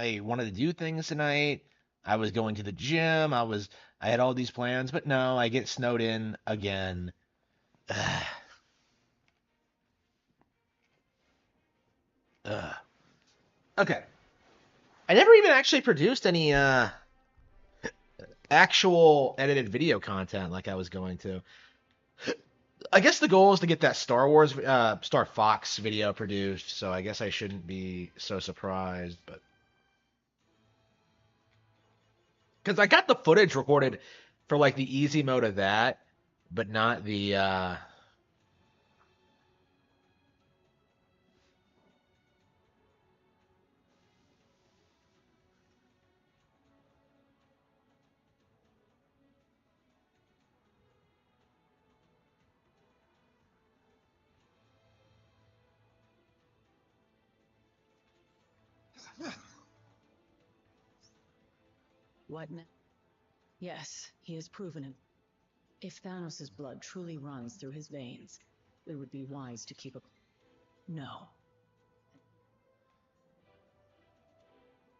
I wanted to do things tonight. I was going to the gym. I had all these plans, but no, I get snowed in again. Ugh. Ugh. Okay. I never even actually produced any actual edited video content like I was going to. I guess the goal is to get that Star Wars Star Fox video produced, so I guess I shouldn't be so surprised, but because I got the footage recorded for like the easy mode of that, but not the What now? Yes, he has proven it. If Thanos' blood truly runs through his veins, it would be wise to keep a... No.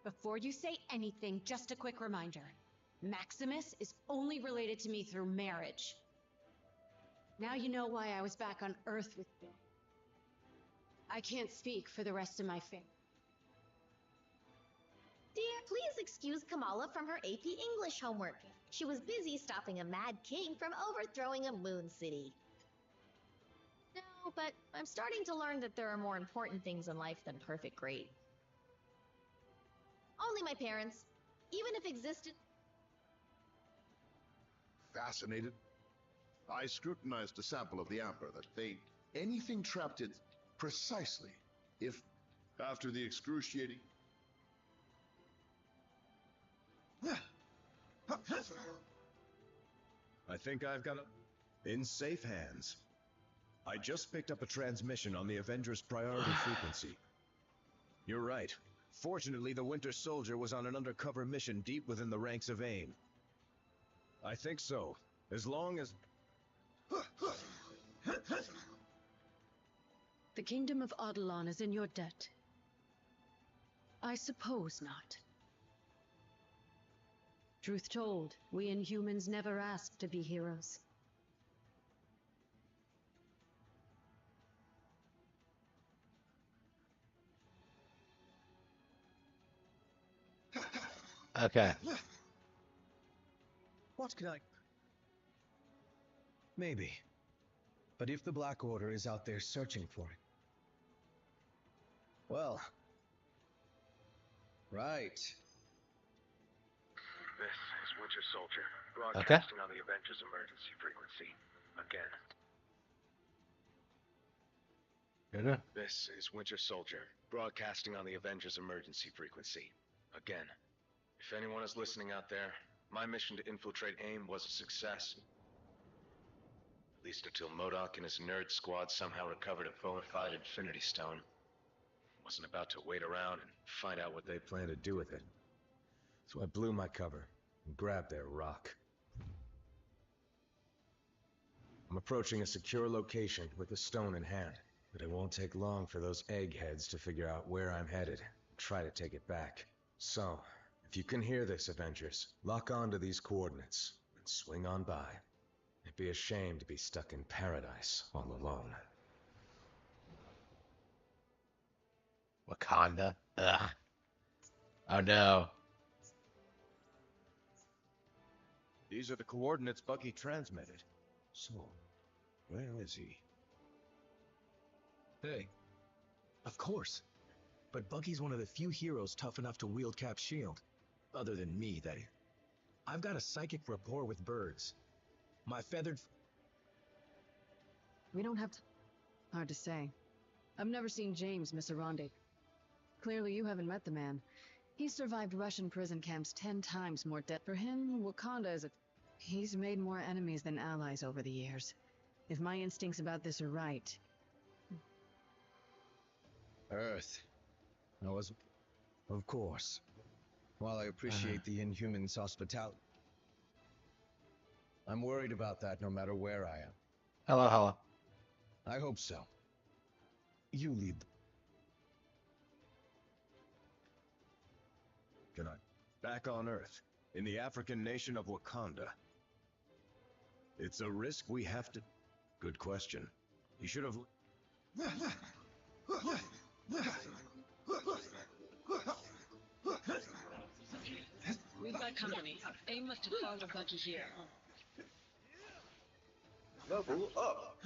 Before you say anything, just a quick reminder. Maximus is only related to me through marriage. Now you know why I was back on Earth with you. I can't speak for the rest of my family. Dear, please excuse Kamala from her AP English homework. She was busy stopping a mad king from overthrowing a moon city. No, but I'm starting to learn that there are more important things in life than perfect grades. Only my parents, even if existed. Fascinated? I scrutinized a sample of the amber that they anything trapped it precisely if after the excruciating I think I've got a... In safe hands. I just picked up a transmission on the Avengers priority frequency. You're right. Fortunately, the Winter Soldier was on an undercover mission deep within the ranks of AIM. I think so. As long as... The kingdom of Audilon is in your debt. I suppose not. Truth told, we Inhumans never asked to be heroes. okay. What can I... Maybe. But if the Black Order is out there searching for it... Well... Right. This is Winter Soldier, Okay. broadcasting on the Avengers emergency frequency. Again. Good. This is Winter Soldier, broadcasting on the Avengers emergency frequency. Again. If anyone is listening out there, my mission to infiltrate AIM was a success. At least until MODOK and his nerd squad somehow recovered a bona fide Infinity Stone. Wasn't about to wait around and find out what They plan to do with it. So I blew my cover and grabbed their rock. I'm approaching a secure location with the stone in hand, but it won't take long for those eggheads to figure out where I'm headed and try to take it back. So, if you can hear this, Avengers, lock on to these coordinates and swing on by. It'd be a shame to be stuck in paradise all alone. Wakanda. Ugh. Oh no. These are the coordinates Bucky transmitted. So, where is he? Hey, of course. But Bucky's one of the few heroes tough enough to wield Cap's shield. Other than me, that is. I've got a psychic rapport with birds. My feathered... We don't have to... Hard to say. I've never seen James miss a rendezvous. Clearly you haven't met the man. He's survived Russian prison camps 10 times more death. For him, Wakanda is a... He's made more enemies than allies over the years. If my instincts about this are right... Earth. I was... Of course. While I appreciate the Inhumans' hospitality, I'm worried about that no matter where I am. Hello, hello. I hope so. You lead. back on Earth, in the African nation of Wakanda. It's a risk we have to... Good question. You should have... We've got company. Aim must have followed Bucky here. Level up.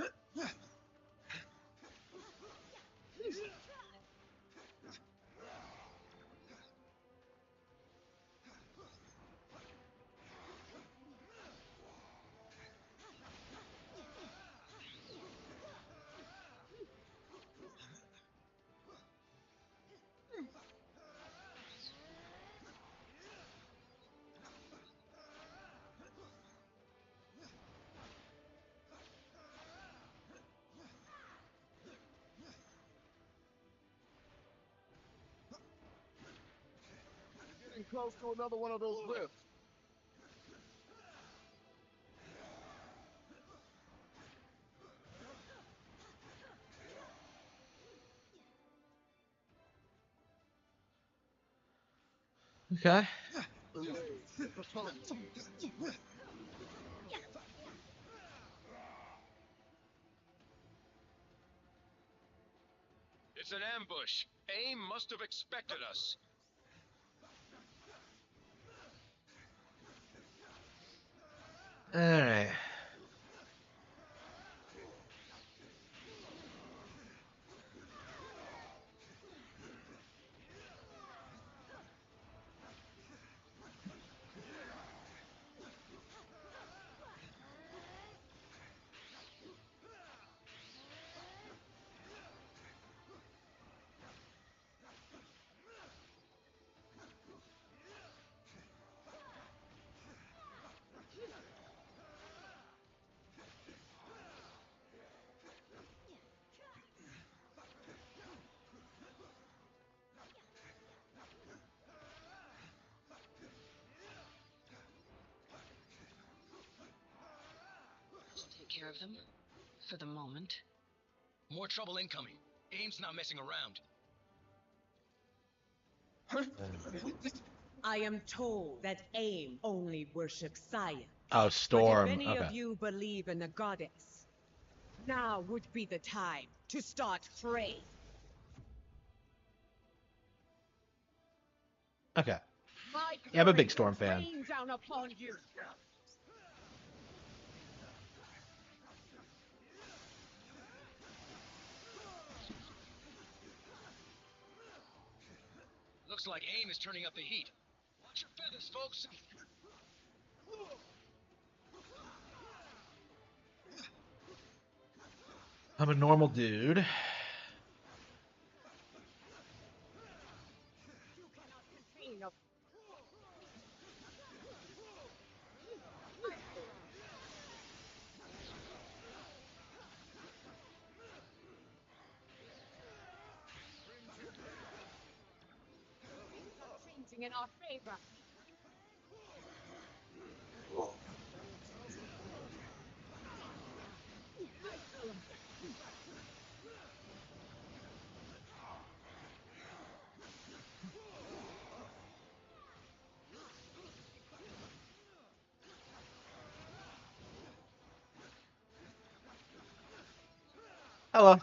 Getting close to another one of those rifts. Okay. It's an ambush. AIM must have expected us. All right. Take care of them. For the moment. More trouble incoming. AIM's not messing around. I am told that AIM only worships science. Oh, But Storm. if any Okay. of you believe in the goddess, now would be the time to start praying. Okay. My Yeah, I'm a big courage Storm will fan. rain down upon you. Looks like AIM is turning up the heat. Watch your feathers, folks. I'm a normal dude. You cannot contain a... Things are changing in our favor. Hello.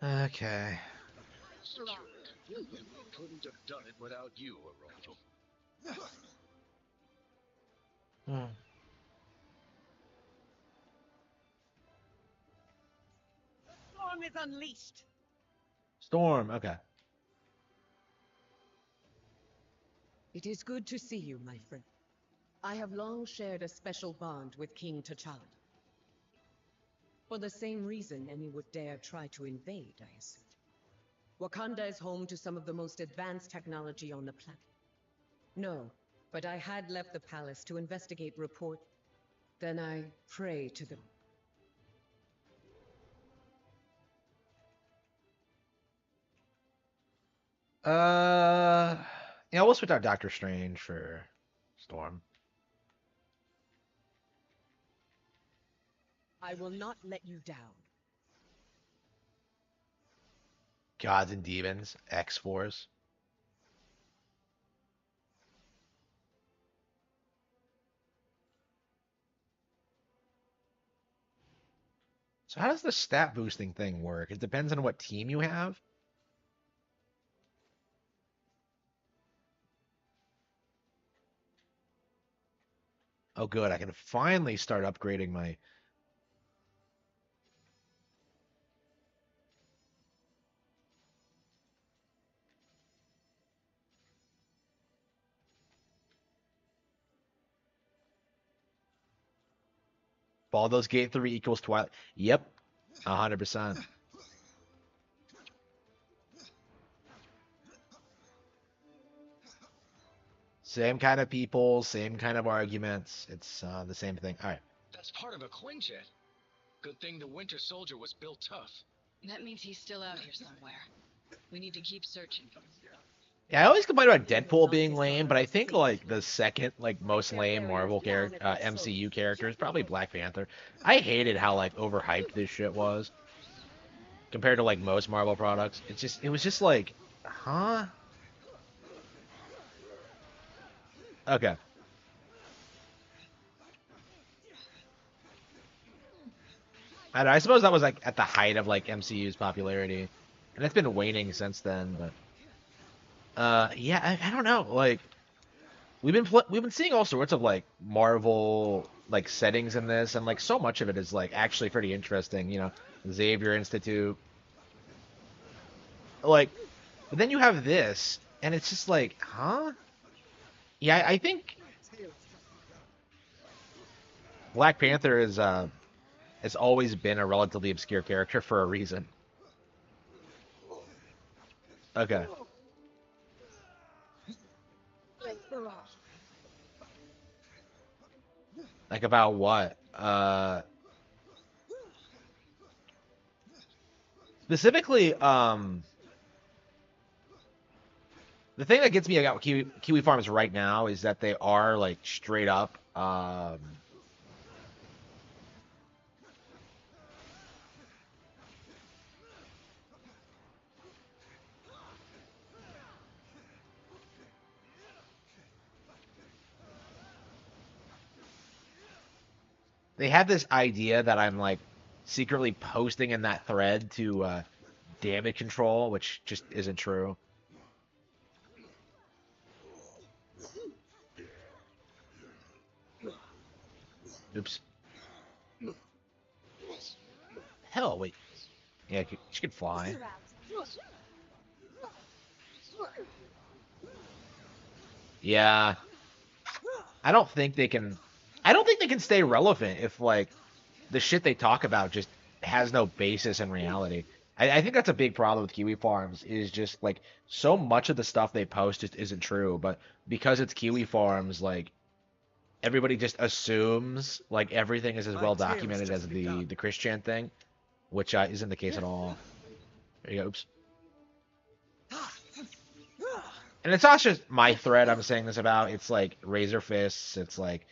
Okay. We couldn't have done it without you, Arojo. Hmm. Storm is unleashed. Storm. Okay. It is good to see you, my friend. I have long shared a special bond with King T'Challa. For the same reason any would dare try to invade, I assume. Wakanda is home to some of the most advanced technology on the planet. No, but I had left the palace to investigate report. Then I pray to them. Yeah, we'll switch out Doctor Strange for Storm. I will not let you down. Gods and Demons, X-Force. So how does the stat boosting thing work? It depends on what team you have. Oh, good. I can finally start upgrading my... Baldur's Gate 3 equals Twilight. Yep, 100%. Same kind of people, same kind of arguments. It's the same thing. All right. That's part of a Quinjet. Good thing the Winter Soldier was built tough. That means he's still out here somewhere. We need to keep searching. Yeah, I always complain about Deadpool being lame, but I think like the second like most lame Marvel character, MCU character is probably Black Panther. I hated how like overhyped this shit was compared to like most Marvel products. It was just like, huh? Okay. I suppose that was like at the height of like MCU's popularity, and it's been waning since then. But yeah, I don't know. Like we've been seeing all sorts of like Marvel like settings in this, and like so much of it is like actually pretty interesting. You know, Xavier Institute, like, but then you have this, and it's just like, huh? Yeah, I think Black Panther is has always been a relatively obscure character for a reason. Okay. Like about what? Specifically, the thing that gets me about Kiwi Farms right now is that they are like straight up, they have this idea that I'm like secretly posting in that thread to damage control, which just isn't true. Oops. Hell, wait. Yeah, she could fly. Yeah. I don't think they can. I don't think they can stay relevant if like the shit they talk about just has no basis in reality. I think that's a big problem with Kiwi Farms is just like so much of the stuff they post just isn't true. But because it's Kiwi Farms, like everybody just assumes like everything is as well documented as the Christian thing, which isn't the case at all. There you go. Oops. And it's not just my thread I'm saying this about. It's like Razor Fists. It's like,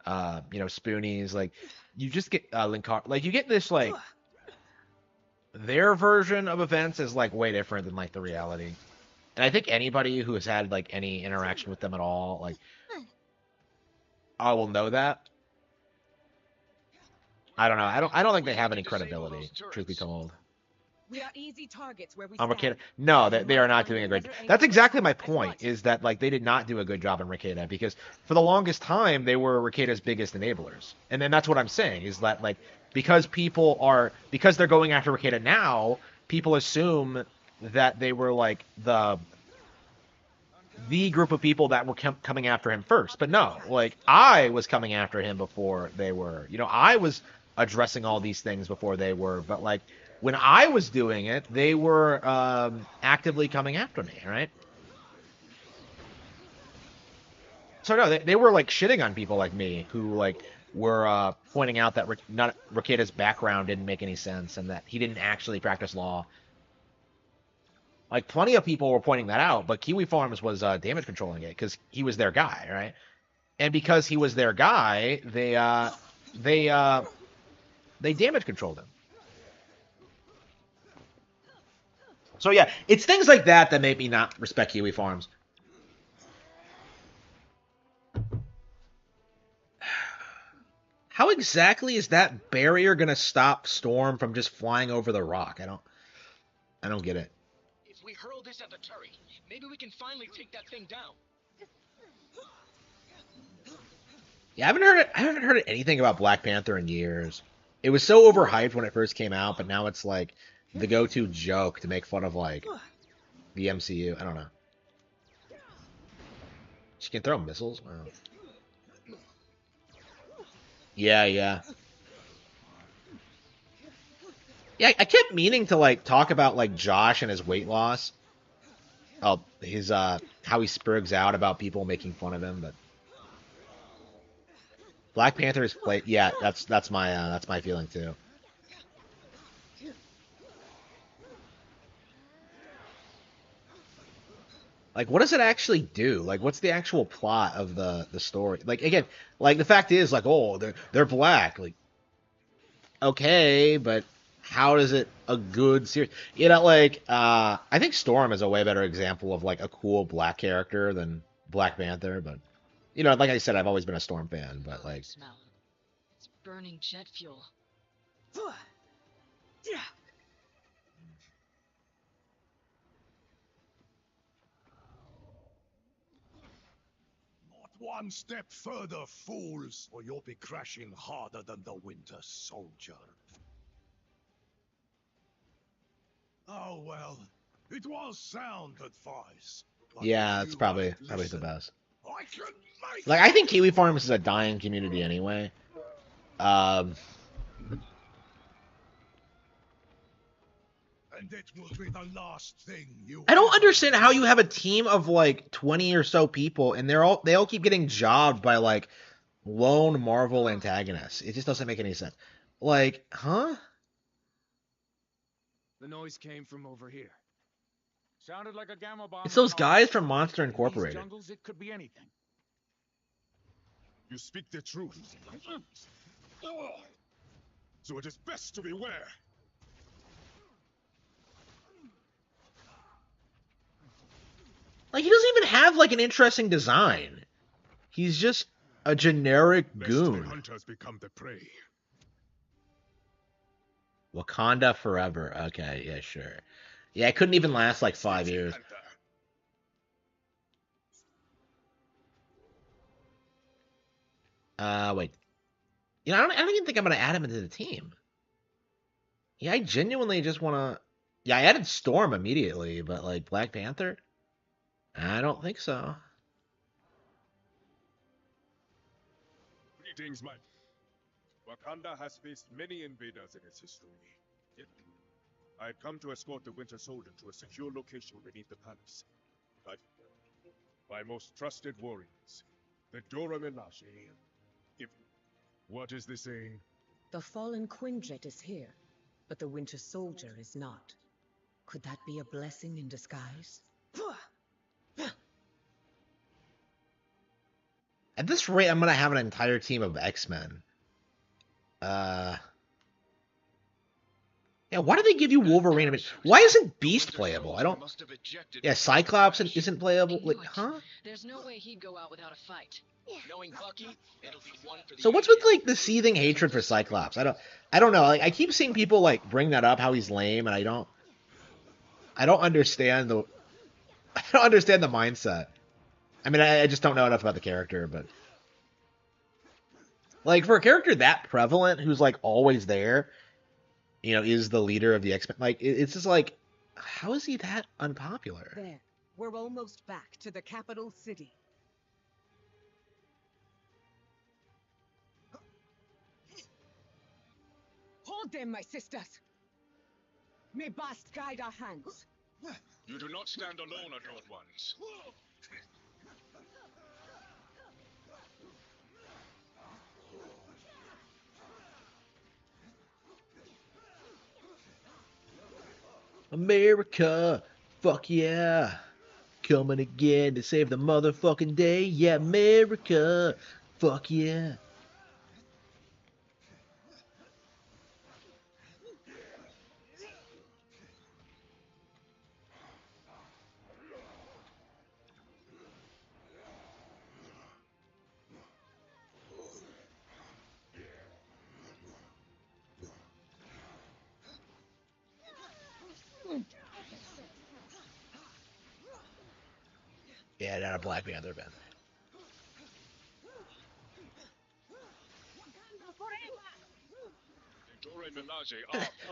you know, Spoonies. Like, you just get Linkar. Like, you get this like their version of events is like way different than like the reality. And I think anybody who has had like any interaction with them at all, like, I will know that. I don't know. I don't think they have any credibility, truth be told. We are easy targets where we On stand. Ricada. No, they are not doing a great job. That's exactly my point, is that like they did not do a good job in Ricada because for the longest time they were Ricada's biggest enablers. And then that's what I'm saying, is that like because they're going after Ricada now, people assume that they were like the group of people that were coming after him first. But no, like I was coming after him before they were. You know, I was addressing all these things before they were. But like when I was doing it, they were actively coming after me, right? So no, they were like shitting on people like me who like were pointing out that Ricada's background didn't make any sense and that he didn't actually practice law. Like plenty of people were pointing that out, but Kiwi Farms was damage controlling it because he was their guy, right? And because he was their guy, they they damage controlled him. So yeah, it's things like that that make me not respect Kiwi Farms. How exactly is that barrier gonna stop Storm from just flying over the rock? I don't get it. If we hurl this at the turret, maybe we can finally take that thing down. Yeah, I haven't heard anything about Black Panther in years. It was so overhyped when it first came out, but now it's like the go-to joke to make fun of like the MCU. I don't know. She can throw missiles. Wow. Yeah, yeah. Yeah, I kept meaning to like talk about like Josh and his weight loss. Oh, his how he spurgs out about people making fun of him, but Black Panther is play. Yeah, that's my feeling too. Like, what does it actually do? Like, what's the actual plot of the story? Like, again, like the fact is, like, oh, they're black. Like, okay, but how is it a good series? You know, like, I think Storm is a way better example of like a cool black character than Black Panther. But you know, like I said, I've always been a Storm fan. But like, Smell. It's burning jet fuel. One step further, fools, or you'll be crashing harder than the Winter Soldier. Oh well, it was sound advice. yeah, it's probably the best. I can make Like, I think Kiwi Farms is a dying community anyway. Um, and it will be the last thing you I don't ever understand how you do. have a team of like 20 or so people and they all keep getting jobbed by like lone Marvel antagonists. It just doesn't make any sense. Like, huh? The noise came from over here. Sounded like a gamma bomb. It's those went off. guys from Monster In these Incorporated. jungles, it could be anything. You speak the truth. So it is best to beware. Like, he doesn't even have like an interesting design. He's just a generic Lest the goon. hunters become the prey. Wakanda forever. Okay, yeah, sure. Yeah, it couldn't even last like 5 years. Wait. You know, I don't even think I'm gonna add him into the team. Yeah, I genuinely just wanna. Yeah, I added Storm immediately, but like Black Panther, I don't think so. Greetings, my... Wakanda has faced many invaders in its history. Yet, I had come to escort the Winter Soldier to a secure location beneath the palace. But my most trusted warriors, the Dora Milaje, if... What is this saying? The fallen Quinjet is here, but the Winter Soldier is not. Could that be a blessing in disguise? At this rate, I'm gonna have an entire team of X-Men. Yeah, why do they give you Wolverine? I mean, why isn't Beast playable? I don't. Yeah, Cyclops isn't playable. Like, huh? There's no way he'd go out without a fight. Knowing Bucky, it'll be one for the So what's with like the seething hatred for Cyclops? I don't know. Like, I keep seeing people like bring that up, how he's lame, and I don't understand the I don't understand the mindset. I mean, I just don't know enough about the character, but like for a character that prevalent, who's like always there, you know, is the leader of the X-Men. Like, it's just like, how is he that unpopular? There. We're almost back to the capital city. Hold them, my sisters. May Bast guide our hands. You do not stand alone, adored ones. America. Fuck yeah. Coming again to save the motherfucking day. Yeah, America. Fuck yeah. Yeah, not a Black Panther band.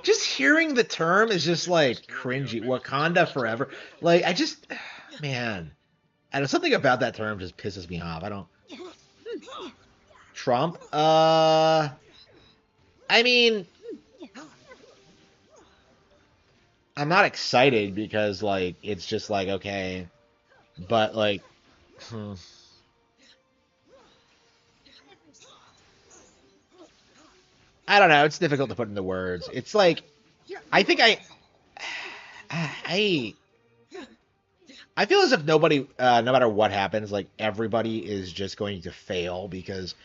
Just hearing the term is just like cringy. Wakanda forever. Like I just, man, I know something about that term just pisses me off. I don't. Trump. I mean, I'm not excited because like it's just like okay, but like, hmm. I don't know. It's difficult to put into words. It's like I think I I feel as if nobody, no matter what happens, like everybody is just going to fail because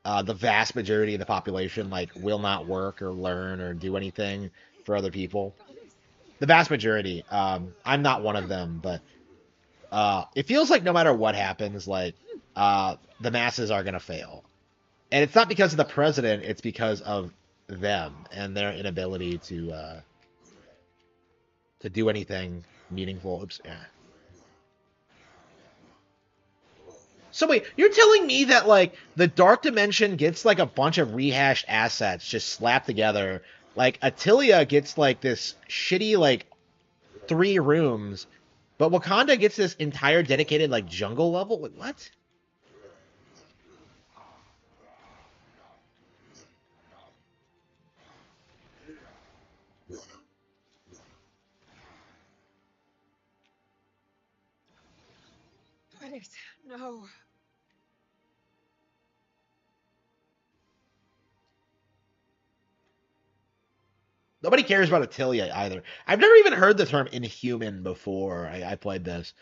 the vast majority of the population like will not work or learn or do anything for other people. The vast majority. I'm not one of them, but it feels like no matter what happens, like the masses are gonna fail, and it's not because of the president; it's because of them and their inability to do anything meaningful. Oops, yeah. So wait, you're telling me that like the Dark Dimension gets like a bunch of rehashed assets just slapped together. Like Attilia gets like this shitty like 3 rooms, but Wakanda gets this entire dedicated like jungle level. Wait, what? Please, no. Nobody cares about Attilia either. I've never even heard the term Inhuman before I played this.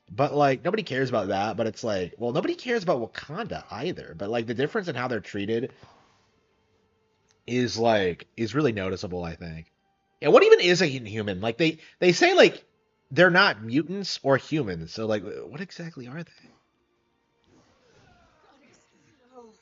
But like nobody cares about that, but it's like, well, nobody cares about Wakanda either. But like the difference in how they're treated is really noticeable, I think. Yeah, what even is a human? Like they say like they're not mutants or humans. So like what exactly are they? No.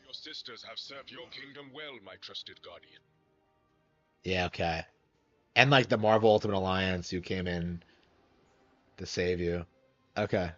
Your sisters have served your kingdom well, my trusted guardian. Yeah, okay. And like the Marvel Ultimate Alliance who came in to save you. Okay.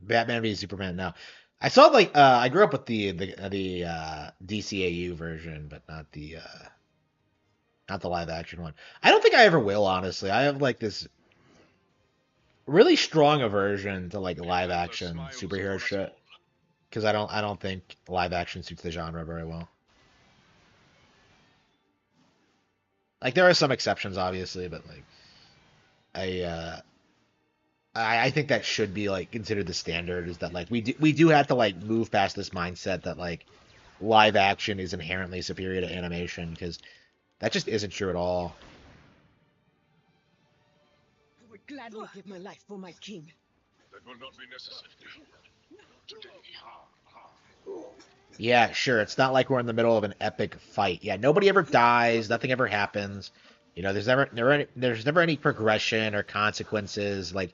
Batman v Superman. No, I saw like I grew up with the DCAU version, but not the live action one. I don't think I ever will, honestly. I have like this really strong aversion to like live action superhero shit because I don't think live action suits the genre very well. Like there are some exceptions, obviously, but like I uh I think that should be like considered the standard is that like we do have to like move past this mindset that like live action is inherently superior to animation because that just isn't true at all. I would gladly give my life for my king. That will not be necessary. Today. Yeah, sure. It's not like we're in the middle of an epic fight. Yeah, nobody ever dies. Nothing ever happens. You know, there's never any progression or consequences. Like,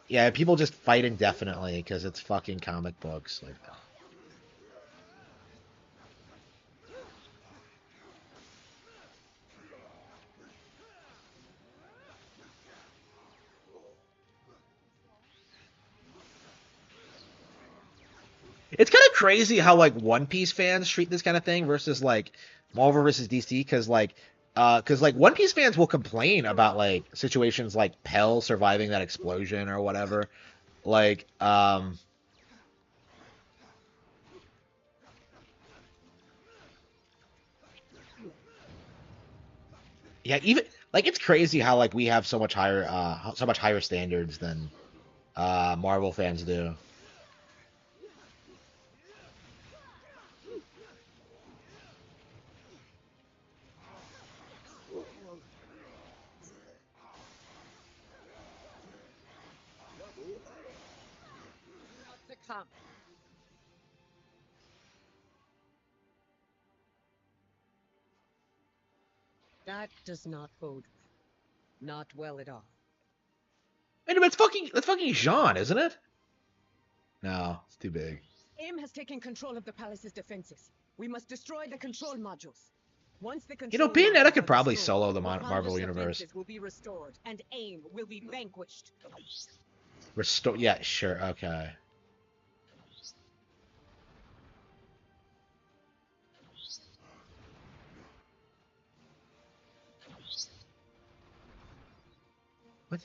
yeah, people just fight indefinitely because it's fucking comic books. Like, it's kind of crazy how like One Piece fans treat this kind of thing versus like Marvel versus DC, because like One Piece fans will complain about like situations like Pell surviving that explosion or whatever. Like, yeah, even like it's crazy how like we have so much higher standards than Marvel fans do. Not to come. That does not bode well. Not well at all. Wait a minute, it's fucking Jean, isn't it? No, it's too big. AIM has taken control of the palace's defenses. We must destroy the control modules. Once the You know, control Bayonetta modules could are probably destroyed, solo the Wakanda's Marvel universe. defenses will be restored, and AIM will be vanquished. Restore, yeah, sure, okay. What?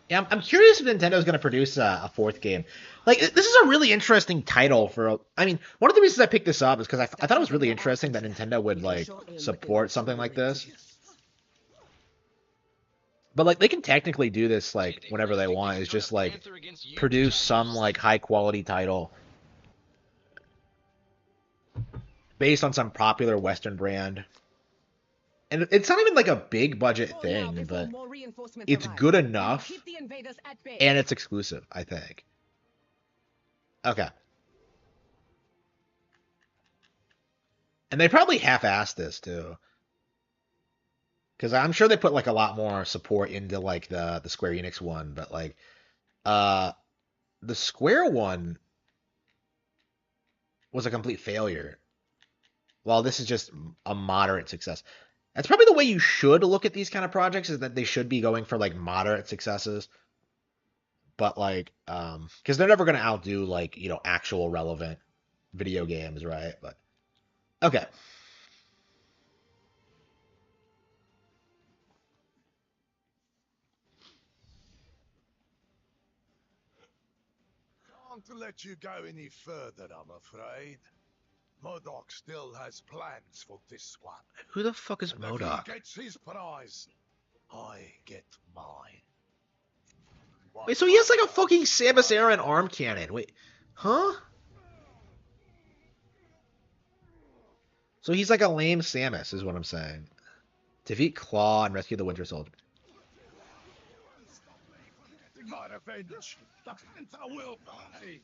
Yeah, I'm curious if Nintendo's going to produce a fourth game. Like, this is a really interesting title for. I mean, one of the reasons I picked this up is because I thought it was really interesting that Nintendo would like support something like this. But like, they can technically do this like whenever they want. Is just like produce some like high quality title based on some popular Western brand. And it's not even like a big budget thing, but it's good enough, and it's exclusive, I think. Okay. And they probably half-assed this too, because I'm sure they put like a lot more support into like the Square Enix one, but like uh the Square one was a complete failure, while this is just a moderate success. That's probably the way you should look at these kind of projects, is that they should be going for like moderate successes, but like because they're never going to outdo like actual relevant video games, right? But okay. Can't let you go any further, I'm afraid. Modoc still has plans for this one. Who the fuck is And Modoc? if he gets his prize, I get mine. Wait, so he has like a fucking Samus Aran arm cannon. Wait, huh? So he's like a lame Samus, is what I'm saying. Defeat Claw and rescue the Winter Soldier. My revenge. The Panther will pay.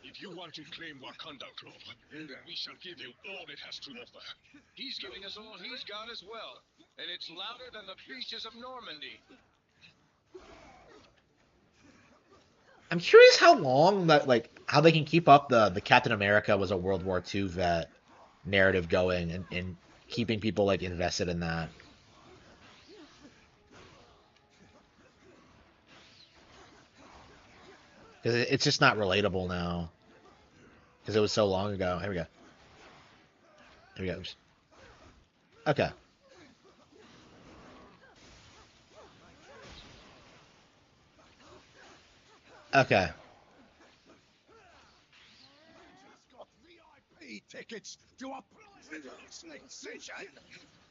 If you want to claim Wakanda, Claw, then we shall give you all it has to offer. He's giving us all he's got as well, and it's louder than the beaches of Normandy. I'm curious how long that how they can keep up the Captain America was a World War II vet narrative going, and keeping people like invested in that. Because it's just not relatable now. Because it was so long ago. Here we go. Here we go. Oops. Okay. Okay. Got VIP tickets to a private listening session.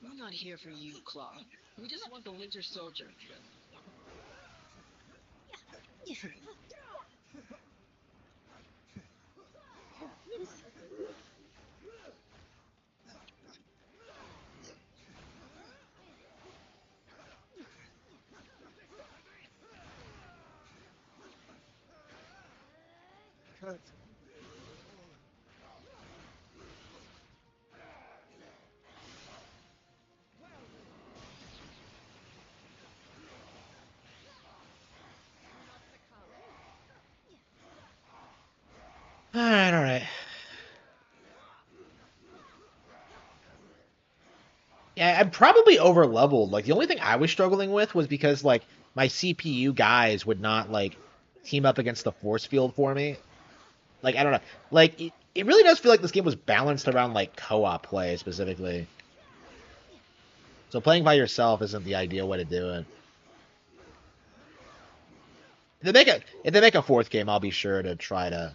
We're not here for you, Claw. We just want the Winter Soldier. Yeah, I'm probably over leveled. Like the only thing I was struggling with was because like my CPU guys would not like team up against the force field for me. Like I don't know. Like it really does feel like this game was balanced around like co-op play specifically. So playing by yourself isn't the ideal way to do it. If they make a fourth game, I'll be sure to try to.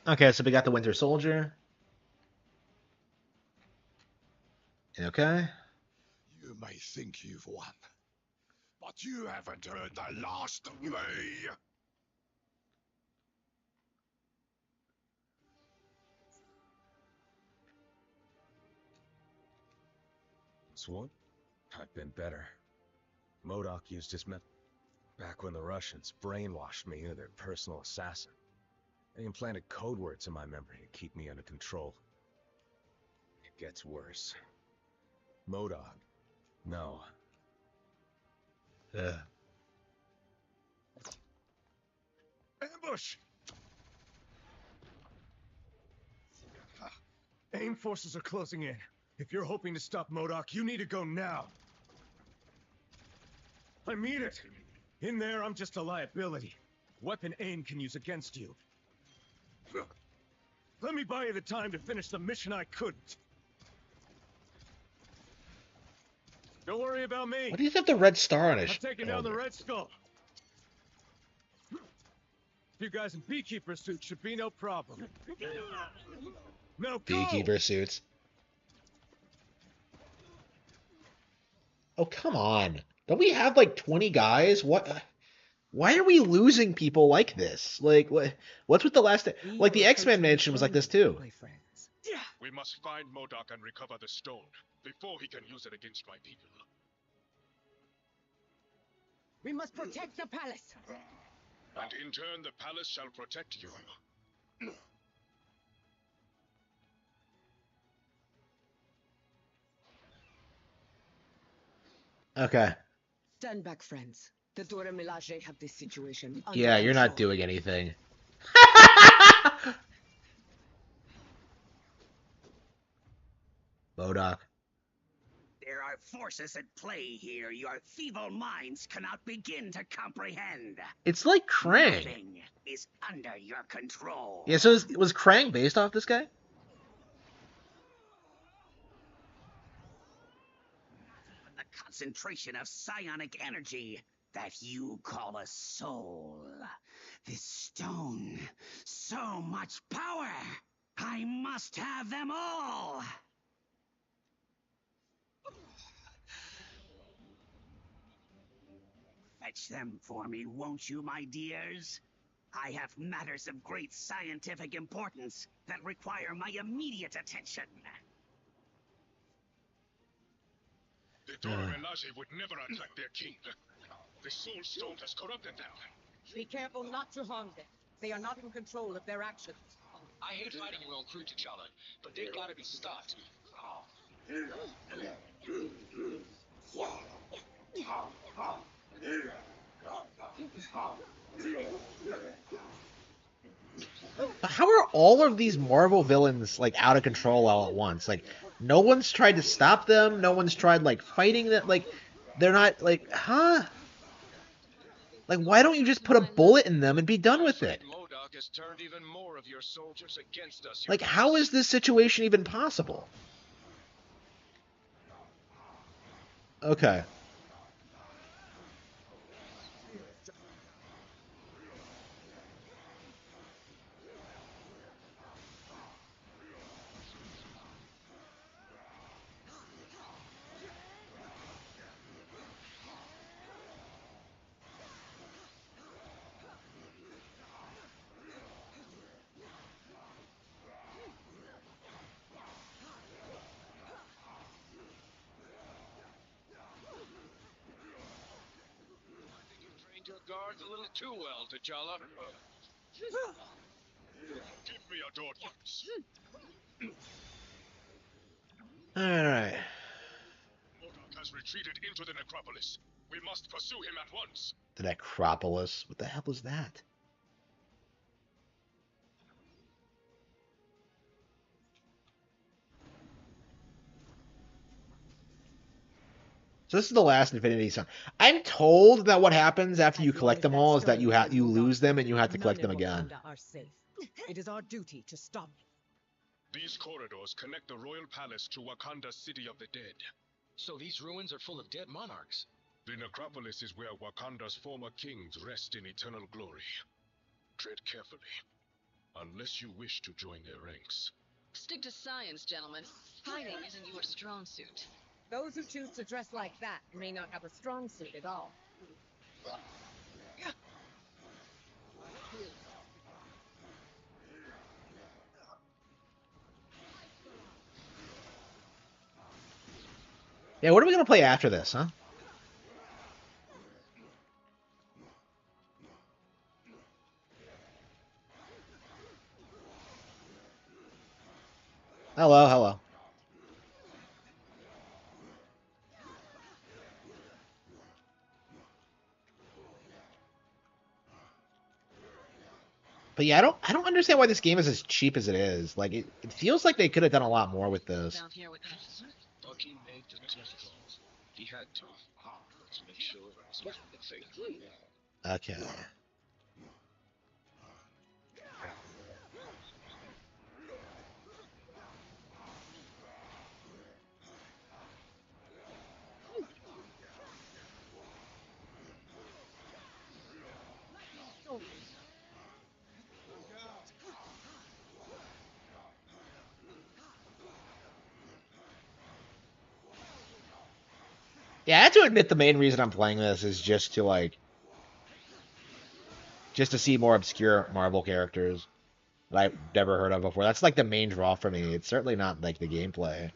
Okay, so we got the Winter Soldier. Okay. You may think you've won, but you haven't heard the last of me. Swan? I've been better. MODOK used his method back when the Russians brainwashed me into their personal assassin. They implanted code words in my memory to keep me under control. It gets worse. MODOK. No. Ugh. Ambush! AIM forces are closing in. If you're hoping to stop MODOK, you need to go now. I mean it. In there, I'm just a liability. Weapon AIM can use against you. Let me buy you the time to finish the mission I couldn't. Don't worry about me. Why do you have the red star on his? I'm taking down the Red Skull. You guys in beekeeper suits should be no problem. Now go! Beekeeper suits. Oh, come on. Don't we have like 20 guys? What? Why are we losing people like this? Like, what's with the last? Like the X-Men mansion was like this too. We must find MODOK and recover the stone before he can use it against my people. We must protect the palace. And in turn, the palace shall protect you. Okay. Stand back, friends. The Dora Milaje have this situation under Yeah, you're not control. doing anything. MODOK. There are forces at play here your feeble minds cannot begin to comprehend. It's like Krang. Nothing is under your control. Yeah, so was Krang based off this guy? The concentration of psionic energy that you call a soul. This stone, so much power. I must have them all. Fetch them for me, won't you, my dears? I have matters of great scientific importance that require my immediate attention. The Dora Milaje would never attack their king. The Soul Stone has corrupted them. Be careful not to harm them. They are not in control of their actions. I hate fighting your own crew, T'Challa, but they've got to be stopped. But how are all of these Marvel villains like out of control all at once? Like no one's tried to stop them. No one's tried like fighting them. Like they're not like, huh? Like why don't you just put a bullet in them and be done with it? MODOK has turned even more of your soldiers against us. Like how is this situation even possible? Okay. guards a little too well, T'Challa. Give me a door, Fox. All right. MODOK has retreated into the necropolis. We must pursue him at once. The necropolis. What the hell is that? So this is the last Infinity Stone. I'm told that what happens after you collect them all is that you lose them and you have to collect them again. Are safe. It is our duty to stop them. These corridors connect the royal palace to Wakanda's city of the dead. So these ruins are full of dead monarchs. The necropolis is where Wakanda's former kings rest in eternal glory. Tread carefully, unless you wish to join their ranks. Stick to science, gentlemen. Hiding isn't your strong suit. Those who choose to dress like that may not have a strong suit at all. Yeah, what are we gonna play after this, huh? Hello, hello. But yeah, I don't understand why this game is as cheap as it is. Like it feels like they could have done a lot more with this. Bucky made the tough call. He had to. Let's make sure it's worth the thing. Okay. Yeah, I have to admit the main reason I'm playing this is just to just to see more obscure Marvel characters that I've never heard of before. That's like the main draw for me. It's certainly not like the gameplay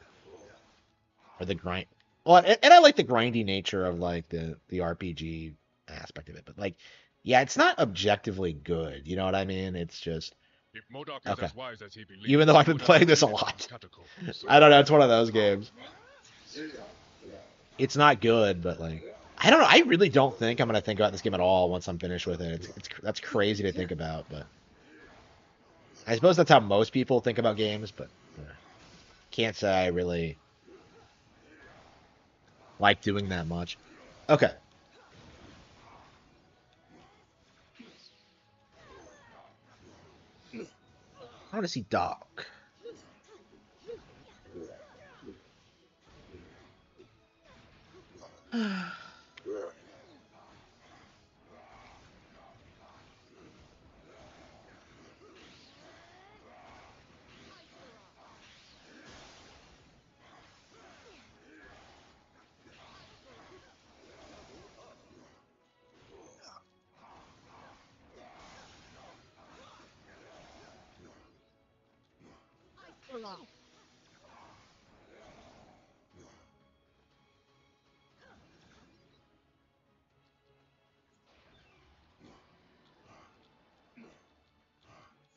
or the grind. Well, and I like the grindy nature of like the RPG aspect of it, but like, yeah, it's not objectively good. You know what I mean? It's just If MODOK is okay. as wise as he believes, Even though I've been playing this a lot, I don't know. It's one of those games. It's not good, but like, I don't know. I really don't think I'm gonna think about this game at all once I'm finished with it. That's crazy to think about, but I suppose that's how most people think about games. But can't say I really like doing that much. Okay. I want to see Doc.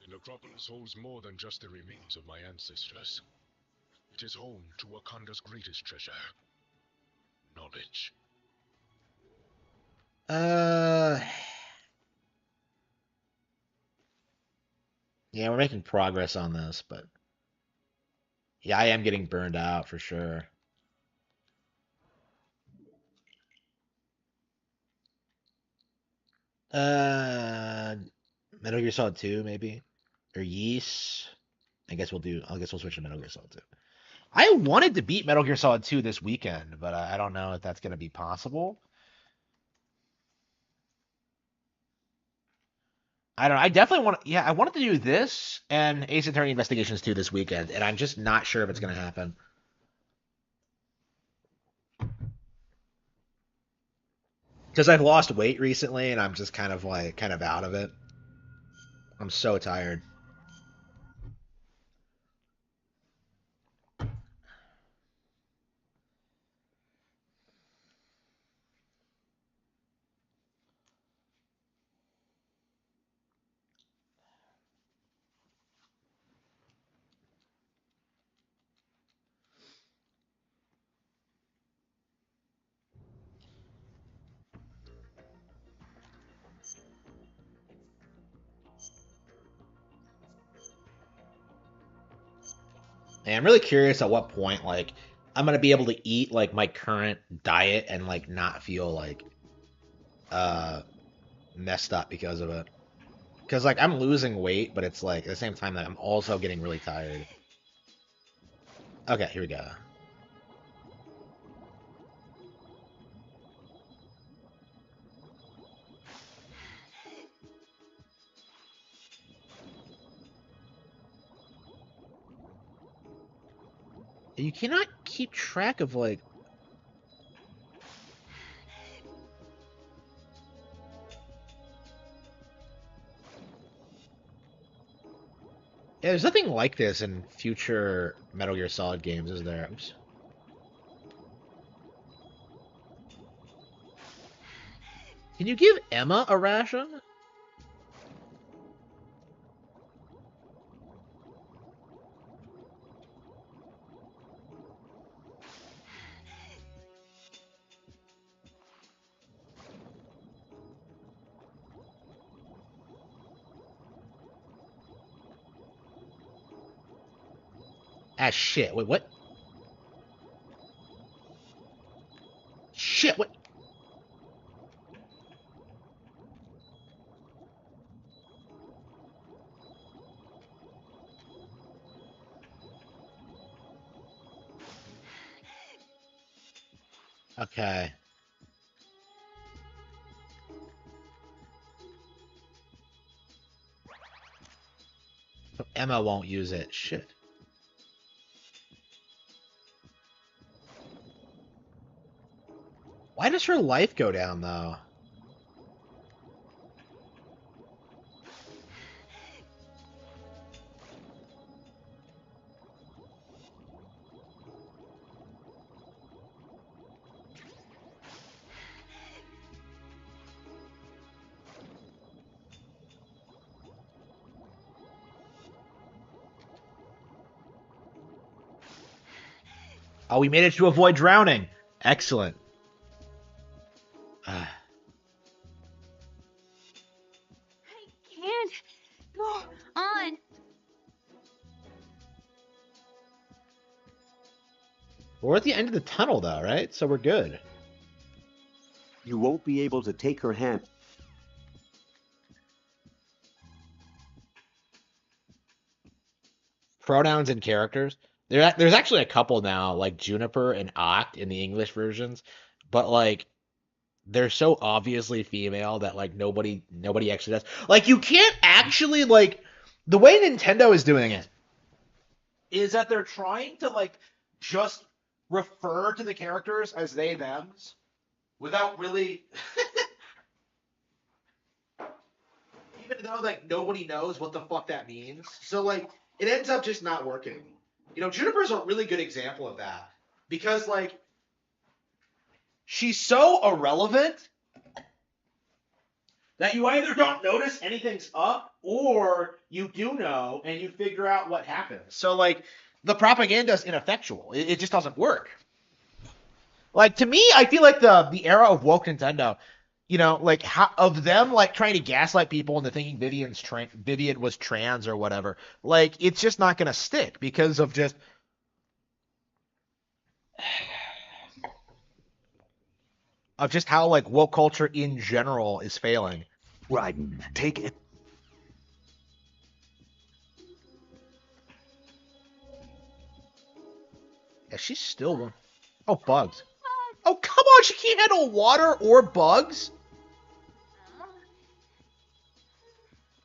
The necropolis holds more than just the remains of my ancestors. It is home to Wakanda's greatest treasure, knowledge. Yeah, we're making progress on this, but yeah, I am getting burned out for sure. Uh, Metal Gear Solid 2, maybe, or Yeast. I guess we'll switch to Metal Gear Solid 2. I wanted to beat Metal Gear Solid 2 this weekend, but I don't know if that's going to be possible. I don't know. I definitely want to, yeah, I wanted to do this and Ace Attorney Investigations 2 this weekend, and I'm just not sure if it's going to happen. Because I've lost weight recently, and I'm just kind of out of it. I'm so tired. And I'm really curious at what point, like, I'm gonna be able to eat like my current diet and like not feel like uh messed up because of it. Because like I'm losing weight, but it's like at the same time that I'm also getting really tired. Okay, here we go. You cannot keep track of like. Yeah, there's nothing like this in future Metal Gear Solid games, is there? Oops. Can you give Emma a ration? Ah, shit. Wait, what? Shit, what? Okay. So Emma won't use it. Shit. Why does her life go down, though? Oh, we made it to avoid drowning. Excellent. Ah. Can't go on. We're at the end of the tunnel, though, right? So we're good. You won't be able to take her hand. Pronouns and characters. There's actually a couple now, like Juniper and Oct in the English versions, but like they're so obviously female that like nobody actually does. Like you can't actually like the way Nintendo is doing it is that they're trying to like just refer to the characters as they thems without really even though like nobody knows what the fuck that means. So like it ends up just not working. You know, Juniper's a really good example of that because like she's so irrelevant that you either don't notice anything's up or you do know and you figure out what happened. So like the propaganda is ineffectual. It just doesn't work. Like to me, I feel like the era of woke Nintendo, you know, like how, of them like trying to gaslight people into thinking Vivian was trans or whatever. Like it's just not gonna stick because of just how like woke culture in general is failing. Raiden, take it. Yeah, she's still one. Oh, bugs. Oh, come on, she can't handle water or bugs?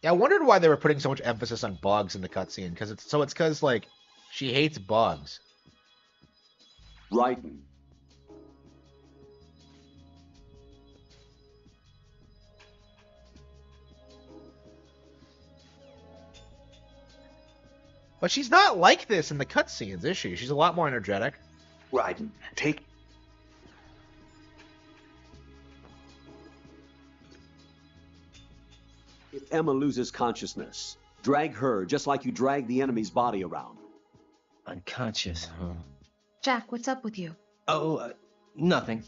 Yeah, I wondered why they were putting so much emphasis on bugs in the cutscene, because it's because like she hates bugs. Raiden. But she's not like this in the cutscenes, is she? She's a lot more energetic. Raiden, take. If Emma loses consciousness, drag her just like you drag the enemy's body around. Unconscious, huh? Jack, what's up with you? Oh, nothing.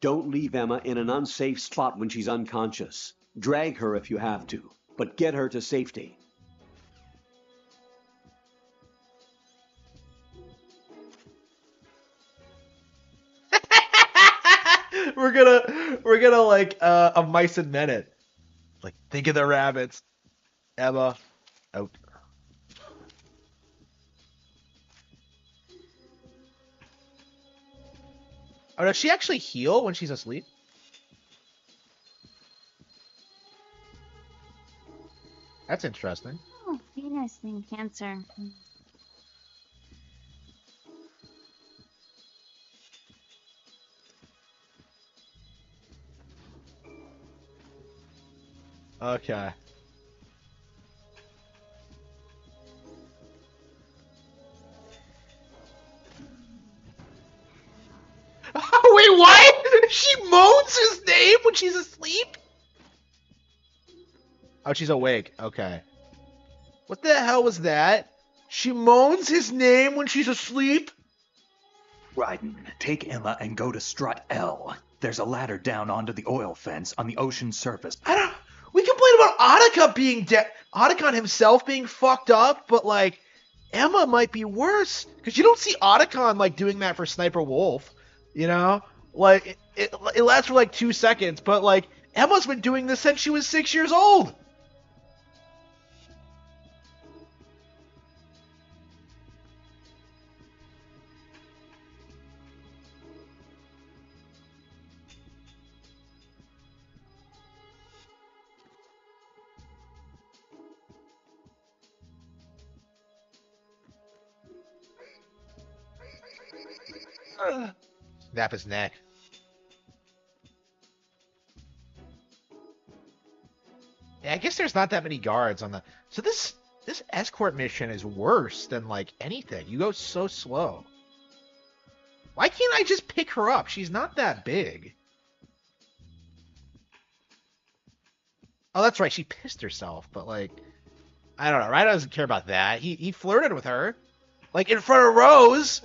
Don't leave Emma in an unsafe spot when she's unconscious. Drag her if you have to, but get her to safety. we're gonna like a mice and men it. Like think of the rabbits. Emma out. Oh, does she actually heal when she's asleep? That's interesting. Oh, Venus and Cancer. Okay. Wait, what? She moans his name when she's asleep? Oh, she's awake. Okay. What the hell was that? She moans his name when she's asleep? Raiden, take Emma and go to strut L. There's a ladder down onto the oil fence on the ocean surface. We complain about Otacon being dead, Otacon himself being fucked up, but like Emma might be worse because you don't see Otacon like doing that for Sniper Wolf, you know? Like it lasts for like 2 seconds, but like Emma's been doing this since she was 6 years old. Snap his neck. Yeah, I guess there's not that many guards on the. So this escort mission is worse than like anything. You go so slow. Why can't I just pick her up? She's not that big. Oh, that's right. She pissed herself, but like, I don't know. Ryder doesn't care about that. He flirted with her, like in front of Rose.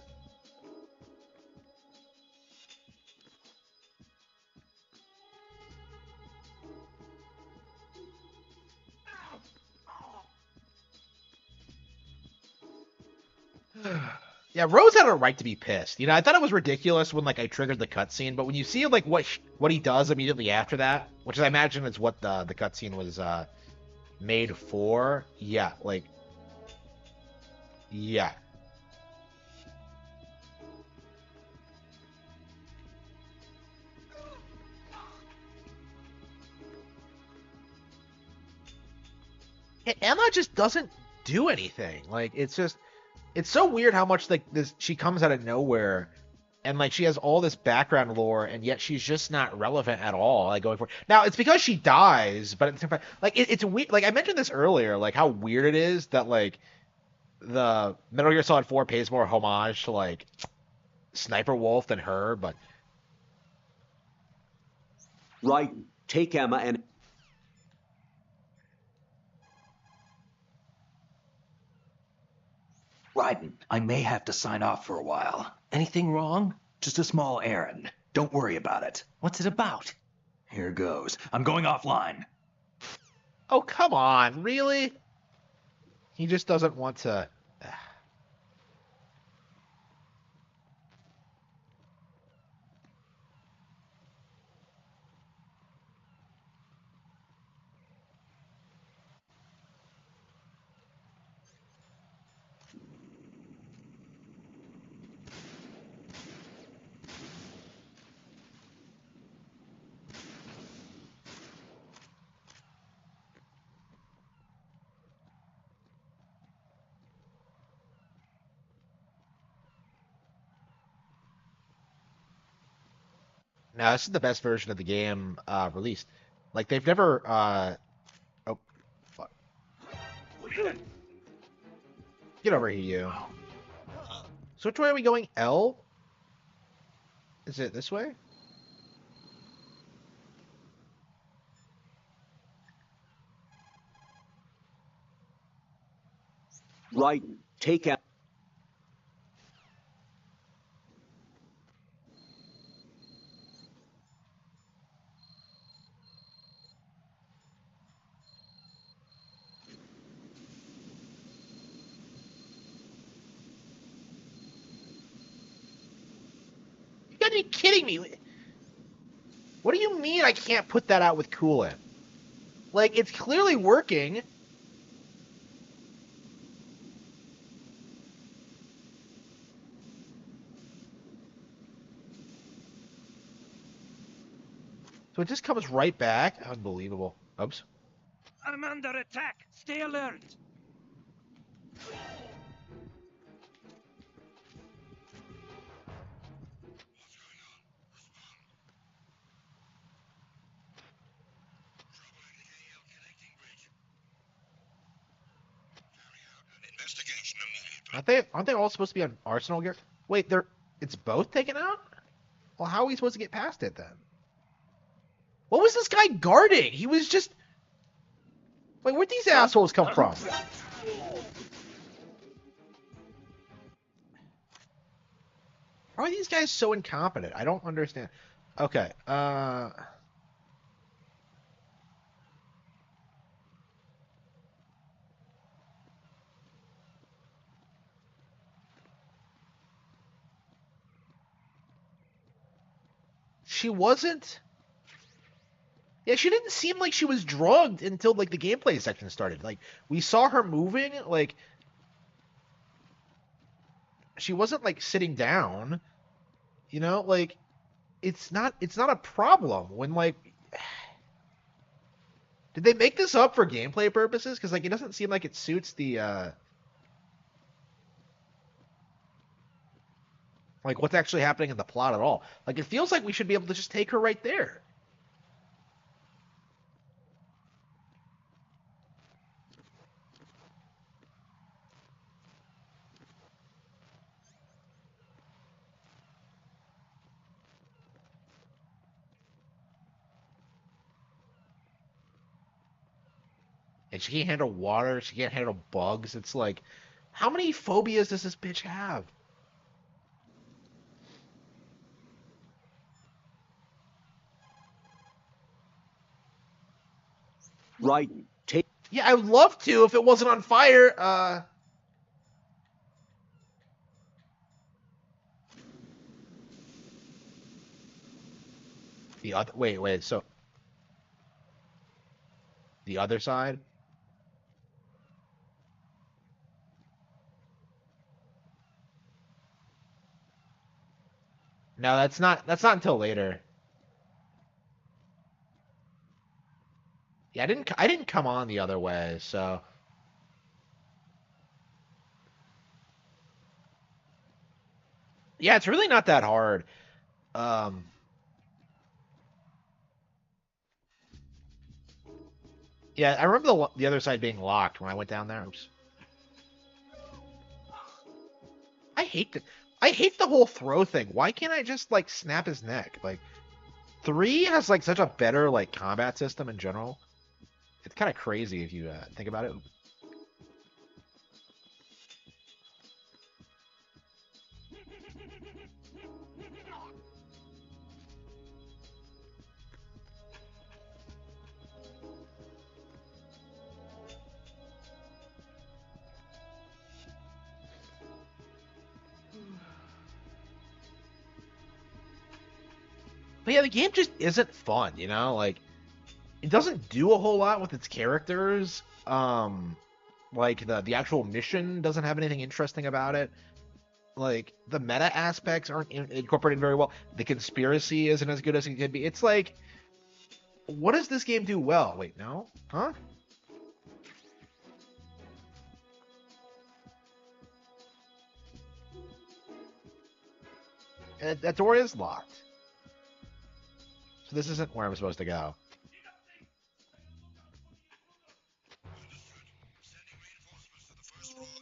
Yeah, Rose had a right to be pissed. You know, I thought it was ridiculous when like I triggered the cutscene, but when you see like what he does immediately after that, which I imagine is what the cutscene was made for, yeah, like, yeah. Emma just doesn't do anything. Like it's so weird how much like this she comes out of nowhere and like she has all this background lore and yet she's just not relevant at all like going forward. Now it's because she dies, but at the same time like it's weird. Like I mentioned this earlier, like how weird it is that like the Metal Gear Solid 4 pays more homage to like Sniper Wolf than her, but Raiden, take Emma and Raiden, I may have to sign off for a while. Anything wrong? Just a small errand. Don't worry about it. What's it about? Here goes. I'm going offline. oh come on, really? He just doesn't want to. No, this is the best version of the game released. Like they've never. Oh, fuck. Get over here, you. So which way are we going? L? Is it this way? Raiden, take Emma. You gotta be kidding me. What do you mean I can't put that out with coolant? Like, it's clearly working. So it just comes right back. Unbelievable. Oops. I'm under attack. Stay alert. Aren't they all supposed to be on arsenal gear? Wait, it's both taken out? Well, how are we supposed to get past it then? What was this guy guarding? He was just... Wait, where'd these assholes come from? How are these guys so incompetent? I don't understand. Okay, she wasn't... Yeah, she didn't seem like she was drugged until, like, the gameplay section started. Like, we saw her moving, like... She wasn't, like, sitting down. You know, like... It's not a problem when, like... Did they make this up for gameplay purposes? Because, like, it doesn't seem like it suits the, like, what's actually happening in the plot at all. Like, it feels like we should be able to just take her right there. And she can't handle water. She can't handle bugs. It's like, how many phobias does this bitch have? Right. Take. Yeah, I would love to if it wasn't on fire. The other. Wait. So. The other side. No, that's not until later. Yeah, I didn't come on the other way, so yeah, it's really not that hard. Yeah, I remember the other side being locked when I went down there. Oops. I hate the whole throw thing. Why can't I just like snap his neck? Like 3 has like such a better like combat system in general. It's kind of crazy if you think about it. But yeah, the game just isn't fun, you know? Like, it doesn't do a whole lot with its characters. Like, the actual mission doesn't have anything interesting about it. Like, the meta aspects aren't incorporated very well. The conspiracy isn't as good as it could be. It's like, what does this game do well? Wait, no? Huh? That door is locked. So this isn't where I'm supposed to go.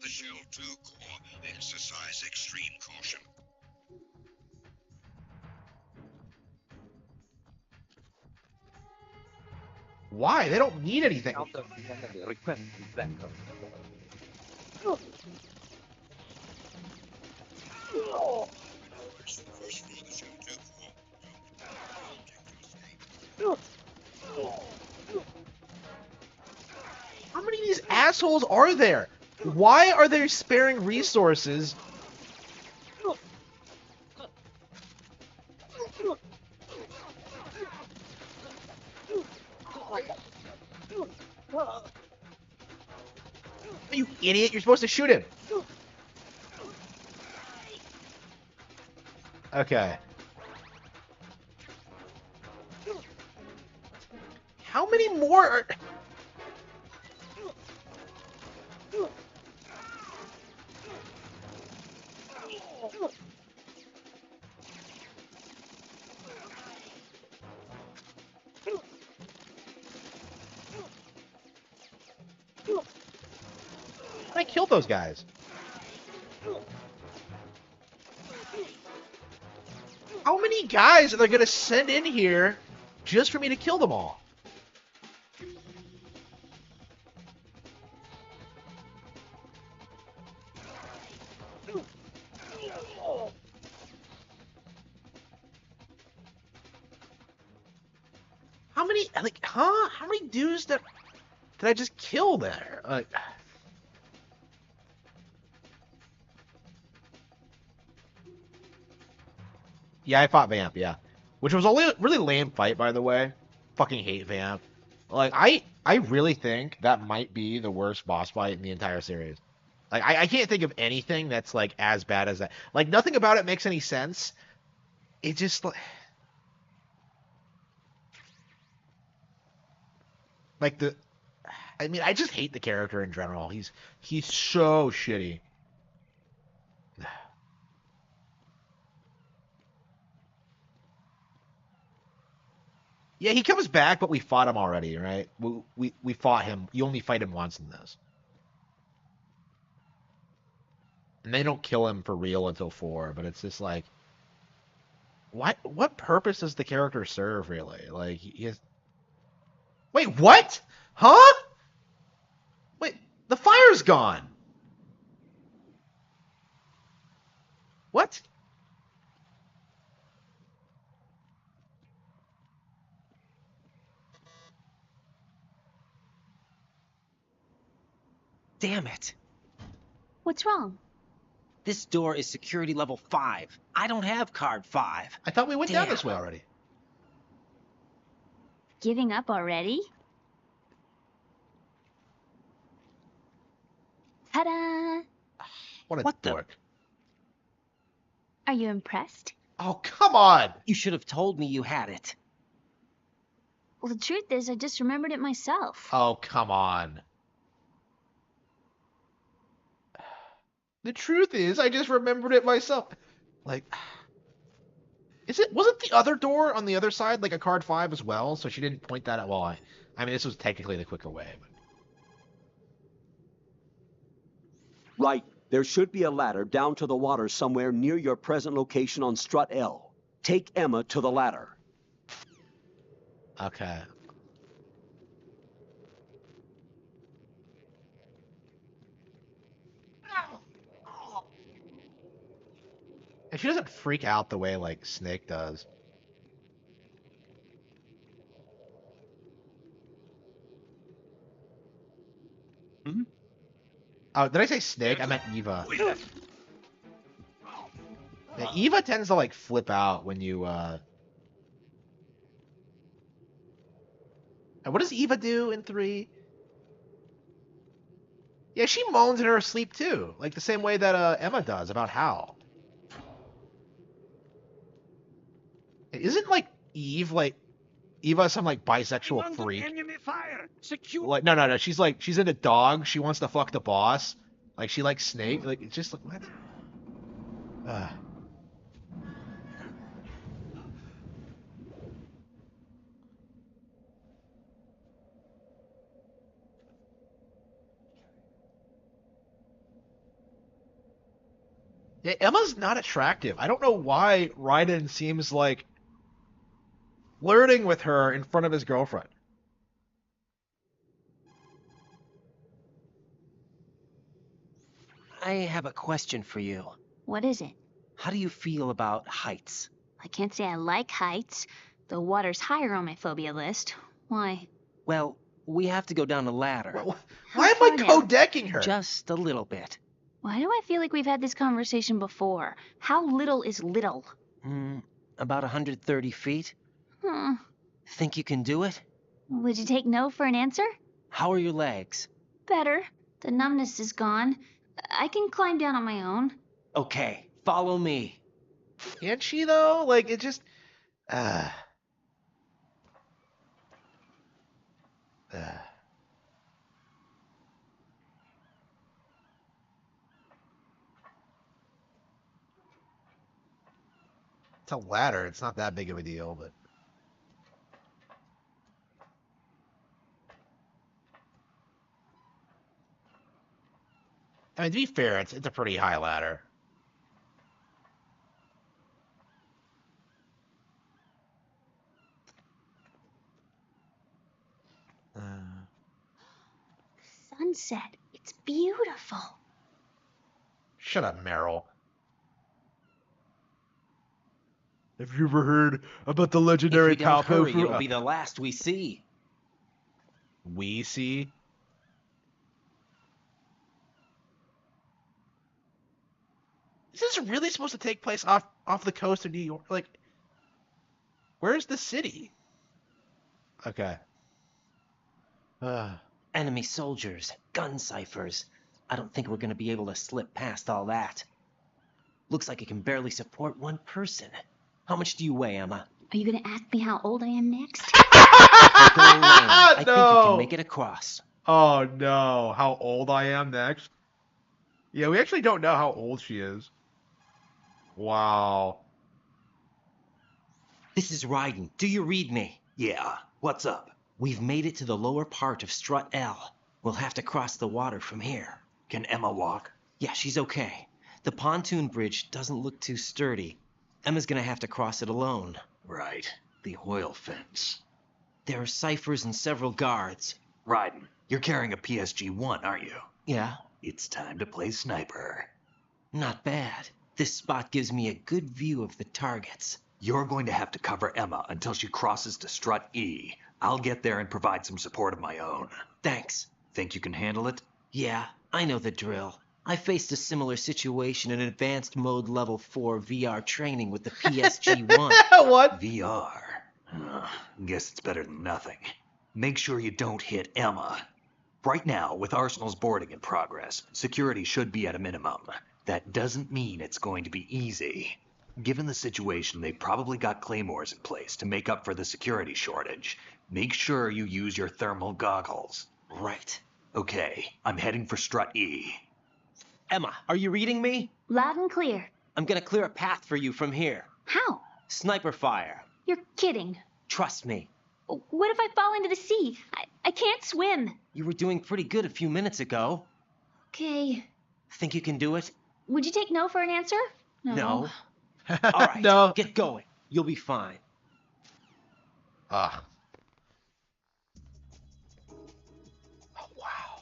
The Shell 2 core. Exercise extreme caution. Why? They don't need anything. How many of these assholes are there? Why are they sparing resources? You idiot! You're supposed to shoot him. Okay. How many more are... I killed those guys. How many guys are they gonna send in here just for me to kill them all? How many, like, huh? How many dudes did I just kill there? Like... Yeah, I fought Vamp, yeah. Which was a really lame fight, by the way. Fucking hate Vamp. Like, I really think that might be the worst boss fight in the entire series. Like, I can't think of anything that's, like, as bad as that. Like, nothing about it makes any sense. It just, like, the... I mean, I just hate the character in general. He's so shitty. Yeah, he comes back, but we fought him already, right? We fought him. You only fight him once in this. And they don't kill him for real until 4, but it's just like... What purpose does the character serve, really? Like, he has... Wait, what? Huh? Wait, the fire's gone. What? Damn it. What's wrong? This door is security level 5. I don't have card 5. I thought we went down Damn. this way already. Giving up already? Ta-da! What a dork. Are you impressed? Oh, come on! You should have told me you had it. Well, the truth is, I just remembered it myself. Oh, come on. The truth is, I just remembered it myself. Like, wasn't the other door on the other side like a card 5 as well? So she didn't point that out. Well, I mean, this was technically the quicker way. But... Right. There should be a ladder down to the water somewhere near your present location on Strut L. Take Emma to the ladder. Okay. And she doesn't freak out the way, like, Snake does. Hmm? Oh, did I say Snake? I meant Eva. Yeah, Eva tends to, like, flip out when you, And what does Eva do in 3? Yeah, she moans in her sleep, too. Like, the same way that, Emma does about Hal. Isn't, like, Eva some, like, bisexual freak? Like, no. She's into dogs. She wants to fuck the boss. Like, she likes Snake. Like, it's just, like, what? Yeah, Emma's not attractive. I don't know why Raiden seems like flirting with her in front of his girlfriend. I have a question for you. What is it? How do you feel about heights? I can't say I like heights, though water's higher on my phobia list. Why? Well, we have to go down a ladder. Well, why am I co-decking her? Just a little bit. Why do I feel like we've had this conversation before? How little is little? About 130 feet. Think you can do it? Would you take no for an answer? How are your legs? Better. The numbness is gone. I can climb down on my own. Okay, follow me. Can't she though? Like it just. Uh, uh. It's a ladder. It's not that big of a deal, but. I mean, to be fair, it's a pretty high ladder. Sunset. It's beautiful. Shut up, Meryl. Have you ever heard about the legendary If we don't hurry, Palpo? it'll be the last we see. We see? Is this really supposed to take place off the coast of New York? Like, where's the city? Okay. Enemy soldiers, gun ciphers. I don't think we're gonna be able to slip past all that. Looks like it can barely support one person. How much do you weigh, Emma? Are you gonna ask me how old I am next? I think you can make it across. Oh no, how old I am next? Yeah, we actually don't know how old she is. Wow. This is Ryden. Do you read me? Yeah, what's up? We've made it to the lower part of Strut L. We'll have to cross the water from here. Can Emma walk? Yeah, she's okay. The pontoon bridge doesn't look too sturdy. Emma's gonna have to cross it alone. Right. The oil fence. There are ciphers and several guards. Ryden, you're carrying a PSG-1, aren't you? Yeah. It's time to play sniper. Not bad. This spot gives me a good view of the targets. You're going to have to cover Emma until she crosses to Strut E. I'll get there and provide some support of my own. Thanks. Think you can handle it? Yeah, I know the drill. I faced a similar situation in Advanced Mode Level 4 VR training with the PSG-1. What? VR. Guess it's better than nothing. Make sure you don't hit Emma. Right now, with Arsenal's boarding in progress, security should be at a minimum. That doesn't mean it's going to be easy. Given the situation, they've probably got claymores in place to make up for the security shortage. Make sure you use your thermal goggles. Right. Okay, I'm heading for Strut E. Emma, are you reading me? Loud and clear. I'm gonna clear a path for you from here. How? Sniper fire. You're kidding. Trust me. What if I fall into the sea? I can't swim. You were doing pretty good a few minutes ago. Okay. Think you can do it? Would you take no for an answer? No. All right, No. Get going. You'll be fine. Oh, wow.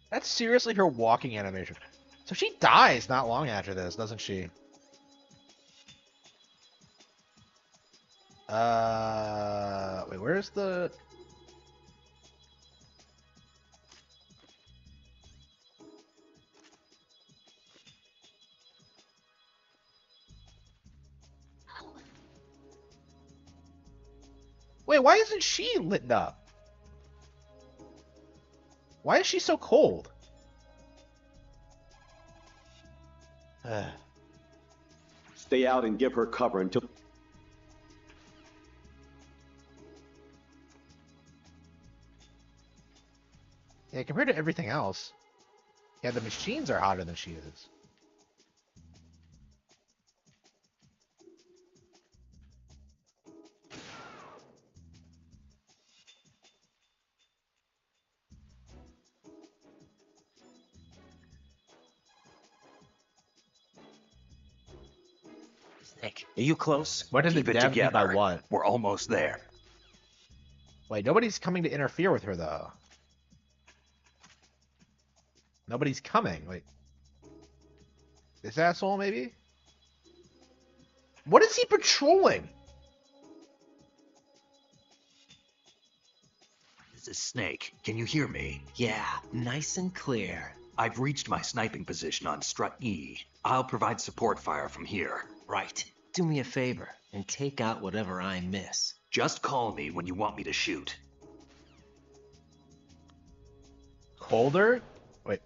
That's seriously her walking animation. So she dies not long after this, doesn't she? Wait, where's the... Wait, why isn't she lit up? Why is she so cold? Stay out and give her cover until... Yeah, compared to everything else. Yeah, the machines are hotter than she is. Nick, are you close? What did Keep the it dev mean by together. what? We're almost there. Wait, nobody's coming to interfere with her, though. Nobody's coming. Wait. This asshole, maybe? What is he patrolling? This is Snake. Can you hear me? Yeah, nice and clear. I've reached my sniping position on Strut E. I'll provide support fire from here. Right. Do me a favor and take out whatever I miss. Just call me when you want me to shoot. Colder? Wait.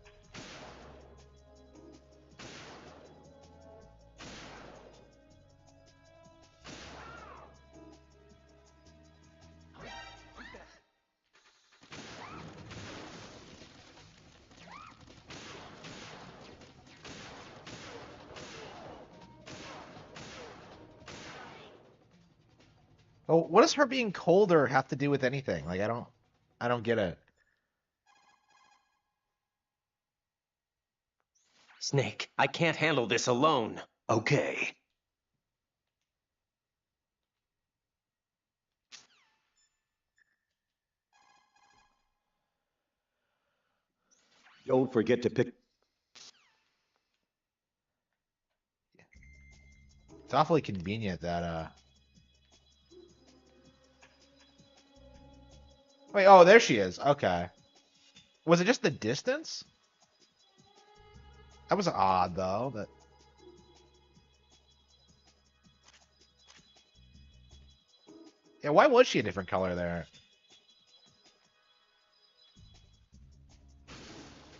Well, what does her being colder have to do with anything? Like, I don't get it. Snake, I can't handle this alone. Okay. Don't forget to pick. It's awfully convenient that Wait, oh, there she is. Okay. Was it just the distance? That was odd though. That Yeah, why was she a different color there?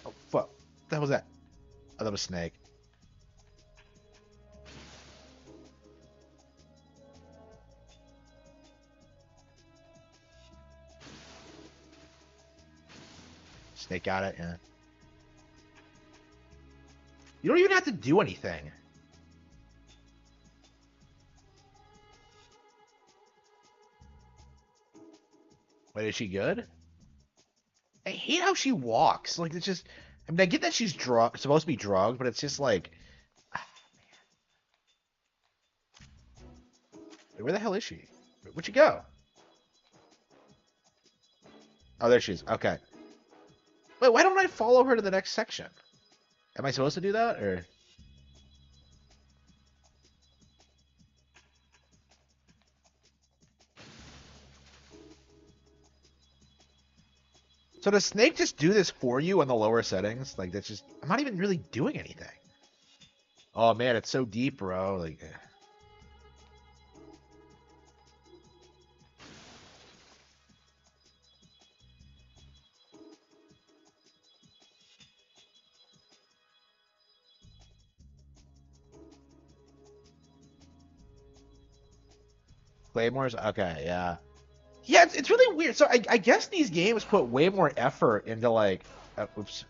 Oh fuck. That was that. Oh, that was Snake. Snake got it, yeah. You don't even have to do anything. Wait, is she good? I hate how she walks. Like, it's just... I mean, I get that she's supposed to be drugged, but it's just like... Wait, where the hell is she? Where'd she go? Oh, there she is. Okay. Wait, why don't I follow her to the next section? Am I supposed to do that, or... So does Snake just do this for you on the lower settings? Like, that's just... I'm not even really doing anything. Oh, man, it's so deep, bro. Like... Claymores? Okay, yeah. Yeah, it's really weird. So I guess these games put way more effort into, like... oops.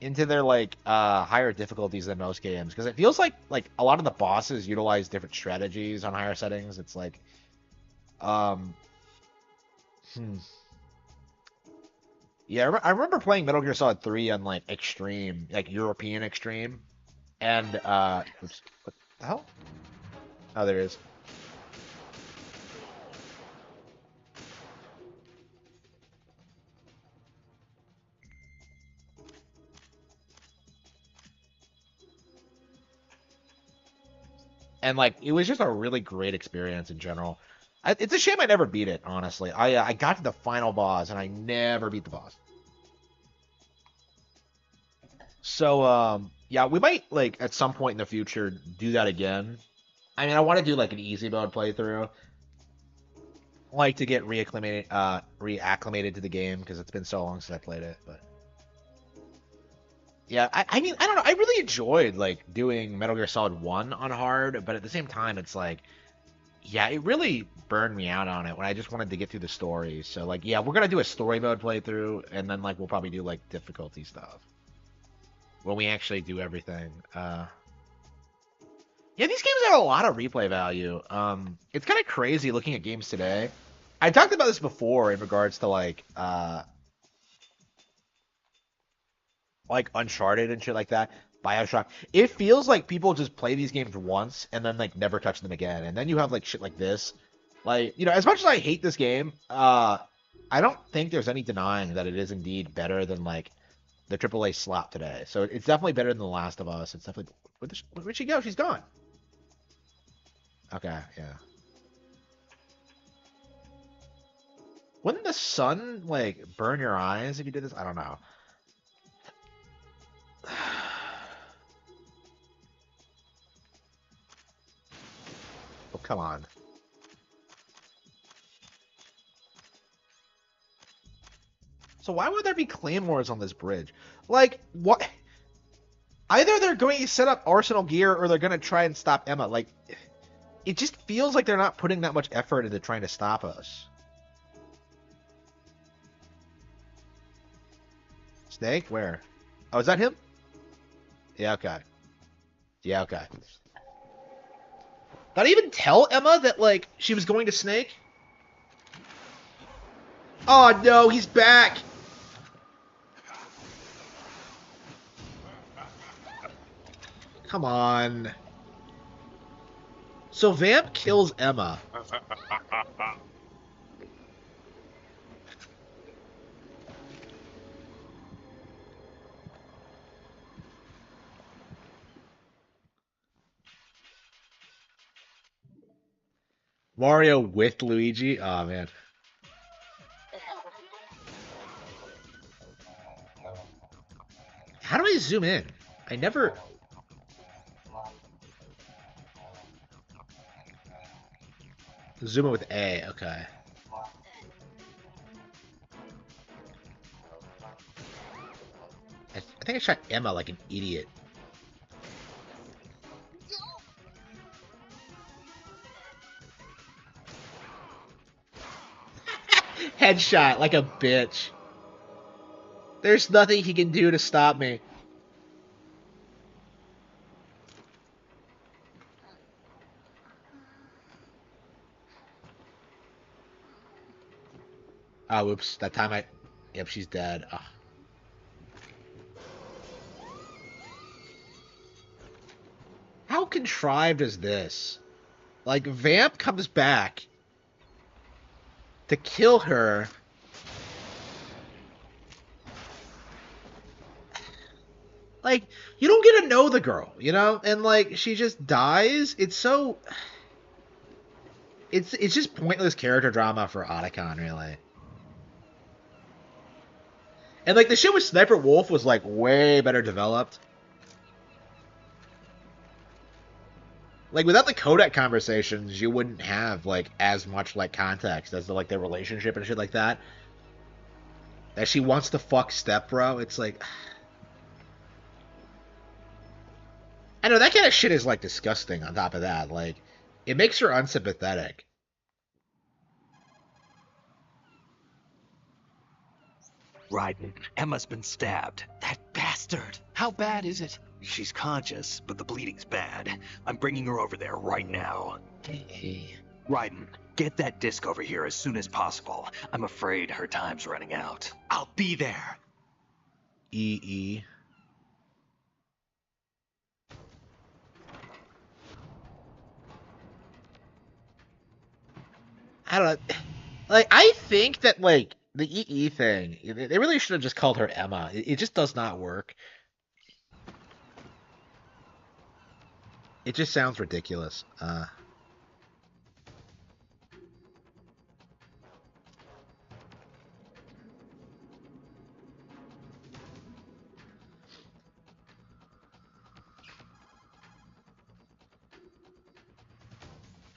Into their, like, higher difficulties than most games. Because it feels like, a lot of the bosses utilize different strategies on higher settings. It's like... Yeah, I remember playing Metal Gear Solid 3 on, like, Extreme. Like, European Extreme. And, oops. What the hell? Oh, there it is. And like it was just a really great experience in general. It's a shame I never beat it, honestly. I got to the final boss and I never beat the boss. So yeah, we might like at some point in the future do that again. I mean, I want to do like an easy mode playthrough, like to get reacclimated to the game because it's been so long since I played it. But yeah, I mean, I don't know. I really enjoyed like doing Metal Gear Solid 1 on hard, but at the same time, it's like, yeah, it really burned me out on it when I just wanted to get through the story. So like, yeah, we're gonna do a story mode playthrough, and then like we'll probably do like difficulty stuff when we actually do everything. Yeah, these games have a lot of replay value. It's kind of crazy looking at games today. I talked about this before in regards to like Uncharted and shit like that, BioShock. It feels like people just play these games once and then like never touch them again. And then you have like shit like this. Like, you know, as much as I hate this game, I don't think there's any denying that it is indeed better than like the AAA slap today. So it's definitely better than The Last of Us. It's definitely where'd she go? She's gone. Okay, yeah. Wouldn't the sun like burn your eyes if you did this? I don't know. Oh, come on. So why would there be claymores on this bridge? Like, what? Either they're going to set up arsenal gear or they're going to try and stop Emma. Like, it just feels like they're not putting that much effort into trying to stop us. Snake? Where? Oh, is that him? Yeah, okay. Yeah, okay. Did I even tell Emma that, like, she was going to Snake? Oh, no, he's back! Come on. So Vamp kills Emma. Mario with Luigi? Oh, man. How do I zoom in? I never... Zoom in with A, okay. I think I shot Emma like an idiot. Headshot like a bitch. There's nothing he can do to stop me. Oh, oops. That time I... Yep, she's dead. Oh. How contrived is this? Like, Vamp comes back to kill her. Like, you don't get to know the girl, you know? And, like, she just dies. It's so... It's just pointless character drama for Otacon, really. And, like, the shit with Sniper Wolf was, like, way better developed. Like, without the codec conversations, you wouldn't have, like, as much, like, context as, like, their relationship and shit like that. That she wants to fuck Step Bro, it's like... I know, that kind of shit is, like, disgusting on top of that. Like, it makes her unsympathetic. Raiden, Emma's been stabbed. That bastard. How bad is it? She's conscious, but the bleeding's bad. I'm bringing her over there right now. Hey. Raiden, get that disc over here as soon as possible. I'm afraid her time's running out. I'll be there. E. I don't know. Like, I think that, like, the EE thing, they really should have just called her Emma. It just does not work. It just sounds ridiculous.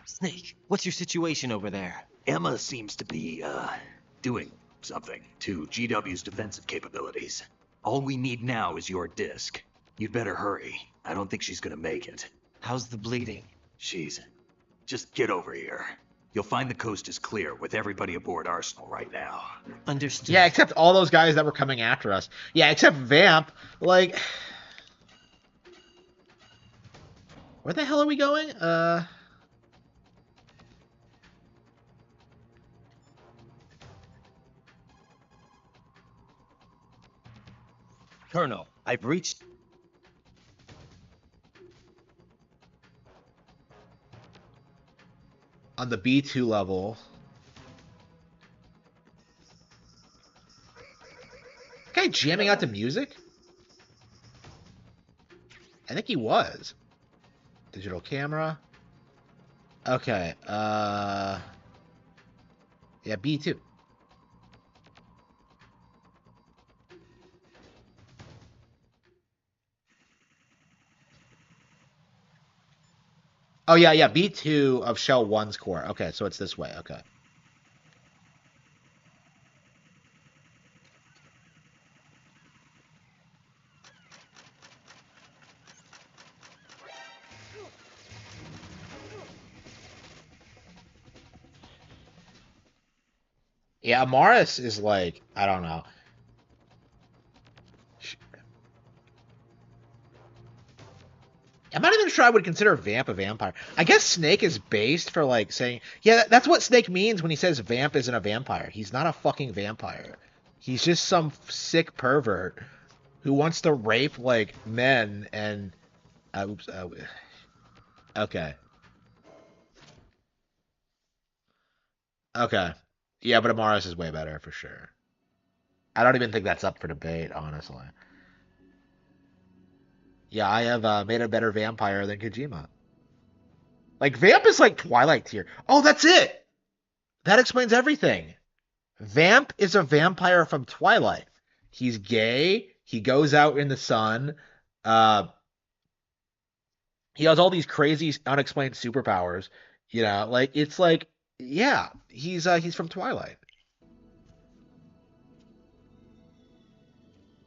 Snake, what's your situation over there? Emma seems to be, doing something to GW's defensive capabilities. All we need now is your disc. You'd better hurry. I don't think she's gonna make it. How's the bleeding? Just get over here. You'll find the coast is clear with everybody aboard Arsenal right now. Understood. Yeah, except all those guys that were coming after us. Yeah, except Vamp. Like... Where the hell are we going? Colonel, I've reached... On the B2 level. Guy jamming out to music? I think he was. Digital camera. Okay, yeah, B2. Oh, yeah, B2 of Shell 1's core. Okay, so it's this way. Okay. Yeah, Amaris is like, I don't know. I'm not even sure I would consider Vamp a vampire. I guess Snake is based for like saying, yeah, that's what Snake means when he says Vamp isn't a vampire. He's not a fucking vampire. He's just some sick pervert who wants to rape like men and. Oops. Okay. Okay. Yeah, but Amaris is way better for sure. I don't even think that's up for debate, honestly. Yeah, I have made a better vampire than Kojima. Like, Vamp is like Twilight tier. Oh, that's it! That explains everything. Vamp is a vampire from Twilight. He's gay. He goes out in the sun. Uh, he has all these crazy, unexplained superpowers. You know, like it's like, yeah, he's from Twilight.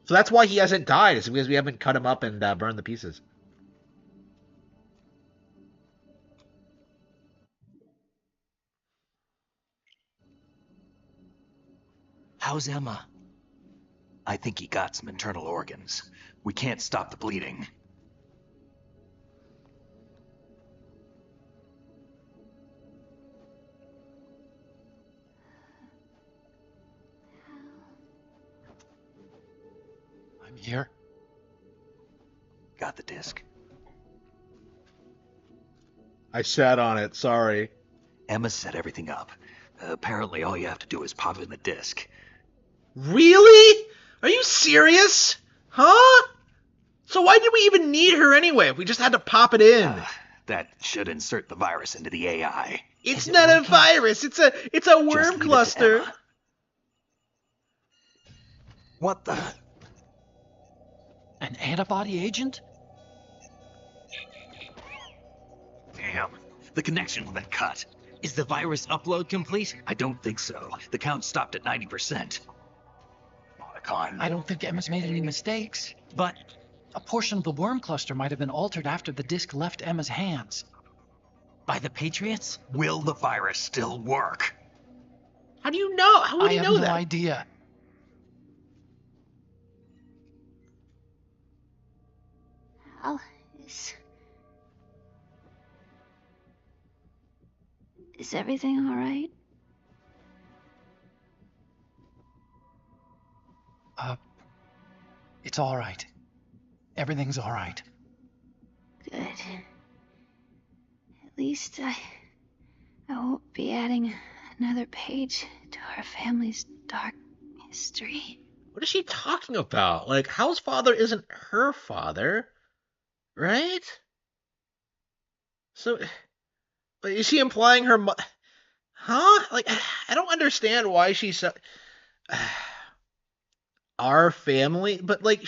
So that's why he hasn't died, is because we haven't cut him up and burned the pieces. How's Emma? I think he got some internal organs. We can't stop the bleeding. I'm here. Got the disc. I sat on it, sorry. Emma set everything up. Apparently all you have to do is pop in the disc. Really? Are you serious? Huh? So why did we even need her anyway if we just had to pop it in? That should insert the virus into the AI. It's not a virus. It's a worm cluster. What the? An antibody agent? Damn. The connection's been cut. Is the virus upload complete? I don't think so. The count stopped at 90%. I don't think Emma's made any mistakes. But a portion of the worm cluster might have been altered after the disc left Emma's hands. By the Patriots? Will the virus still work? How do you know? How would you know that? I have no idea. Al, is everything all right? It's all right. Everything's all right. Good. At least I won't be adding another page to our family's dark history. What is she talking about? Like, Hal's father isn't her father, right? So, is she implying her Huh? Like, I don't understand why she's so... Our family? But, like,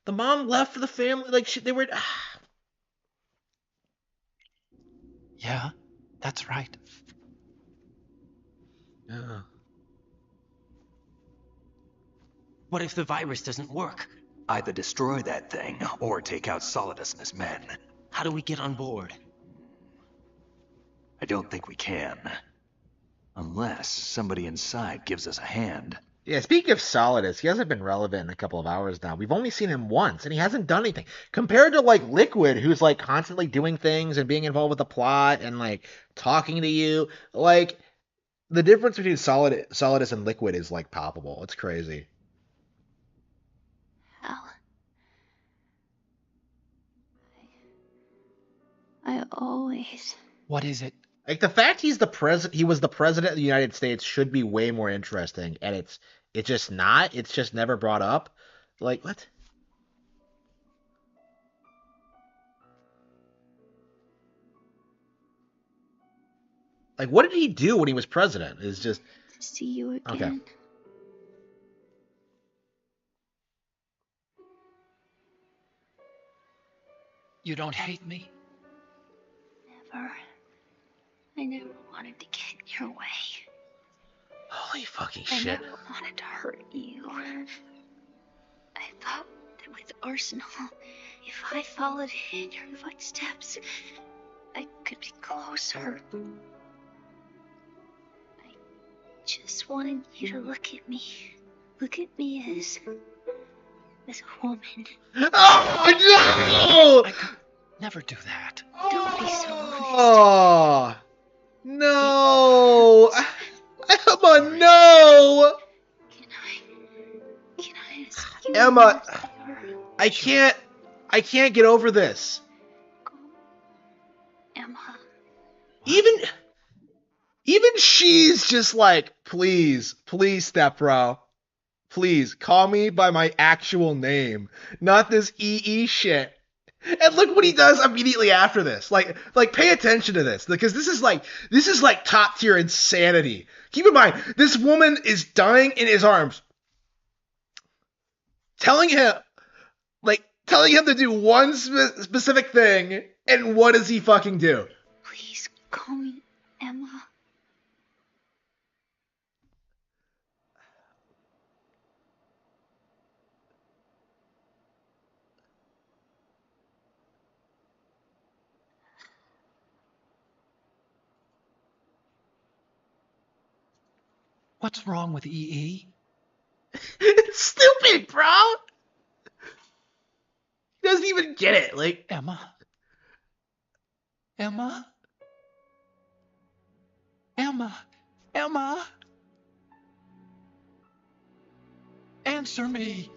the mom left the family, like, they were... Yeah, that's right. What if the virus doesn't work? Either destroy that thing, or take out Solidus and his men. How do we get on board? I don't think we can. Unless somebody inside gives us a hand. Yeah, speaking of Solidus, he hasn't been relevant in a couple of hours now. We've only seen him once, and he hasn't done anything. Compared to, like, Liquid, who's, like, constantly doing things and being involved with the plot and, like, talking to you. Like, the difference between Solidus and Liquid is, like, palpable. It's crazy. Al, I always... What is it? Like, the fact he was the president of the United States should be way more interesting, and it's just not. It's just never brought up. Like, what? Like, what did he do when he was president? Is just... To see you again. Okay. You don't hate me? Never. I never wanted to get in your way. Holy fucking I shit. never wanted to hurt you. I thought that with Arsenal, if I followed in your footsteps, I could be closer. I just wanted you to look at me. Look at me as a woman. Oh, no! Never do that. Don't be so Oh no! Emma, no! Can I ask you Emma, one favor? I can't get over this. Emma. Even she's just like, please, step bro. Please, call me by my actual name, not this EE shit. And look what he does immediately after this. Like pay attention to this, because this is like top tier insanity. Keep in mind, this woman is dying in his arms, telling him to do one specific thing, and what does he fucking do? Please call me Emma. What's wrong with EE? It's stupid, bro. He doesn't even get it. Like, Emma. Emma. Emma. Emma. Answer me.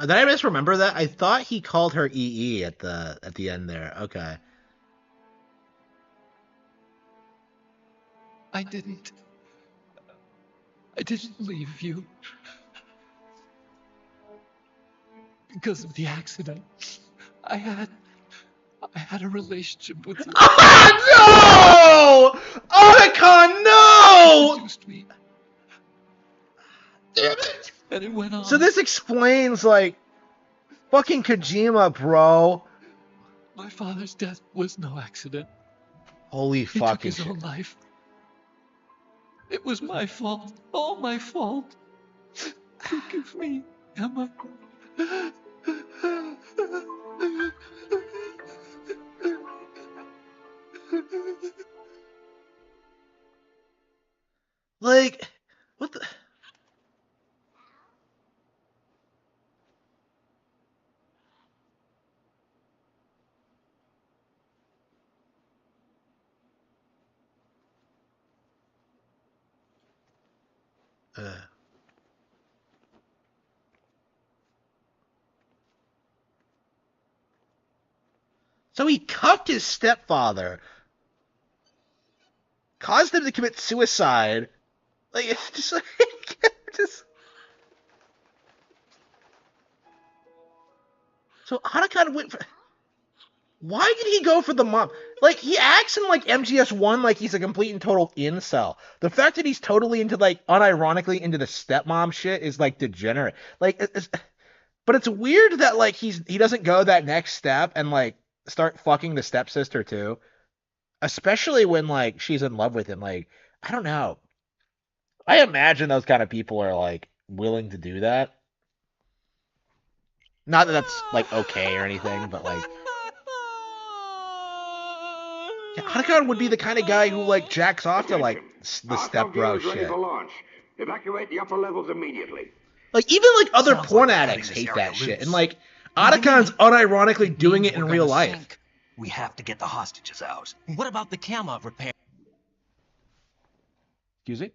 did I misremember that? I thought he called her EE at the end there. Okay. I didn't leave you. Because of the accident. I had a relationship with you. Oh, no! Otacon, no! Introduced me. Damn it. And it went on. So this explains, like, fucking Kojima, bro. My father's death was no accident. Holy fucking He took his own life. It was my fault. All my fault. Forgive me, Emma. Like, what the... So he cuffed his stepfather, caused him to commit suicide. Like, it's just like, So Otacon went for... Why did he go for the mom? Like, he acts in, like, MGS1 like he's a complete and total incel. The fact that he's totally into, like, unironically into the stepmom shit is, like, degenerate. Like, but it's weird that, like, he doesn't go that next step and, like, start fucking the stepsister, too. Especially when, like, she's in love with him. Like, I don't know. I imagine those kind of people are, like, willing to do that. Not that that's, like, okay or anything, but, like... Yeah, Otacon would be the kind of guy who, like, jacks off to, like, the stepbro shit. Ready for launch. Evacuate the upper levels immediately. Like, even, like, other Sounds porn like addicts cutting this hate area that shit. loose. And, like, What do you Otacon's mean? unironically doing it in We're real gonna life. sink. We have to get the hostages out. What about the camera repair? Excuse me?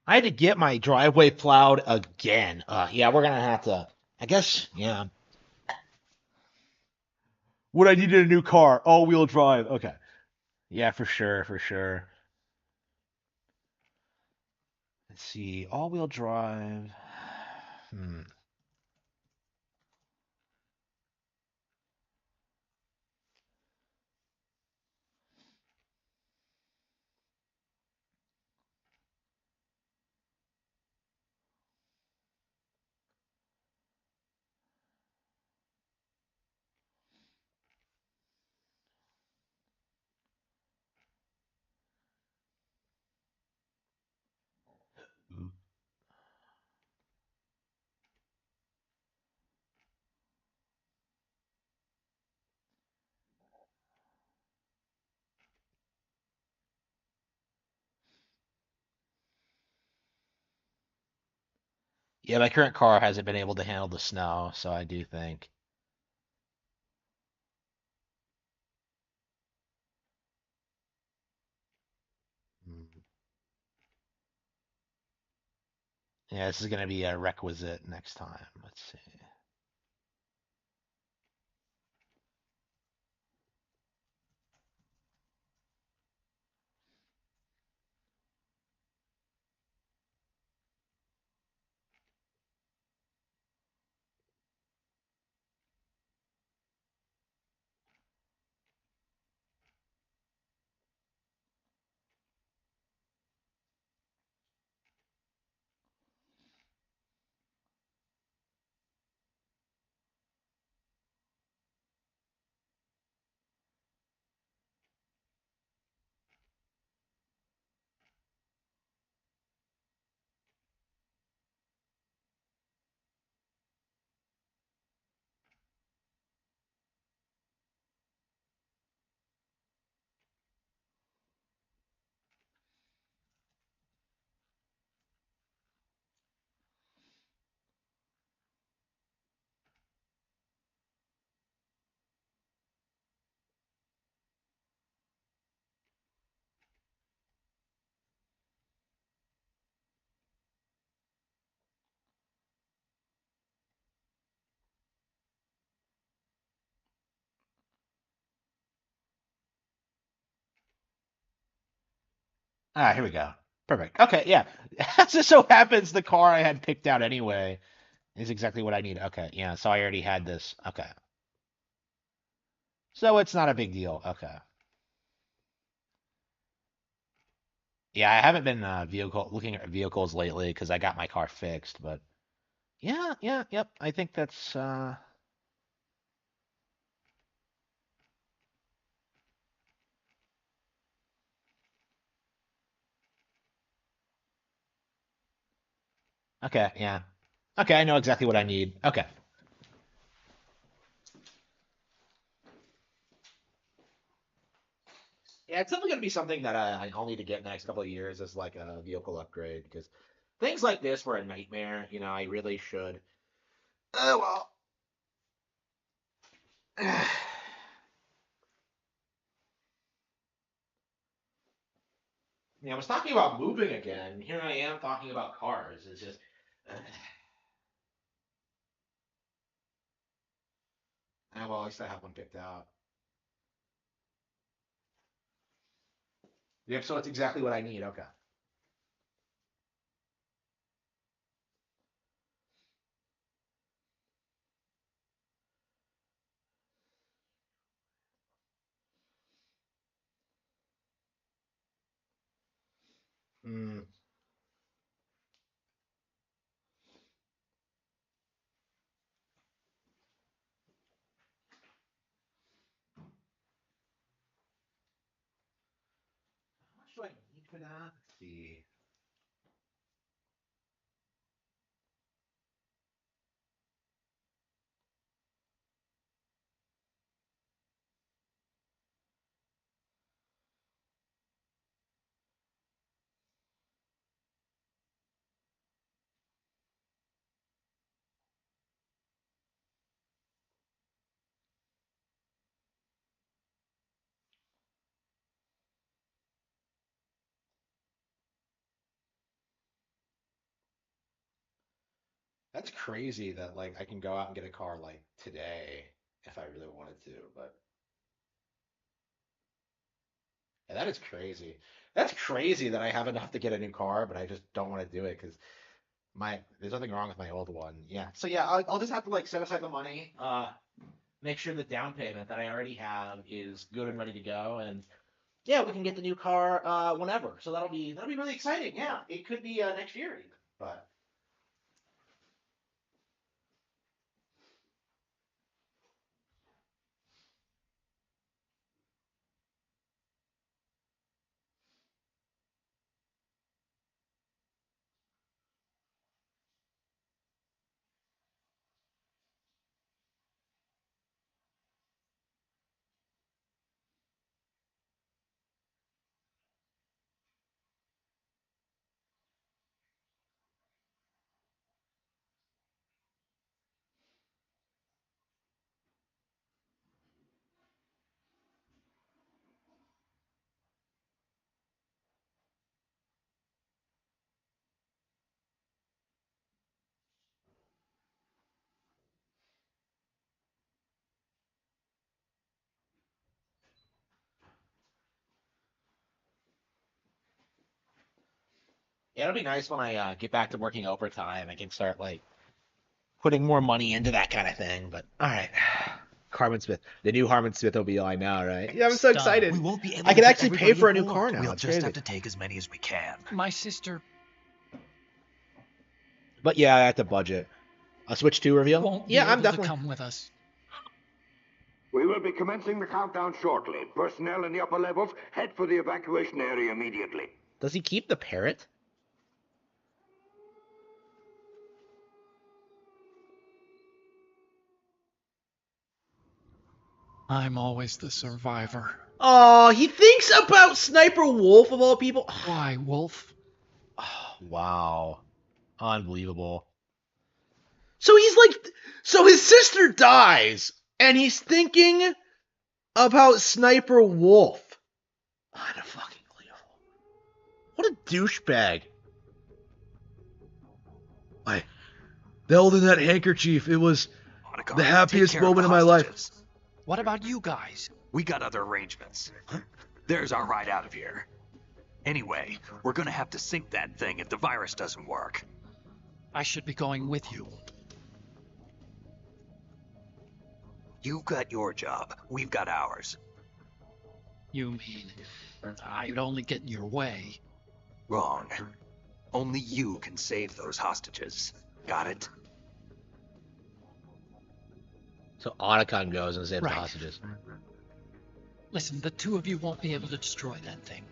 I had to get my driveway plowed again. Yeah, we're gonna have to. I guess. Yeah. What I needed a new car, all-wheel drive. Okay. Yeah, for sure, for sure. Let's see, all-wheel drive. Hmm. Yeah, my current car hasn't been able to handle the snow, so I do think. Hmm. Yeah, this is gonna be a requisite next time. Let's see. Ah, here we go. Perfect. Okay, yeah. As it so happens, the car I had picked out anyway is exactly what I need. Okay, yeah. So I already had this. Okay. So it's not a big deal. Okay. Yeah, I haven't been vehicle looking at vehicles lately because I got my car fixed, but yeah, yeah, yep. I think that's okay, yeah. Okay, I know exactly what I need. Okay. Yeah, it's definitely gonna be something that I'll need to get in the next couple of years as like a vehicle upgrade because things like this were a nightmare. I really should. Oh well. Yeah, I was talking about moving again. Here I am talking about cars. It's just, well, at least I have one picked out. Yep, so it's exactly what I need. Okay. Hmm. How much do I need for that? Let's see. That's crazy that like I can go out and get a car like today if I really wanted to, but yeah, that is crazy. That's crazy that I have enough to get a new car, but I just don't want to do it because there's nothing wrong with my old one. Yeah. So yeah, I'll just have to like set aside the money, make sure the down payment that I already have is good and ready to go, and yeah, we can get the new car whenever. So that'll be really exciting. Yeah, it could be next year even. But yeah, it'll be nice when I get back to working overtime. I can start like putting more money into that kind of thing. But all right, Harman Smith, the new Harman Smith OBL, I know, right? Yeah, I'm so excited. We won't be able I to can get actually pay everybody for a new aboard. car now. We'll It's just crazy. have to take as many as we can. My sister But yeah, I have to budget. A Switch 2 reveal? won't Yeah, be I'm able definitely. to come with us. We will be commencing the countdown shortly. Personnel in the upper levels, head for the evacuation area immediately. Does he keep the parrot? I'm always the survivor. Oh, he thinks about Sniper Wolf of all people. Why, Wolf? Oh, wow. Unbelievable. So he's like, so his sister dies, and he's thinking about Sniper Wolf. Unfucking believable. What a douchebag. They held in that handkerchief. It was the happiest moment of my life. What about you guys? We got other arrangements. There's our ride out of here. Anyway, we're gonna have to sink that thing if the virus doesn't work. I should be going with you. You've got your job. We've got ours. You mean I'd only get in your way? Wrong. Only you can save those hostages. Got it? So Otacon goes and saves the Right. hostages. Listen, the two of you won't be able to destroy that thing.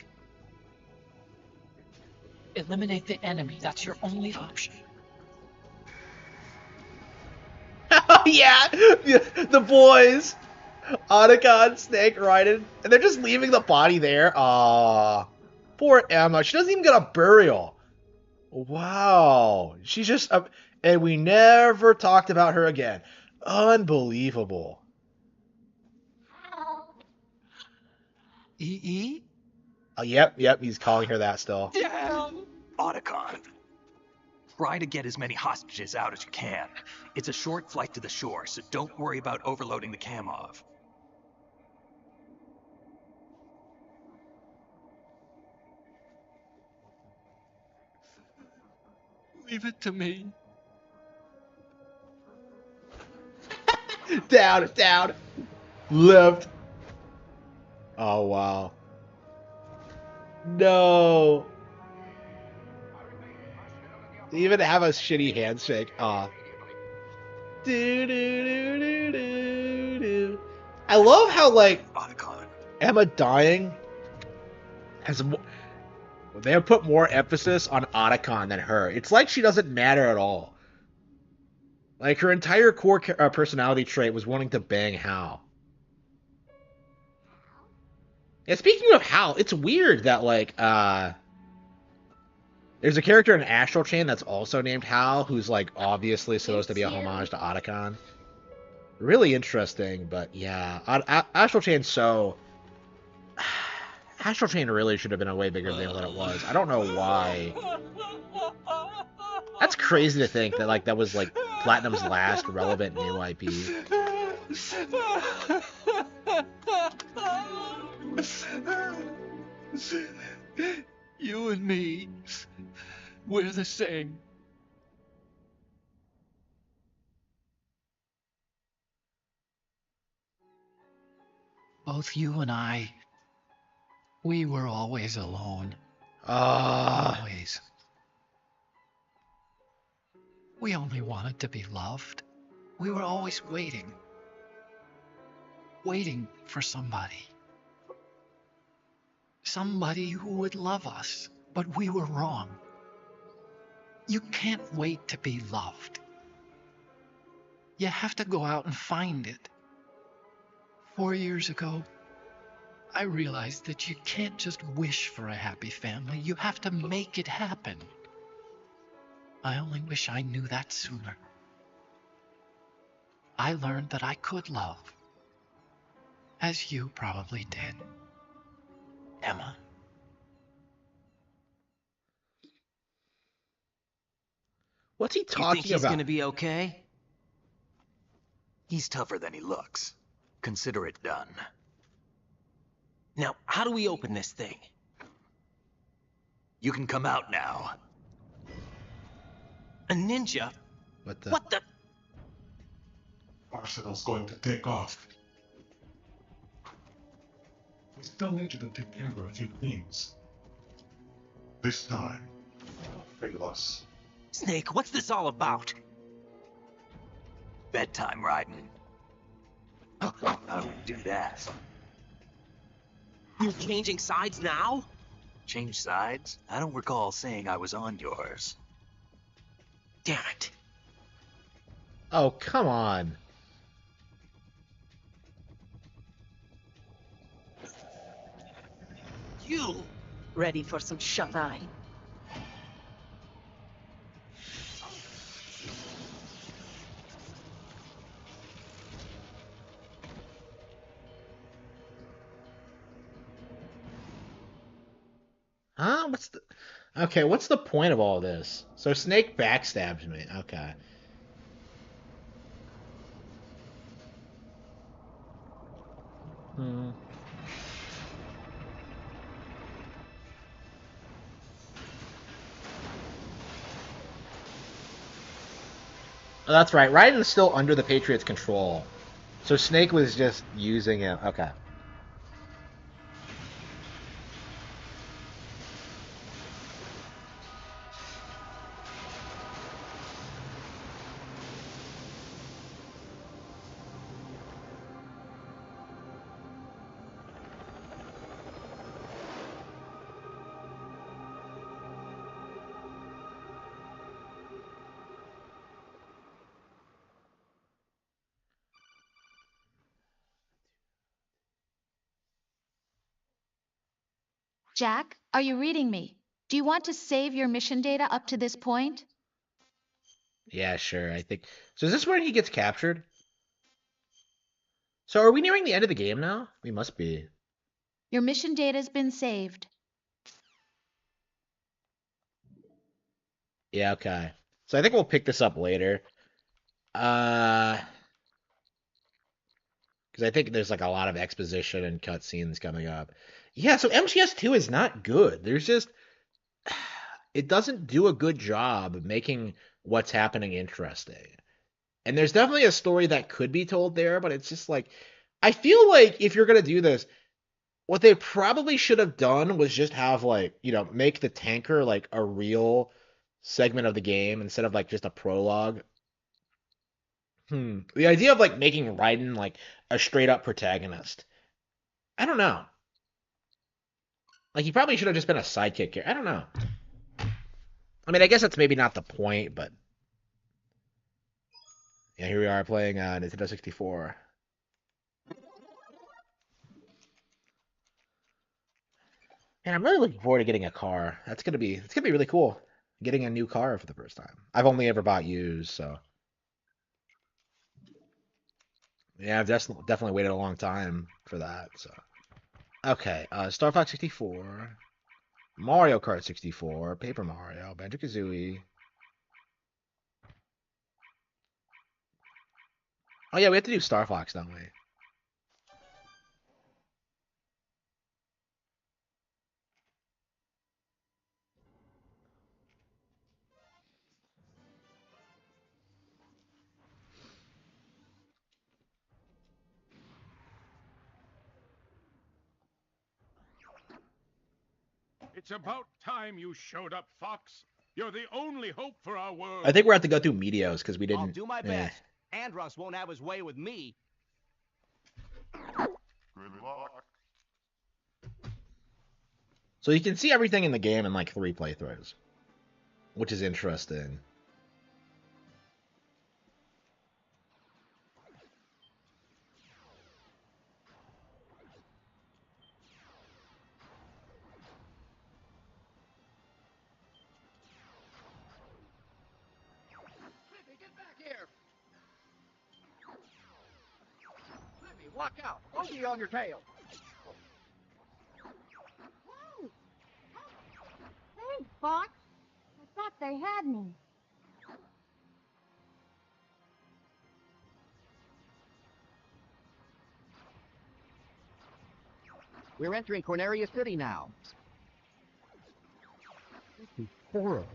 Eliminate the enemy. That's your only option. Oh yeah, the boys, Otacon, Snake, Raiden, and they're just leaving the body there. Aw, poor Emma. She doesn't even get a burial. Wow, she's just and we never talked about her again. Unbelievable. EE? Oh, yep, he's calling her that still. Damn! Otacon. Try to get as many hostages out as you can. It's a short flight to the shore, so don't worry about overloading the Kamov. Leave it to me. Down. Left. Oh, wow. No. They even have a shitty handshake. Aw. I love how, like, Emma dying has more. They have put more emphasis on Otacon than her. It's like she doesn't matter at all. Like, her entire core personality trait was wanting to bang Hal. Yeah, speaking of Hal, it's weird that, like, there's a character in Astral Chain that's also named Hal, who's, like, obviously supposed to be a homage to Otacon. Really interesting, but yeah. Astral Chain's so... Astral Chain really should have been a way bigger deal than it was. I don't know why. That's crazy to think that like that was like Platinum's last relevant new IP. You and me, we're the same. Both you and I, we were always alone. Always. We only wanted to be loved. We were always waiting. Waiting for somebody. Somebody who would love us. But we were wrong. You can't wait to be loved. You have to go out and find it. 4 years ago, I realized that you can't just wish for a happy family. You have to make it happen. I only wish I knew that sooner. I learned that I could love. As you probably did. Emma. What's he You think talking he's about? gonna be okay? He's tougher than he looks. Consider it done. Now, how do we open this thing? You can come out now. A ninja? What the? What the? Arsenal's going to take off. We still need you to take care of a few things. This time, fail us. Snake, what's this all about? Bedtime riding. I don't do that. You're changing sides now? Change sides? I don't recall saying I was on yours. Damn it. Oh, come on. You! Ready for some shut-eye? Huh? What's the... Okay, what's the point of all this? So Snake backstabs me. Okay. Hmm. Oh, that's right. Raiden's still under the Patriots' control. So Snake was just using him. Okay. Jack, are you reading me? Do you want to save your mission data up to this point? Yeah, sure. I think. So is this where he gets captured? So are we nearing the end of the game now? We must be. Your mission data's been saved. Yeah, okay. So I think we'll pick this up later. Because I think there's like a lot of exposition and cutscenes coming up. Yeah, so MGS2 is not good. There's just it doesn't do a good job of making what's happening interesting. And there's definitely a story that could be told there, but it's just like I feel like if you're gonna do this, what they probably should have done was just have like, make the tanker like a real segment of the game instead of like just a prologue. The idea of like making Raiden like a straight up protagonist. I don't know. Like he probably should have just been a sidekick here. I don't know. I mean, I guess that's maybe not the point, but yeah, here we are playing Nintendo 64. And I'm really looking forward to getting a car. It's gonna be really cool. Getting a new car for the first time. I've only ever bought used, so yeah, I've definitely waited a long time for that. So okay, Star Fox 64, Mario Kart 64, Paper Mario, Banjo-Kazooie, Oh yeah, we have to do Star Fox, don't we? It's about time you showed up, Fox. You're the only hope for our world. I think we're have to go through Meteos because we I'll didn't. do my best. Andros won't have his way with me. Good luck. So you can see everything in the game in like 3 playthroughs, which is interesting. Get back here! Slippy, walk out! Monkey on your tail! Thanks, Fox. I thought they had me. We're entering Corneria City now. This is horrible.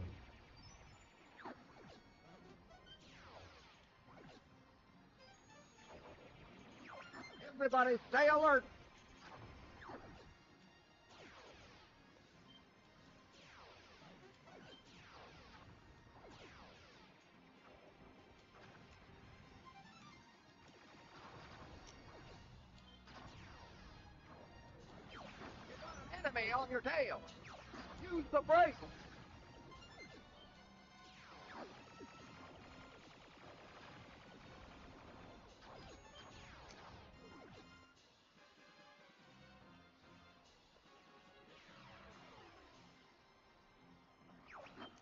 Everybody stay alert! Enemy on your tail! Use the brake!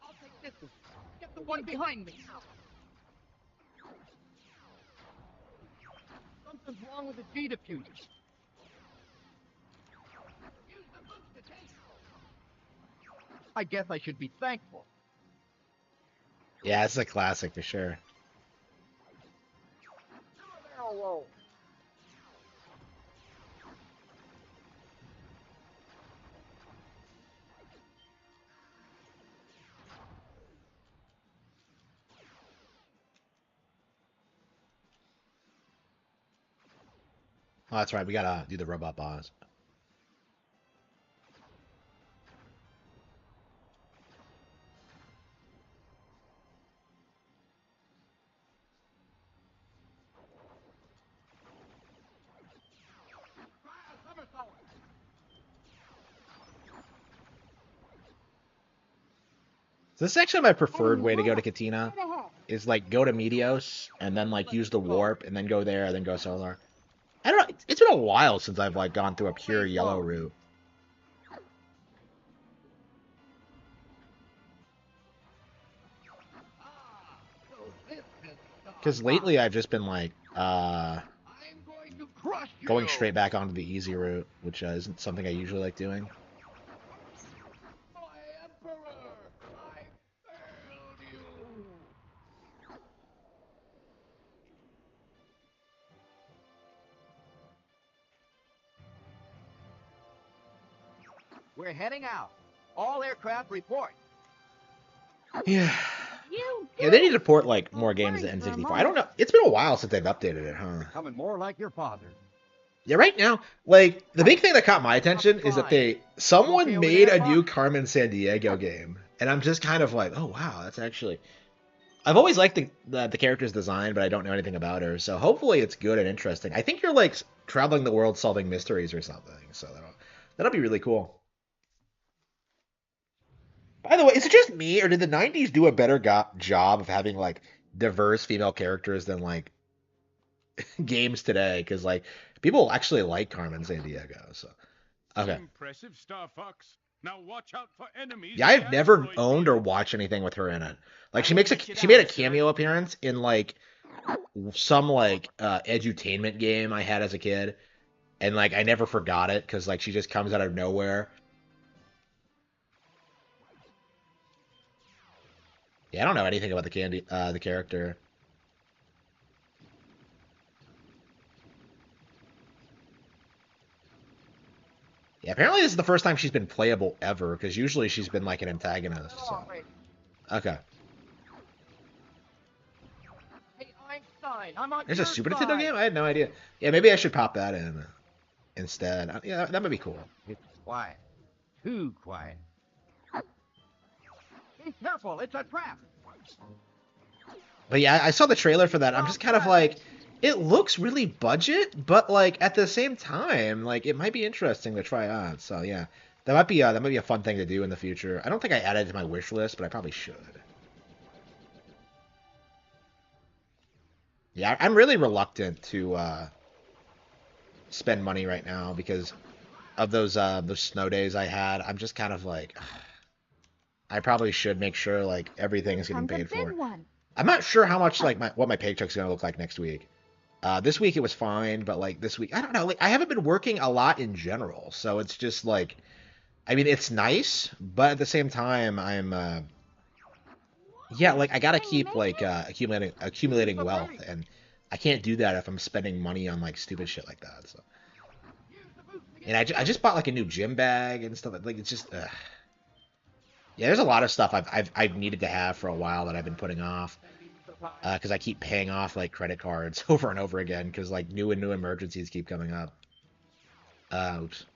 I'll take this one. Get the one behind me! Something's wrong with the G diffuser. I guess I should be thankful. Yeah, it's a classic for sure. Barrel roll. Oh, that's right. We gotta do the robot boss. So this is actually my preferred way to go to Katina. Is like go to Meteos and then like use the warp and then go there and then go solar. I don't know. It's been a while since I've like gone through a pure yellow route. Because lately I've just been like going straight back onto the easy route, which isn't something I usually like doing. We're heading out. All aircraft report. Yeah. Yeah, they need to port like more games to N64. I don't know. It's been a while since they've updated it, huh? Becoming more like your father. Yeah, right now, like the big thing that caught my attention is that someone made a new Carmen Sandiego game, and I'm just kind of like, oh wow, that's actually. I've always liked the character's design, but I don't know anything about her, so hopefully it's good and interesting. I think you're like traveling the world solving mysteries or something, so that'll be really cool. By the way, is it just me, or did the '90s do a better job of having like diverse female characters than like games today? Because like people actually like Carmen Sandiego. So okay, Impressive, Star Fox. Now watch out for enemies. yeah, I've never owned or watched anything with her in it. Like she made a cameo appearance in like some like edutainment game I had as a kid, and like I never forgot it because like she just comes out of nowhere. Yeah, I don't know anything about the character. Yeah, apparently this is the first time she's been playable ever, because usually she's been like an antagonist. So. Okay. Hey, Einstein, I'm on There's a your Super Nintendo side. game? I had no idea. Yeah, maybe I should pop that in instead. Yeah, that might be cool. It's quiet. Too quiet. Be careful, it's a trap. But yeah, I saw the trailer for that. I'm just kind of like, it looks really budget, but like at the same time, like it might be interesting to try out. So yeah, that might be a fun thing to do in the future. I don't think I added it to my wish list, but I probably should. Yeah, I'm really reluctant to spend money right now because of those snow days I had. I'm just kind of like, I probably should make sure like everything's getting paid for. I'm not sure how much like what my paycheck's gonna look like next week. This week it was fine, but like this week, I don't know. Like I haven't been working a lot in general, so it's just like, I mean, it's nice, but at the same time, yeah, like I gotta keep like accumulating wealth, and I can't do that if I'm spending money on like stupid shit like that. So, and I just bought like a new gym bag and stuff. Like it's just, yeah, there's a lot of stuff I've needed to have for a while that I've been putting off. Because I keep paying off like credit cards over and over again because like new emergencies keep coming up. Oops.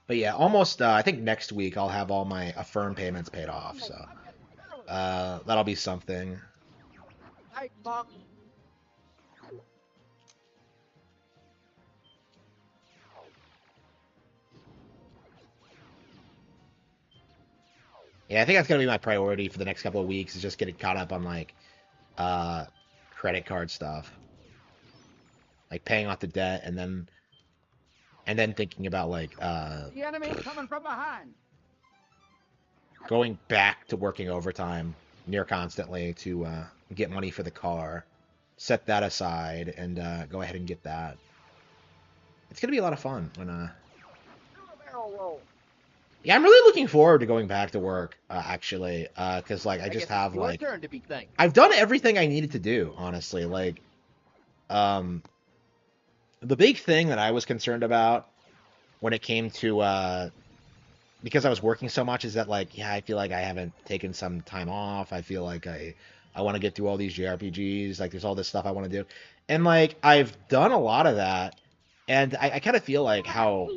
But yeah, almost. I think next week I'll have all my Affirm payments paid off. So that'll be something. Hey, Bob. Yeah, I think that's gonna be my priority for the next couple of weeks is just getting caught up on like credit card stuff, like paying off the debt, and then thinking about like The enemy's coming from behind. going back to working overtime near constantly to get money for the car, set that aside, and go ahead and get that. It's gonna be a lot of fun when Barrel roll. yeah, I'm really looking forward to going back to work actually, because like I just guess have it's your like turn to be thankful. I've done everything I needed to do honestly. Like the big thing that I was concerned about when it came to because I was working so much is that like yeah I feel like I haven't taken some time off. I feel like I want to get through all these JRPGs. Like there's all this stuff I want to do, and like I've done a lot of that, and I kind of feel like how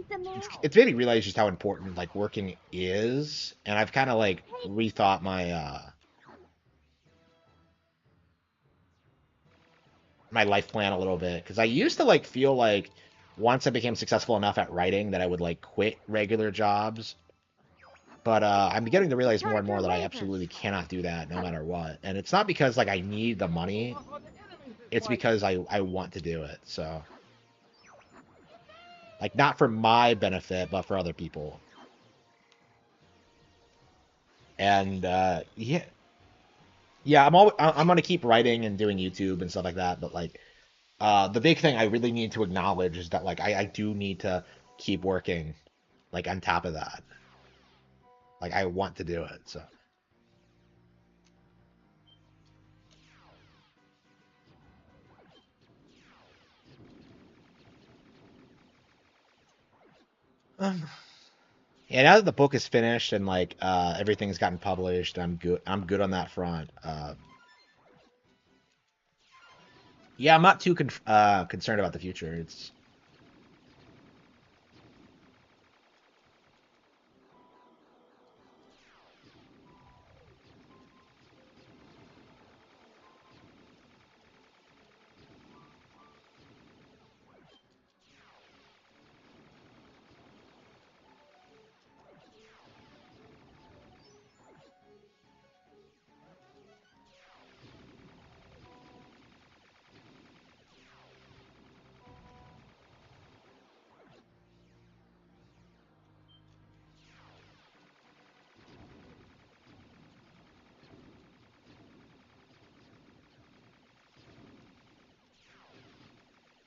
it's made me realize just how important like working is, and I've kind of like rethought my life plan a little bit because I used to like feel like once I became successful enough at writing that I would like quit regular jobs. But I'm beginning to realize more and more that I absolutely cannot do that no matter what. And it's not because like I need the money. It's because I want to do it. So like not for my benefit, but for other people. And yeah. Yeah, I'm gonna keep writing and doing YouTube and stuff like that, but like the big thing I really need to acknowledge is that like I do need to keep working like on top of that. Like I want to do it, so. Yeah, now that the book is finished and like everything's gotten published, I'm good. I'm good on that front. Yeah, I'm not too concerned about the future. It's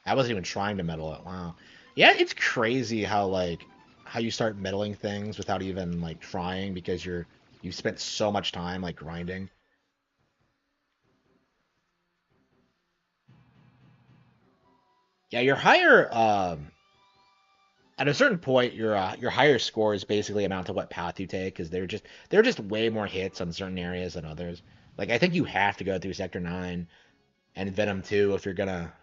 I wasn't even trying to meddle it. Wow. Yeah, it's crazy how like how you start meddling things without even like trying because you've spent so much time like grinding. Yeah, your higher at a certain point your higher scores basically amount to what path you take because they're just way more hits on certain areas than others. Like I think you have to go through Sector 9 and Venom 2 if you're gonna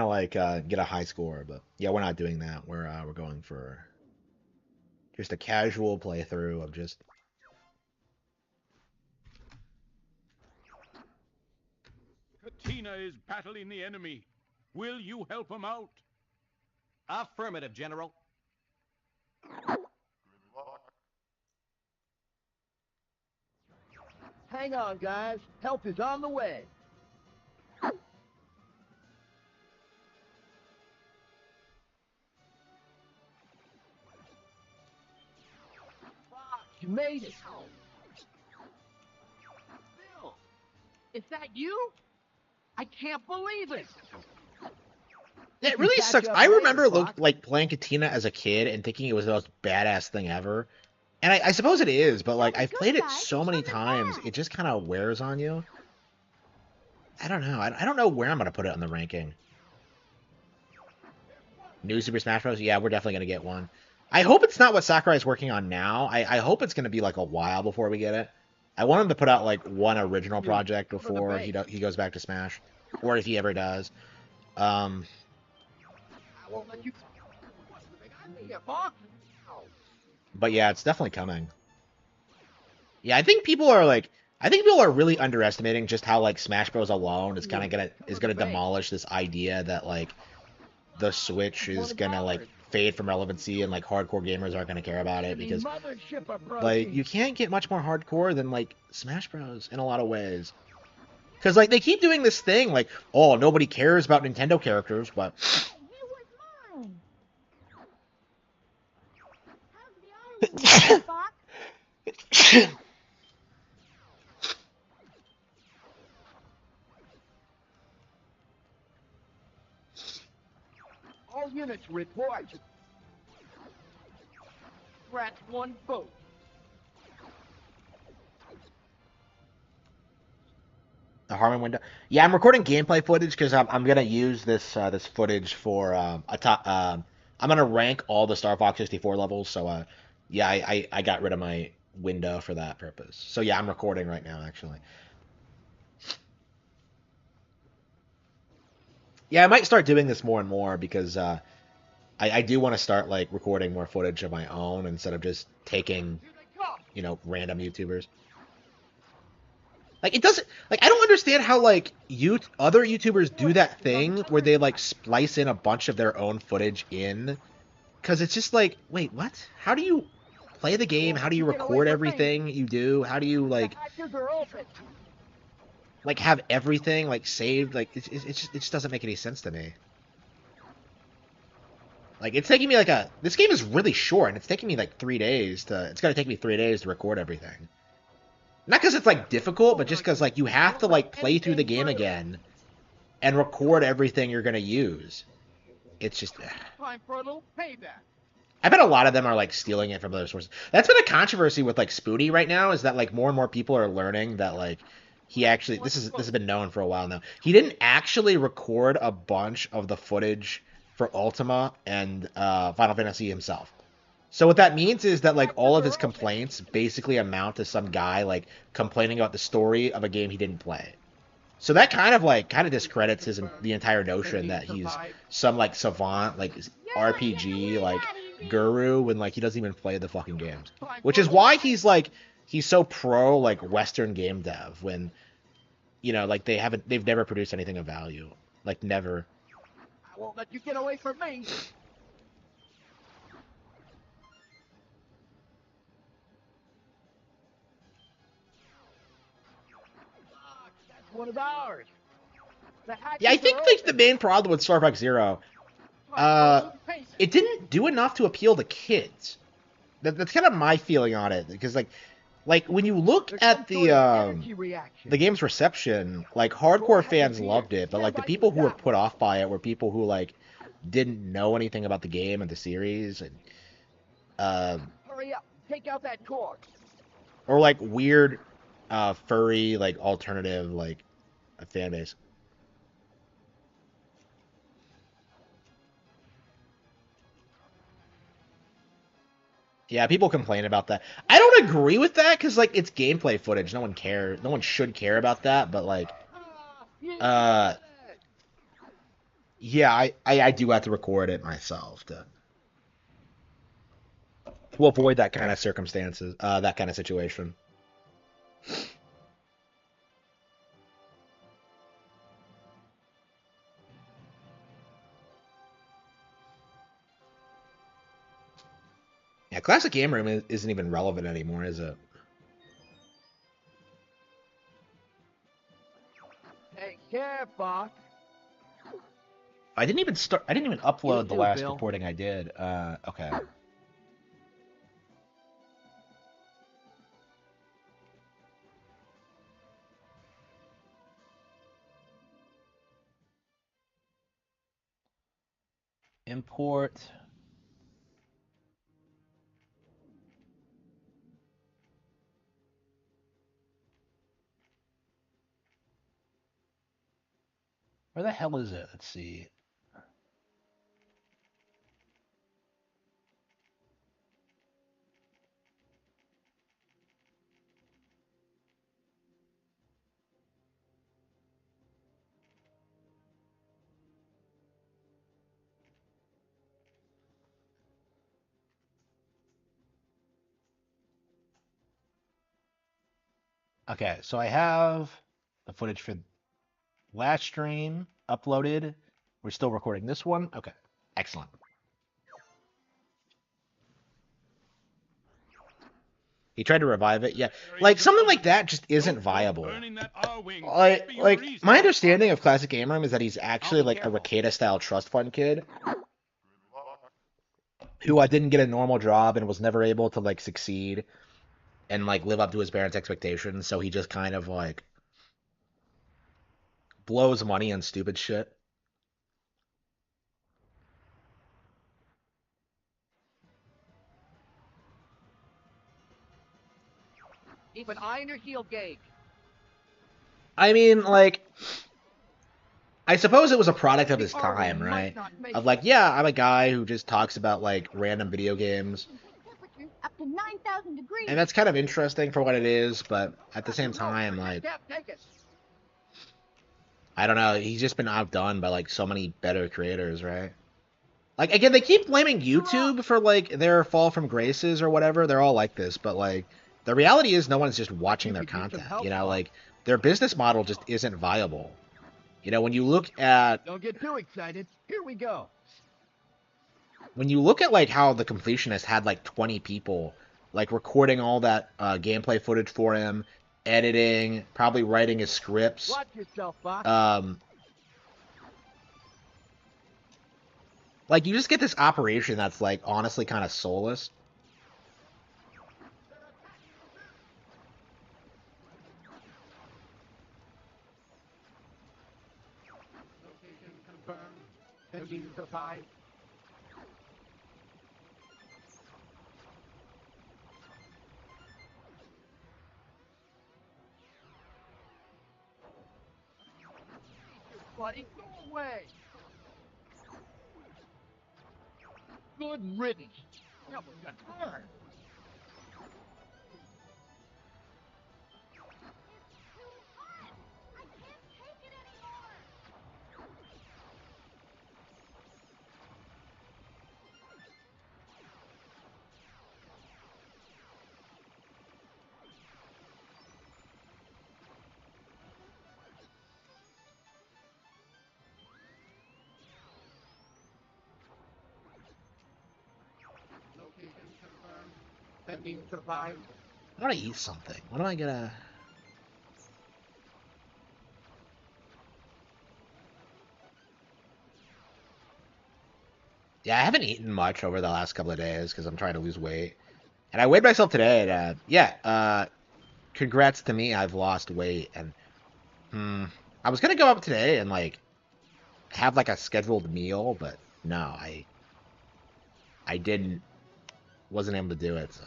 like get a high score, but yeah, we're not doing that. We're going for just a casual playthrough of just Katina is battling the enemy. Will you help him out? Affirmative, General. Hang on, guys. Help is on the way. You made it. Bill, is that you? I can't believe it. it really sucks. I remember like playing Katina as a kid and thinking it was the most badass thing ever. And I suppose it is, but like I've played it so many times, it just kind of wears on you. I don't know. I don't know where I'm gonna put it on the ranking. New Super Smash Bros. Yeah, we're definitely gonna get one. I hope it's not what Sakurai's working on now. I hope it's gonna be like a while before we get it. I want him to put out like one original project before he goes back to Smash, or if he ever does. I won't let you. But yeah, it's definitely coming. Yeah, I think people are really underestimating just how like Smash Bros. Alone is kind of gonna demolish this idea that like the Switch is gonna like fade from relevancy and like hardcore gamers aren't gonna care about it because like you can't get much more hardcore than like Smash Bros. In a lot of ways. Because like they keep doing this thing like, oh, nobody cares about Nintendo characters, but All units report. Scratch one vote. the Harman window. Yeah, I'm recording gameplay footage because I'm gonna use this footage for a top. I'm gonna rank all the Star Fox 64 levels. So yeah, I got rid of my window for that purpose. So yeah, I'm recording right now actually. Yeah, I might start doing this more and more because I do want to start like recording more footage of my own instead of just taking, random YouTubers. Like it doesn't like I don't understand how like other YouTubers do that thing where they like splice in a bunch of their own footage in, because it's just like, wait, what? How do you play the game? How do you record everything you do? How do you like have everything like saved? Like it just doesn't make any sense to me. Like it's taking me this game is really short and it's taking me like 3 days it's gonna take me 3 days to record everything. Not because it's like difficult, but just because like you have to like play through the game again and record everything you're gonna use. It's just Time for a little payback. I bet a lot of them are like stealing it from other sources. That's been a controversy with like Spoonie right now, is that like more and more people are learning that like he actually this has been known for a while now. He didn't actually record a bunch of the footage for Ultima and Final Fantasy himself. So what that means is that like all of his complaints basically amount to some guy like complaining about the story of a game he didn't play. So that kind of discredits the entire notion that he's some like savant like RPG like guru when like he doesn't even play the fucking games. Which is why he's so pro like Western game dev when like they've never produced anything of value. Like never. I won't let you get away from me. One of ours. Yeah, I think like the main problem with Star Fox Zero, it didn't do enough to appeal to kids. That's kind of my feeling on it, because like Like when you look at the game's reception, like hardcore fans loved it, but like the people who were put off by it were people who like didn't know anything about the game and the series, and Hurry up! Take out that cord. or like weird furry like alternative like fan base. Yeah, people complain about that. I don't agree with that because like it's gameplay footage. No one cares. No one should care about that. But like, uh, yeah, I do have to record it myself to avoid that kind of circumstances, that kind of situation. Yeah, Classic Game Room isn't even relevant anymore, is it? Take care, Fox. I didn't even start. I didn't even upload the too, last Bill. recording I did. Okay. Import. Where the hell is it? Let's see. Okay, so I have the footage for last stream uploaded. We're still recording this one. Okay, excellent. He tried to revive it. Yeah, like something like that just isn't viable. Like my understanding of Classic Game Room is that he's actually like a Rakeda style trust fund kid who didn't get a normal job and was never able to like succeed and like live up to his parents' expectations. So he just kind of like blows money on stupid shit. Keep an eye on your heel gauge. I mean, like, I suppose it was a product of his time, right? Of like, yeah, I'm a guy who just talks about like random video games. Up to 9,000 degrees. And that's kind of interesting for what it is, but at the same time, like, I don't know, he's just been outdone by like so many better creators, right? Like, again, they keep blaming YouTube for like their fall from graces or whatever. They're all like this, but like, the reality is no one's just watching their content, you know? Like, their business model just isn't viable. You know, when you look at... Don't get too excited. Here we go. When you look at, like, how the completionist had, like, 20 people, like, recording all that gameplay footage for him, editing, probably writing his scripts. Watch yourself, Fox. Like, you just get this operation that's, like, honestly kind of soulless. Location confirmed. Heading to 5. Buddy, go away. Good riddance. That was a turn. Location confirmed. Heading to 5. I want to eat something. What am I gonna... Yeah, I haven't eaten much over the last couple of days because I'm trying to lose weight. And I weighed myself today, and yeah, congrats to me, I've lost weight. And I was gonna go up today and like have like a scheduled meal, but no, I didn't, wasn't able to do it. So.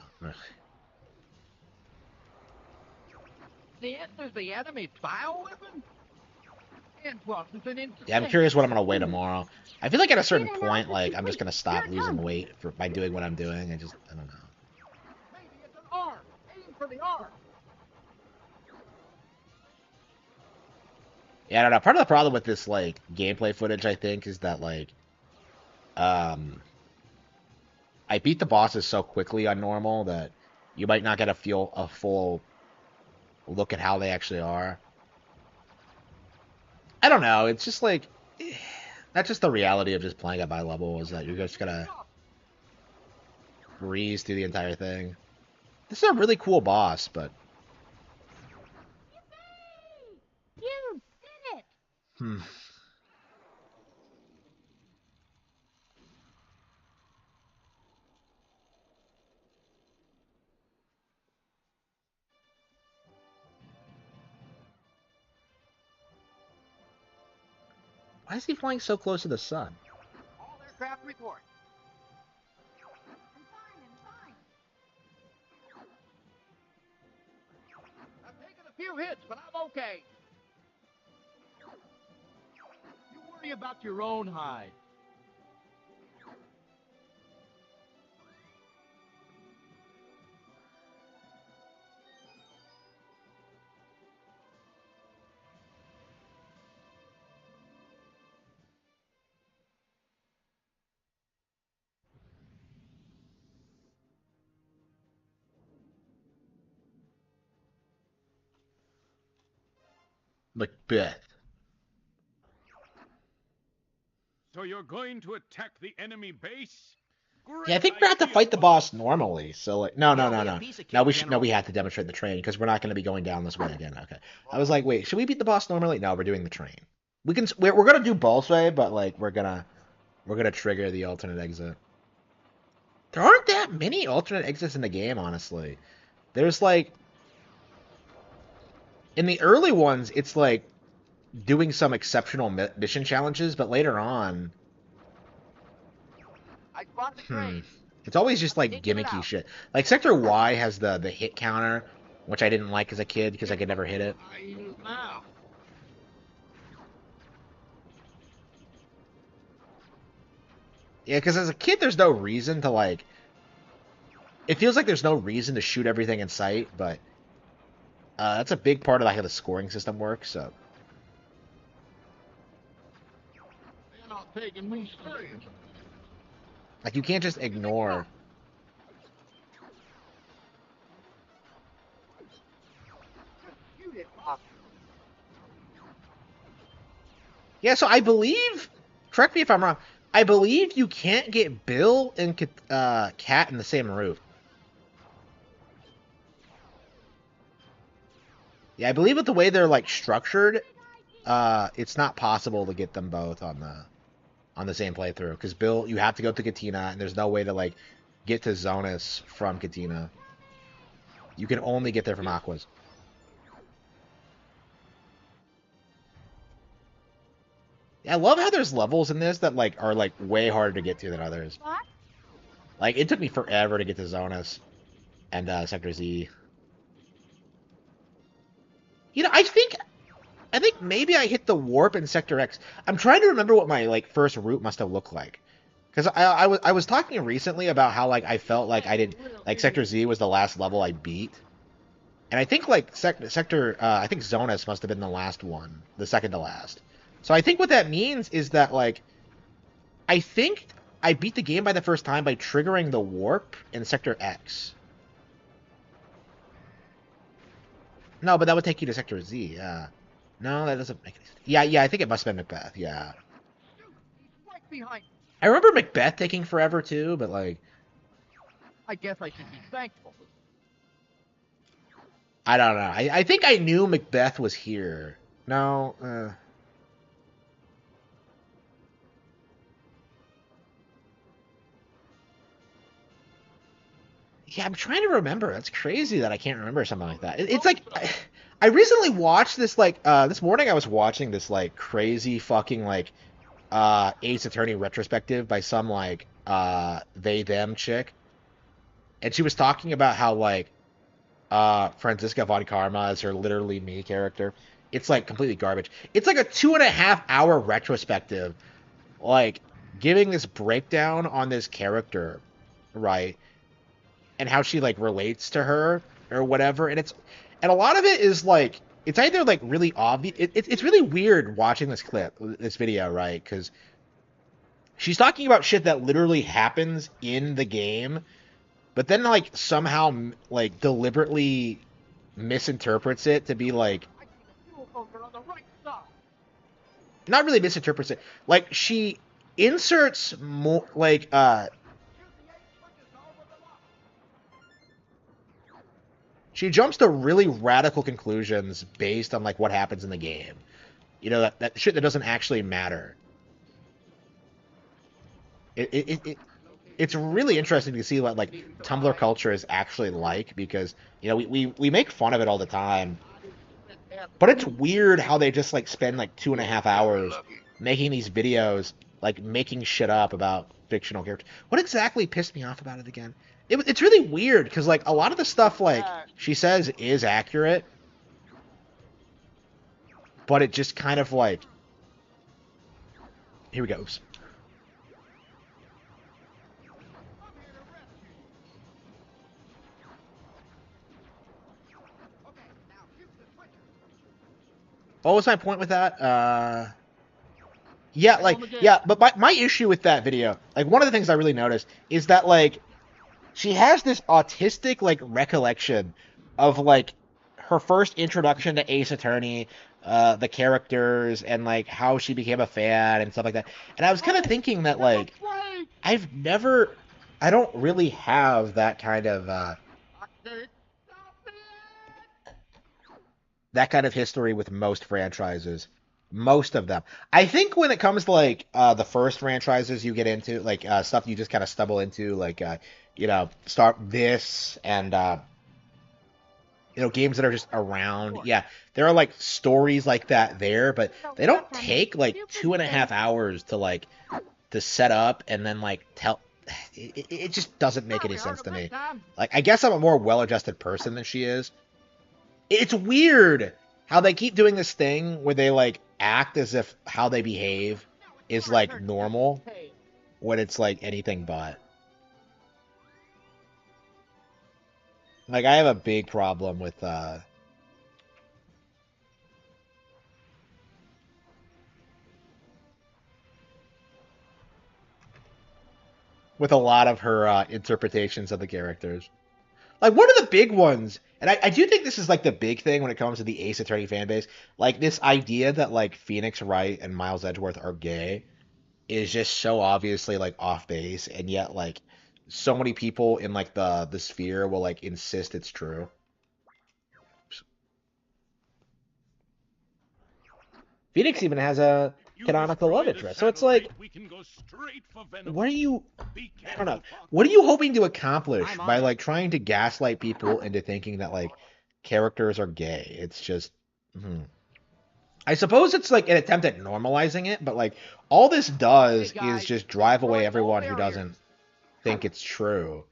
There's the enemy bioweapon? And wasn't an Yeah, I'm curious what I'm gonna weigh tomorrow. I feel like at a certain point, like I'm just gonna stop losing weight by doing what I'm doing. I don't know. Maybe it's an arm. Aim for the arm. Yeah, I don't know. Part of the problem with this like gameplay footage, I think, is that like, I beat the bosses so quickly on normal that you might not get a full look at how they actually are. I don't know. It's just like that's just the reality of just playing at my level is that you're just gonna breeze through the entire thing. This is a really cool boss, but You did it! hmm. Why is he flying so close to the sun? All aircraft report. I've taken a few hits, but I'm okay. You worry about your own hide. Macbeth. So you're going to attack the enemy base? Great Yeah, I think we're gonna have to idea, fight the boss. boss normally. So like, no. piece of No, cake, we General. have to demonstrate the train because we're not gonna be going down this way again. Okay. I was like, wait, should we beat the boss normally? No, we're doing the train. We're gonna do both way, but like we're gonna trigger the alternate exit. There aren't that many alternate exits in the game, honestly. There's like in the early ones, it's like doing some exceptional mission challenges, but later on, I spotted the train. it's always just like Taking it gimmicky out. shit. Like Sector Y has the hit counter, which I didn't like as a kid because I could never hit it. Now. Yeah, because as a kid, there's no reason to like. It feels like there's no reason to shoot everything in sight, but that's a big part of like how the scoring system works. So They're not taking me serious. like you can't just ignore. Shoot it, boss. Yeah, so I believe. Correct me if I'm wrong. I believe you can't get Bill and Cat in the same route. Yeah, I believe with the way they're like structured, it's not possible to get them both on the same playthrough. Because Bill, you have to go to Katina, and there's no way to like get to Zonus from Katina. You can only get there from Aquas. Yeah, I love how there's levels in this that like are like way harder to get to than others. What? Like it took me forever to get to Zonus and Sector Z. You know, I think maybe I hit the warp in Sector X. I'm trying to remember what my like first route must have looked like. Because I was talking recently about how like I felt like I did like Sector Z was the last level I beat, and I think like Sector I think Zonus must have been the last one, the second to last. So I think what that means is that like I think I beat the game by the first time by triggering the warp in Sector X. No, but that would take you to Sector Z. Yeah. No, that doesn't make any sense. Yeah, I think it must have been Macbeth. Yeah. Right behind me. I remember Macbeth taking forever too, but like I guess I should be thankful. I don't know. I think I knew Macbeth was here. No. Yeah, I'm trying to remember. That's crazy that I can't remember something like that. It's like I recently watched this like this morning I was watching this like crazy fucking like Ace Attorney retrospective by some like they them chick, and she was talking about how like Franziska von Karma is her literally me character. It's like completely garbage. It's like a 2.5 hour retrospective, like giving this breakdown on this character, right? And how she like relates to her or whatever. And a lot of it is like it's either like really obvious. It's really weird watching this clip, this video, right? Because she's talking about shit that literally happens in the game, but then like somehow like deliberately misinterprets it to be like not really misinterprets it. Like she inserts more like she jumps to really radical conclusions based on like what happens in the game. You know, that shit that doesn't actually matter. It's really interesting to see what like Tumblr culture is actually like because you know we make fun of it all the time, but it's weird how they just like spend like 2.5 hours making these videos like making shit up about fictional characters. What exactly pissed me off about it again? It's really weird because like a lot of the stuff like she says is accurate, but it just kind of like here we go. Oops. What was my point with that? Yeah, like, yeah, but my issue with that video, like, one of the things I really noticed is that, like, she has this autistic, like, recollection of, like, her first introduction to Ace Attorney, the characters, and, like, how she became a fan and stuff like that. And I was kind of thinking that, like, I don't really have that kind of history with most franchises. Most of them. I think when it comes to like the first franchises you get into, like stuff you just kind of stumble into, like you know, start this and you know, games that are just around. Yeah, there are like stories like that there, but they don't take like 2.5 hours to like to set up and then like tell. It just doesn't make any sense to me. Like, I guess I'm a more well-adjusted person than she is. It's weird how they keep doing this thing where they like act as if how they behave is like normal when it's like anything but. Like I have a big problem with a lot of her interpretations of the characters. Like one of the big ones, and I do think this is like the big thing when it comes to the Ace Attorney fan base, like this idea that like Phoenix Wright and Miles Edgeworth are gay is just so obviously like off base, and yet like so many people in like the sphere will like insist it's true. Phoenix even has a canonical love interest, so it's like, what are you? I don't know. What are you hoping to accomplish by like trying to gaslight people into thinking that like characters are gay? It's just, I suppose it's like an attempt at normalizing it, but like all this does is just drive away everyone who doesn't think it's true.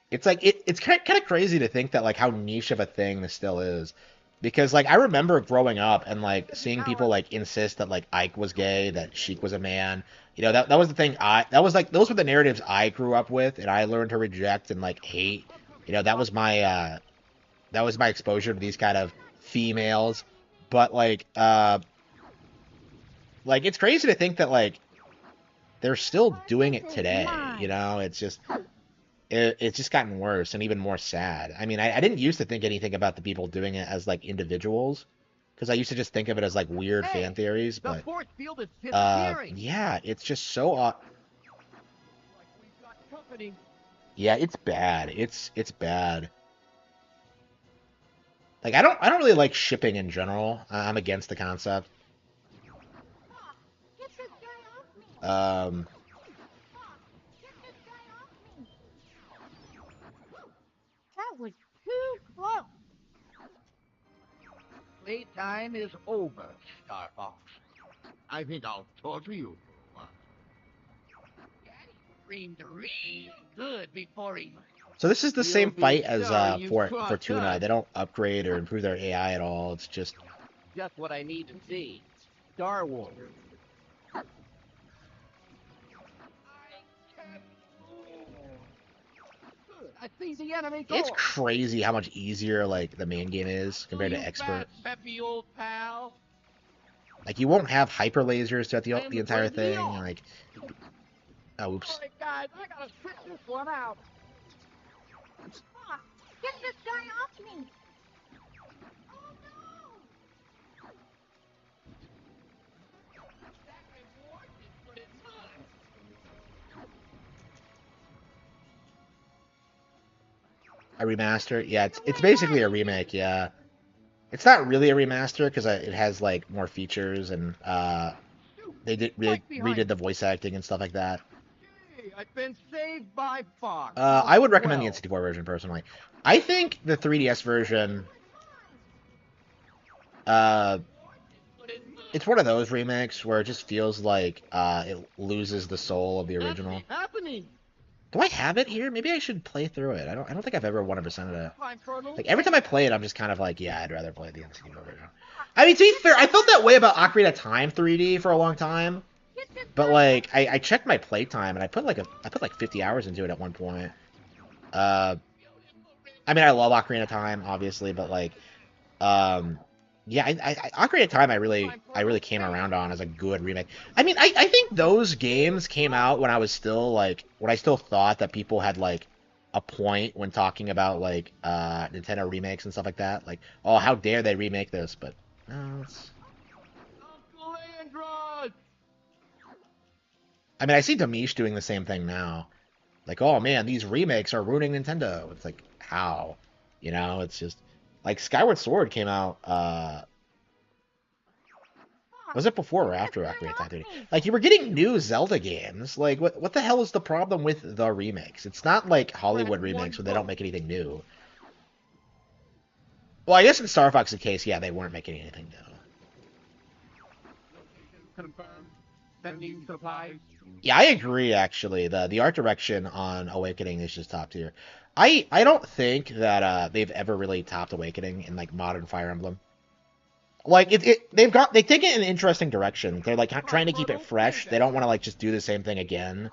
It's like it's kind of crazy to think that like how niche of a thing this still is. Because like I remember growing up and like seeing people like insist that like Ike was gay, that Sheik was a man. You know, that was the thing that was like those were the narratives I grew up with and I learned to reject and like hate. You know, that was my exposure to these kind of females. But like it's crazy to think that like they're still doing it today, you know? It's just gotten worse and even more sad. I mean, I didn't used to think anything about the people doing it as like individuals, because I used to just think of it as like weird fan theories. But yeah, it's just so yeah, it's bad. It's bad. Like I don't really like shipping in general. I'm against the concept. Um, Whoa! Playtime is over, Star Fox. I think I'll torture you for a while. Daddy screamed real good before he... So this is the You'll same be fight as sorry you for crossed Fortuna. us. They don't upgrade or improve their AI at all. It's just Just what I need to see. Star Wars. I see the enemy it's core. crazy how much easier like the main game is compared to You Expert. fat, peppy old pal. Like you won't have hyper lasers throughout I am the entire great thing. Leon. Like, oh, oops. All right, guys, I gotta sit this one out. Fox, get this guy off me! A remaster? Yeah, it's basically a remake. Yeah, it's not really a remaster because it has like more features and they redid the voice acting and stuff like that. Hey, I've been saved by Fox. I would recommend the N64 version personally. I think the 3DS version, it's one of those remakes where it just feels like it loses the soul of the original. Happening. Do I have it here? Maybe I should play through it. I don't think I've ever 100%ed it. Like every time I play it, I'm just kind of like, yeah, I'd rather play the N64 version. I mean, to be fair, I felt that way about Ocarina of Time 3D for a long time. But like, I checked my playtime and I put like 50 hours into it at one point. I mean, I love Ocarina of Time, obviously, but like, yeah, Ocarina of Time I really came around on as a good remake. I mean, I think those games came out when I was still like, when I still thought that people had like a point when talking about like Nintendo remakes and stuff like that. Like, oh, how dare they remake this? But no, it's... I mean, I see Damish doing the same thing now. Like, oh man, these remakes are ruining Nintendo. It's like, how? You know, it's just like Skyward Sword came out. Was it before or after Ocarina of Time 3D? Like, you were getting new Zelda games. Like, what the hell is the problem with the remakes? It's not like Hollywood remakes where they don't make anything new. Well, I guess in Star Fox's case, yeah, they weren't making anything new. Confirmed. Sending supplies. Yeah, I agree, actually. The art direction on Awakening is just top tier. I don't think that they've ever really topped Awakening in like modern Fire Emblem. Like they've taken it in an interesting direction. They're like trying to keep it fresh. They don't want to like just do the same thing again.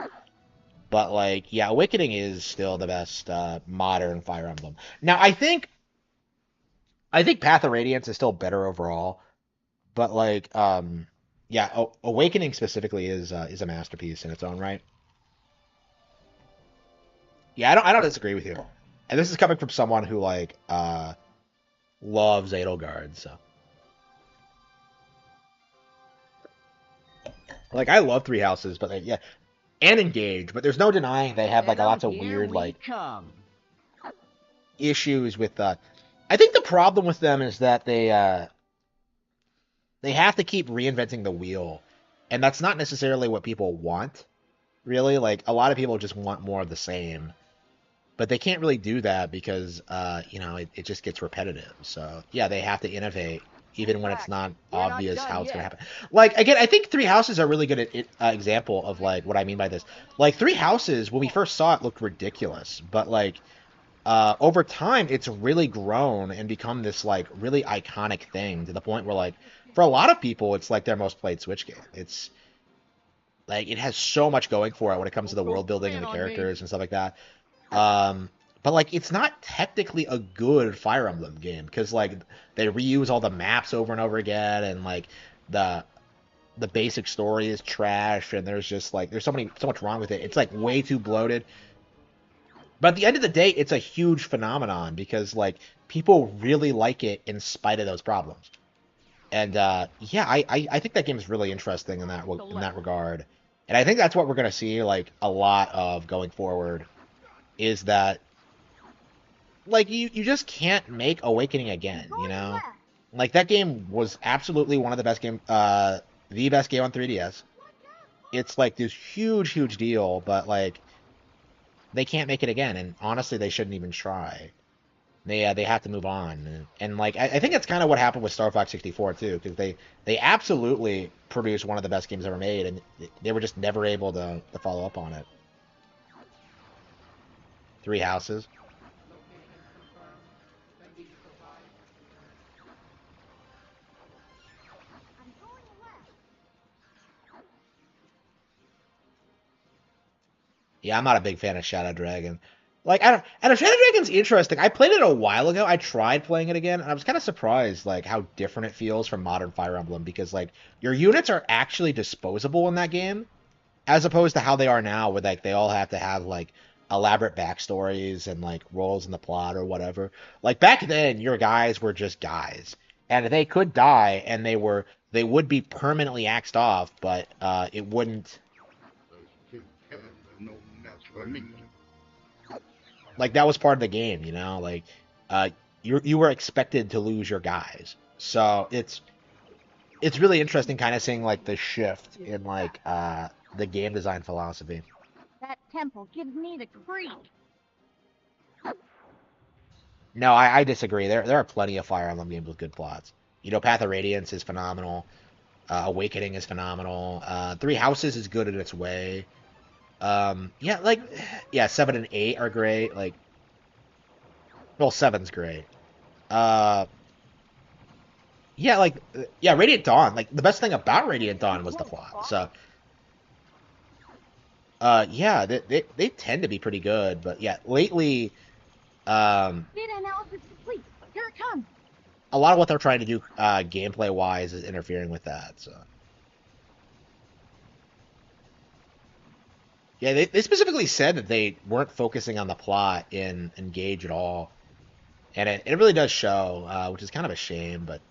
But like, yeah, Awakening is still the best modern Fire Emblem. Now, I think Path of Radiance is still better overall. But like, yeah, Awakening specifically is a masterpiece in its own right. Yeah, I don't disagree with you. And this is coming from someone who like loves Edelgard, so. Like, I love Three Houses, but yeah, and Engage, but there's no denying they have like lots of weird like issues with. I think the problem with them is that they have to keep reinventing the wheel, and that's not necessarily what people want. Really, like a lot of people just want more of the same, but they can't really do that because you know it just gets repetitive. So yeah, they have to innovate. Even when it's not obvious how it's going to happen. Like, again, I think Three Houses are a really good example of, like, what I mean by this. Like, Three Houses, when we first saw it, looked ridiculous. But, like, over time, it's really grown and become this, like, really iconic thing to the point where, like, for a lot of people, it's, like, their most played Switch game. It's, like, it has so much going for it when it comes to the world building and the characters and stuff like that. But, like, it's not technically a good Fire Emblem game, because, like, they reuse all the maps over and over again, and, like, the basic story is trash, and there's just, like, there's so much wrong with it. It's, like, way too bloated. But at the end of the day, it's a huge phenomenon, because, like, people really like it in spite of those problems. And, yeah, I think that game is really interesting in that regard. And I think that's what we're going to see, like, a lot of going forward, is that like you just can't make Awakening again, you know? Like that game was absolutely one of the best the best game on 3DS. It's like this huge deal, but like they can't make it again, and honestly they shouldn't even try. They have to move on, and like I think that's kind of what happened with Star Fox 64 too, because they absolutely produced one of the best games ever made, and they were just never able to follow up on it. Three houses. Yeah, I'm not a big fan of Shadow Dragon. Like, I don't Shadow Dragon's interesting. I played it a while ago. I tried playing it again, and I was kind of surprised, like, how different it feels from modern Fire Emblem, because, like, your units are actually disposable in that game, as opposed to how they are now, where, like, they all have to have, like, elaborate backstories and, like, roles in the plot or whatever. Like, back then, your guys were just guys, and they could die, and they would be permanently axed off, but, it wouldn't like that was part of the game, you know. Like, uh, you were expected to lose your guys, so it's really interesting, kind of seeing like the shift in like the game design philosophy. That temple gives me the creep. No, I disagree. There are plenty of Fire Emblem games with good plots. You know, Path of Radiance is phenomenal. Awakening is phenomenal. Three Houses is good in its way. Yeah, like yeah, 7 and 8 are great. Like, well, seven's great. Uh, Yeah, like yeah, Radiant Dawn. Like the best thing about Radiant Dawn was the plot. So, yeah, they tend to be pretty good, but yeah, lately, Data analysis complete. Here it comes. a lot of what they're trying to do, gameplay wise, is interfering with that. So, yeah, they specifically said that they weren't focusing on the plot in Engage at all, and it really does show, which is kind of a shame. But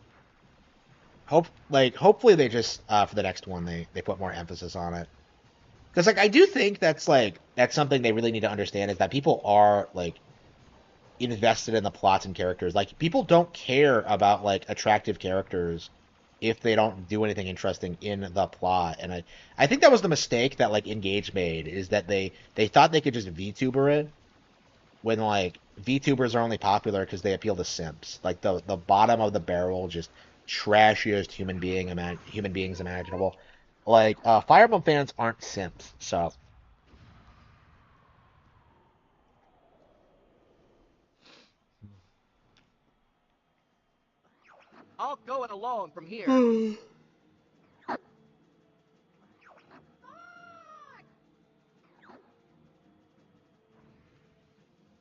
hopefully they just for the next one they put more emphasis on it. Because like I do think that's something they really need to understand is that people are like invested in the plots and characters. Like people don't care about like attractive characters if they don't do anything interesting in the plot. And I think that was the mistake that like Engage made is that they thought they could just VTuber it when like VTubers are only popular because they appeal to simps. Like the bottom of the barrel, just trashiest human beings imaginable. Like Fire Emblem fans aren't simps, so I'll go it alone from here.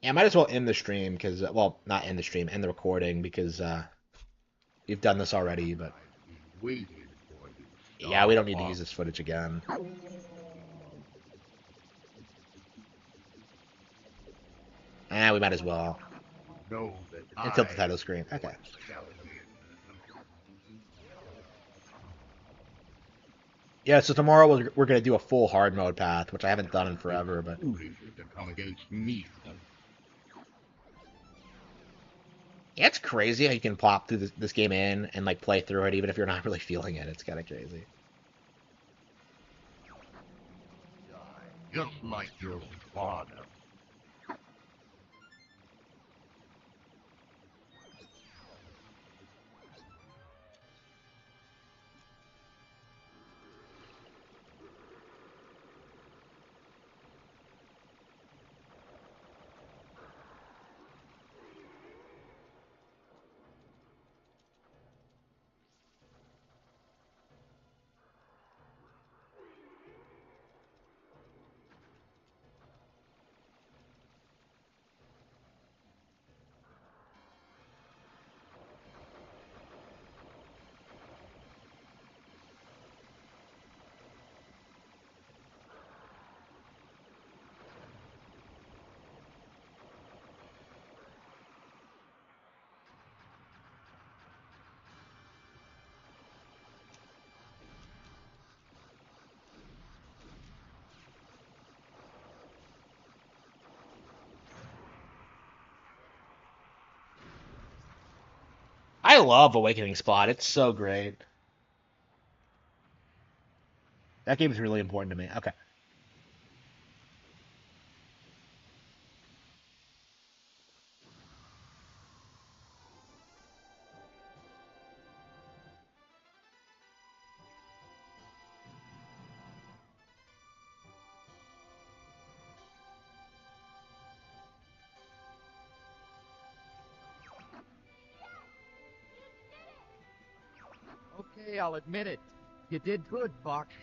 yeah, I might as well end the stream because, well, not end the stream, end the recording because we've done this already. But yeah, we don't need to use this footage again. We might as well until the title screen. Okay. Yeah, so tomorrow we're gonna do a full hard mode path, which I haven't done in forever. But yeah, it's crazy how you can plop through this game in and like play through it even if you're not really feeling it. It's kind of crazy. Just like your father. I love Awakening Spot. It's so great. That game is really important to me. Okay. Okay, I'll admit it. You did good, Fox.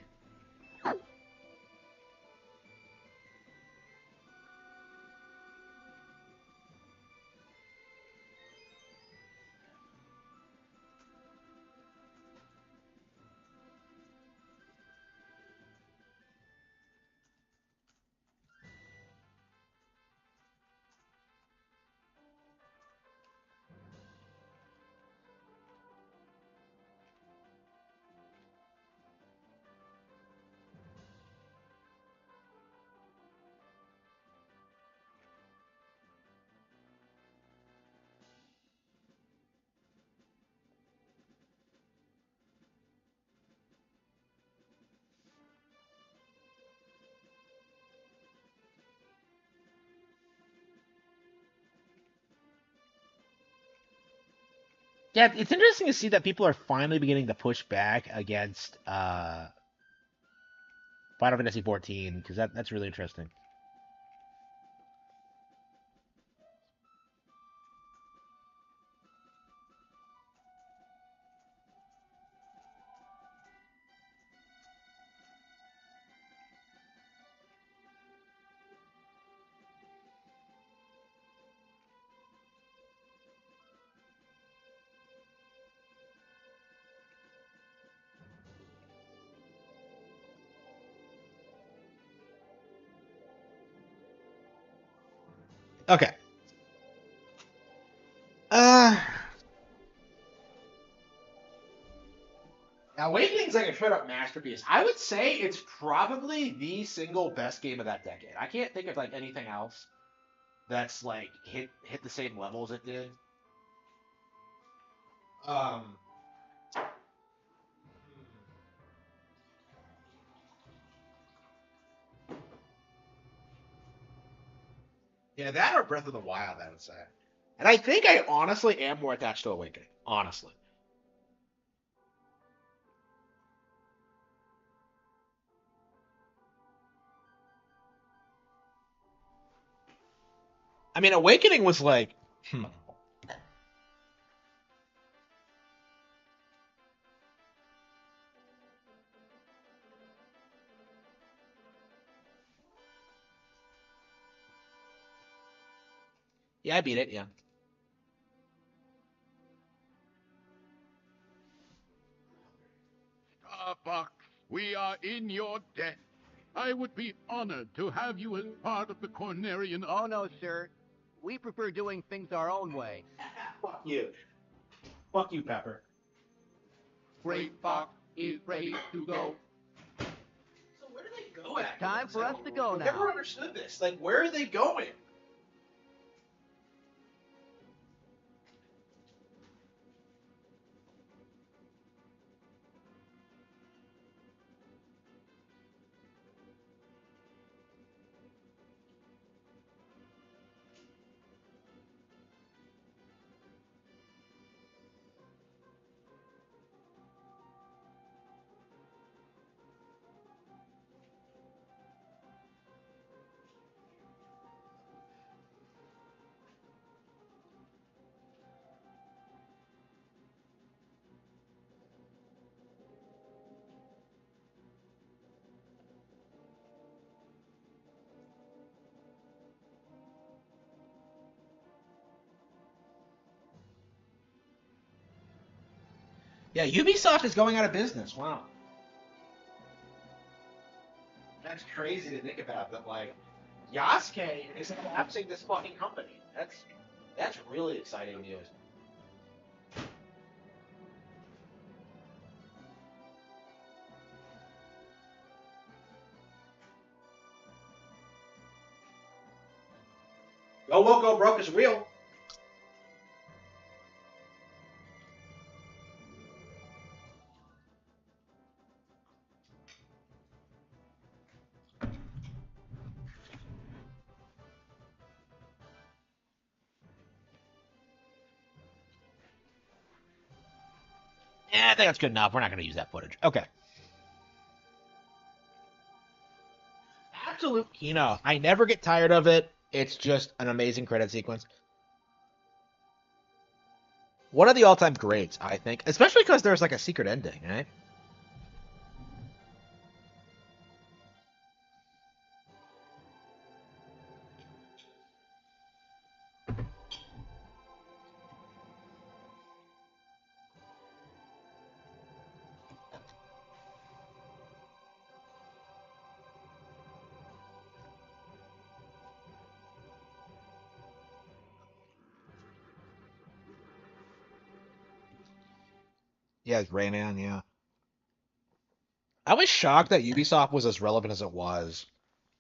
Yeah, it's interesting to see that people are finally beginning to push back against Final Fantasy 14 because that's really interesting. Okay. Uh, Awakening's like a straight up masterpiece. I would say it's probably the single best game of that decade. I can't think of like anything else that's like hit the same levels it did. Um, yeah, that or Breath of the Wild, I would say. And I think I honestly am more attached to Awakening. Honestly. I mean, Awakening was like, yeah, I beat it. Yeah. Fox, we are in your debt. I would be honored to have you as part of the Cornerian. Oh, no, sir. We prefer doing things our own way. Fuck you. Fuck you, Pepper. Great Fox is ready to go. So where do they go It's time for us to go I've now. never understood this. Like, where are they going? Yeah, Ubisoft is going out of business. Wow. That's crazy to think about. That like Yasuke is collapsing this fucking company. That's really exciting news. Go woke, go broke is real. Yeah, I think that's good enough. We're not going to use that footage. Okay. Absolute Kino. I never get tired of it. It's just an amazing credit sequence. One of the all-time greats, I think, especially because there's like a secret ending, right? Yeah, it's Rayman, yeah. I was shocked that Ubisoft was as relevant as it was.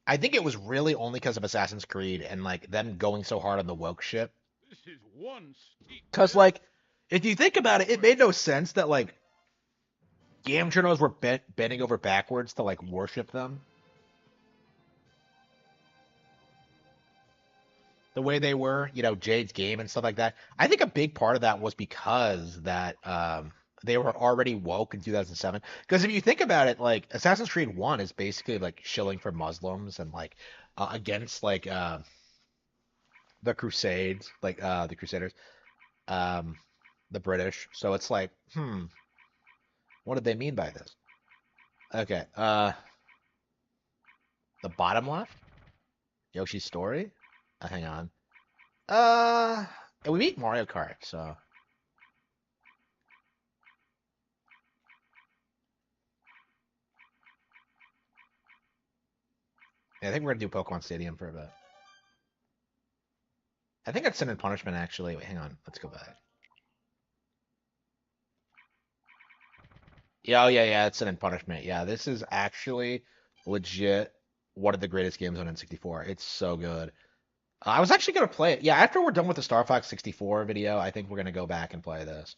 I think it was really only because of Assassin's Creed and like them going so hard on the woke shit. This is one steep. Because like, if you think about it, it made no sense that like game journals were bending over backwards to like worship them the way they were, Jade's game and stuff like that. I think a big part of that was because that they were already woke in 2007. Because if you think about it, like Assassin's Creed 1 is basically like shilling for Muslims and like against like the Crusades, like the Crusaders, um, the British. So it's like, what did they mean by this? Okay, the bottom left, Yoshi's Story. Hang on. And we beat Mario Kart, so. Yeah, I think we're gonna do Pokemon Stadium for a bit. I think that's Sin and Punishment, actually. Wait, hang on. Let's go back. Yeah, oh yeah, it's Sin and Punishment. Yeah, this is actually legit one of the greatest games on N64. It's so good. I was actually gonna play it. Yeah, after we're done with the Star Fox 64 video, I think we're gonna go back and play this.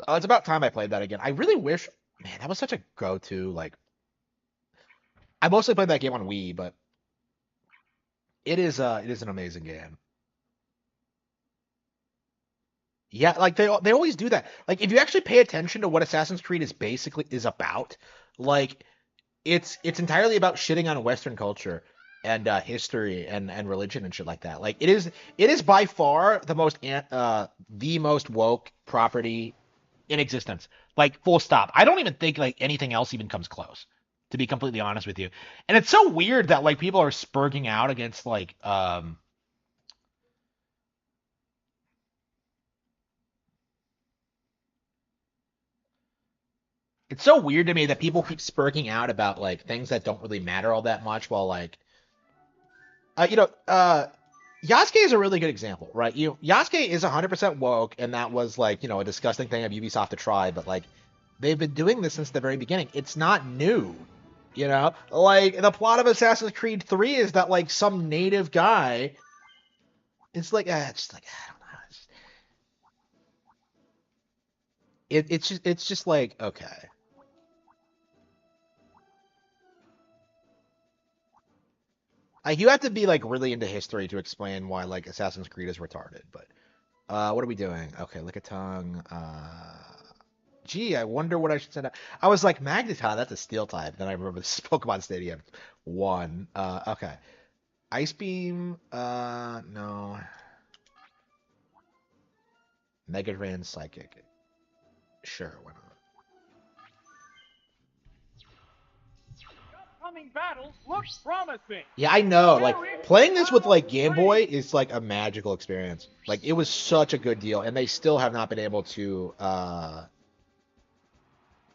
It's about time I played that again. I really wish, man, that was such a go-to. Like, I mostly played that game on Wii, but it is an amazing game. Yeah, like they always do that. Like if you actually pay attention to what Assassin's Creed is about, like it's entirely about shitting on Western culture and history and religion and shit like that. Like it is by far the most woke property in existence. Like full stop. I don't even think like anything else even comes close, to be completely honest with you. And it's so weird that like people are spurging out against like it's so weird to me that people keep spurging out about like things that don't really matter all that much while like uh you know uh Yasuke is a really good example, right? Yasuke is 100% woke, and that was like, a disgusting thing of Ubisoft to try, but like they've been doing this since the very beginning. It's not new, Like the plot of Assassin's Creed 3 is that like some native guy, it's like just like I don't know. It's just like okay. Like you have to be like really into history to explain why like Assassin's Creed is retarded, but what are we doing? Okay, Lickitung. Gee, I wonder what I should send out. I was like, Magneton, that's a steel type. Then I remember this is Pokemon Stadium 1. Okay. Ice Beam, no. Mega Ran Psychic. Sure, why not? Upcoming battles look promising. Yeah, I know. Like playing this with like Game Boy is like a magical experience. Like it was such a good deal, and they still have not been able to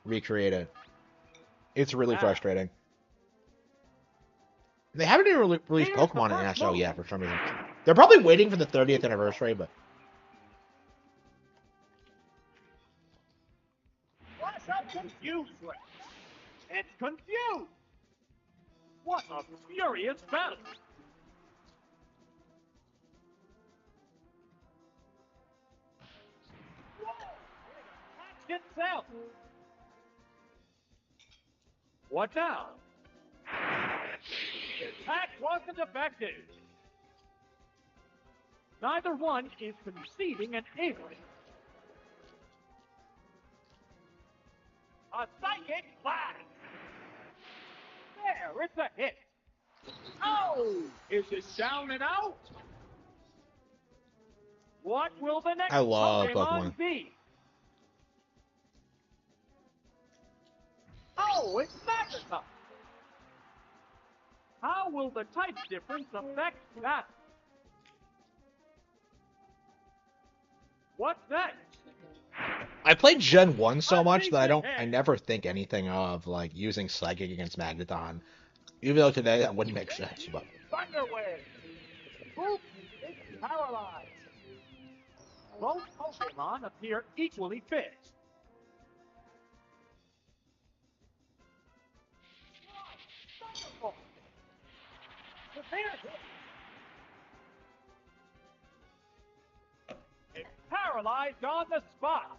recreate it. It's really frustrating. They haven't even released Pokemon International yet for some reason. They're probably waiting for the 30th anniversary, but What's up, confused? It's confused. What a furious battle! Whoa! It attacked itself. What now? The attack wasn't effective. Neither one is conceding an inch. A psychic blast! There, it's a hit. Oh! Is it down and out? What will the next I love Pokemon Pokemon. be? Oh, it's Magneton! How will the type difference affect that? What's next? I played Gen 1 so much that I never think anything of like using Psychic against Magneton. Even though today that wouldn't make sense, but Thunder Wave! Oops, it's paralyzed. Both Pokemon appear equally fit. Thunderbolt! Severe hit! It's paralyzed on the spot.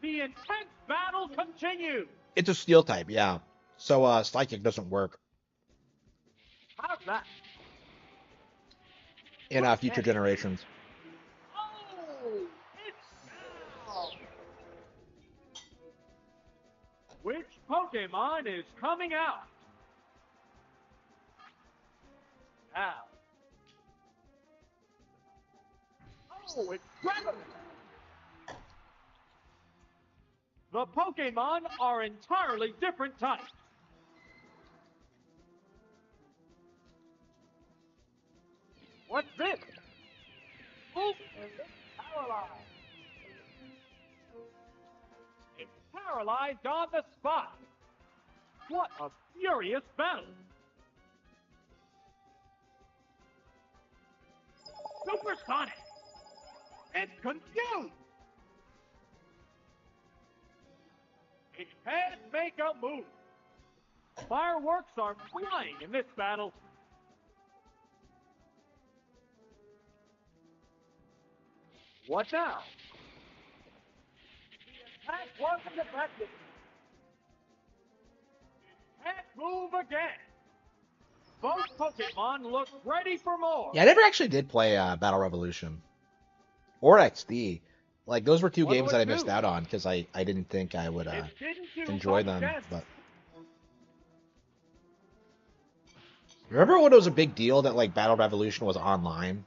The intense battle continues. it's a Steel type, yeah. So Psychic doesn't work How's that? in future generations. Oh, it's now. Which Pokemon is coming out? Now. Oh, it's Dragon. The Pokemon are entirely different types. What's this? Oof, it's paralyzed. It's paralyzed on the spot. What a furious battle. Supersonic. It's confused. It can't make a move. Fireworks are flying in this battle. What now? The attack wasn't effective. Can't move again. Both Pokemon look ready for more. Yeah, I never actually did play Battle Revolution or XD. Like those were two What do games it that I do? missed out on because I didn't think I would It didn't do enjoy much them. damage. But remember when it was a big deal that like Battle Revolution was online?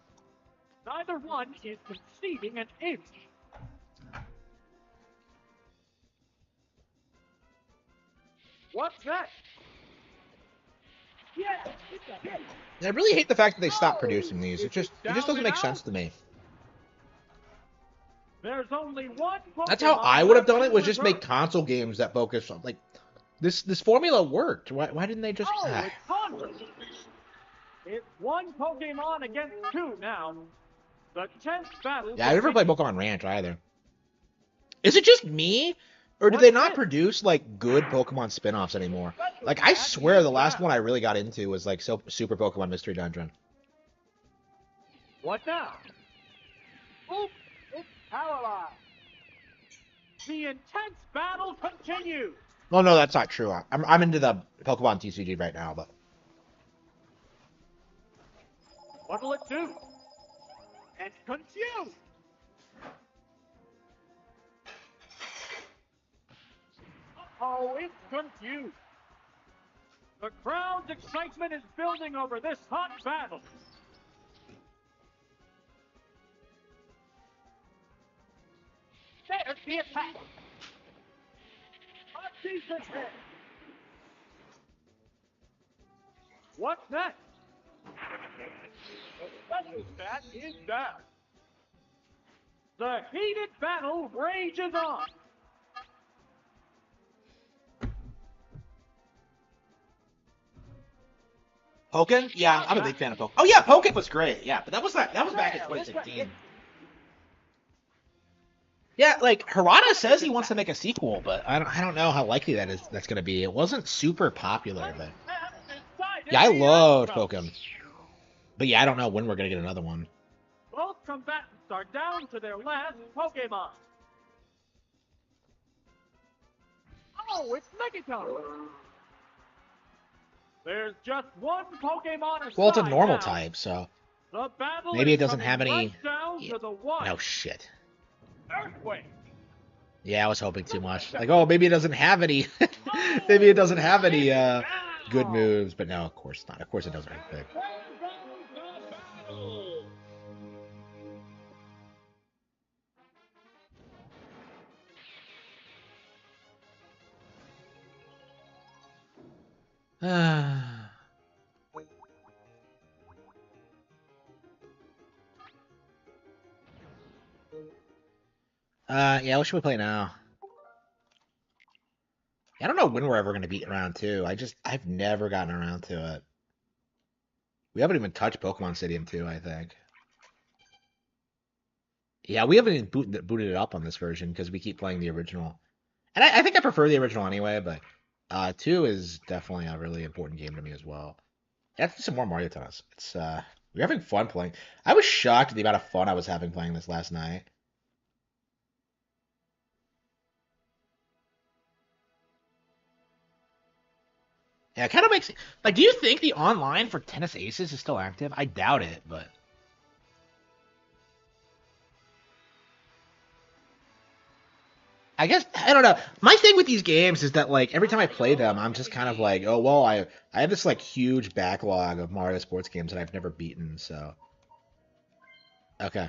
Neither one is conceding an inch. What's that? Yeah, it's a hit. And I really hate the fact that they stopped producing these. It just doesn't make sense to me. There's only one Pokemon. That's how I would have done left it, in was just make reserve. console games that focus on like this formula worked. Why didn't they just Oh, it's Harman. It's one Pokemon against two now. The 10th battle. Yeah, I never played continues. Pokemon Ranch either. Is it just me? Or do they not produce like good Pokemon spin-offs anymore? Like I swear the last one I really got into was like Super Pokemon Mystery Dungeon. What now? Oops, it's paralyzed. The intense battle continues. Well, no, that's not true. I'm into the Pokemon TCG right now, but What'll it do? It's confused. Oh, it's confused. The crowd's excitement is building over this hot battle. There's the attack. A decent hit. What's next? The special stat is down. The heated battle rages on. Pokken? Yeah, I'm a big fan of Pokken. Oh yeah, Pokken was great. Yeah, but that was back in 2016. Yeah, like Harada says he wants to make a sequel, but I don't know how likely that's gonna be. It wasn't super popular, but yeah, I loved Pokken. But yeah, I don't know when we're gonna get another one. Both combatants are down to their last Pokemon. Oh, it's Megaton. There's just one Pokemon aside. Well, it's a normal now. type, so The battle maybe is it doesn't coming have any. right down to the wire. No shit. Earthquake. Yeah, I was hoping too much. Like, oh, maybe it doesn't have any. Maybe it doesn't have any good moves, but no, of course not. Of course it doesn't. Earthquake. Yeah, what should we play now? I don't know when we're ever gonna beat round 2. I've never gotten around to it. We haven't even touched Pokemon Stadium 2, I think. Yeah, we haven't even booted it up on this version because we keep playing the original. And I think I prefer the original anyway, but 2 is definitely a really important game to me as well. Yeah, let's do some more Mario Tennis. We're having fun playing. I was shocked at the amount of fun I was having playing this last night. Yeah, it kind of makes like. Do you think the online for Tennis Aces is still active? I doubt it, but I guess I don't know. My thing with these games is that like every time I play them, I'm just kind of like, oh well, I have this like huge backlog of Mario sports games that I've never beaten. So okay,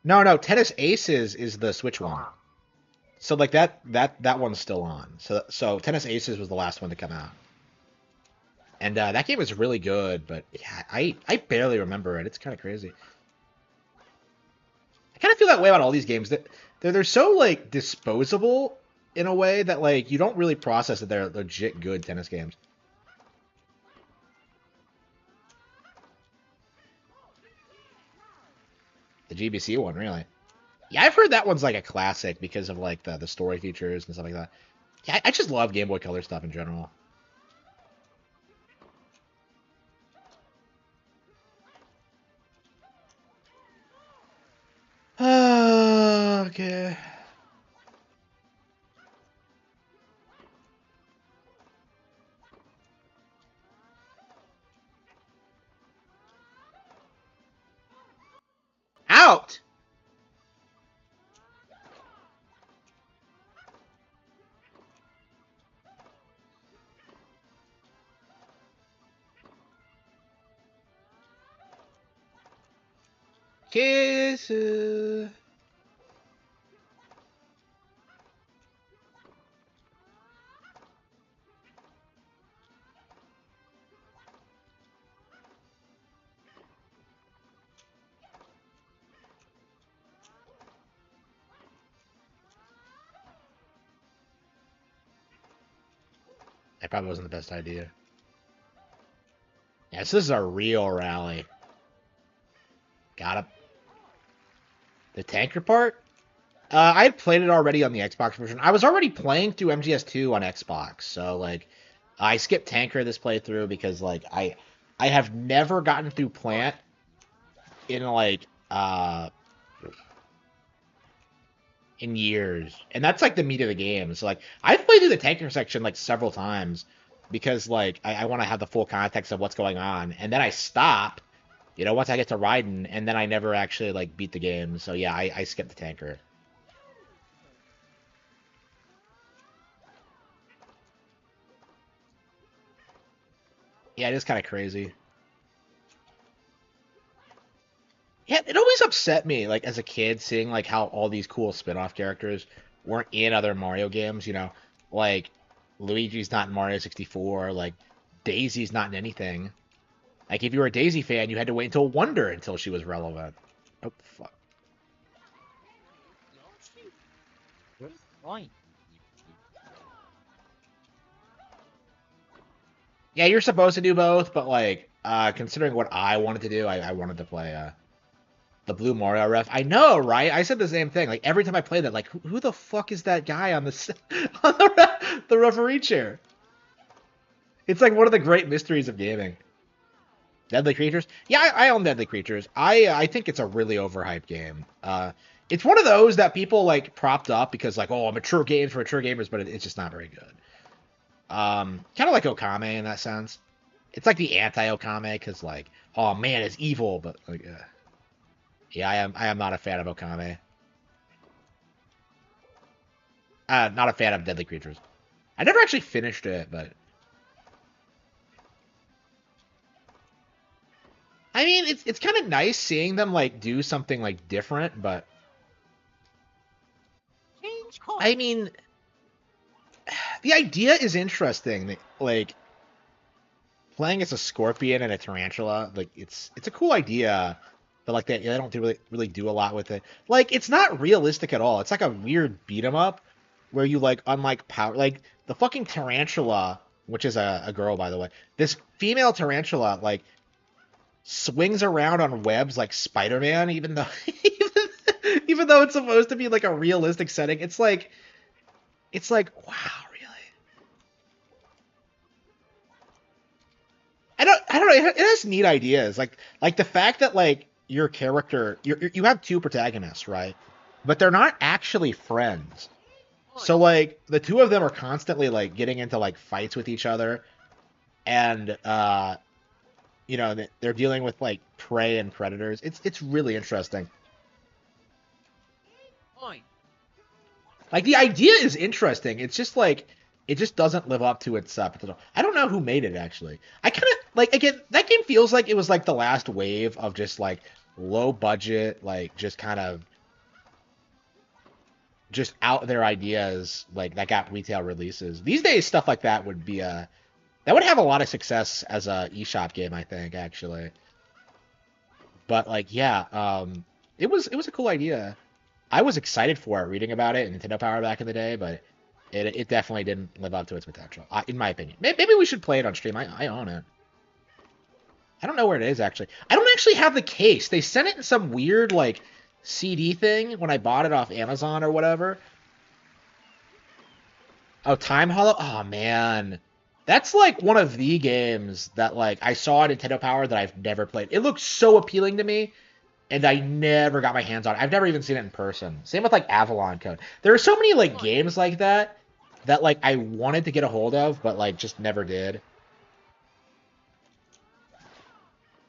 no, Tennis Aces is the Switch one. So like that one's still on. So Tennis Aces was the last one to come out, and that game was really good. But yeah, I barely remember it. It's kind of crazy. I kind of feel that way about all these games that they're so like disposable in a way that like you don't really process that they're legit good tennis games. The GBC one, really. Yeah, I've heard that one's like a classic because of like the story features and stuff like that. Yeah, I just love Game Boy Color stuff in general. Okay. Out! Kisses. That probably wasn't the best idea. Yes, this is a real rally. Got him. The tanker part? I had played it already on the Xbox version. I was already playing through MGS2 on Xbox, so like I skipped tanker this playthrough because like I have never gotten through plant in like in years. And that's like the meat of the game. So like I've played through the tanker section like several times because like I want to have the full context of what's going on. And then I stop, once I get to riding, and then I never actually like beat the game. So yeah, I skipped the tanker. Yeah, it is kind of crazy. Yeah, it always upset me, like as a kid, seeing like how all these cool spin-off characters weren't in other Mario games. Like Luigi's not in Mario 64, like Daisy's not in anything. Like if you were a Daisy fan, you had to wait until Wonder until she was relevant. Oh fuck. Yeah, you're supposed to do both, but like considering what I wanted to do, I wanted to play the Blue Mario ref. I know, right? I said the same thing. Like every time I play that, like who the fuck is that guy on the on the referee chair? It's like one of the great mysteries of gaming. Deadly Creatures? Yeah, I own Deadly Creatures. I think it's a really overhyped game. It's one of those that people like propped up because like, oh, mature games for mature gamers, but it's just not very good. Kind of like Okame in that sense. It's like the anti-Okame because like, oh man, it's evil, but like, yeah, I am not a fan of Okame. Not a fan of Deadly Creatures. I never actually finished it, but I mean, it's kind of nice seeing them like do something like different, but I mean, the idea is interesting. Like playing as a scorpion and a tarantula, like it's a cool idea, but like they don't really do a lot with it. Like it's not realistic at all. It's like a weird beat 'em up where you like unlike power, like the fucking tarantula, which is a girl by the way. This female tarantula like swings around on webs like Spider-Man, even though even though it's supposed to be like a realistic setting. It's like wow. I don't know. It has neat ideas, like the fact that like your character, you have two protagonists, right? But they're not actually friends. So like the two of them are constantly like getting into like fights with each other, and they're dealing with like prey and predators. It's really interesting. Like the idea is interesting. It's just like it just doesn't live up to its potential. I don't know who made it actually. I kind of like again that game feels like it was like the last wave of just like low budget, like just kind of just out there ideas like that got retail releases. These days, stuff like that would be that would have a lot of success as a eShop game, I think actually. But like yeah, it was a cool idea. I was excited for it reading about it in Nintendo Power back in the day, but it definitely didn't live up to its potential, in my opinion. Maybe we should play it on stream. I own it. I don't know where it is, actually. I don't actually have the case. They sent it in some weird, like, CD thing when I bought it off Amazon or whatever. Oh, Time Hollow? Oh, man. That's, like, one of the games that, like, I saw on Nintendo Power that I've never played. It looks so appealing to me, and I never got my hands on it. I've never even seen it in person. Same with, like, Avalon Code. There are so many, like, games like that, like, I wanted to get a hold of, but, like, just never did.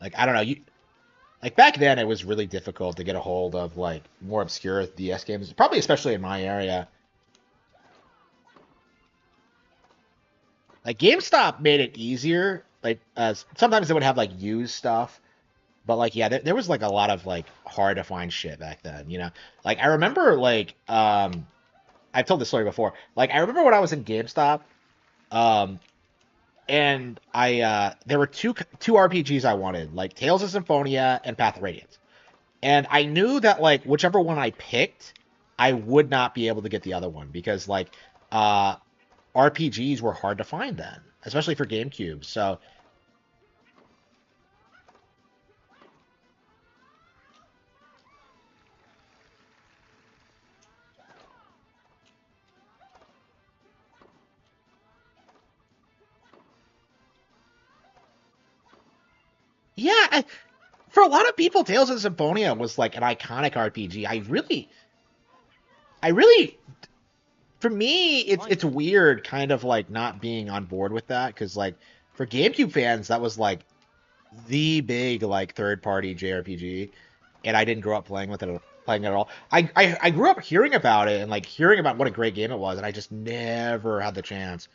Like, I don't know. Like, back then, it was really difficult to get a hold of, like, more obscure DS games. Probably especially in my area. Like, GameStop made it easier. Like, sometimes they would have, like, used stuff. But, like, yeah, there was, like, a lot of, like, hard-to-find shit back then, you know? Like, I remember, like, I've told this story before. Like, I remember when I was in GameStop, and there were two RPGs I wanted, like Tales of Symphonia and Path of Radiance. And I knew that, like, whichever one I picked, I would not be able to get the other one because, like, RPGs were hard to find then, especially for GameCube. So, yeah, for a lot of people, Tales of Symphonia was, like, an iconic RPG. I really, for me, it's weird kind of, like, not being on board with that because, like, for GameCube fans, that was, like, the big like third party JRPG, and I didn't grow up playing it at all. I grew up hearing about it and like hearing about what a great game it was, and I just never had the chance.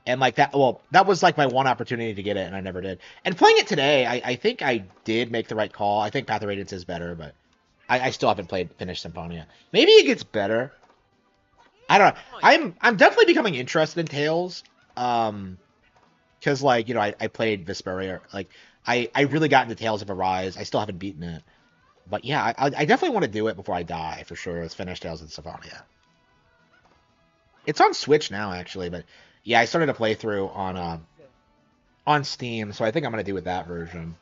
And like that, well, that was like my one opportunity to get it, and I never did. And playing it today, I think I did make the right call. I think Path of Radiance is better, but I still haven't finished Symphonia. Maybe it gets better. I don't know. I'm definitely becoming interested in Tales. Because, like, you know, I played Vesperia. Like, I really got into Tales of Arise. I still haven't beaten it. But, yeah, I definitely want to do it before I die, for sure. Let's finish Tales of Symphonia. It's on Switch now, actually. But, yeah, I started a playthrough on Steam, so I think I'm going to do with that version.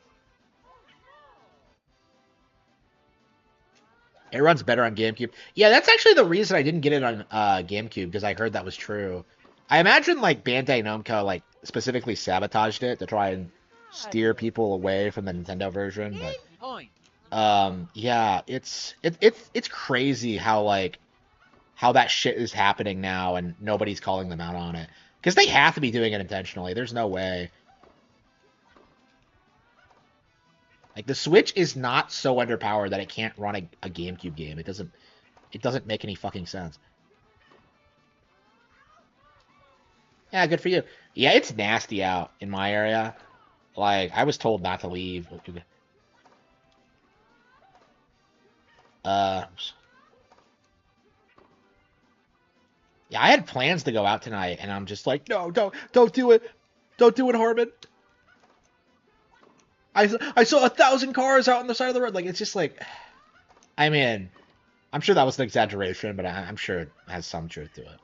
It runs better on GameCube. Yeah, that's actually the reason I didn't get it on GameCube, because I heard that was true. I imagine, like, Bandai Namco, like, specifically sabotaged it to try and steer people away from the Nintendo version, but yeah, it's crazy how like how that shit is happening now and nobody's calling them out on it because they have to be doing it intentionally. There's no way. Like the Switch is not so underpowered that it can't run a GameCube game. It doesn't make any fucking sense. Yeah, good for you. Yeah, it's nasty out in my area. Like, I was told not to leave. Uh, Yeah, I had plans to go out tonight, and I'm just like, no, don't do it. Don't do it, Harman. I saw 1,000 cars out on the side of the road. Like, it's just like, I mean, I'm sure that was an exaggeration, but I'm sure it has some truth to it.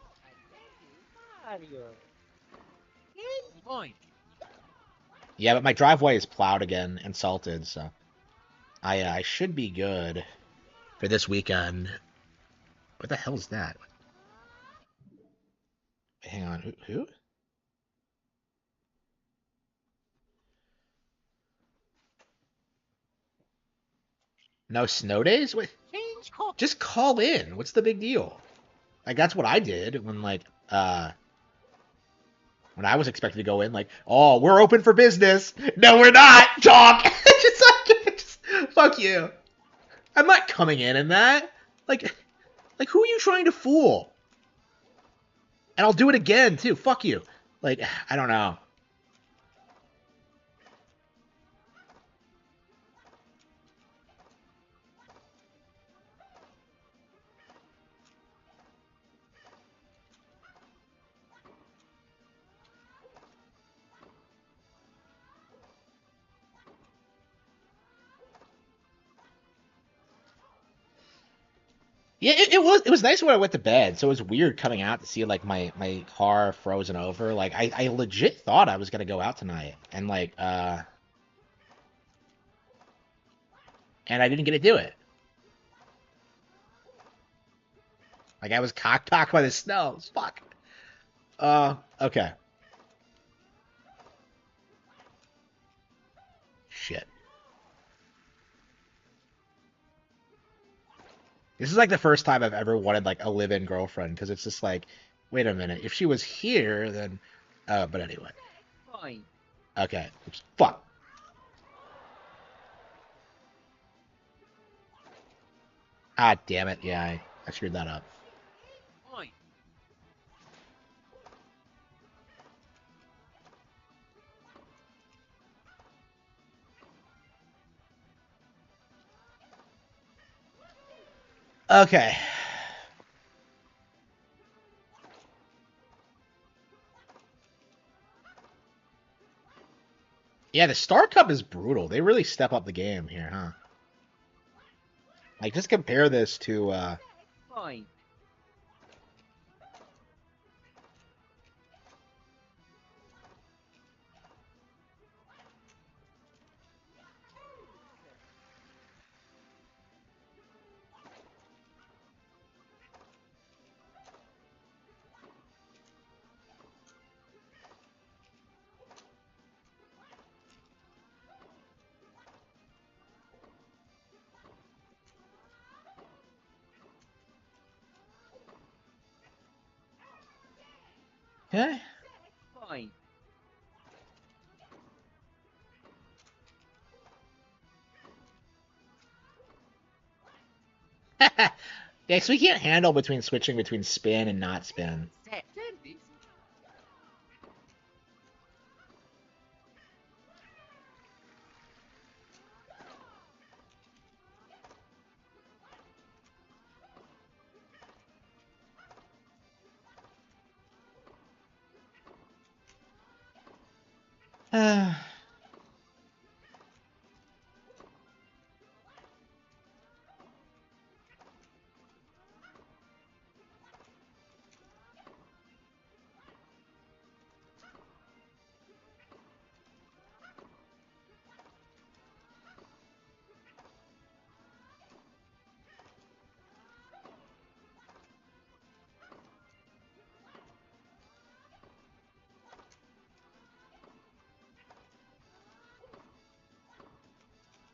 Yeah, but my driveway is plowed again and salted, so I should be good for this weekend. What the hell is that? Hang on, who? No snow days? Wait, just call in. What's the big deal? Like, that's what I did when I was expected to go in. Like, oh, we're open for business. No, we're not. Talk. just fuck you. I'm not coming in that. Like, who are you trying to fool? And I'll do it again too. Fuck you. Like, I don't know. Yeah, it was nice when I went to bed. So it was weird coming out to see like my car frozen over. Like I legit thought I was gonna go out tonight, and and I didn't get to do it. Like I was cocked by the snow. Fuck. Okay. Shit. This is like the first time I've ever wanted like a live-in girlfriend because it's just like, wait a minute, if she was here, then. But anyway. Fine. Okay. Oops. Fuck. Ah, damn it. Yeah, I screwed that up. Fine. Okay. Yeah, the Star Cup is brutal. They really step up the game here, huh? Like, just compare this to, Fine. Okay. Fine. Yeah, so we can't handle between switching between spin and not spin.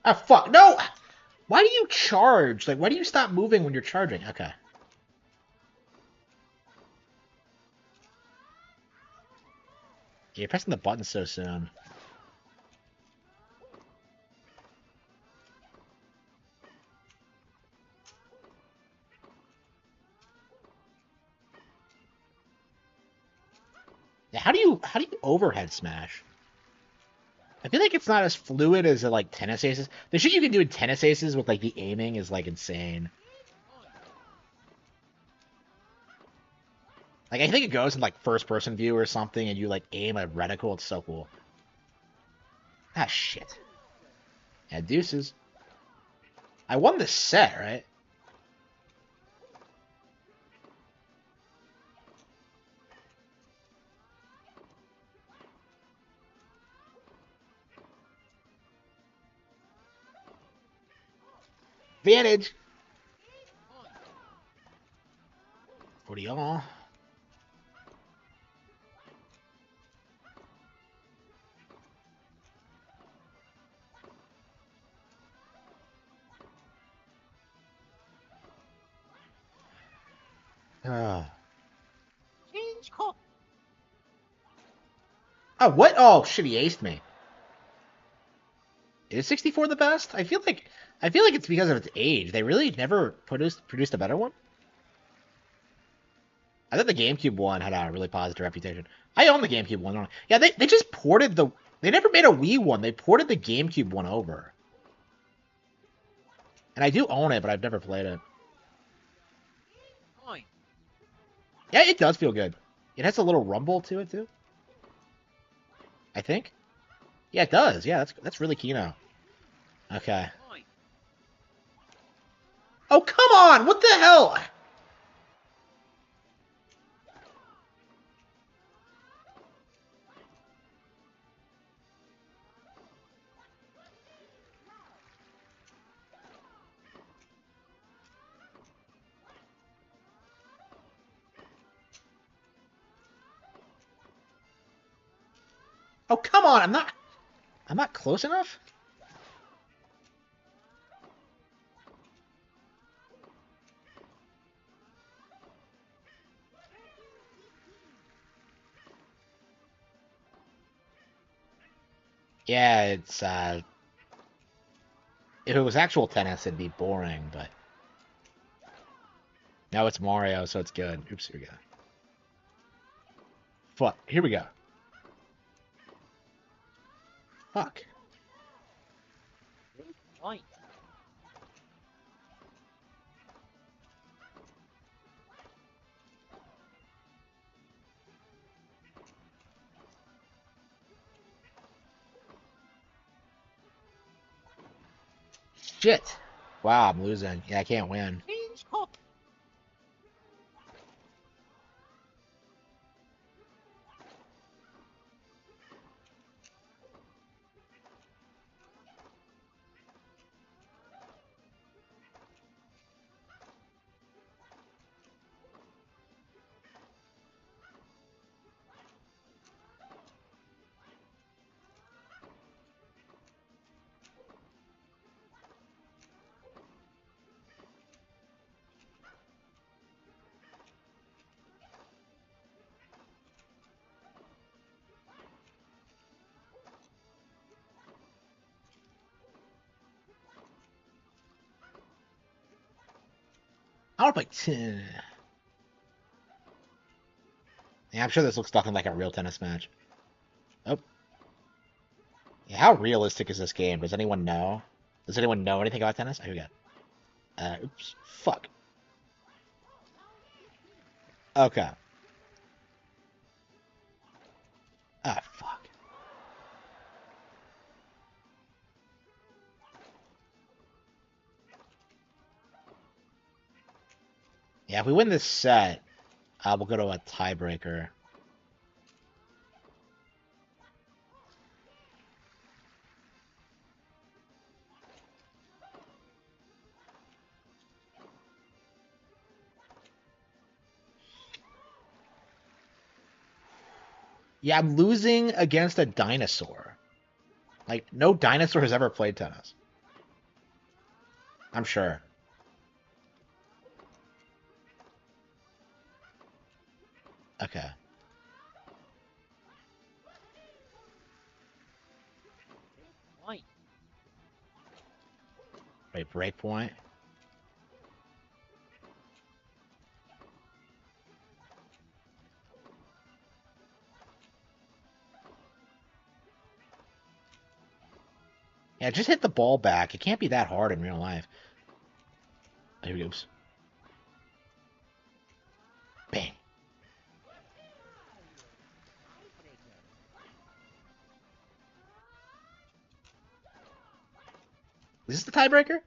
Ah, fuck. No! Why do you charge? Like, why do you stop moving when you're charging? Okay. Yeah, you're pressing the button so soon. Yeah, how do you overhead smash? I feel like it's not as fluid as like tennis aces. The shit you can do in tennis aces with like the aiming is like insane. Like, I think it goes in, like, first-person view or something, and you, like, aim a reticle. It's so cool. Ah, shit. Yeah, deuces. I won this set, right? Advantage! 40 all. Change call. Oh, what? Oh, shit, he aced me. Is 64 the best? I feel like it's because of its age. They really never produced a better one. I thought the GameCube one had a really positive reputation. I own the GameCube one. Don't I? Yeah, they just ported the. They never made a Wii one. They ported the GameCube one over. And I do own it, but I've never played it. Point. Yeah, it does feel good. It has a little rumble to it too. I think. Yeah, it does. Yeah, that's really Kino. Okay. Point. Oh, come on! What the hell? Oh, come on! I'm not close enough? Yeah, it's if it was actual tennis it'd be boring, but now it's Mario, so it's good. Oops, here we go. Fuck. Here we go. Fuck. Point. Shit. Wow, I'm losing. Yeah, I can't win. Change call. I want to play 10. Yeah, I'm sure this looks nothing like a real tennis match. Oh. Yeah, how realistic is this game? Does anyone know? Does anyone know anything about tennis? Oh, here we go. Oops. Fuck. Okay. Ah, fuck. Yeah, if we win this set, we'll go to a tiebreaker. Yeah, I'm losing against a dinosaur. Like, no dinosaur has ever played tennis. I'm sure. Okay. Point. Wait, break point. Yeah, just hit the ball back. It can't be that hard in real life. Here he goes. Bang. Is this the tiebreaker?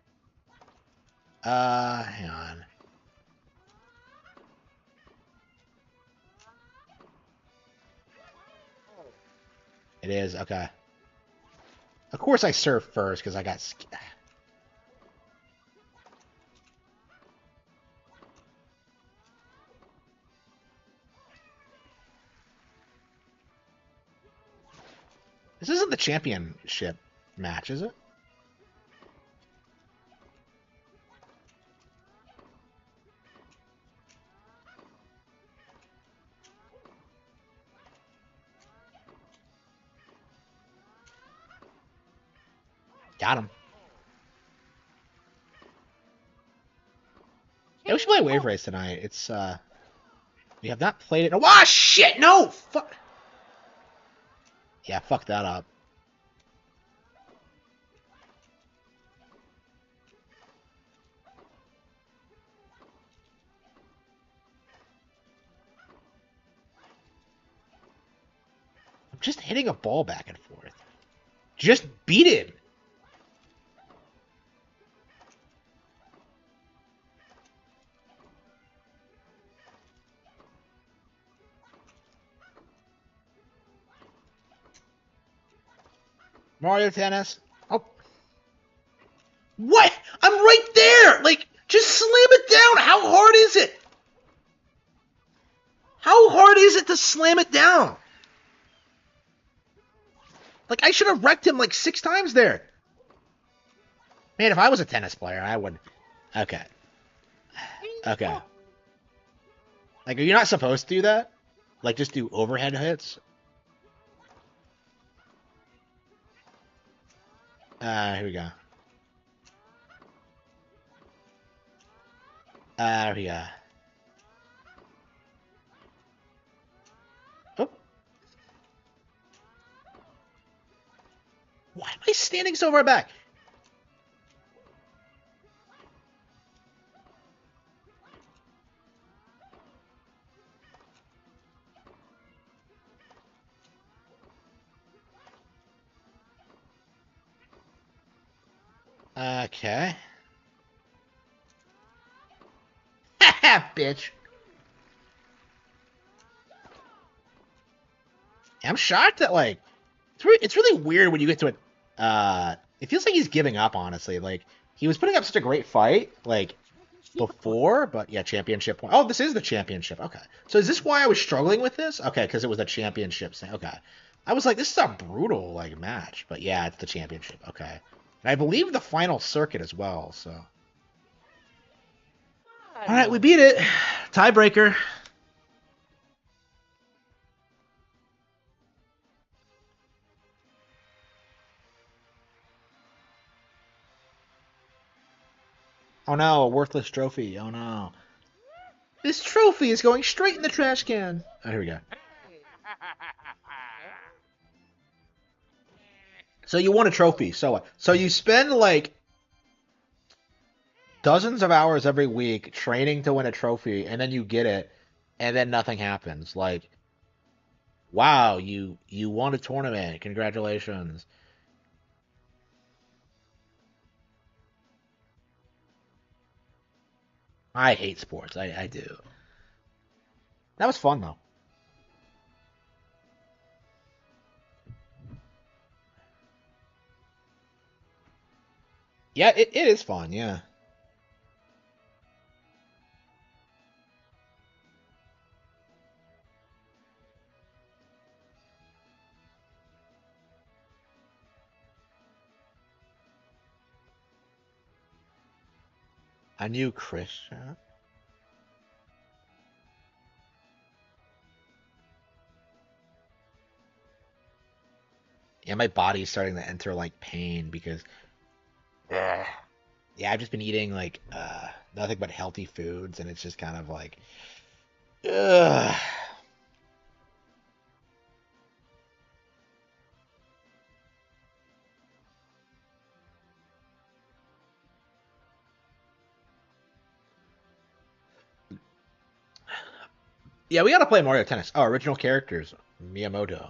Hang on. It is, okay. Of course I serve first, because I got... This isn't the championship match, is it? Got him. Yeah, we should play Wave Race tonight. It's, we have not played it. Oh, ah, shit! No! Fuck! Yeah, fuck that up. I'm just hitting a ball back and forth. Just beat him! Mario Tennis. Oh. What? I'm right there! Like, just slam it down! How hard is it? How hard is it to slam it down? Like, I should have wrecked him like 6 times there. Man, if I was a tennis player, I would... Okay. Okay. Like, are you not supposed to do that? Like, just do overhead hits? Here we go. Here we go. Oh. Why am I standing so far back? Okay. Haha, bitch. I'm shocked that, like, it's really weird when you get to it. It feels like he's giving up, honestly. Like, he was putting up such a great fight, like, before, but yeah, championship point. Oh, this is the championship. Okay. So is this why I was struggling with this? Okay, because it was the championship thing. Okay. I was like, this is a brutal, like, match. But yeah, it's the championship. Okay. And I believe the final circuit as well, so. All right, we beat it. Tiebreaker. Oh no, a worthless trophy. Oh no. This trophy is going straight in the trash can. Oh, here we go. So you won a trophy. So what? So you spend like dozens of hours every week training to win a trophy, and then you get it, and then nothing happens. Like, wow, you won a tournament. Congratulations. I hate sports. I do. That was fun though. Yeah, it is fun. Yeah. A new Christian. Yeah, my body's starting to enter like pain because yeah, I've just been eating like nothing but healthy foods and it's just kind of like ugh. Yeah, we gotta play Mario Tennis. Oh, original characters. Miyamoto.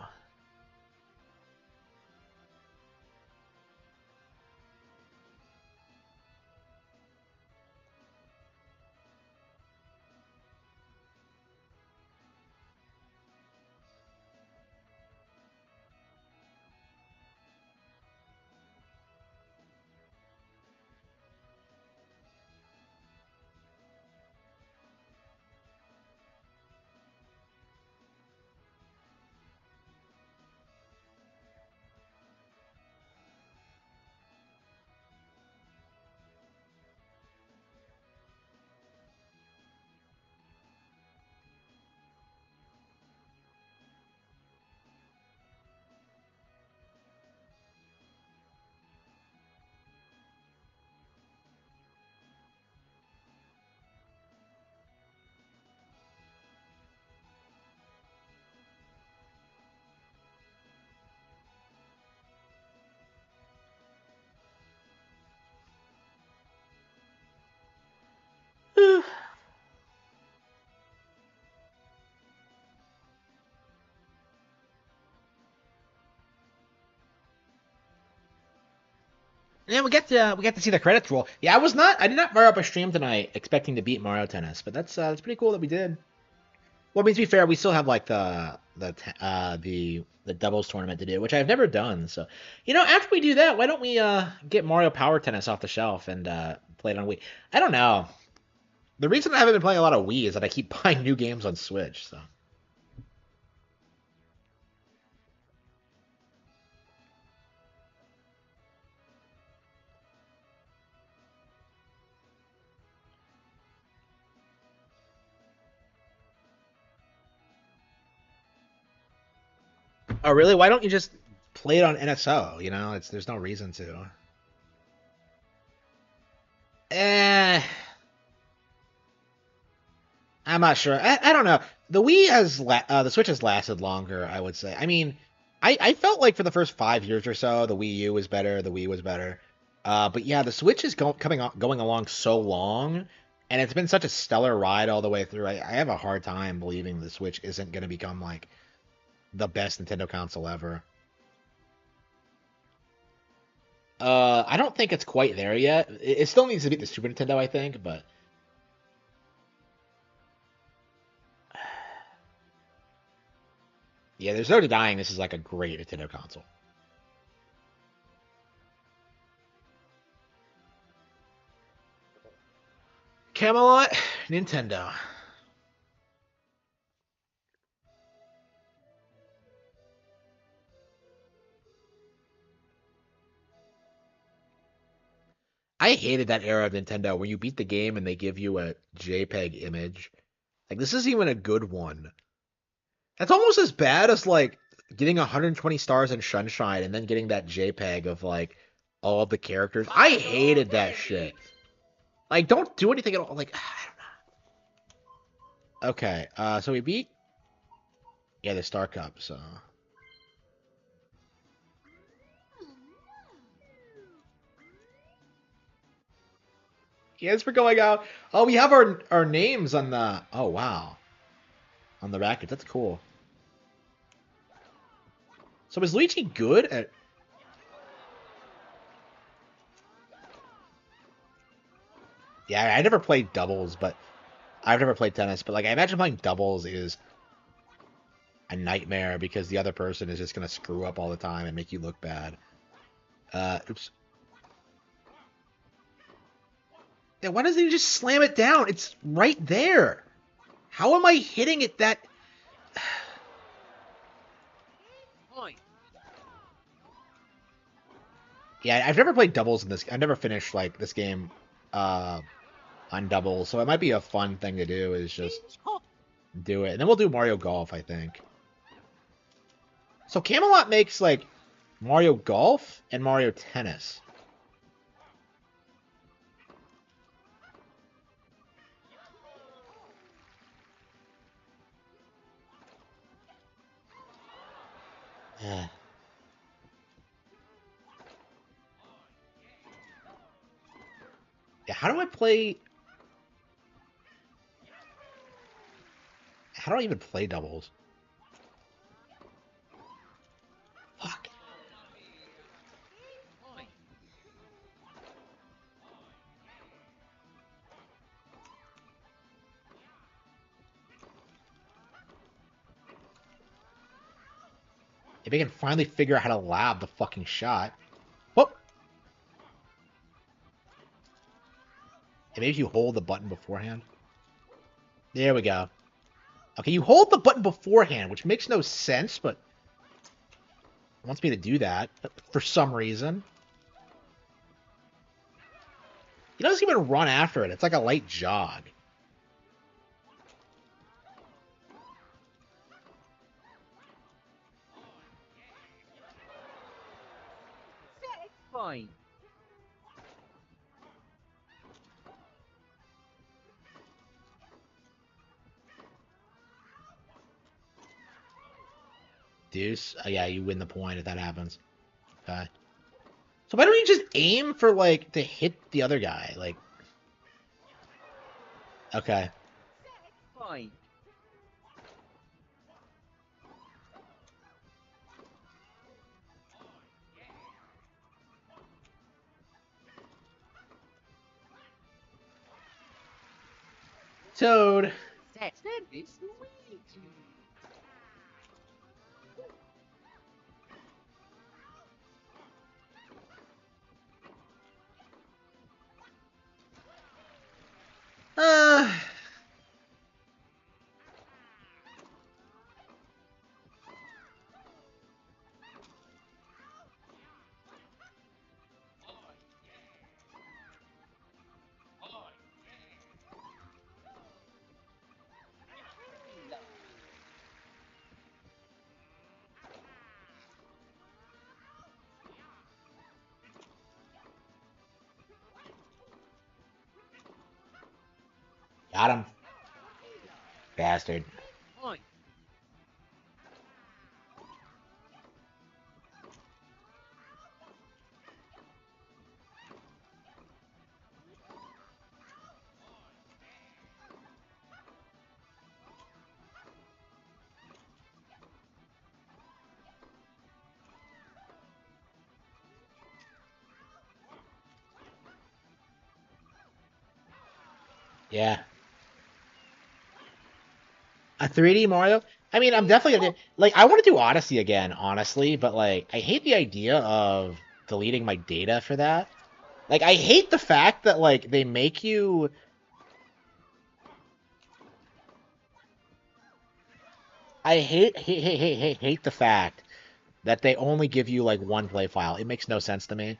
And we get to see the credits roll. Yeah, I did not fire up a stream tonight expecting to beat Mario Tennis, but that's pretty cool that we did. Well, I mean, to be fair, we still have like the doubles tournament to do, which I've never done. So, after we do that, why don't we get Mario Power Tennis off the shelf and play it on Wii? I don't know. The reason I haven't been playing a lot of Wii is that I keep buying new games on Switch. So. Oh, really? Why don't you just play it on NSO? There's no reason to. Eh, I'm not sure. I don't know. The Switch has lasted longer, I would say. I mean, I felt like for the first 5 years or so, the Wii U was better, the Wii was better. But yeah, the Switch is going along so long, and it's been such a stellar ride all the way through. I have a hard time believing the Switch isn't going to become like the best Nintendo console ever. I don't think it's quite there yet. It still needs to beat the Super Nintendo, I think, but yeah, there's no denying this is like a great Nintendo console. Camelot, Nintendo. I hated that era of Nintendo where you beat the game and they give you a JPEG image. Like, this isn't even a good one. That's almost as bad as like getting 120 stars in Sunshine and then getting that JPEG of like all of the characters. I hated that shit. Like, don't do anything at all. Like, I don't know. Okay, so we beat the Star Cup. So yes, we're going out. Oh, we have our names on the. Oh wow, on the racket. That's cool. So is Luigi good at? Yeah, I never played doubles, but I've never played tennis. But like, I imagine playing doubles is a nightmare because the other person is just gonna screw up all the time and make you look bad. Oops. Yeah, why doesn't he just slam it down? It's right there. How am I hitting it that? Yeah, I've never played doubles in this. I've never finished like this game on doubles, so it might be a fun thing to do. Is just do it, and then we'll do Mario Golf, I think. So Camelot makes like Mario Golf and Mario Tennis. Yeah. Yeah, how do I play? How do I even play doubles? Fuck. If I can finally figure out how to lab the fucking shot. Whoop! And maybe you hold the button beforehand. There we go. Okay, you hold the button beforehand, which makes no sense, but it wants me to do that for some reason. He doesn't even run after it. It's like a light jog. Fine. Deuce. Oh, yeah, you win the point if that happens. Okay. So why don't you just aim for, like, to hit the other guy? Like, okay. Fine. Toad. Uh, got him. Bastard. Yeah. A 3D Mario? I mean, I'm definitely gonna like. I want to do Odyssey again, honestly, but like, I hate the idea of deleting my data for that. Like, I hate the fact that like they make you. I hate the fact that they only give you like one play file. It makes no sense to me.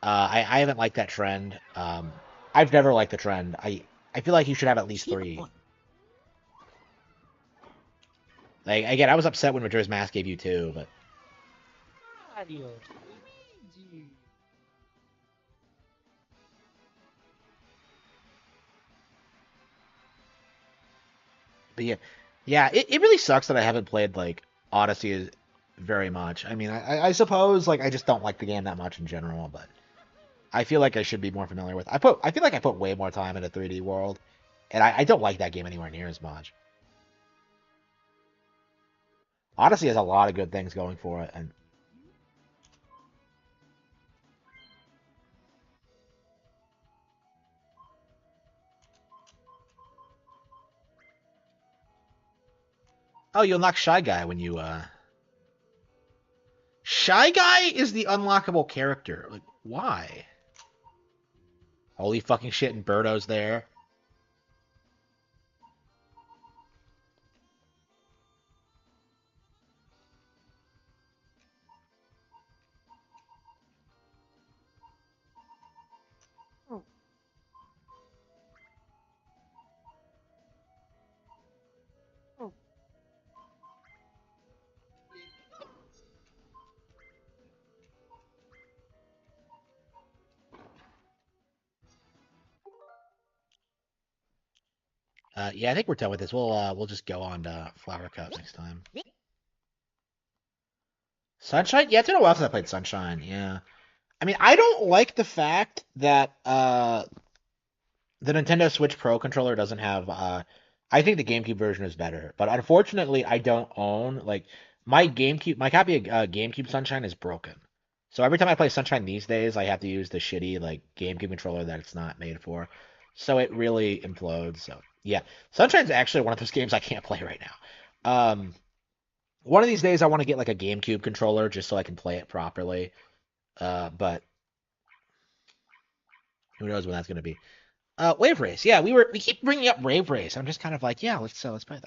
I haven't liked that trend. I've never liked the trend. I feel like you should have at least three. Like again, I was upset when Majora's Mask gave you two, but yeah, yeah. It really sucks that I haven't played like Odyssey very much. I mean, I suppose like I just don't like the game that much in general, but I feel like I should be more familiar with. I feel like I put way more time into 3D World, and I don't like that game anywhere near as much. Odyssey has a lot of good things going for it, and oh, you unlock Shy Guy when you Shy Guy is the unlockable character. Like, why? Holy fucking shit, and Birdo's there. Yeah, I think we're done with this. We'll just go on to Flower Cup next time. Sunshine? Yeah, it's been a while since I played Sunshine. Yeah. I mean, I don't like the fact that the Nintendo Switch Pro controller doesn't have I think the GameCube version is better, but unfortunately I don't own like my copy of GameCube Sunshine is broken. So every time I play Sunshine these days, I have to use the shitty like GameCube controller that it's not made for. So it really implodes. So yeah, Sunshine's actually one of those games I can't play right now. One of these days I want to get like a GameCube controller just so I can play it properly. But who knows when that's going to be. Wave Race. Yeah, we keep bringing up Wave Race. I'm just kind of like, yeah, let's play that.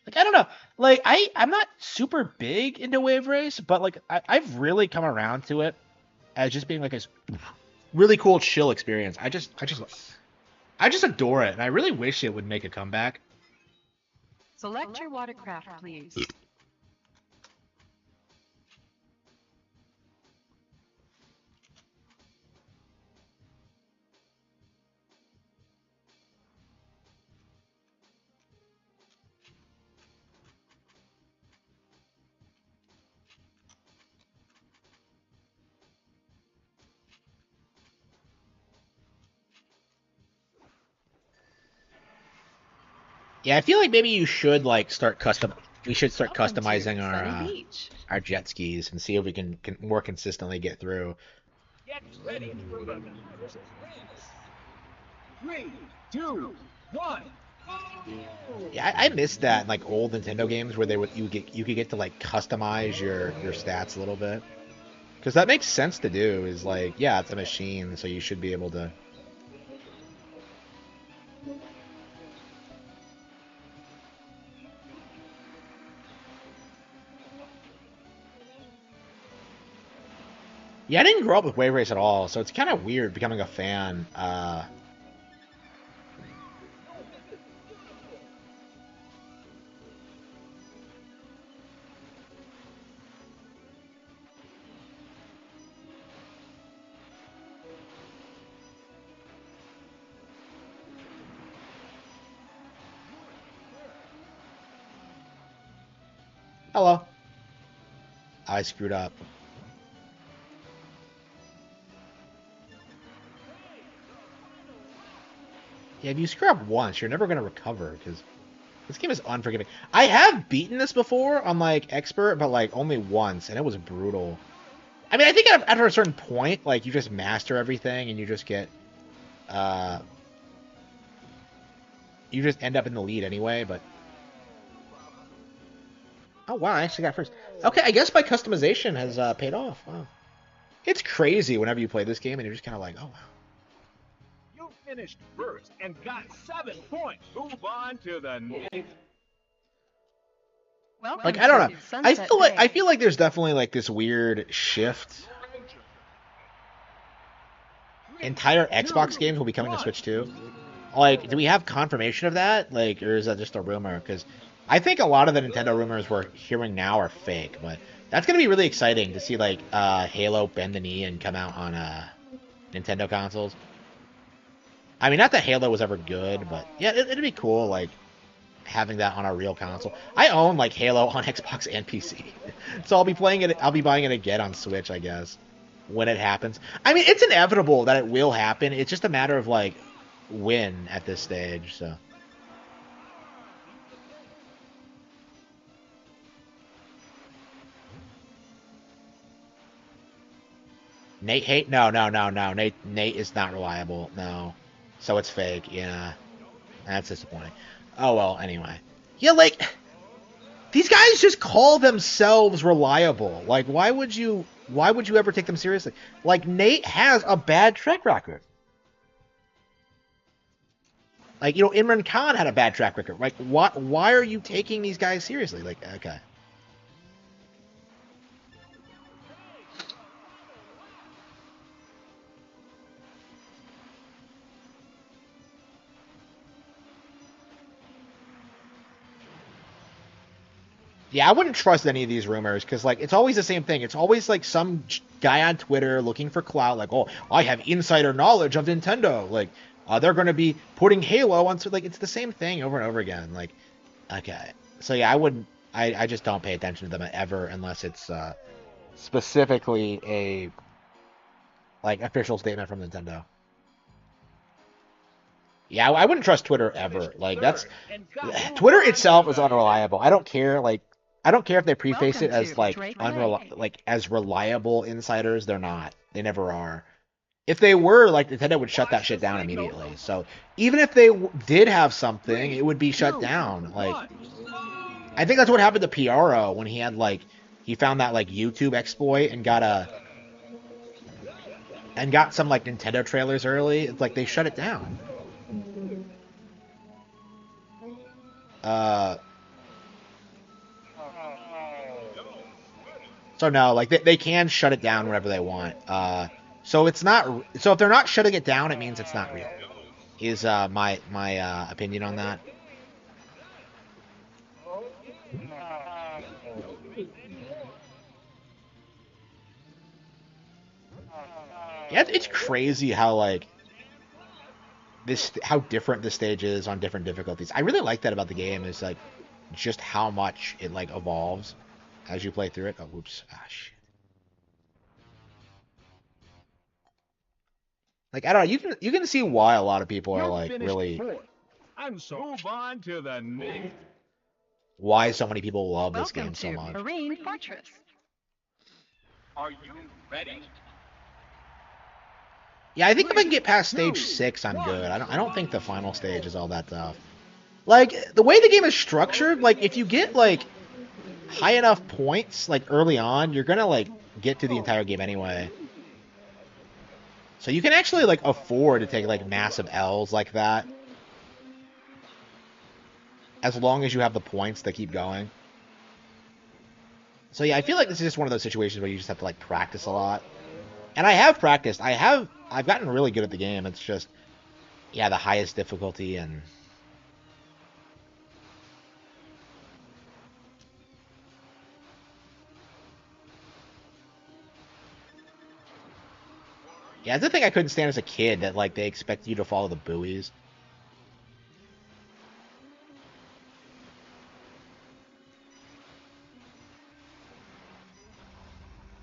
Like I don't know. Like I'm not super big into Wave Race, but like I've really come around to it as just being like a really cool chill experience. I just adore it, and I really wish it would make a comeback. Select your watercraft, please. Yeah, I feel like maybe you should like start custom. We should start customizing our jet skis and see if we can more consistently get through. Get ready for the 3, 2, 1. Yeah, I missed that in like old Nintendo games where you could get to like customize your stats a little bit. Because that makes sense to do, is like, yeah, it's a machine, so you should be able to. Yeah, I didn't grow up with Wave Race at all, so it's kind of weird becoming a fan. Hello. I screwed up. Yeah, if you screw up once, you're never going to recover, because this game is unforgiving. I have beaten this before on, like, Expert, but, like, only once, and it was brutal. I mean, I think after a certain point, like, you just master everything, and you just get, you just end up in the lead anyway, but... Oh, wow, I actually got first. Okay, I guess my customization has paid off. Wow. It's crazy whenever you play this game, and you're just kind of like, oh, wow. You finished first and got 7 points. Move on to the next. Like, I don't know. I feel like there's definitely like this weird shift. Entire Xbox games will be coming to Switch too. Like, do we have confirmation of that? Like, or is that just a rumor? Because I think a lot of the Nintendo rumors we're hearing now are fake. But that's gonna be really exciting to see like Halo bend the knee and come out on Nintendo consoles. I mean, not that Halo was ever good, but yeah, it'd be cool. Like, having that on a real console. I own like Halo on Xbox and PC, so I'll be playing it. I'll be buying it again on Switch, I guess, when it happens. I mean, it's inevitable that it will happen. It's just a matter of like when at this stage. So. Nate hate? No. Nate is not reliable. No, so it's fake. Yeah, that's disappointing. Oh well. Anyway, yeah, like. These guys just call themselves reliable. Like, why would you ever take them seriously? Like, Nate has a bad track record. Like, Imran Khan had a bad track record. Like, why are you taking these guys seriously? Like, okay. Yeah, I wouldn't trust any of these rumors because, like, it's always the same thing. It's always, like, some guy on Twitter looking for clout, like, oh, I have insider knowledge of Nintendo. Like, they're going to be putting Halo on... Like, it's the same thing over and over again. Like, okay. So, yeah, I just don't pay attention to them ever unless it's specifically a, like, official statement from Nintendo. Yeah, I wouldn't trust Twitter ever. Like, that's... Twitter itself is unreliable. I don't care, like... I don't care if they preface it as like as reliable insiders. They're not. They never are. If they were, like, Nintendo would shut that shit down immediately. So even if they did have something, it would be shut down. Like, I think that's what happened to PRO when he had like he found that like YouTube exploit and got some like Nintendo trailers early. It's like they shut it down. So no, like they can shut it down whenever they want. So it's not. So if they're not shutting it down, it means it's not real. Is my opinion on that. Yeah, it's crazy how like how different the stage is on different difficulties. I really like that about the game is like just how much it like evolves as you play through it. Oh, whoops. Ah, shit. Like, I don't know, you can see why a lot of people are like really And so move on to the next. Why so many people love this game so much. Marine Fortress. Are you ready? Yeah, I think if I can get past stage 6, I'm good. I don't think the final stage is all that tough. Like, the way the game is structured, like, if you get, like, high enough points, like, early on, you're gonna, like, get to the entire game anyway. So you can actually, like, afford to take, like, massive L's like that. As long as you have the points to keep going. So yeah, I feel like this is just one of those situations where you just have to, like, practice a lot. And I have practiced. I've gotten really good at the game. It's just, yeah, the highest difficulty and... Yeah, it's the thing I couldn't stand as a kid, that, like, they expect you to follow the buoys.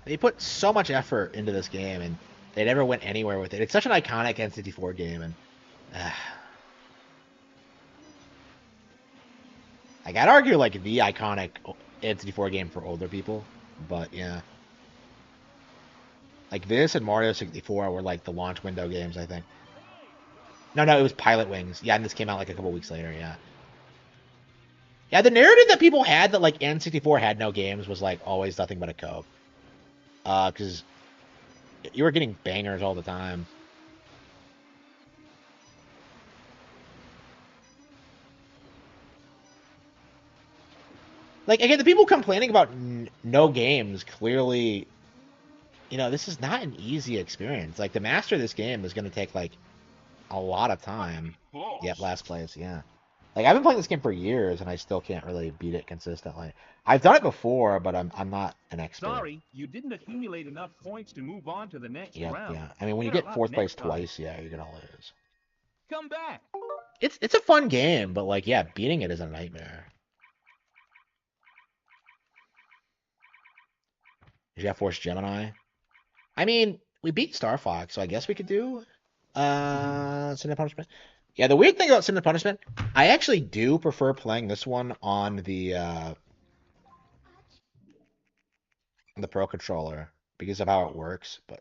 They put so much effort into this game, and they never went anywhere with it. It's such an iconic N64 game, and... I gotta argue, like, the iconic N64 game for older people, but, yeah. Like, this and Mario 64 were, like, the launch window games, I think. No, it was Pilot Wings. Yeah, and this came out, like, a couple weeks later, yeah. Yeah, the narrative that people had that, like, N64 had no games was, like, always nothing but a cope. Because you were getting bangers all the time. Like, again, the people complaining about no games, clearly, you know, this is not an easy experience. Like, to master this game is going to take, like, a lot of time. Yep, last place, yeah. Like, I've been playing this game for years, and I still can't really beat it consistently. I've done it before, but I'm not an expert. Sorry, you didn't accumulate enough points to move on to the next Yep, round. yeah. I mean, when you Better get luck 4th place next time. twice, yeah, you're gonna lose. Come back. It's a fun game, but, like, yeah, beating it is a nightmare. Jet Force Gemini. I mean, we beat Star Fox, so I guess we could do Sin and Punishment. Yeah, the weird thing about Sin and Punishment, I actually do prefer playing this one on the Pro Controller because of how it works, but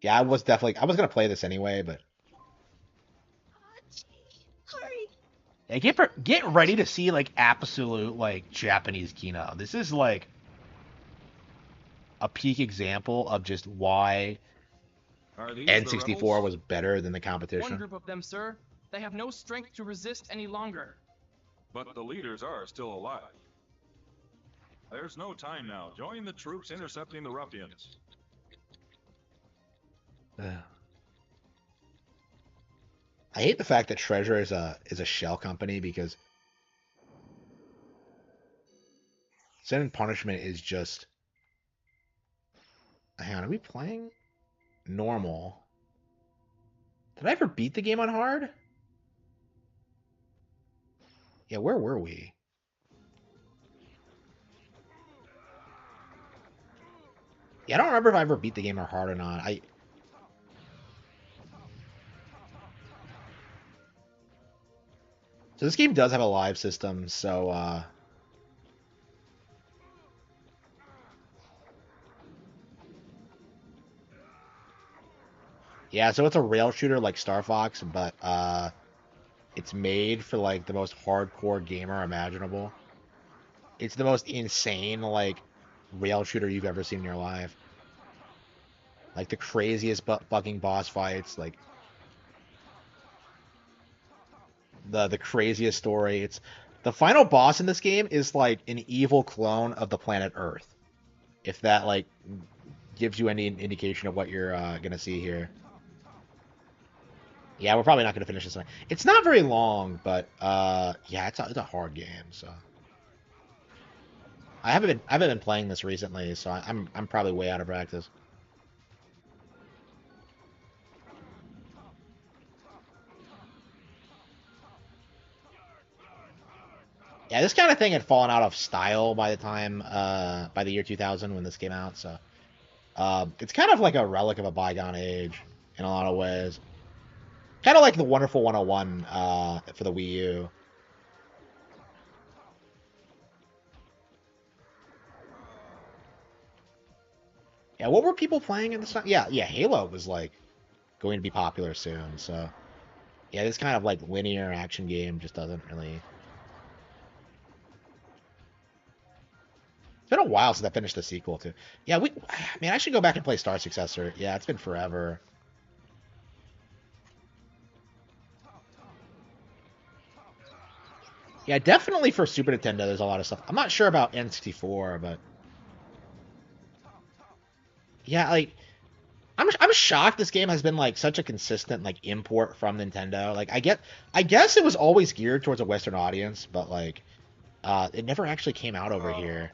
yeah, I was gonna play this anyway, but yeah, get ready to see, like, absolute, like, Japanese Kino. This is, like, a peak example of just why N64 was better than the One competition. group of them, sir. They have no strength to resist any longer. But the leaders are still alive. There's no time now. Join the troops intercepting the ruffians. I hate the fact that Treasure is a shell company because Sin and Punishment is just... Hang on, are we playing normal? Did I ever beat the game on hard? Yeah, where were we? Yeah, I don't remember if I ever beat the game on hard or not. So this game does have a live system, so yeah, so it's a rail shooter like Star Fox, but it's made for, like, the most hardcore gamer imaginable. It's the most insane, like, rail shooter you've ever seen in your life. Like, the craziest fucking boss fights, like, the craziest story. It's the final boss in this game is, like, an evil clone of the planet Earth. If that, like, gives you any indication of what you're gonna see here. Yeah, we're probably not gonna finish this one. It's not very long, but yeah, it's a hard game. So I haven't been playing this recently, so I'm probably way out of practice. Yeah, this kind of thing had fallen out of style by the year 2000 when this came out. So it's kind of like a relic of a bygone age in a lot of ways. Kind of like the Wonderful 101 for the Wii U. Yeah, what were people playing at the time? Yeah, Halo was like going to be popular soon. So yeah, this kind of like linear action game just doesn't really. It's been a while since I finished the sequel too. Yeah, man, I should go back and play Star Successor. Yeah, it's been forever. Yeah, definitely for Super Nintendo, there's a lot of stuff. I'm not sure about N64, but yeah, like I'm shocked this game has been like such a consistent like import from Nintendo. Like I guess it was always geared towards a Western audience, but like it never actually came out over here.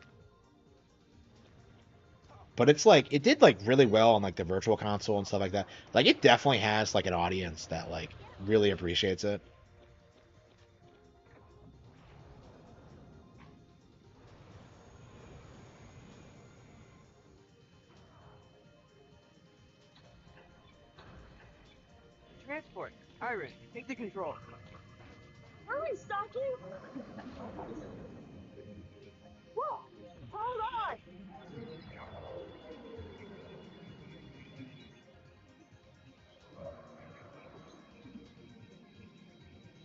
But it's like it did like really well on like the Virtual Console and stuff like that. Like it definitely has like an audience that like really appreciates it. Transport. Iris, take the control. Hurry, Stocky! Whoa! Hold on!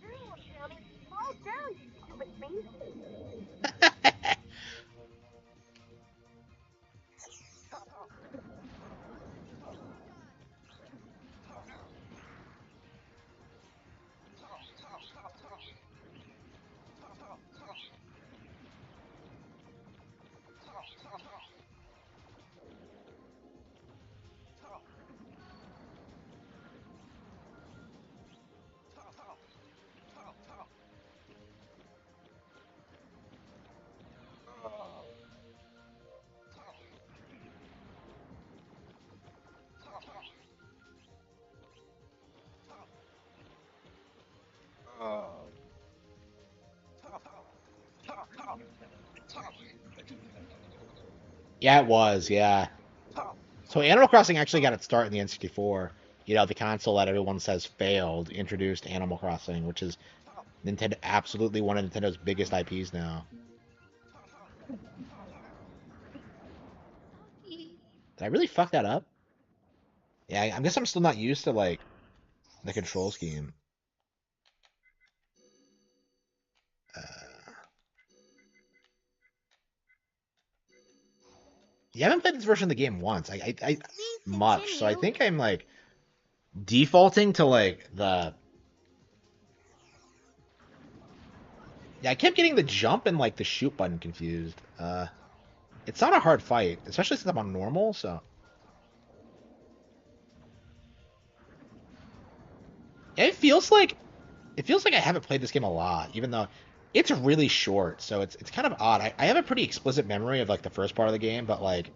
Damn, slow down, you stupid beast! Yeah, it was. Yeah. So Animal Crossing actually got its start in the N64. You know, the console that everyone says failed introduced Animal Crossing, which is Nintendo absolutely one of Nintendo's biggest IPs now. Did I really fuck that up? Yeah, I guess I'm still not used to like the control scheme. You haven't played this version of the game once. I much. So I think I'm like defaulting to like the. Yeah, I kept getting the jump and like the shoot button confused. It's not a hard fight, especially since I'm on normal. So yeah, it feels like I haven't played this game a lot, even though it's really short. So it's kind of odd. I have a pretty explicit memory of like the first part of the game, but like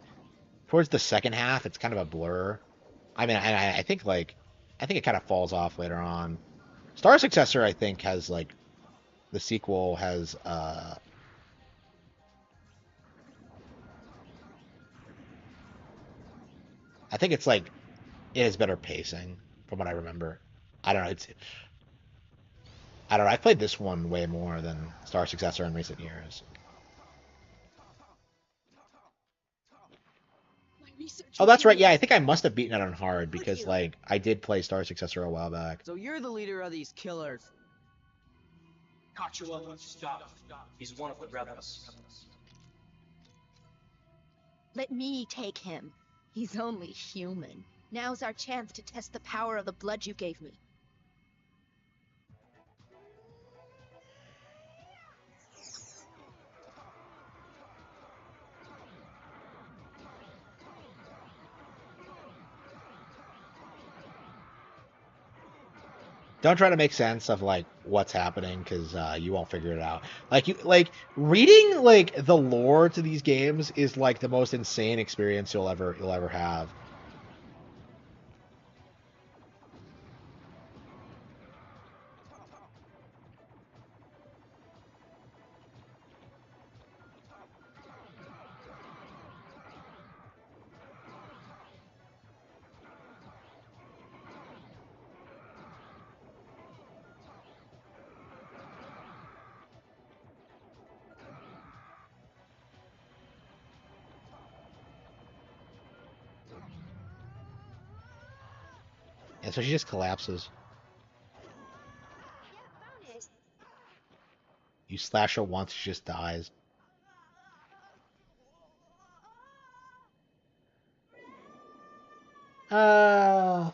towards the second half, it's kind of a blur. I mean, I think like I think it kind of falls off later on. Star Successor, I think, has like the sequel has I think it's like it has better pacing from what I remember. I don't know. I don't know. I've played this one way more than Star Successor in recent years. Oh, that's right. Yeah, I think I must have beaten it on hard because like I did play Star Successor a while back. So you're the leader of these killers. Kachua won't stop. He's one of the rebels. Let me take him. He's only human. Now's our chance to test the power of the blood you gave me. Don't try to make sense of like what's happening because you won't figure it out. Like reading like the lore to these games is like the most insane experience you'll ever have. And so she just collapses. You slash her once, she just dies. Uh...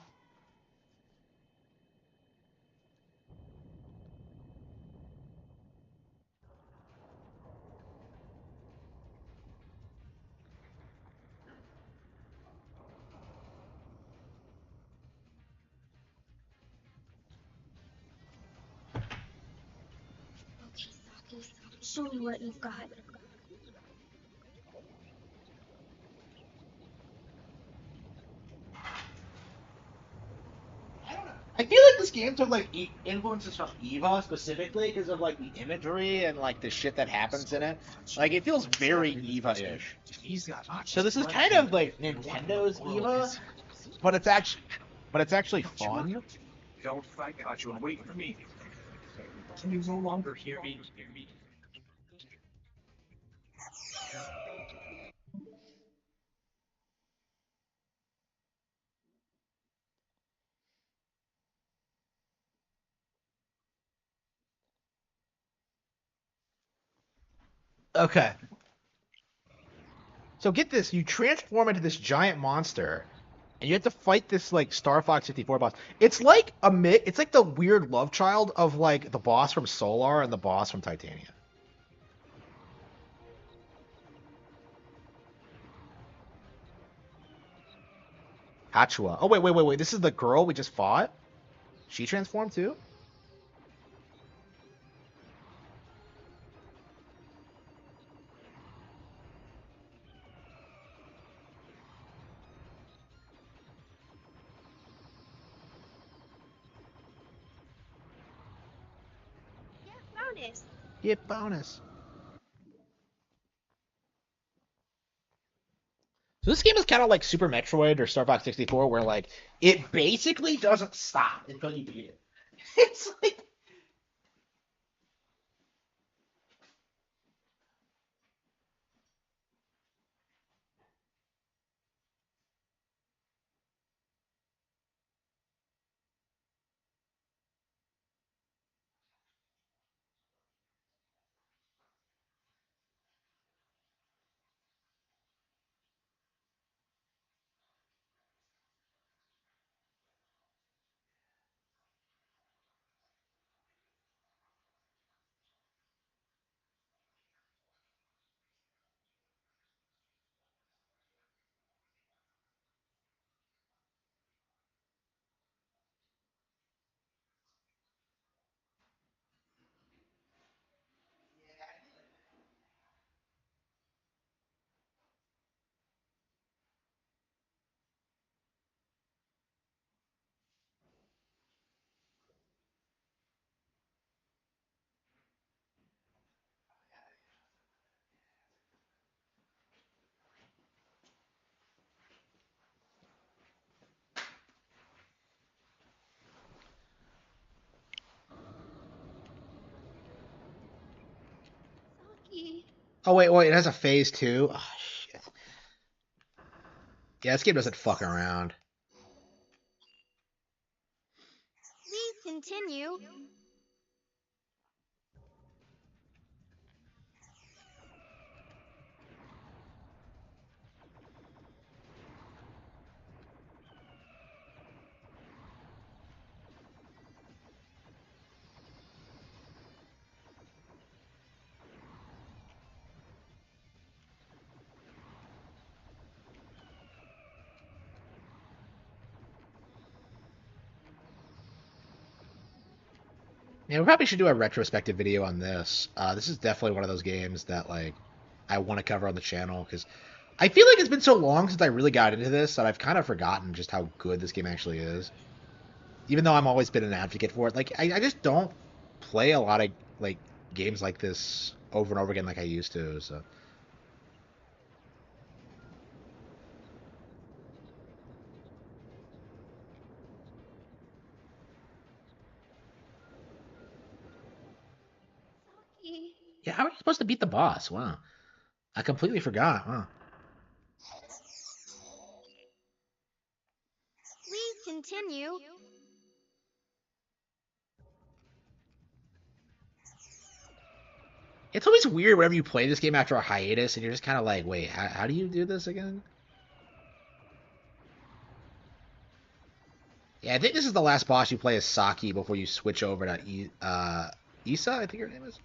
Okay, Saki, show me what you've got. I feel like this game took like influences from Eva specifically because of like the imagery and like the shit that happens in it. Like it feels very Eva-ish. So this is kind of like Nintendo's Eva, but it's actually fun. Don't fight, got you, and wait for me. Can you no longer hear me? Okay. So get this, you transform into this giant monster, and you have to fight this like Star Fox 54 boss. It's like it's like the weird love child of like the boss from Solar and the boss from Titania. Hachua. Oh wait. This is the girl we just fought? She transformed too? Bonus. Get bonus. So this game is kind of like Super Metroid or Star Fox 64, where like it basically doesn't stop until you beat it. It's like Saki. oh wait, it has a phase two. Oh shit. Yeah, this game doesn't fuck around. Please continue. Yeah, we probably should do a retrospective video on this. This is definitely one of those games that like I want to cover on the channel because I feel like it's been so long since I really got into this that I've kind of forgotten just how good this game actually is. Even though I've always been an advocate for it, like I just don't play a lot of like games like this over and over again like I used to. So Saki. yeah, how are you supposed to beat the boss? Wow, I completely forgot. Wow. Please continue. It's always weird whenever you play this game after a hiatus, and you're just kind of like, wait, how do you do this again? Yeah, I think this is the last boss you play as Saki before you switch over to Issa, I think her name is.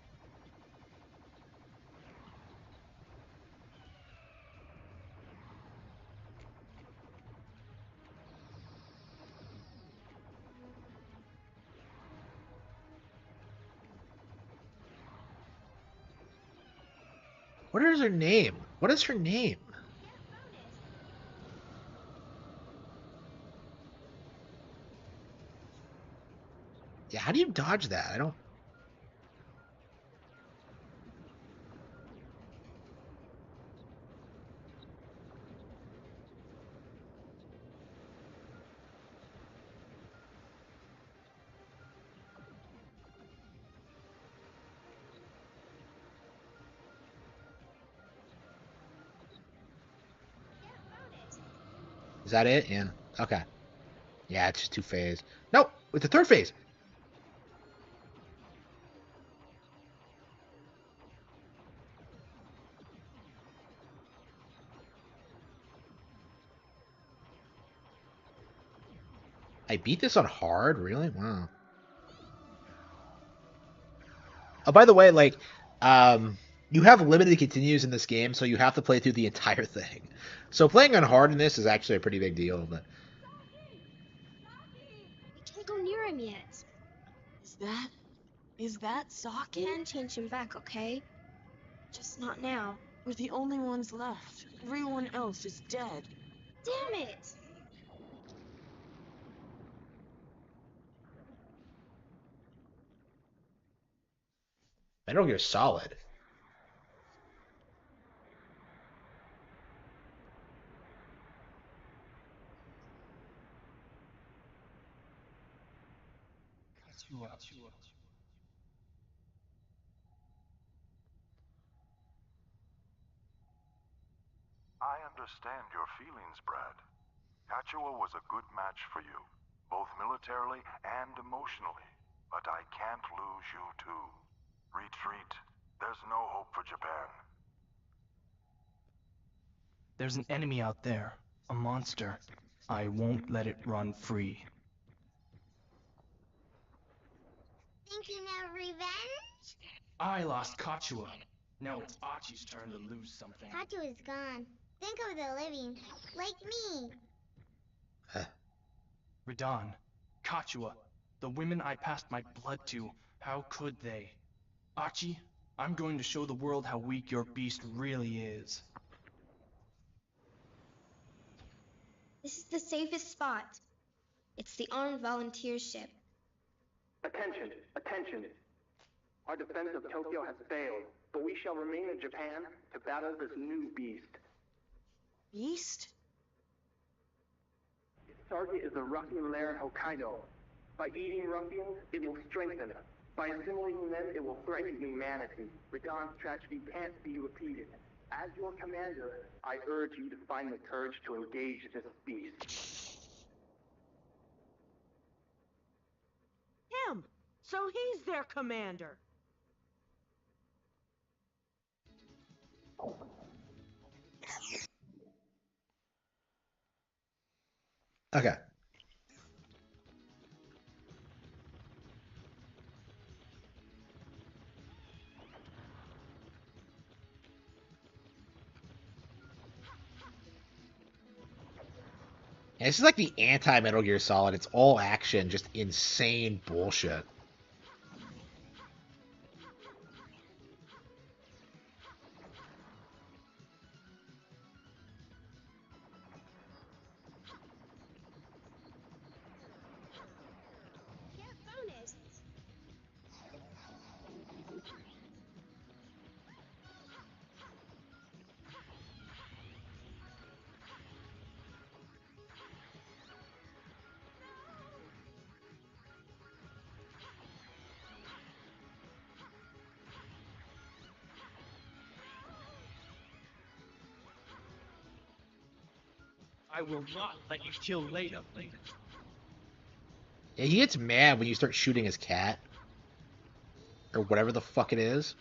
What is her name? What is her name? Yeah, how do you dodge that? I don't... Is that it? Yeah. Okay. Yeah, it's just 2 phase. No, it's the 3rd phase. I beat this on hard? Really? Wow. Oh, by the way, like, you have limited continues in this game, so you have to play through the entire thing. So playing on hard in this is actually a pretty big deal, but... We can't go near him yet. Is that Saki? Can change him back, okay? Just not now. We're the only ones left. Everyone else is dead. Damn it! Metal Gear Solid. I understand your feelings, Brad. Kachua was a good match for you, both militarily and emotionally. But I can't lose you too. Retreat. There's no hope for Japan. There's an enemy out there, a monster. I won't let it run free. Thinking of revenge? I lost Kachua. Now it's Achi's turn to lose something. Kachu is gone. Think of the living, like me. Radon, Kachua, the women I passed my blood to, how could they? Achi, I'm going to show the world how weak your beast really is. This is the safest spot. It's the armed volunteer ship. Attention, attention. Our defense of Tokyo has failed, but we shall remain in Japan to battle this new beast. Beast? Its target is the ruffian lair in Hokkaido. By eating ruffians, it will strengthen. By assimilating them, it will threaten humanity. Radon's tragedy can't be repeated. As your commander, I urge you to find the courage to engage this beast. Him! So he's their commander. Okay. Yeah, this is like the anti-Metal Gear Solid. It's all action, just insane bullshit. I will not let you kill Leda. Yeah, he gets mad when you start shooting his cat. Or whatever the fuck it is.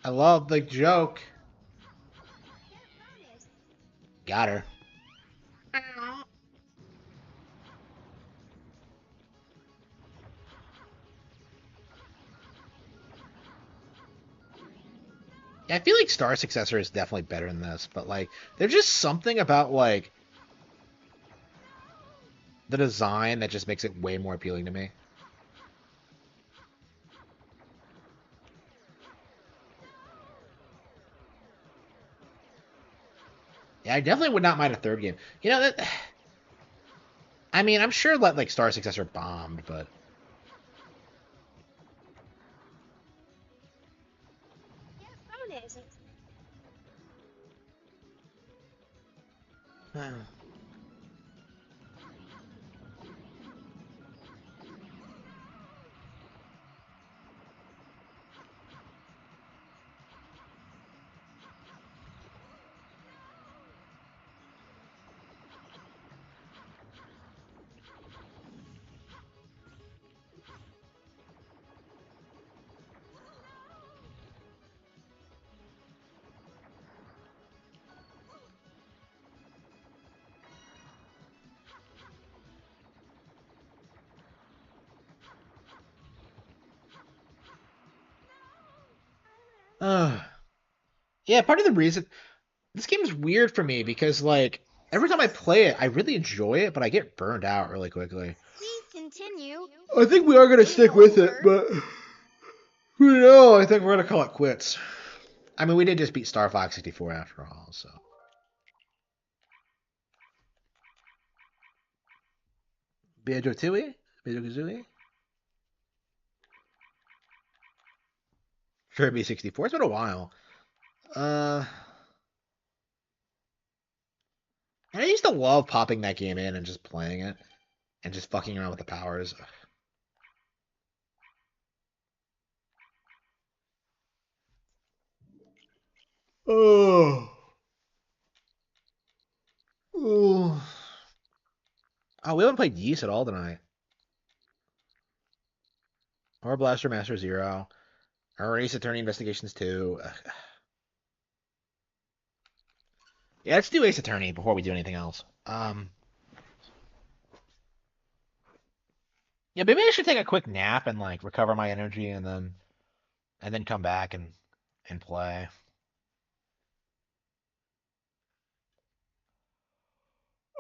I love the joke. Got her. Yeah, I feel like Star Successor is definitely better than this, but like, there's just something about like the design that just makes it way more appealing to me. Yeah, I definitely would not mind a third game. You know that. I mean, I'm sure that like Star Successor bombed, but yeah, part of the reason this game is weird for me because like every time I play it, I really enjoy it, but I get burned out really quickly. Please continue. I think we are gonna stick with it, but I think we're gonna call it quits. I mean, we did just beat Star Fox 64 after all, so. Banjo-Tooie? Banjo-Kazooie? Kirby 64. It's been a while. Uh, and I used to love popping that game in and just playing it and just fucking around with the powers. Oh. Oh. Oh, we haven't played Yeast at all tonight. Or Blaster Master Zero. Or Ace Attorney Investigations 2. Yeah, let's do Ace Attorney before we do anything else. Yeah, maybe I should take a quick nap and like recover my energy and then come back and play.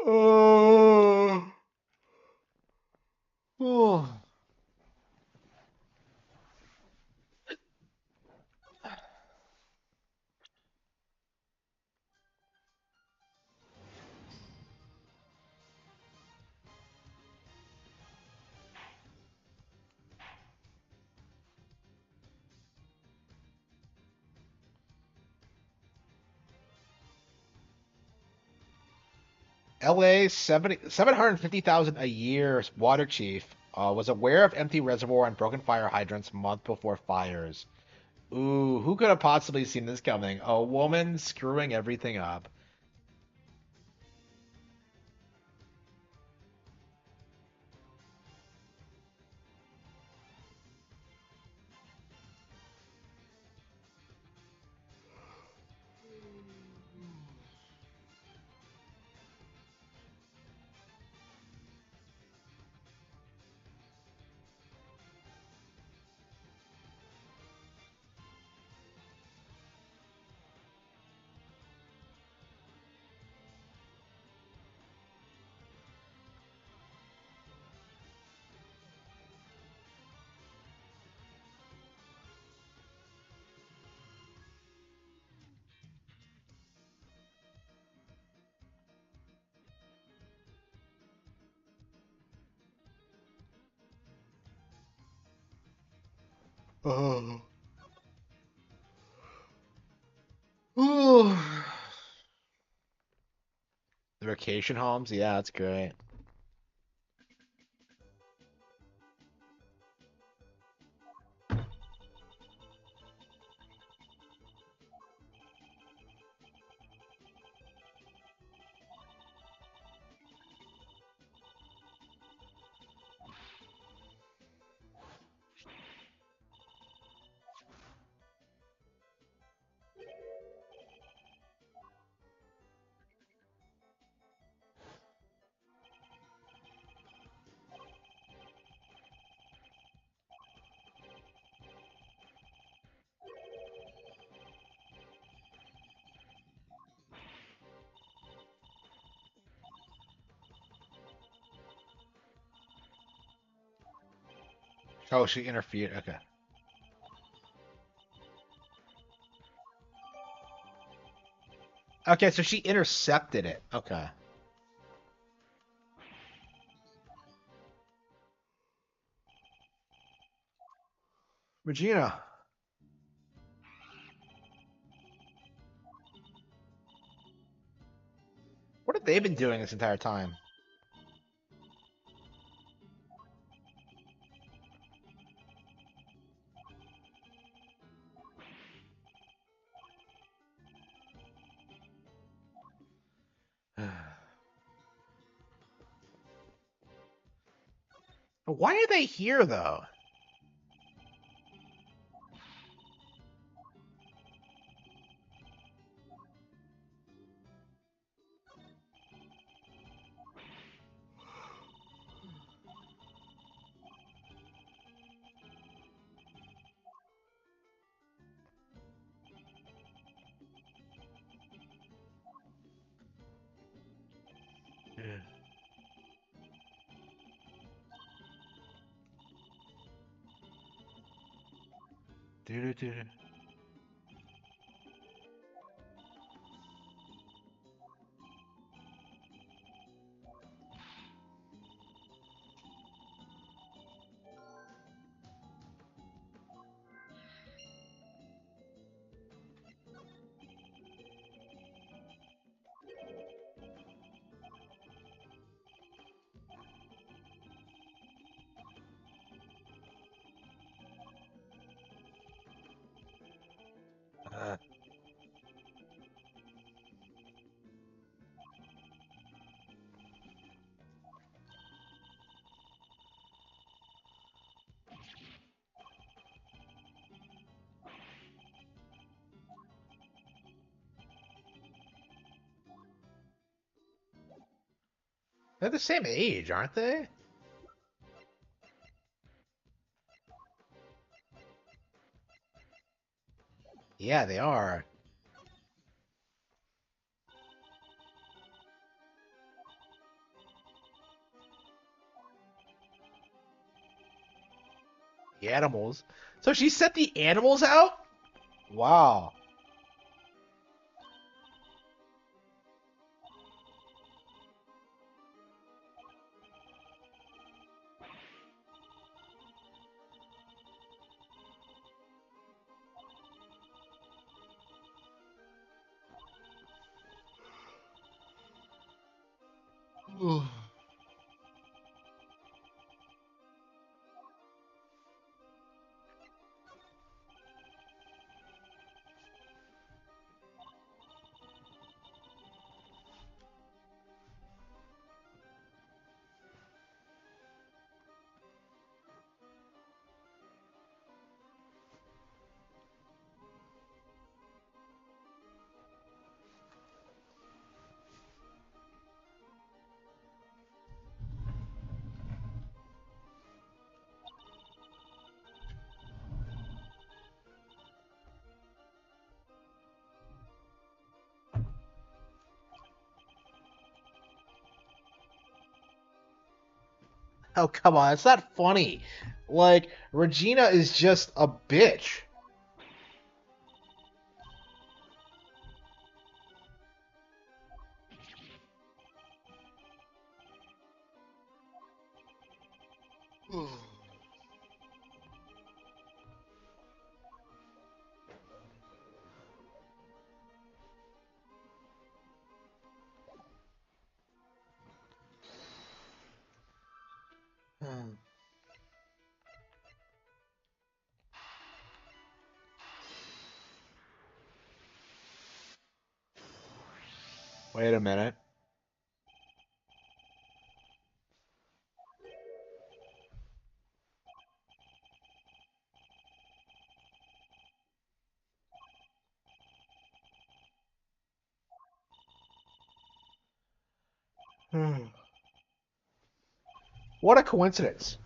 Oh. Oh. LA 750,000 a year water chief was aware of empty reservoir and broken fire hydrants month before fires. Ooh, who could have possibly seen this coming? A woman screwing everything up. Oh. vacation homes. Yeah, that's great. Oh, she interfered. Okay. Okay, so she intercepted it. Okay. Regina. What have they been doing this entire time? Why are they here, though? Do. They're the same age, aren't they? Yeah, they are. The animals. So she set the animals out? Wow. Oh, come on. It's not funny. Like, Regina is just a bitch. Wait a minute. What a coincidence.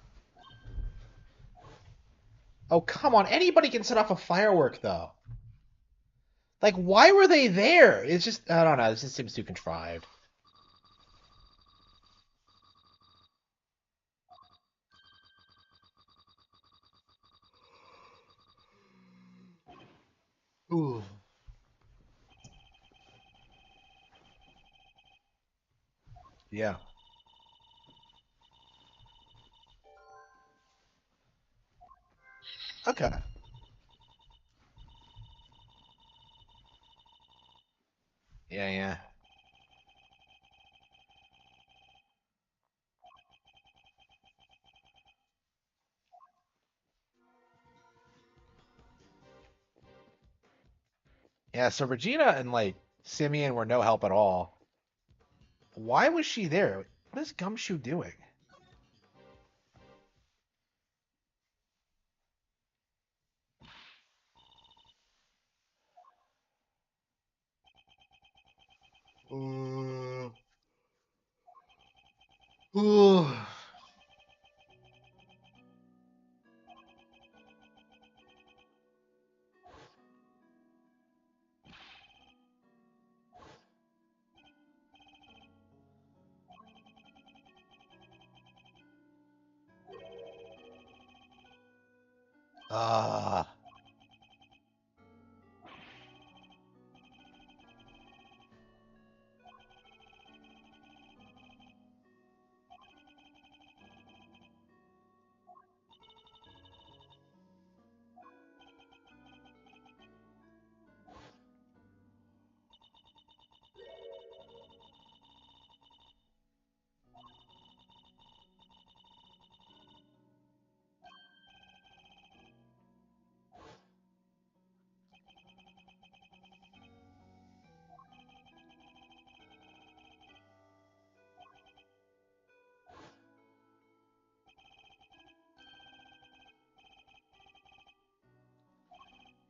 Oh, come on. Anybody can set off a firework, though. Like, why were they there? It's just, I don't know. This just seems too contrived. Ooh. Yeah. Okay. Yeah, yeah. Yeah, so Regina and, like, Simeon were no help at all. Why was she there? What is Gumshoe doing? Ooh. Ah.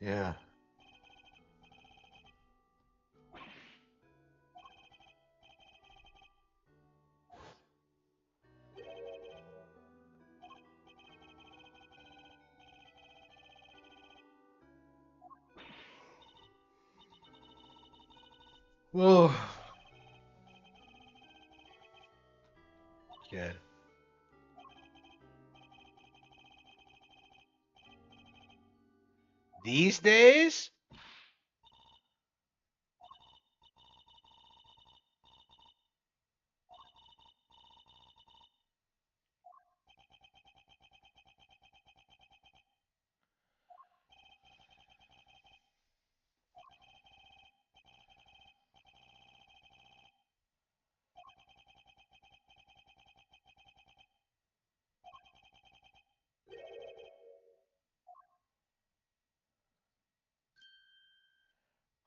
Yeah. Whoa. Good. These days?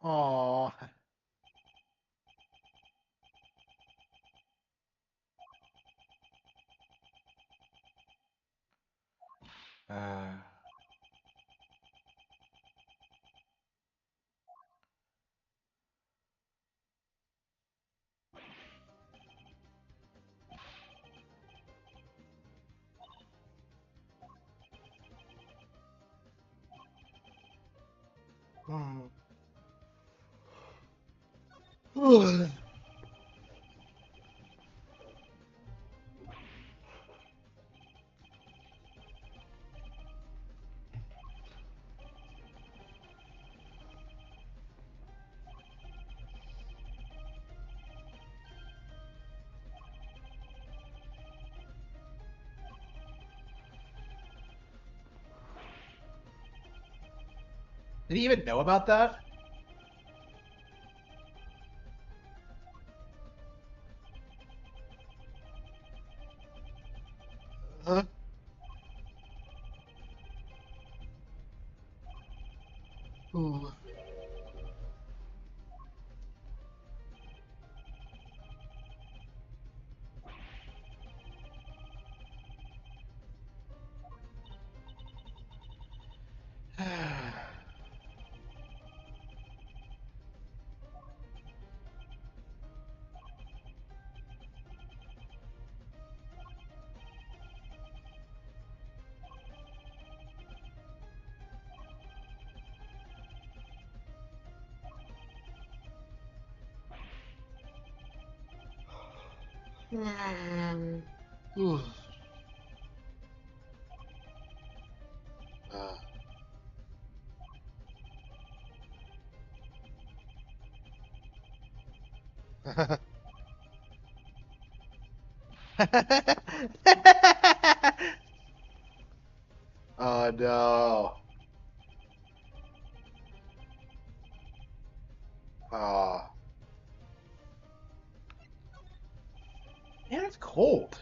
Aw. Uh. Ugh. Did he even know about that? Huh? Ooh. Ooh. Oh no. Oh. Man, it's cold.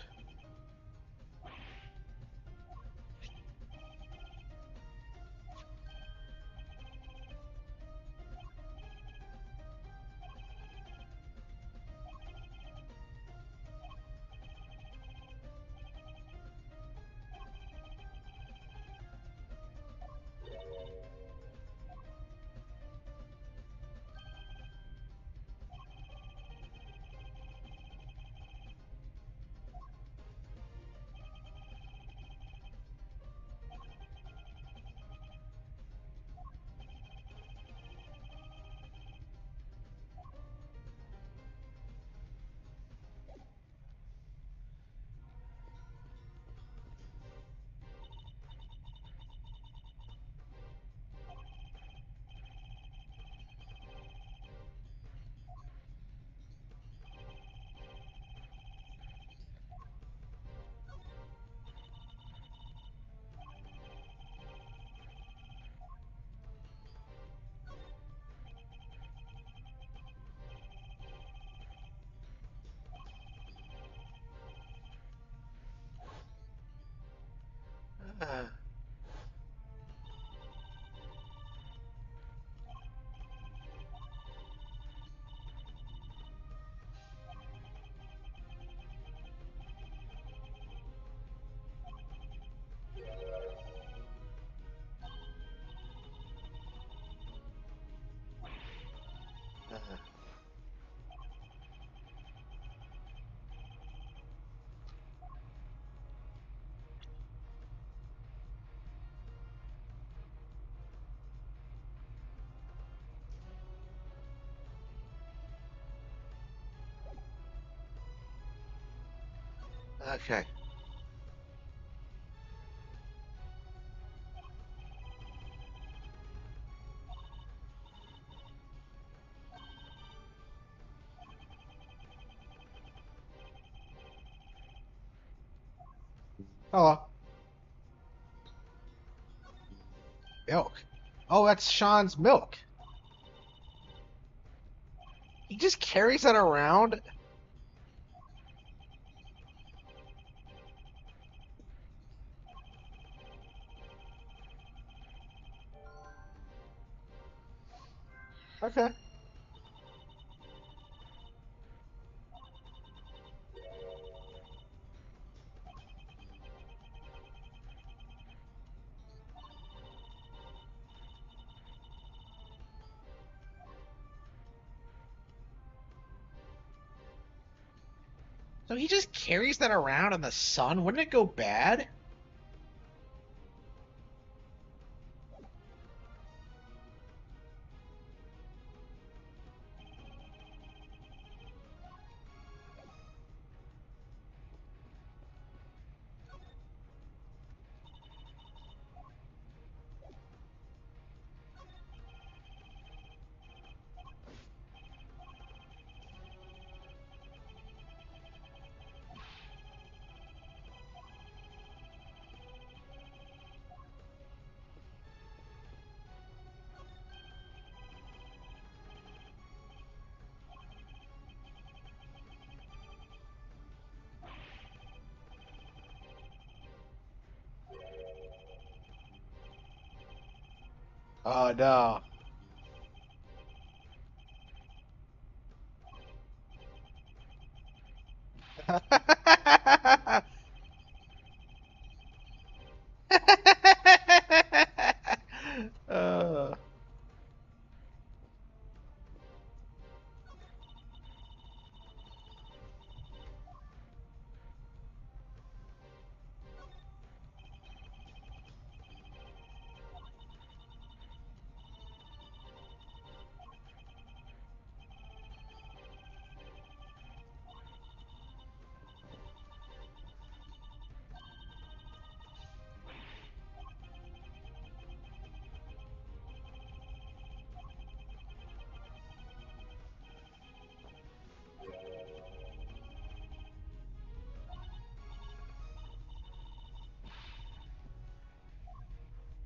Okay. Hello. Milk. Oh, that's Sean's milk. He just carries that around. Okay. So he just carries that around in the sun? Wouldn't it go bad? Oh no. uh,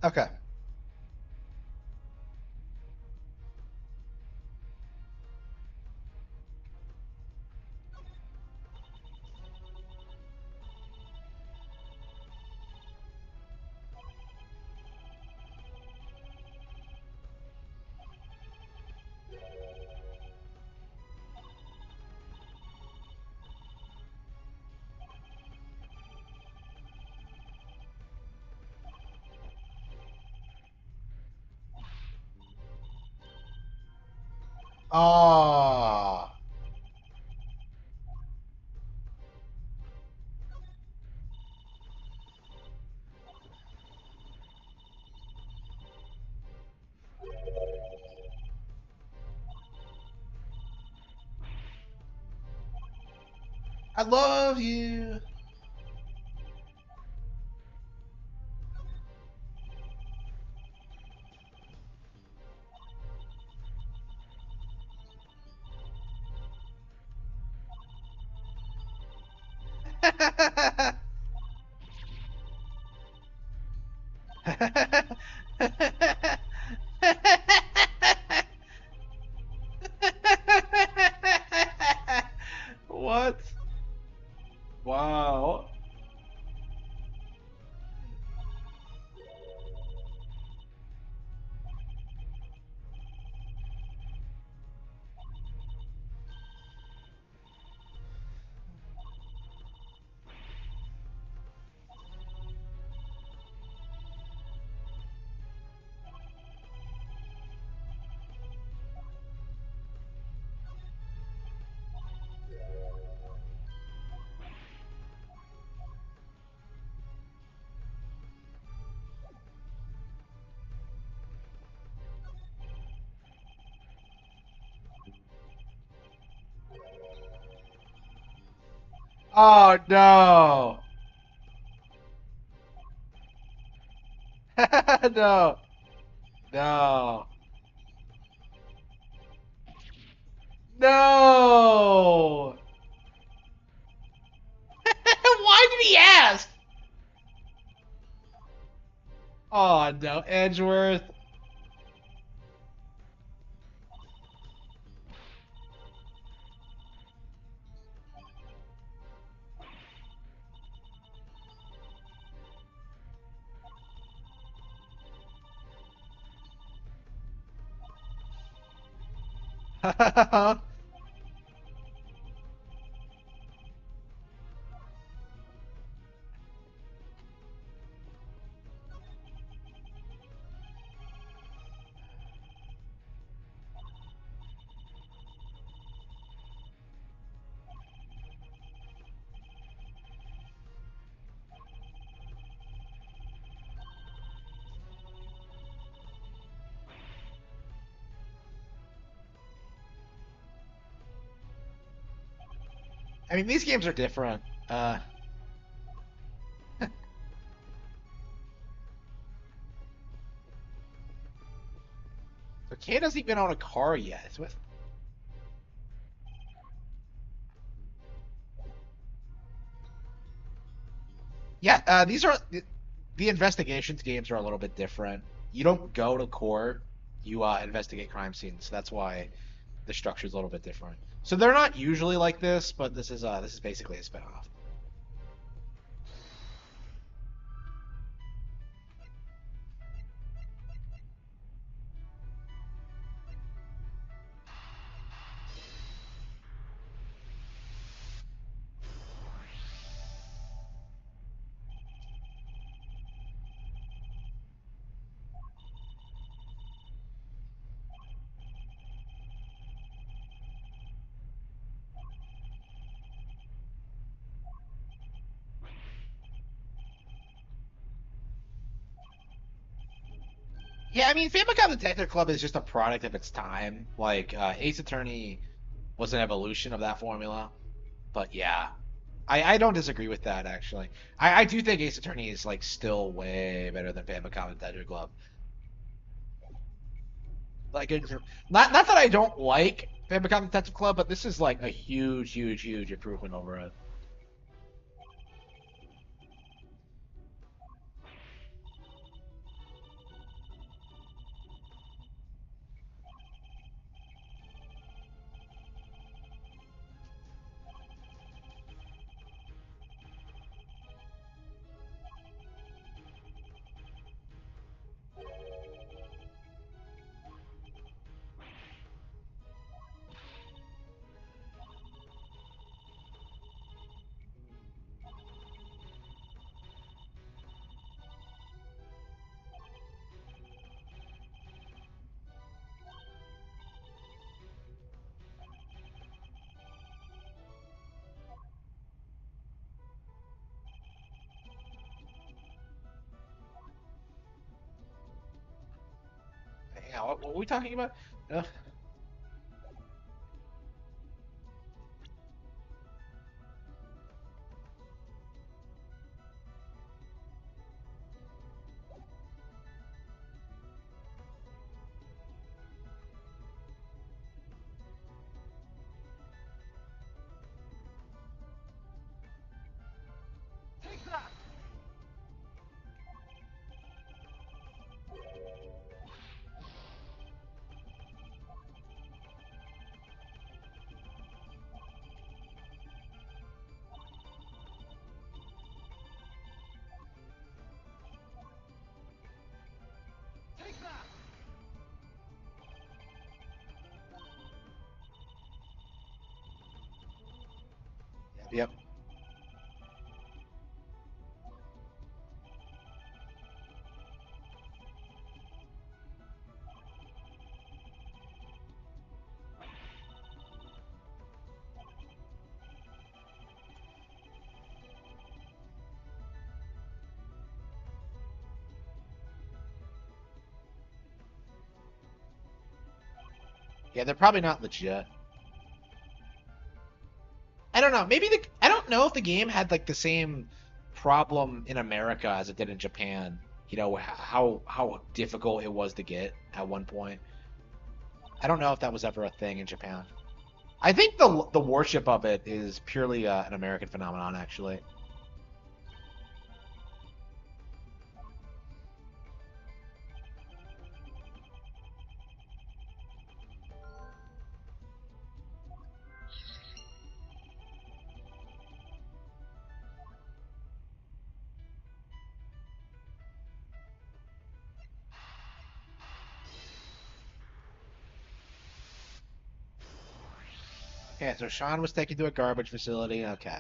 Okay. Oh. I love you. What? Wow. Oh no. No. No. No. Why did he ask? Oh no, Edgeworth. I mean, these games are different. So Kay doesn't even own a car yet. Yeah, these are the investigations games are a little bit different. You don't go to court, you investigate crime scenes. That's why the structure is a little bit different. So they're not usually like this, but this is basically a spinoff. Yeah, I mean, Famicom Detective Club is just a product of its time. Like Ace Attorney was an evolution of that formula. But yeah, I don't disagree with that actually. I do think Ace Attorney is like still way better than Famicom Detective Club. Like, not that I don't like Famicom Detective Club, but this is like a huge, huge, huge improvement over it. What were we talking about? Ugh. Yep. Yeah, they're probably not legit. I don't know. I don't know if the game had like the same problem in America as it did in Japan. You know how difficult it was to get at one point. I don't know if that was ever a thing in Japan. I think the worship of it is purely an American phenomenon, actually. Okay, so Sean was taken to a garbage facility. Okay.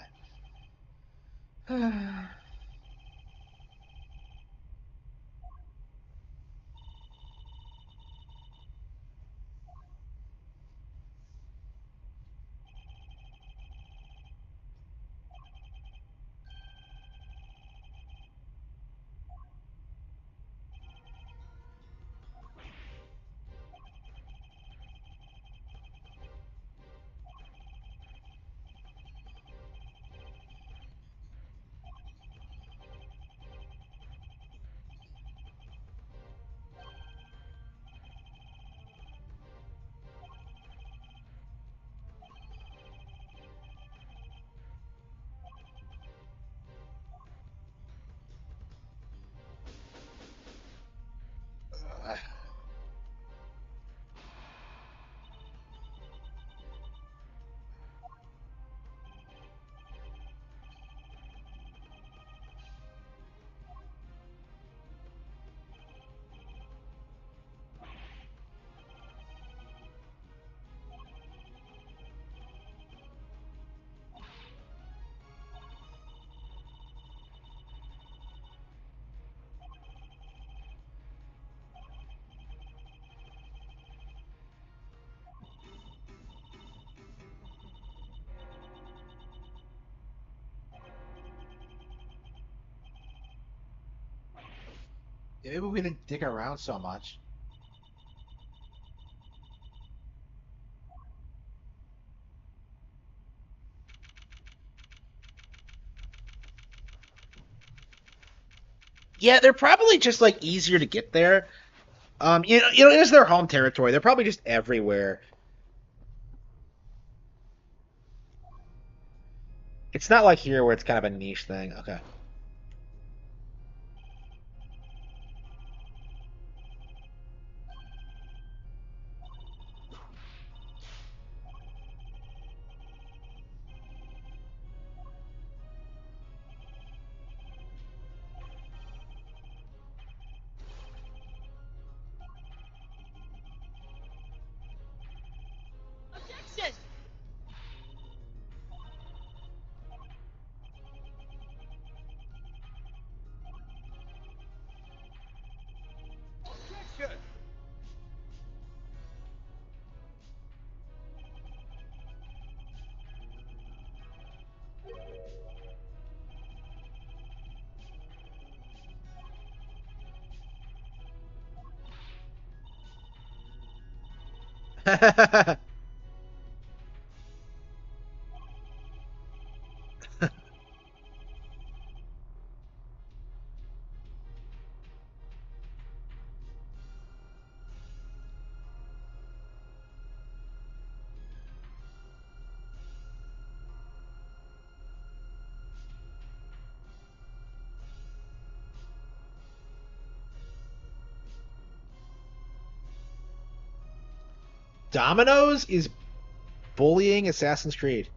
Maybe we didn't dig around so much. Yeah, they're probably just like easier to get there. It is their home territory. They're probably just everywhere. It's not like here where it's kind of a niche thing. Okay. Objection! Domino's is bullying Assassin's Creed.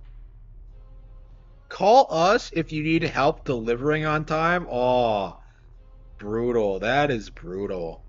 Call us if you need help delivering on time. Oh, brutal. That is brutal.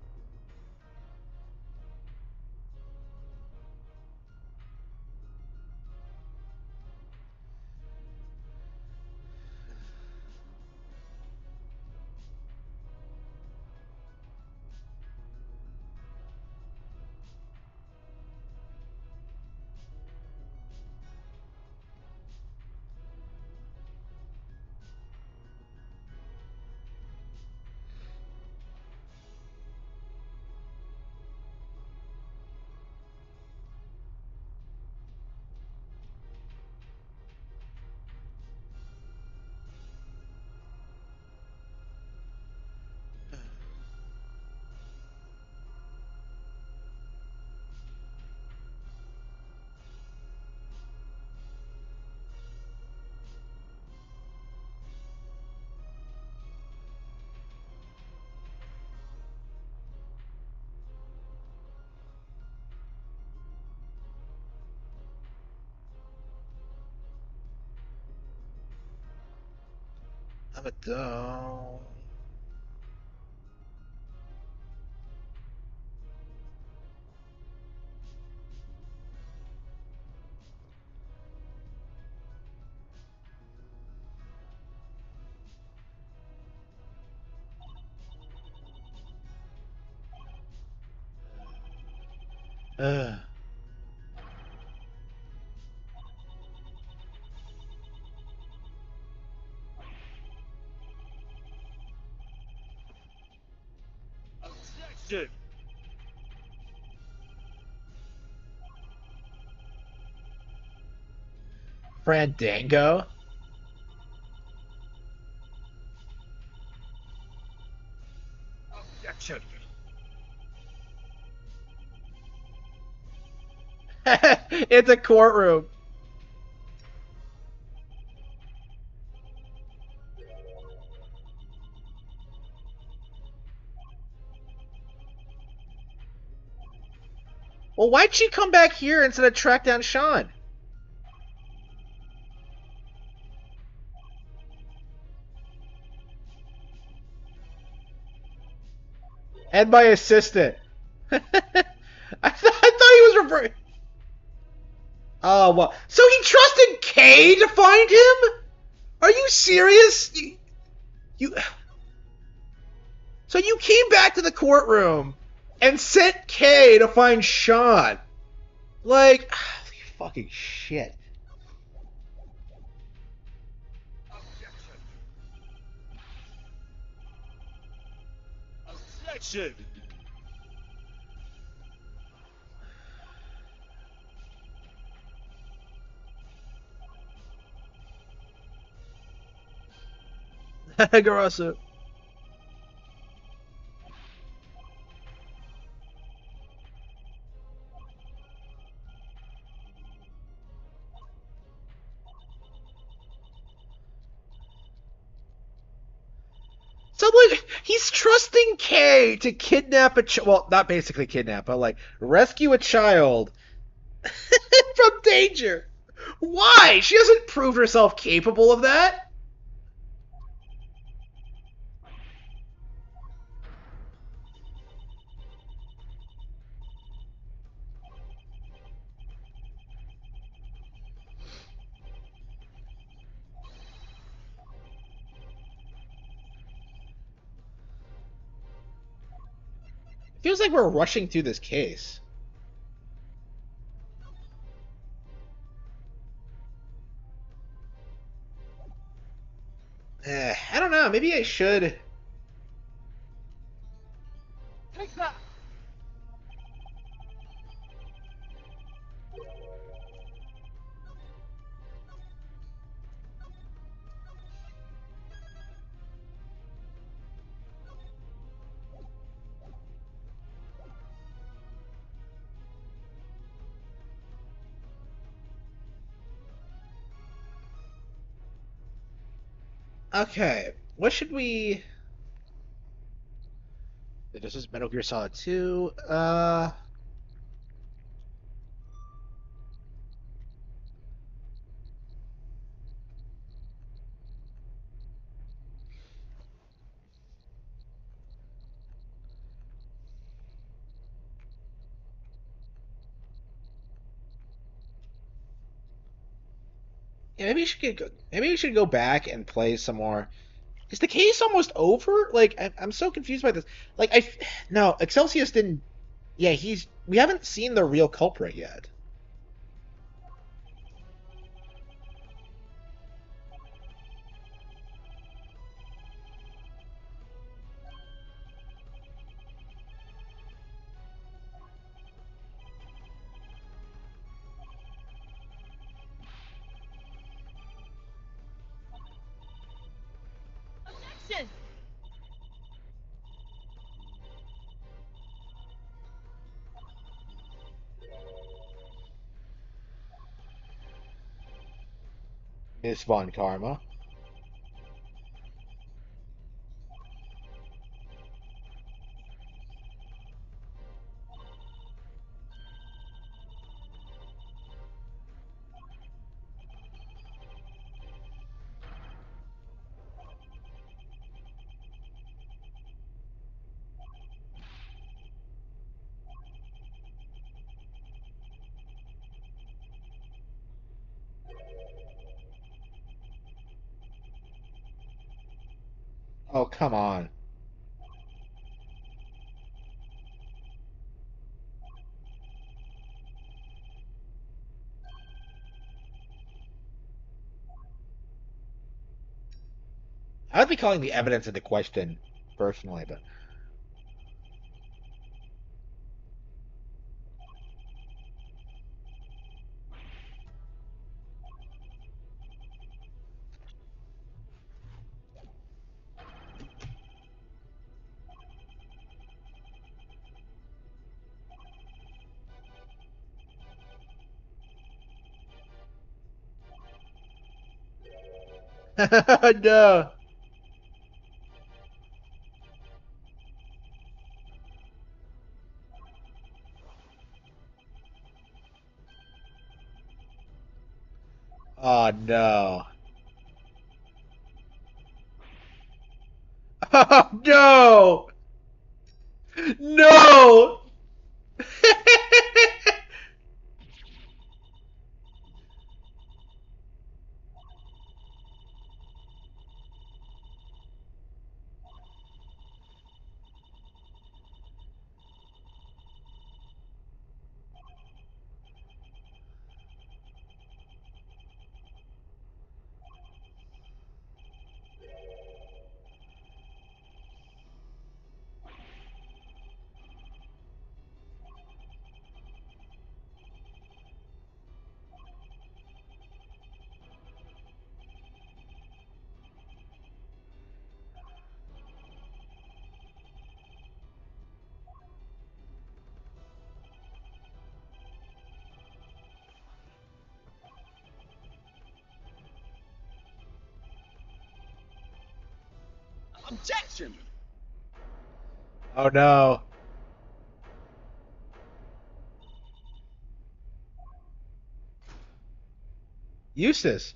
I'm a dumb. Ugh. Objection! Fandango? Objection! It's a courtroom. Well, why'd she come back here instead of track down Sean? And my assistant. I thought he was referring. Oh, well. So he trusted Kay to find him? Are you serious? You. So you came back to the courtroom and sent Kay to find Sean. Like, fucking shit. Objection! Garasu. So like he's trusting Kay to kidnap well, not basically kidnap, but like rescue a child from danger. Why? She hasn't proved herself capable of that. Feels like we're rushing through this case. I don't know. Maybe I should. Take that! Okay, what should we? This is Metal Gear Solid 2. Yeah, maybe we should go back and play some more. Is the case almost over? Like, I'm so confused by this. Like, no, Excelsius didn't. Yeah, we haven't seen the real culprit yet. Objection! Miss Von Karma. Oh, come on. I would be calling the evidence into question personally, but no. Oh no. Oh no. No. Objection! Oh no. Eustace.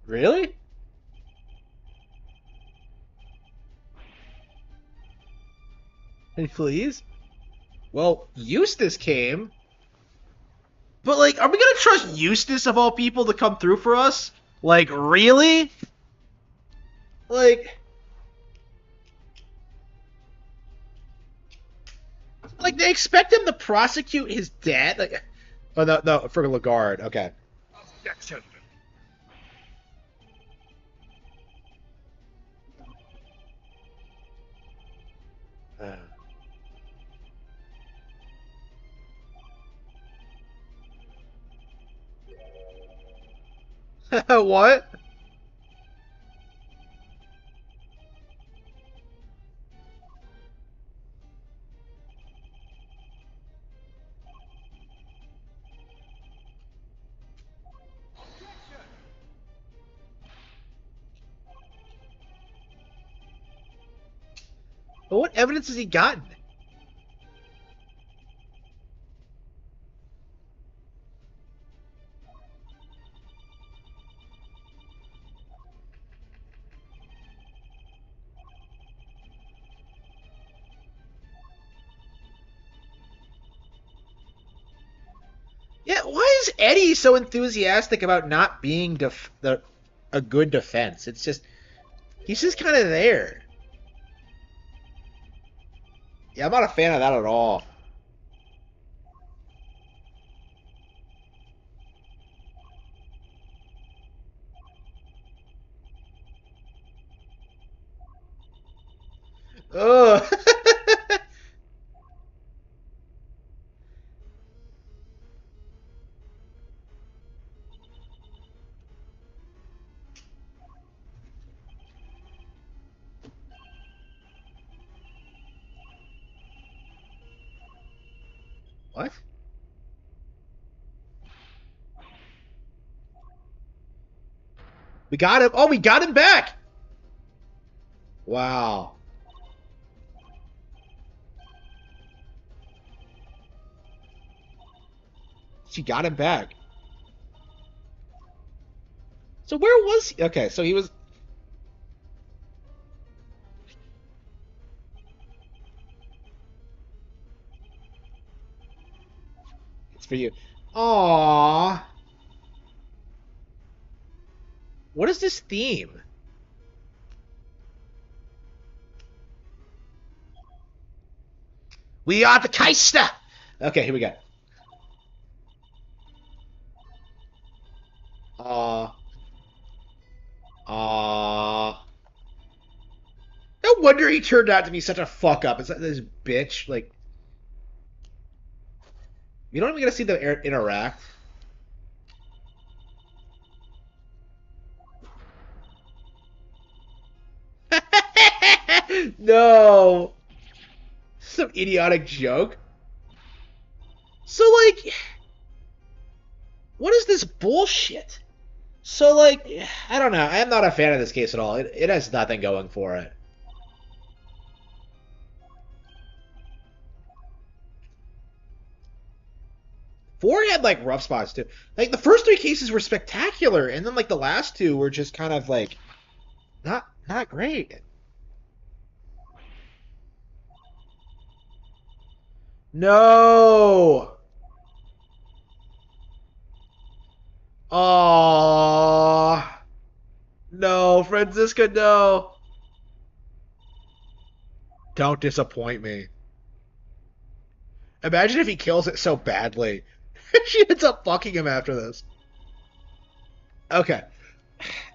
Really? Please? Well, Eustace came. But, like, are we gonna trust Eustace, of all people, to come through for us? Like, really? Like, Like, they expect him to prosecute his dad? Like, oh, no, for Lagarde. Okay. Objection. What? But what evidence has he gotten? Yeah, why is Eddie so enthusiastic about not being a good defense? It's just, he's just kind of there. Yeah, I'm not a fan of that at all. Ugh. What? We got him. Oh, we got him back. Wow. She got him back. So where was he? Okay, so he was... It's for you. Aww. What is this theme? We are the Keister! Okay, here we go. No wonder he turned out to be such a fuck up. It's like this bitch, like... You don't even get to see them interact. No! Some idiotic joke. So, like... What is this bullshit? So, like... I don't know. I'm not a fan of this case at all. It has nothing going for it. Four had, like, rough spots, too. Like, the first three cases were spectacular, and then, like, the last two were just kind of, like... Not great. No! Aww. No, Franziska, no. Don't disappoint me. Imagine if he kills it so badly. She ends up fucking him after this. Okay.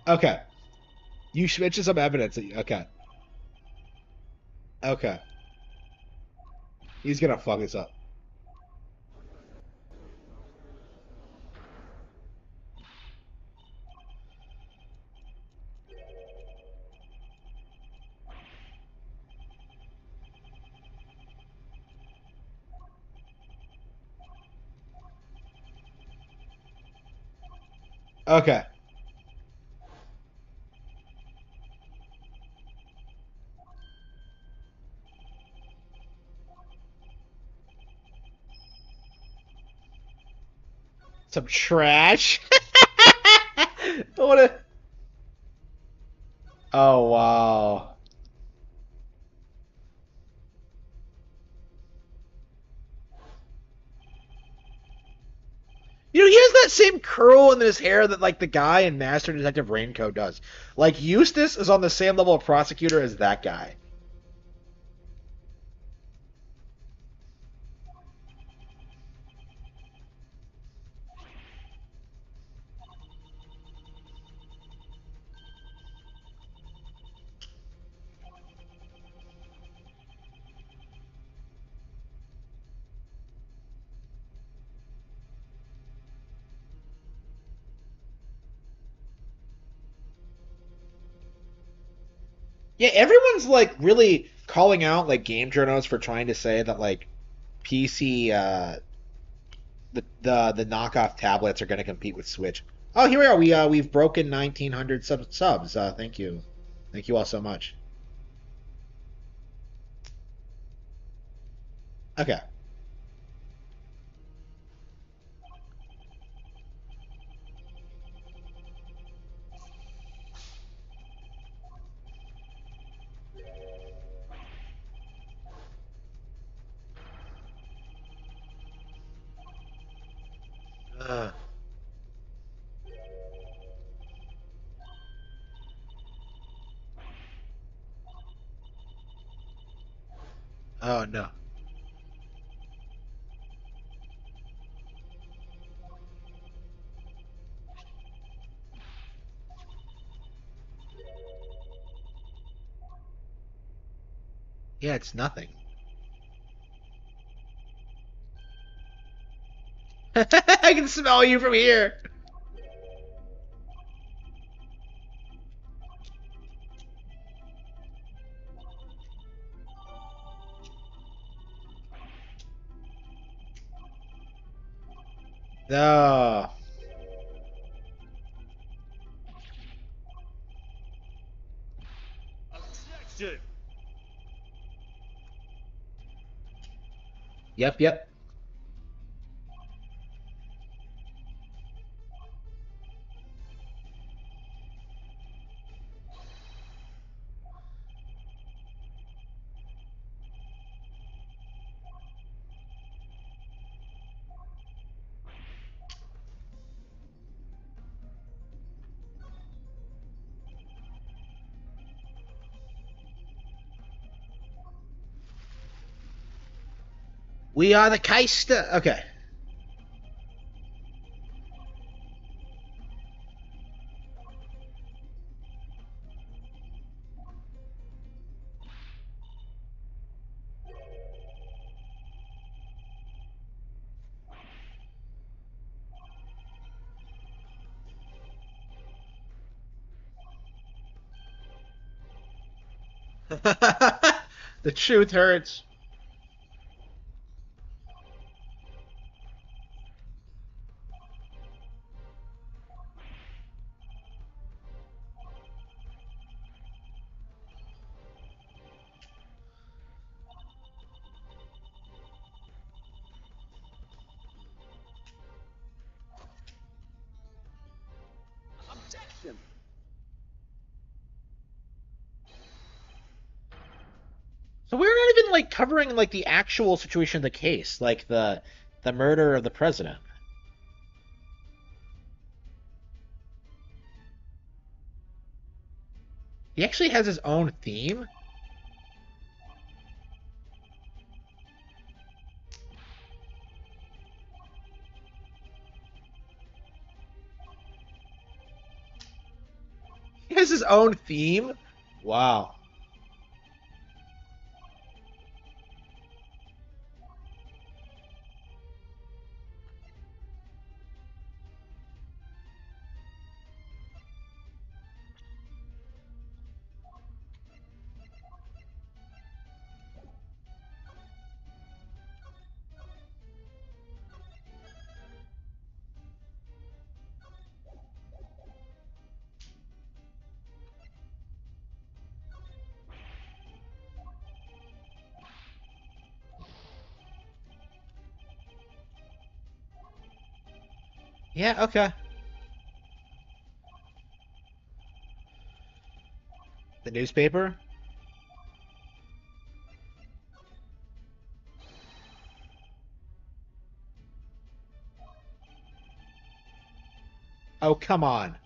Okay. You mentioned some evidence. Okay. Okay. He's gonna fuck this up. Okay. Some trash. What a... Oh, wow. You know, he has that same curl in his hair that, like, the guy in Master Detective Raincoat does. Like, Eustace is on the same level of prosecutor as that guy. Yeah, everyone's like really calling out like game journalists for trying to say that like PC the knockoff tablets are going to compete with Switch. Oh, here we are. We've broken 1900 subs. Thank you all so much. Okay. Uh, oh no. Yeah, it's nothing. I can smell you from here. No. Objection! Yep, yep. We are the case. Okay. The truth hurts. Objection! So we're not even like covering like the actual situation of the case, like the murder of the president. He actually has his own theme. He has his own theme. Wow. Yeah, okay. The newspaper? Oh, come on.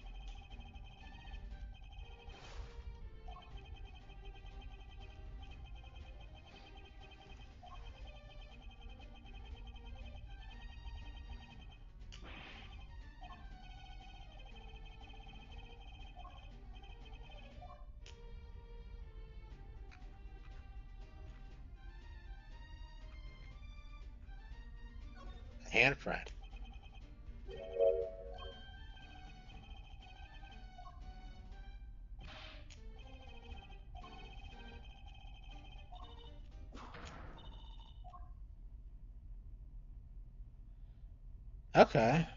Hand friend. Okay.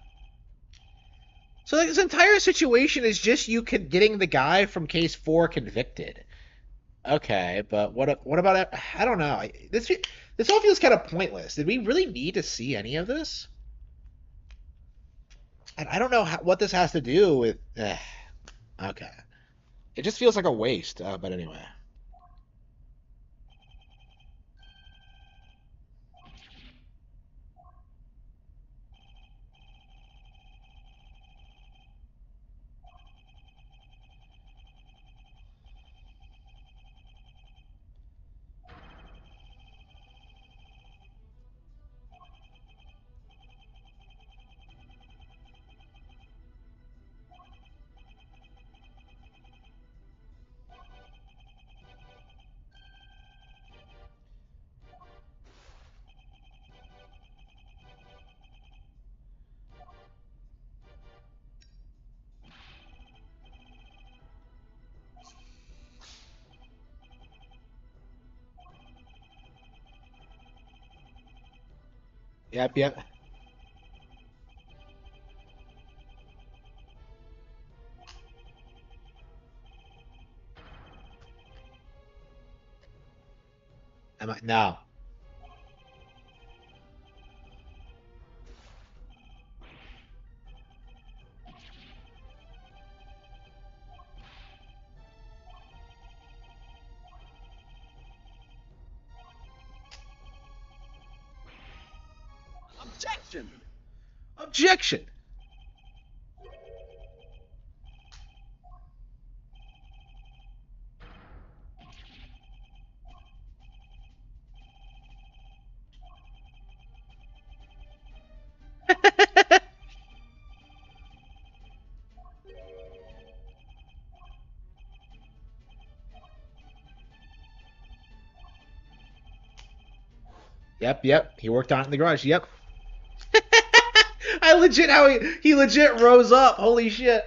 So like, this entire situation is just you getting the guy from case 4 convicted. Okay, but what about it? I don't know. This all feels kind of pointless. Did we really need to see any of this? And I don't know what this has to do with. Okay, it just feels like a waste. But anyway. Yep, yep. No. Objection! Objection. Yep, yep. He worked on it in the garage. Yep. I legit how he legit rose up. Holy shit.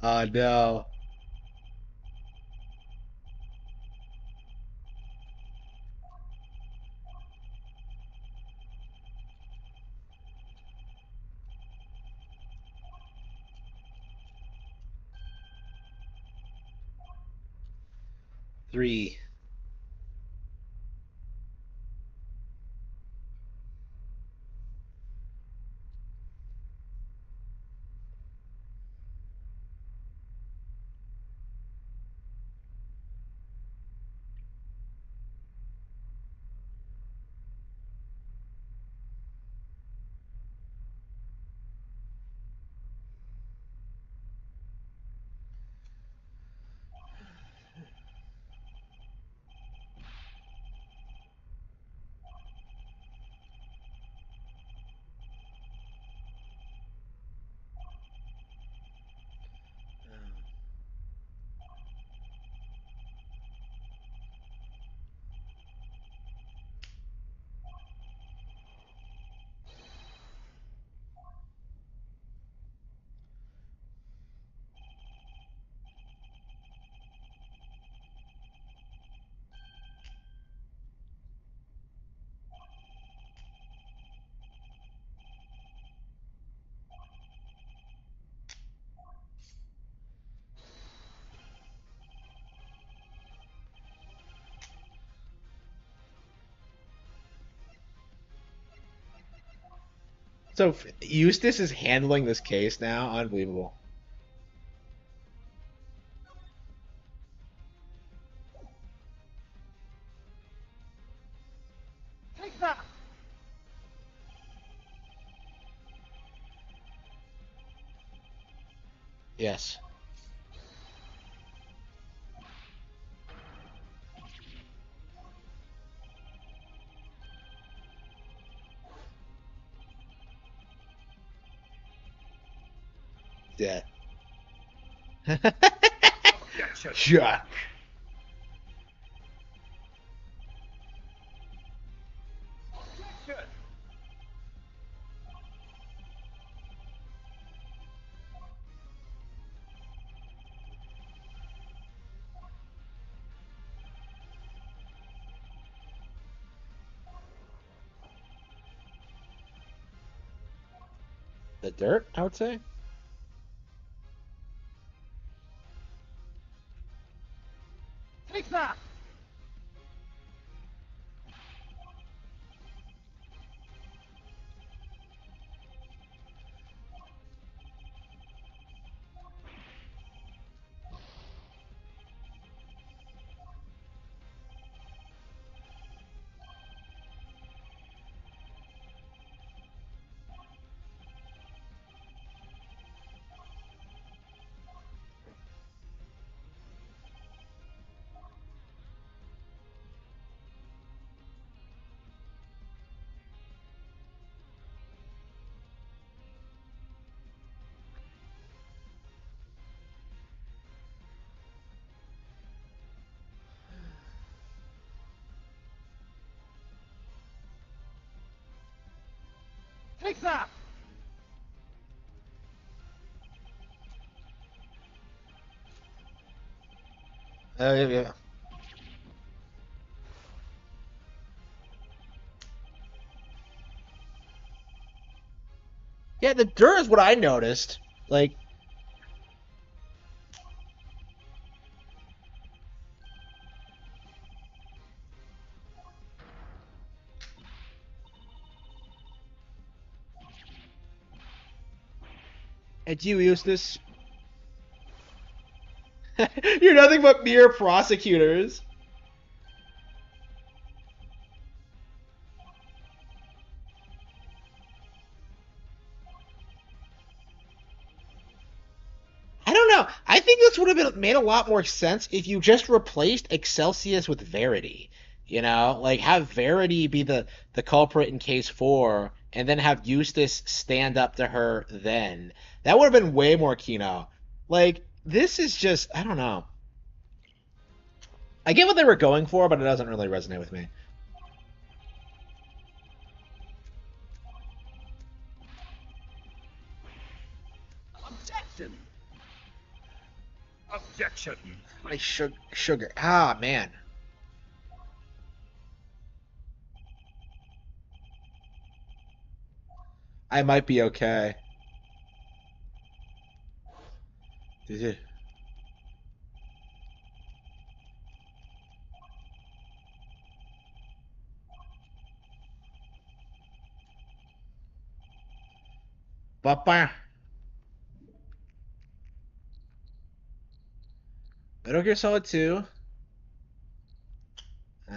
Oh no. Three. So Eustace is handling this case now. Unbelievable. Take that! Yes. Yeah. Chuck. The dirt, I would say. Take that! Take that! Yeah. Yeah, the dirt is what I noticed. Like, it's you, Eustace. You're nothing but mere prosecutors. I don't know. I think this would have made a lot more sense if you just replaced Excelsius with Verity. You know, like have Verity be the culprit in case 4, and then have Eustace stand up to her then. That would have been way more Kino. Like, this is just, I don't know. I get what they were going for, but it doesn't really resonate with me. Objection! Objection! My sugar. Ah, man. I might be okay. Did you? Papa. Metal Gear Solid 2. Uh,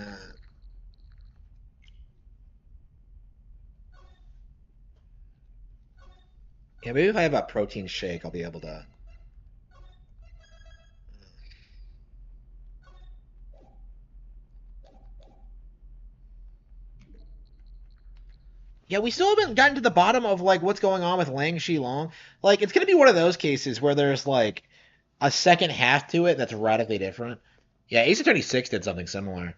yeah, maybe if I have a protein shake, I'll be able to. Yeah, we still haven't gotten to the bottom of like what's going on with Lang Long. Like, it's gonna be one of those cases where there's like a second half to it that's radically different. Yeah, Ace Attorney 6 did something similar.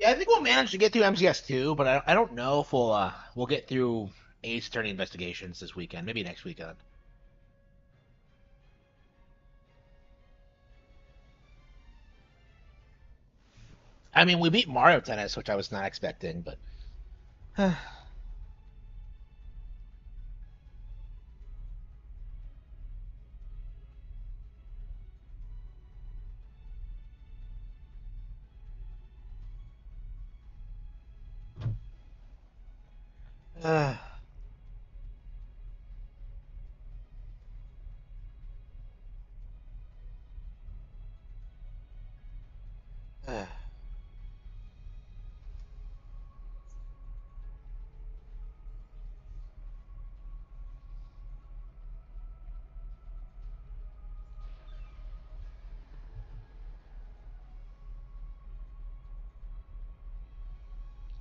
I think we'll manage to get through MGS2, but I don't know if we'll get through Ace Attorney Investigations this weekend. Maybe next weekend. I mean, we beat Mario Tennis, which I was not expecting, but.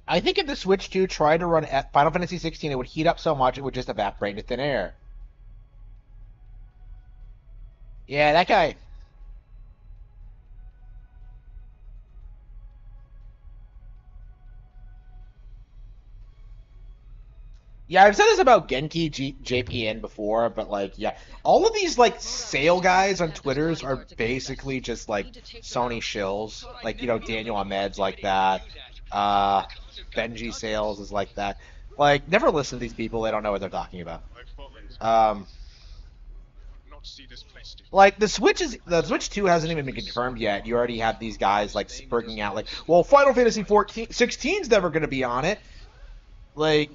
I think if the Switch 2 tried to run Final Fantasy 16, it would heat up so much it would just evaporate into thin air. Yeah, that guy. Yeah, I've said this about Genki JPN before, but like, yeah, all of these like sale guys on Twitters are basically just like Sony shills. Like, Daniel Ahmed's like that. Benji Sales is like that. Like, never listen to these people. They don't know what they're talking about. Like the Switch 2 hasn't even been confirmed yet. You already have these guys like spurging out like, well, Final Fantasy 16's never going to be on it. Like,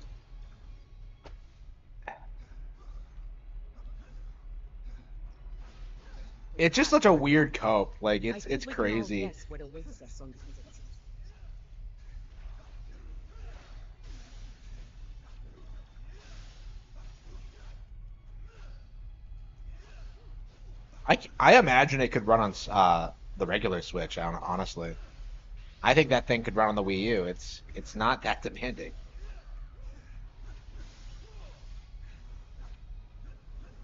it's just such a weird cope. Like, it's crazy. I imagine it could run on the regular Switch. Honestly, I think that thing could run on the Wii U. It's not that demanding.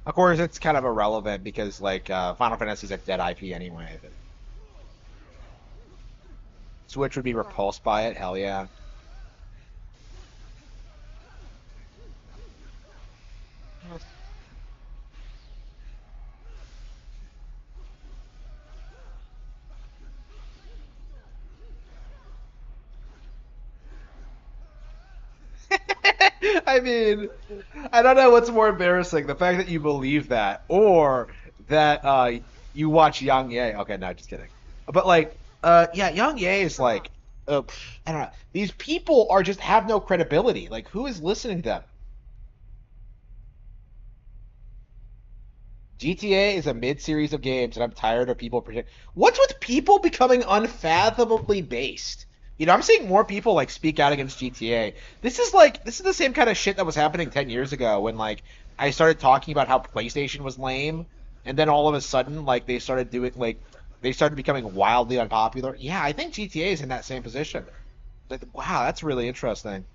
Of course, it's kind of irrelevant because like Final Fantasy's a dead IP anyway. But Switch would be repulsed by it. Hell yeah. I mean, I don't know what's more embarrassing, the fact that you believe that, or that you watch Yang Ye. Okay, no, just kidding. But like, yeah, Yang Ye is like, I don't know. These people are just have no credibility. Like, who is listening to them? GTA is a mid-series of games, and I'm tired of people pretending. What's with people becoming unfathomably based? I'm seeing more people like speak out against GTA. This is the same kind of shit that was happening 10 years ago when like I started talking about how PlayStation was lame, and then all of a sudden like they started becoming wildly unpopular. Yeah, I think GTA is in that same position. Like, wow, that's really interesting.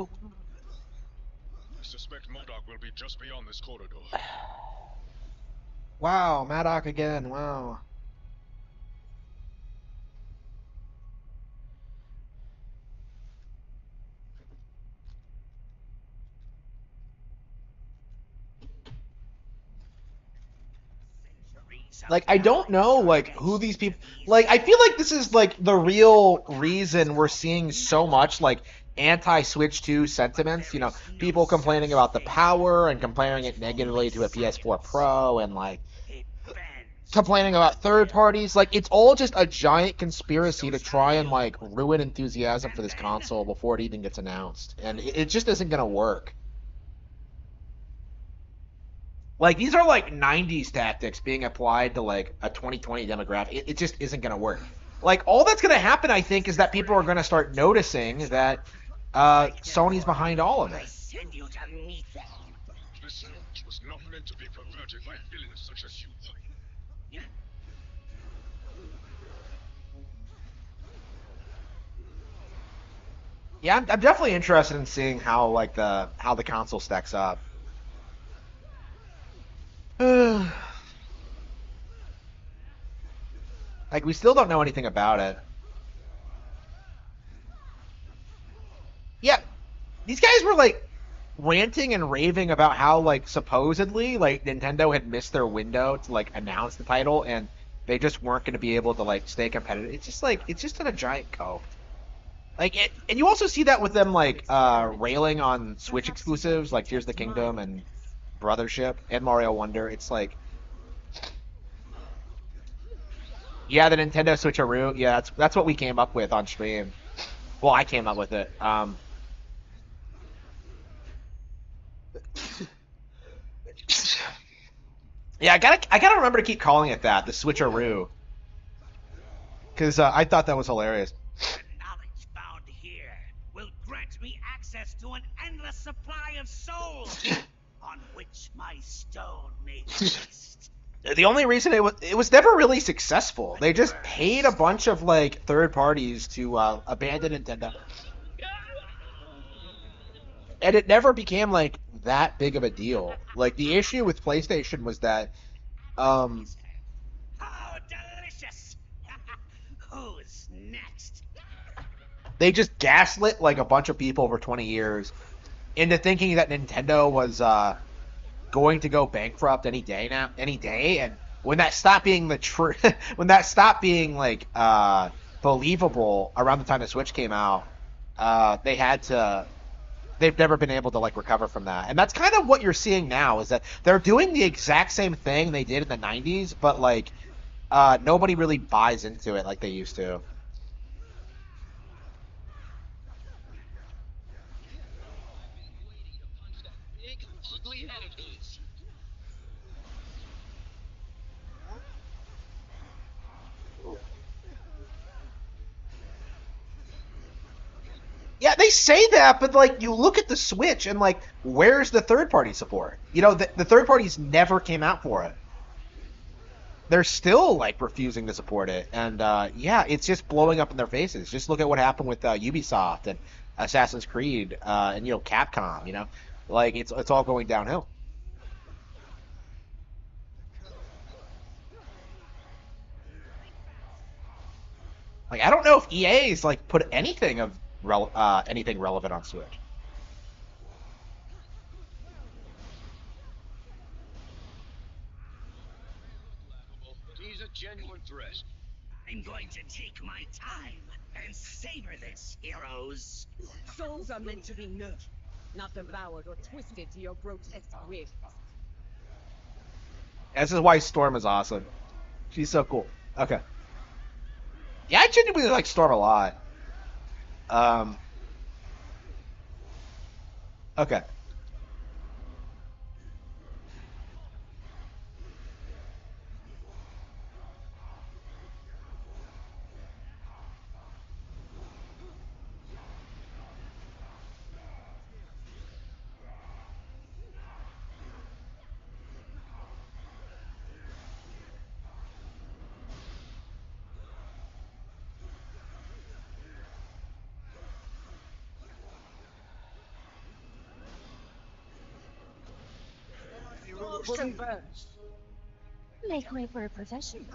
I suspect Modoc will be just beyond this corridor. Wow, Maddock again. Wow. Like, I don't know like who these people like. I feel like this is like the real reason we're seeing so much like anti-Switch 2 sentiments. People complaining about the power and comparing it negatively to a PS4 Pro, and like complaining about third parties. Like, it's all just a giant conspiracy to try and like ruin enthusiasm for this console before it even gets announced, and it just isn't gonna work. Like, these are like 90s tactics being applied to like a 2020 demographic. It just isn't going to work. Like, all that's going to happen, I think, is that people are going to start noticing that Sony's behind all of it. This was not meant to be perverted by villains such as you. Yeah, I'm definitely interested in seeing how like how the console stacks up. Like we still don't know anything about it. Yeah, these guys were like ranting and raving about how like supposedly like Nintendo had missed their window to like announce the title and they just weren't going to be able to like stay competitive. It's just like it's just in a giant cope. Like it, and you also see that with them like railing on Switch exclusives like Tears of the Kingdom and Brothership and Mario Wonder. It's like yeah, the Nintendo Switcheroo. Yeah, that's what we came up with on stream. Well, I came up with it. Yeah, I gotta remember to keep calling it that, the switcheroo, because I thought that was hilarious. Knowledge found here will grant me access to an endless supply of souls, on which my stone may feast. The only reason it was never really successful. They just paid a bunch of like third parties to abandon Nintendo, and it never became like that big of a deal. Like the issue with PlayStation was that um, How delicious! Who's next? they just gaslit like a bunch of people over 20 years into thinking that Nintendo was going to go bankrupt any day now, any day. And when that stopped being the truth, when that stopped being like believable around the time the Switch came out, they had to. They've never been able to like recover from that, and that's kind of what you're seeing now. Is that they're doing the exact same thing they did in the '90s, but like nobody really buys into it like they used to. Yeah, they say that, but like you look at the Switch and like, where's the third party support? You know, the third parties never came out for it. They're still like refusing to support it, and yeah, it's just blowing up in their faces. Just look at what happened with Ubisoft and Assassin's Creed, and Capcom. Like it's all going downhill. Like I don't know if EA's like put anything of anything relevant on Switch. He's a genuine threat. I'm going to take my time and savor this, heroes. Souls are meant to be nurtured, not devoured or twisted to your grotesque whims. This is why Storm is awesome. She's so cool. Okay. Yeah, I genuinely like Storm a lot. Okay. Make way for a procession.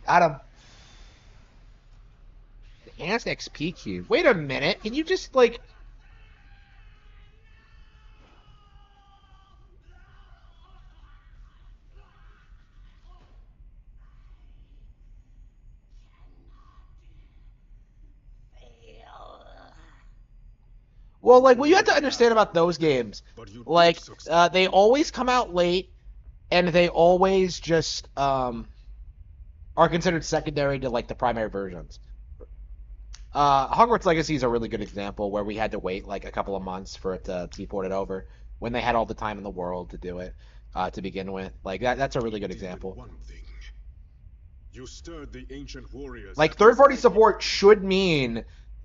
Adam. The enhanced XP cube. Wait a minute. Can you just like? Well, like, what you have to understand about those games, like, they always come out late, and they always just are considered secondary to like the primary versions. Hogwarts Legacy is a really good example where we had to wait like a couple of months for it to be ported over when they had all the time in the world to do it to begin with. Like that's a really good example. You stirred the ancient warriors. Like third-party support should mean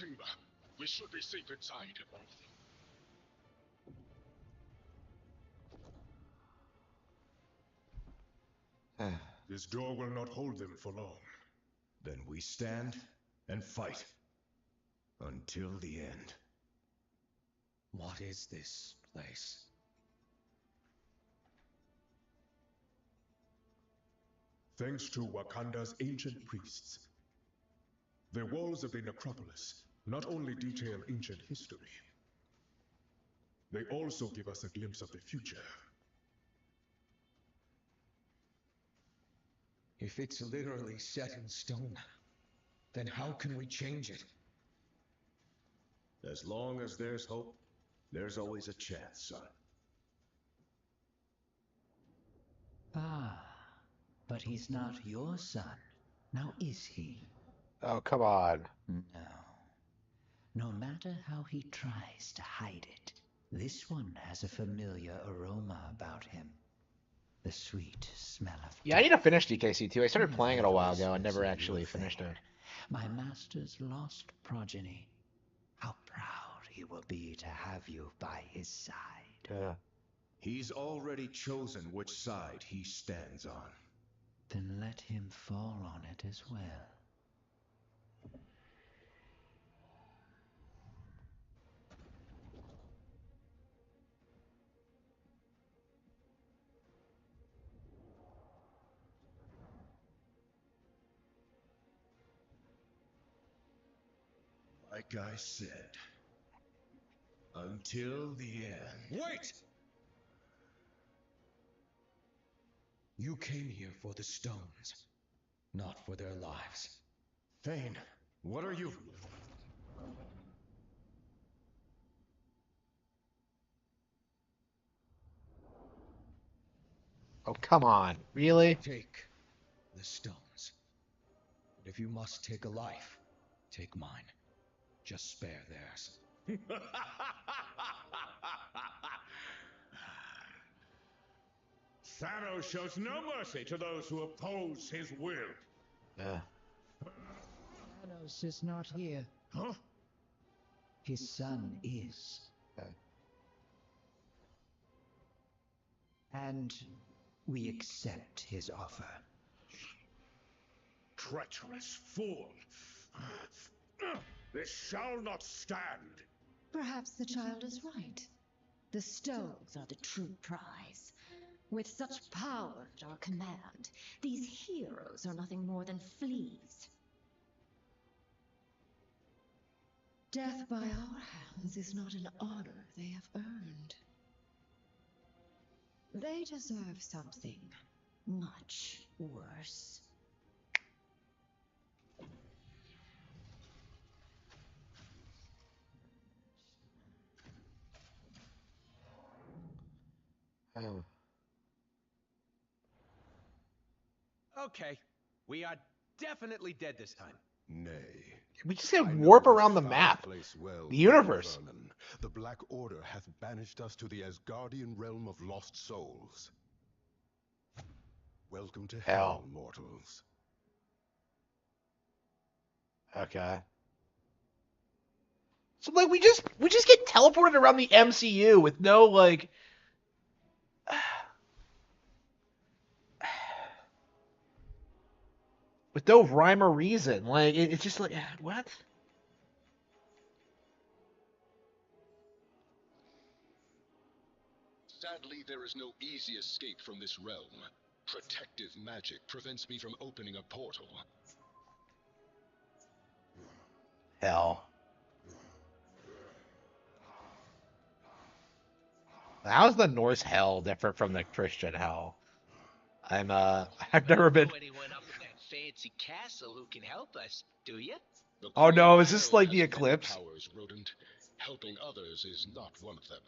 chamber. We should be safe inside. This door will not hold them for long. Then we stand and fight. Until the end. What is this place? Thanks to Wakanda's ancient priests, the walls of the necropolis not only detail ancient history, they also give us a glimpse of the future. If it's literally set in stone, then how can we change it? As long as there's hope, there's always a chance, son. Ah, but he's not your son, now is he? Oh, come on. No. No matter how he tries to hide it, this one has a familiar aroma about him. The sweet smell of Yeah, I need to finish DKC2. I started playing it a while ago and never actually finished it. my master's lost progeny. How proud he will be to have you by his side. Yeah. He's already chosen which side he stands on. Then let him fall on it as well. Like I said, until the end. Wait! You came here for the stones, not for their lives. Thane, what are you? Oh, come on. Really? Take the stones. But if you must take a life, take mine. Just spare theirs. Thanos shows no mercy to those who oppose his will. Yeah. Thanos is not here. Huh? His son is. And we accept his offer. Treacherous fool! This shall not stand! Perhaps the child is right. The stones are the true prize. With such power at our command, these heroes are nothing more than fleas. Death by our hands is not an honor they have earned. They deserve something much worse. Oh. Okay, we are definitely dead this time. Nay. We just had warp around the map. Well, The universe. Vernon. The Black Order hath banished us to the Asgardian realm of lost souls. Welcome to hell, mortals. Okay. So like we just get teleported around the MCU with no like with no rhyme or reason. Like it's just like what? Sadly, there is no easy escape from this realm. Protective magic prevents me from opening a portal. Hell. How's the Norse hell different from the Christian hell? I've never been. Anyone up in that fancy castle who can help us, do you? Oh no, is this like the eclipse? Powers, rodent. Helping others is not one of them.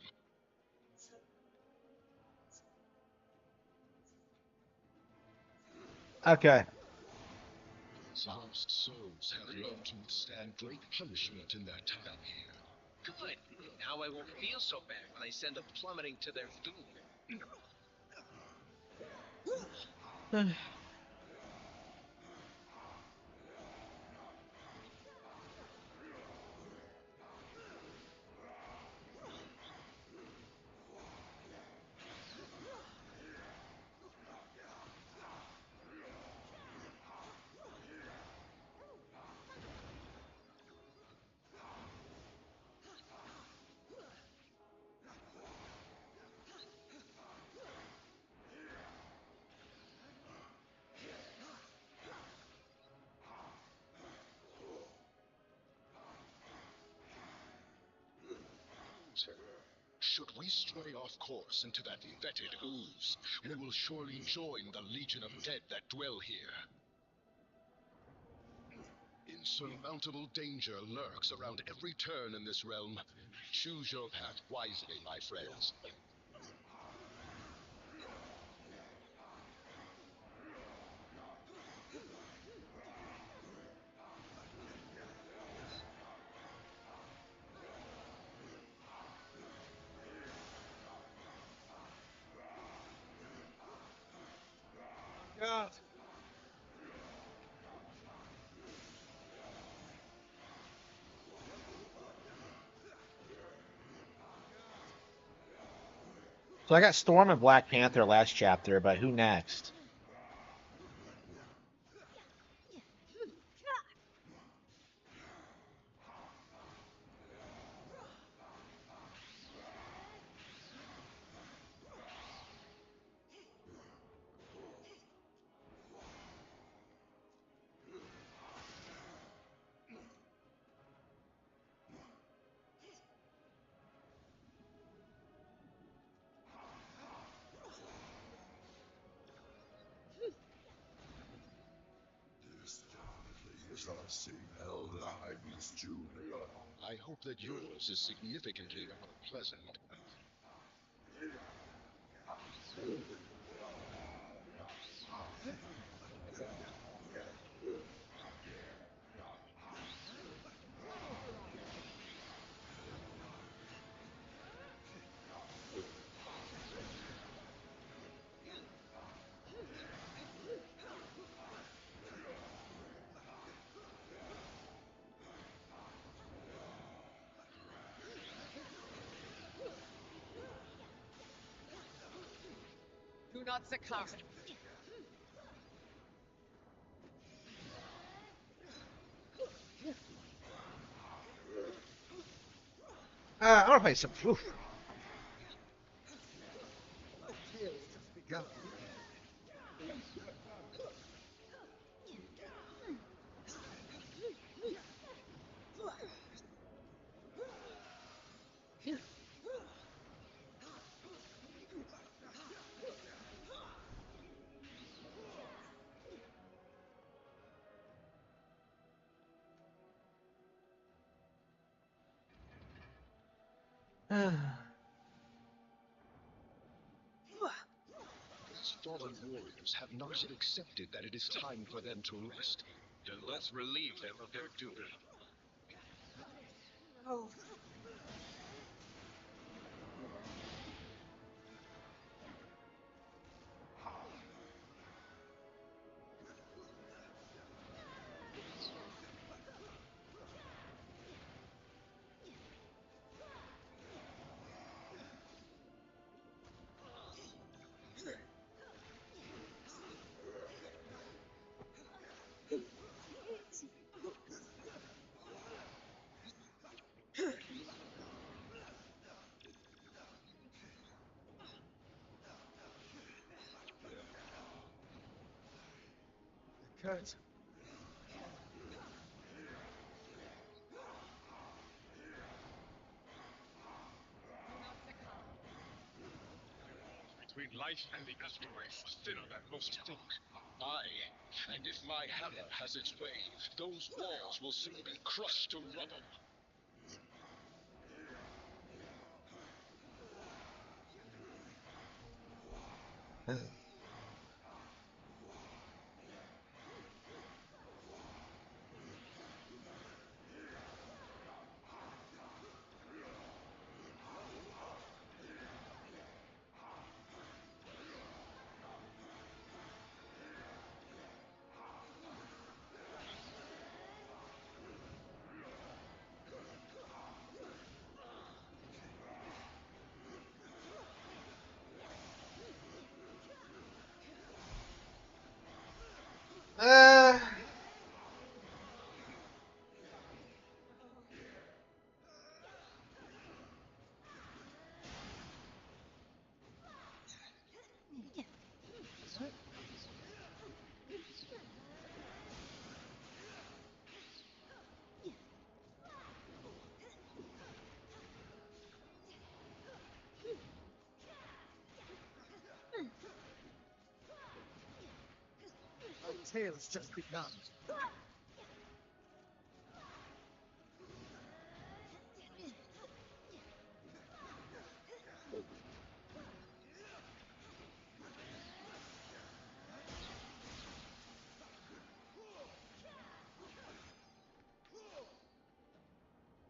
Okay. Lost souls have learned to withstand great punishment in their time here. Good. Now I won't feel so bad when I send them plummeting to their doom. Should we stray off course into that fetid ooze, we will surely join the legion of dead that dwell here. Insurmountable danger lurks around every turn in this realm. Choose your path wisely, my friends. God. So I got Storm and Black Panther last chapter, but who next? Is our same hell lives, Julia? I hope that yours is significantly more pleasant. Do not succumb. I want to play some. Oof. These fallen warriors have not yet accepted that it is time for them to rest. Then let's relieve them of their duty. Oh. Cut. Between life and the afterlife was thinner than most think. Aye, and if my hammer has its way, those walls will soon be crushed to rubble. tale's just begun.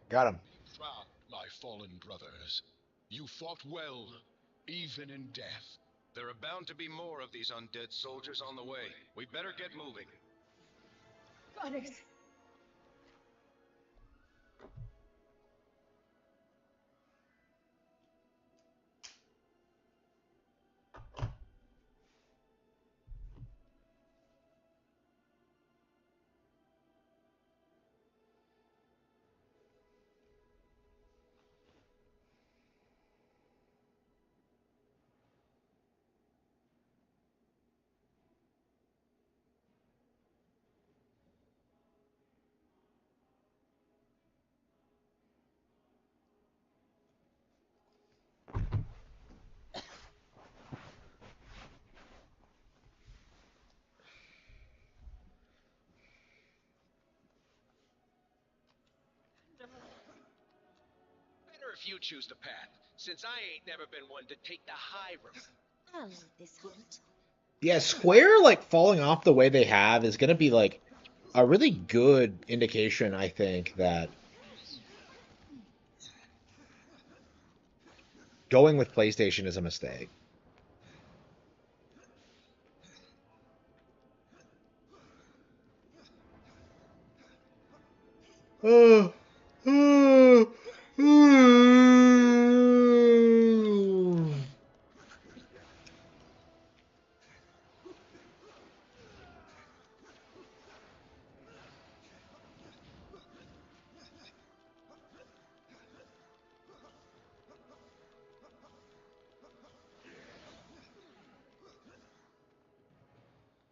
Got him. Proud, my fallen brothers. You fought well, even in death. There are bound to be more of these undead soldiers on the way. We better get moving. Goddess! Better if you choose the path, since I ain't never been one to take the high road. I like this hunt. Yeah, Square like falling off the way they have is gonna be like a really good indication, I think, that going with PlayStation is a mistake.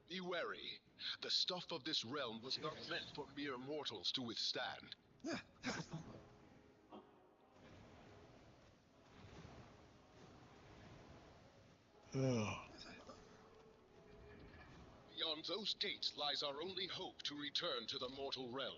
Be wary. The stuff of this realm was not meant for mere mortals to withstand. Beyond those gates lies our only hope to return to the mortal realm.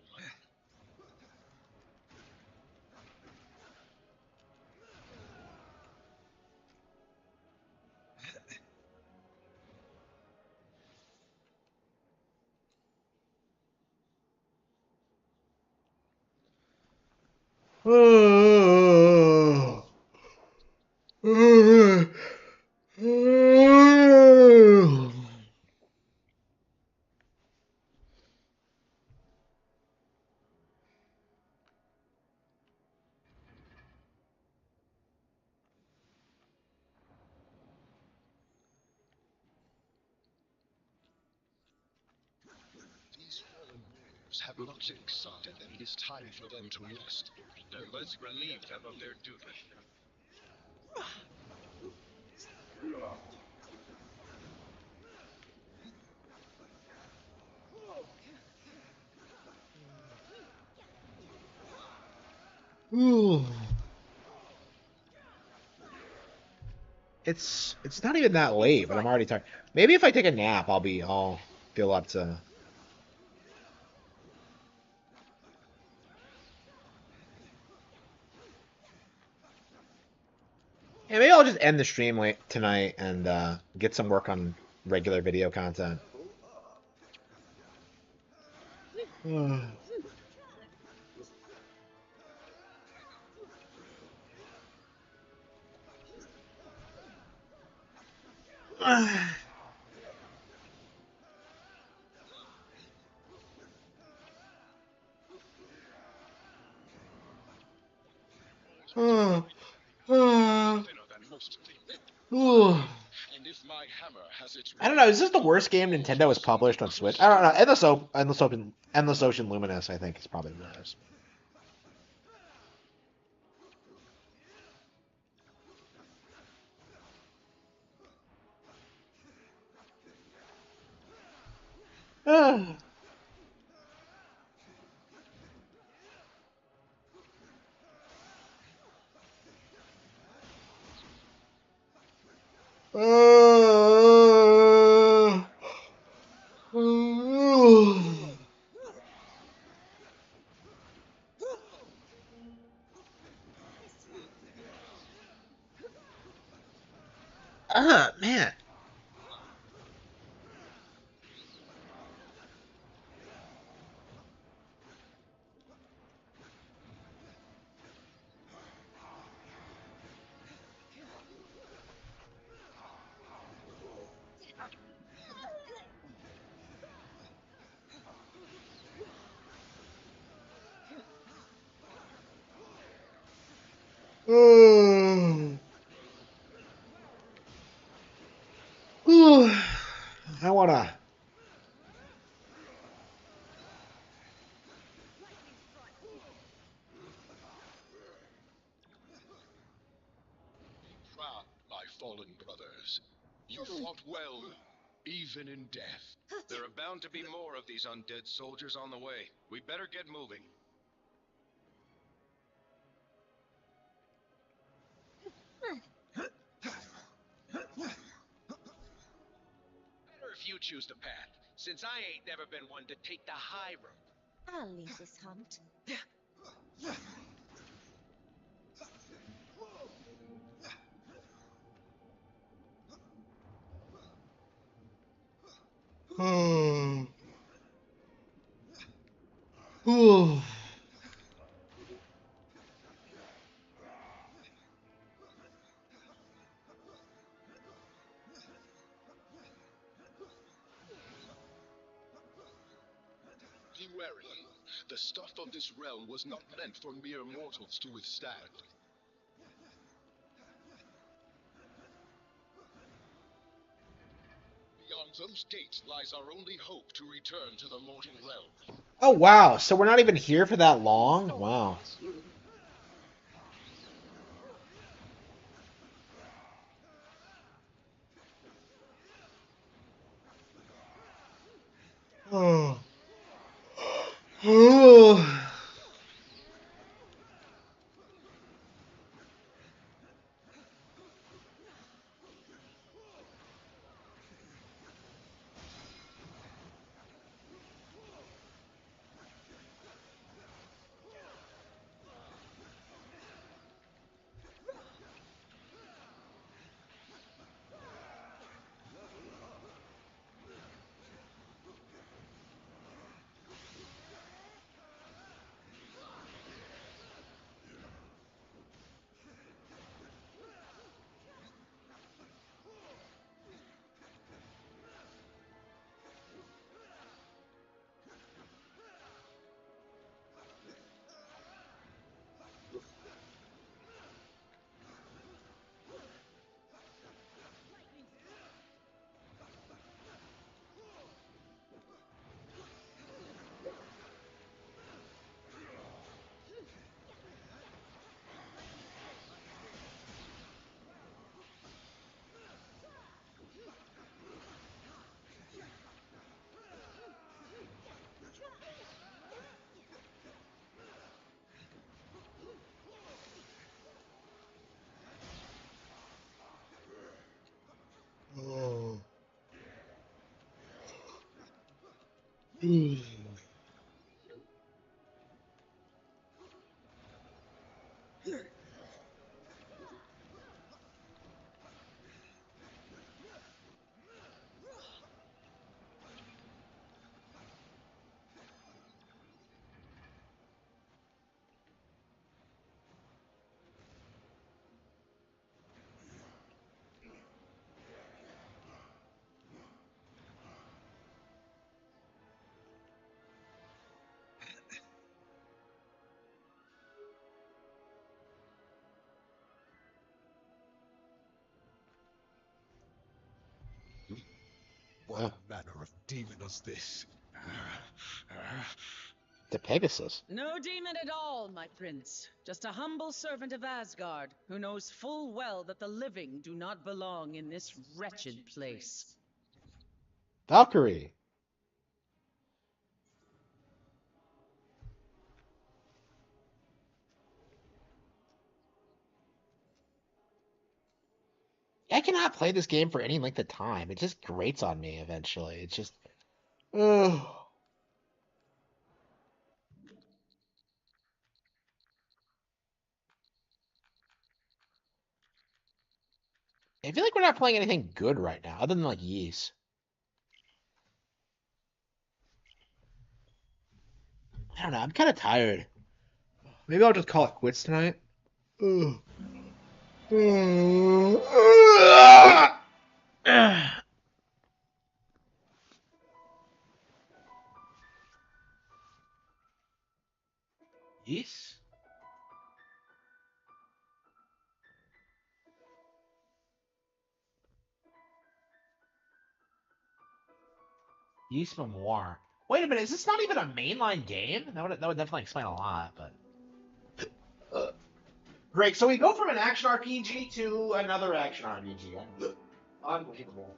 These fallen warriors have much excited, and it is time for them to rest. Now let's relieve them of their duty. It's not even that late, but I'm already tired. Maybe if I take a nap, I'll feel up to. Yeah, maybe I'll just end the stream late tonight and get some work on regular video content. I don't know. Is this the worst game Nintendo has published on Switch? I don't know. Endless Ocean Luminous, I think, is probably worse. Man. I wanna. Proud, my fallen brothers. You fought well, even in death. There are bound to be more of these undead soldiers on the way. We better get moving. Better if you choose the path, since I ain't never been one to take the high road. I'll lead this hunt. Be wary. The stuff of this realm was not meant for mere mortals to withstand. Beyond those gates lies our only hope to return to the mortal realm. Oh wow, so we're not even here for that long? Wow. Oh. Oh. What manner of demon is this? The Pegasus. No demon at all, my prince. Just a humble servant of Asgard, who knows full well that the living do not belong in this wretched place. Valkyrie. I cannot play this game for any length of time. It just grates on me eventually. It's just, ugh. I feel like we're not playing anything good right now, other than like Yeast. I don't know. I'm kind of tired. Maybe I'll just call it quits tonight. Ugh. Yeast? Yeast Memoir. Wait a minute, is this not even a mainline game? That would definitely explain a lot, but. Great, so we go from an action RPG to another action RPG. Unbelievable.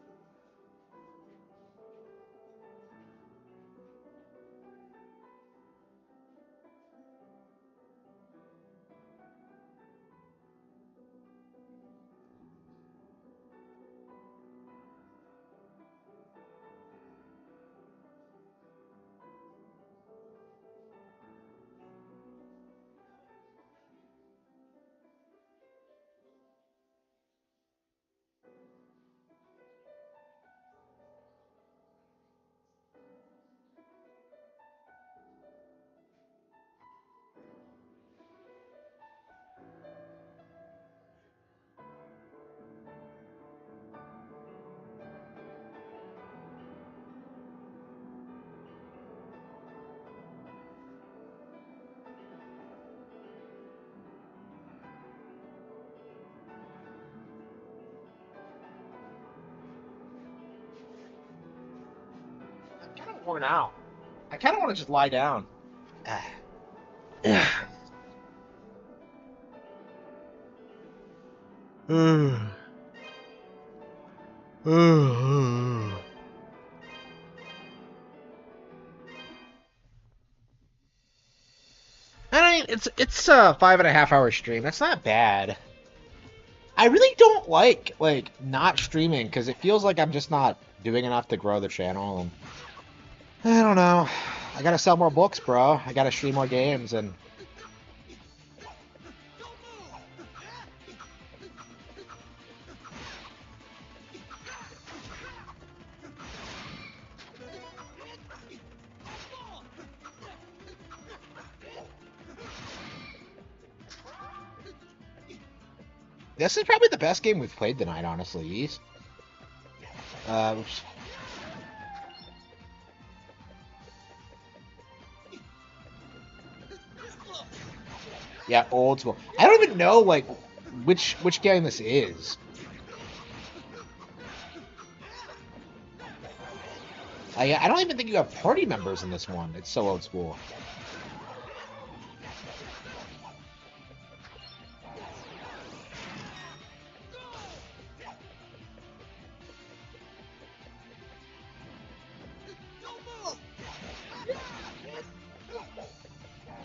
I'm kind of worn out. I kind of want to just lie down. I mean, it's a 5.5 hour stream. That's not bad. I really don't like not streaming because it feels like I'm just not doing enough to grow the channel. And I don't know. I gotta sell more books, bro. I gotta stream more games, and this is probably the best game we've played tonight, honestly. Yeast. Oops. Yeah, old school. I don't even know like which game this is. I don't even think you have party members in this one. It's so old school.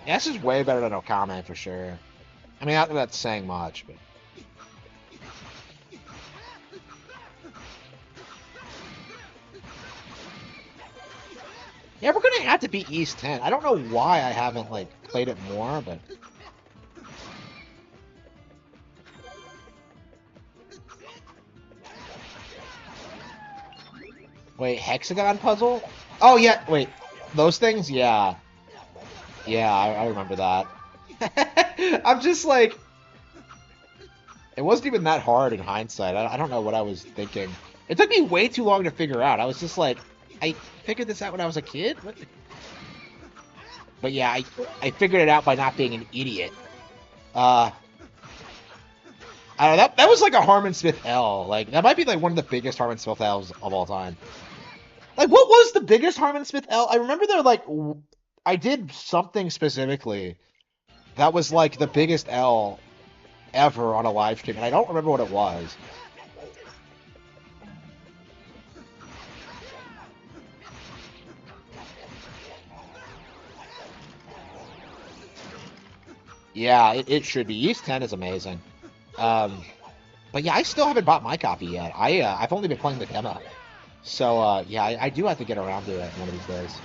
Yeah, this is way better than Okame for sure. I mean, not that that's saying much, but. Yeah, we're gonna have to beat East 10. I don't know why I haven't like played it more, but. Wait, hexagon puzzle? Oh yeah, wait, those things? Yeah, yeah, I remember that. I'm just like, it wasn't even that hard in hindsight. I don't know what I was thinking. It took me way too long to figure out. I was just like, I figured this out when I was a kid? What? But yeah, I figured it out by not being an idiot. I don't know, that was like a Harman Smith L. Like, that might be like one of the biggest Harman Smith L's of all time. Like, what was the biggest Harman Smith L? I remember there, like, I did something specifically that was like the biggest L ever on a live stream, and I don't remember what it was. Yeah, it should be. East 10 is amazing. But yeah, I still haven't bought my copy yet. I've only been playing the demo. So, yeah, I do have to get around to it one of these days.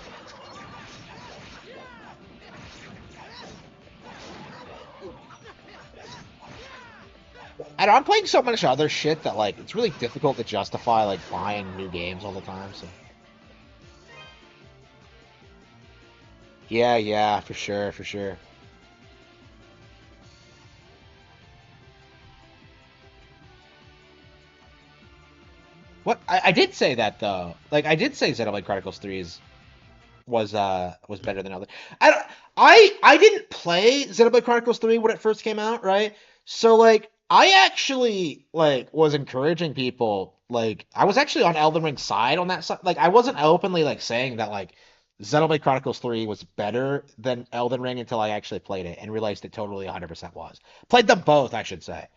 I don't, I'm playing so much other shit that like it's really difficult to justify like buying new games all the time. So yeah, yeah, for sure, for sure. What I did say that though, like I did say Xenoblade Chronicles 3 was better than other. I don't, I didn't play Xenoblade Chronicles 3 when it first came out, right? So like I actually like was encouraging people like I was actually on Elden Ring's side on that side. Like I wasn't openly like saying that like Xenoblade Chronicles 3 was better than Elden Ring until I actually played it and realized it totally 100% was. Played them both, I should say.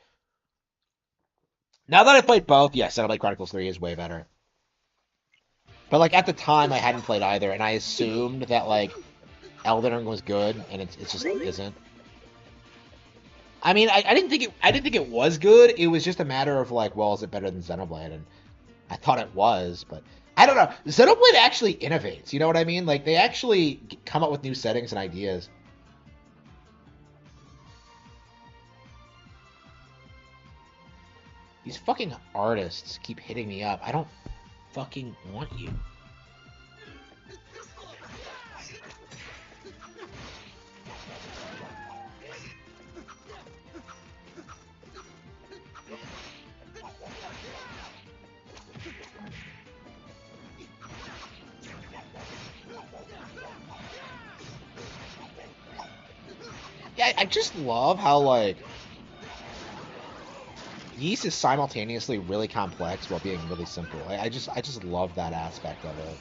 Now that I played both, yes, Xenoblade Chronicles 3 is way better. But like at the time I hadn't played either and I assumed that like Elden Ring was good, and it just isn't. I mean, I didn't think it was good. It was just a matter of like, well, is it better than Xenoblade? And I thought it was, but I don't know. Xenoblade actually innovates. You know what I mean? Like they actually come up with new settings and ideas. These fucking artists keep hitting me up. I don't fucking want you. Yeah, I just love how like Yeast is simultaneously really complex while being really simple. I just love that aspect of it.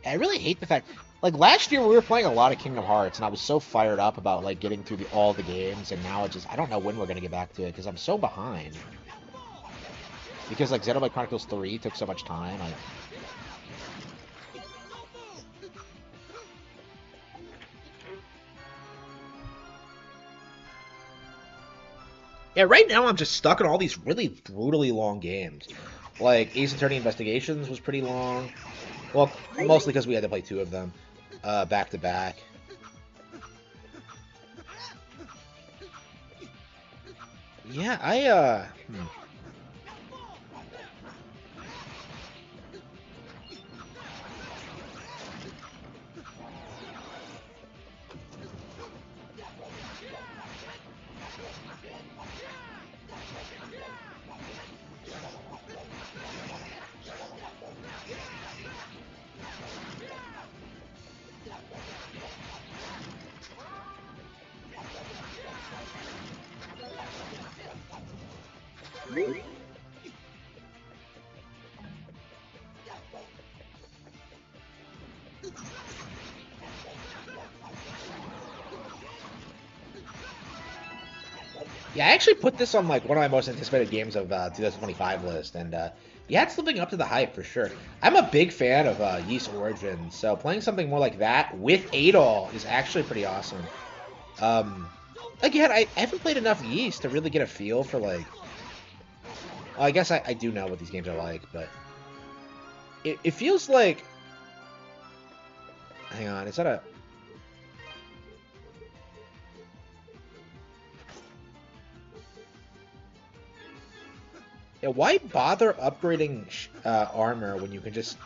I really hate the fact, like last year we were playing a lot of Kingdom Hearts, and I was so fired up about like getting through all the games, and now it just I don't know when we're gonna get back to it because I'm so behind. Because like Xenoblade Chronicles 3 took so much time. Yeah, right now I'm just stuck in all these really brutally long games. Like Ace Attorney Investigations was pretty long. Well, mostly because we had to play two of them back to back. Yeah, Yeah, I actually put this on like one of my most anticipated games of 2025 list, and yeah, it's living up to the hype for sure. I'm a big fan of Yeast Origins, so playing something more like that with Adol is actually pretty awesome. Um, Again, I haven't played enough Yeast to really get a feel for like. Well, I guess I do know what these games are like, but it feels like. Hang on, is that a? Yeah, why bother upgrading armor when you can just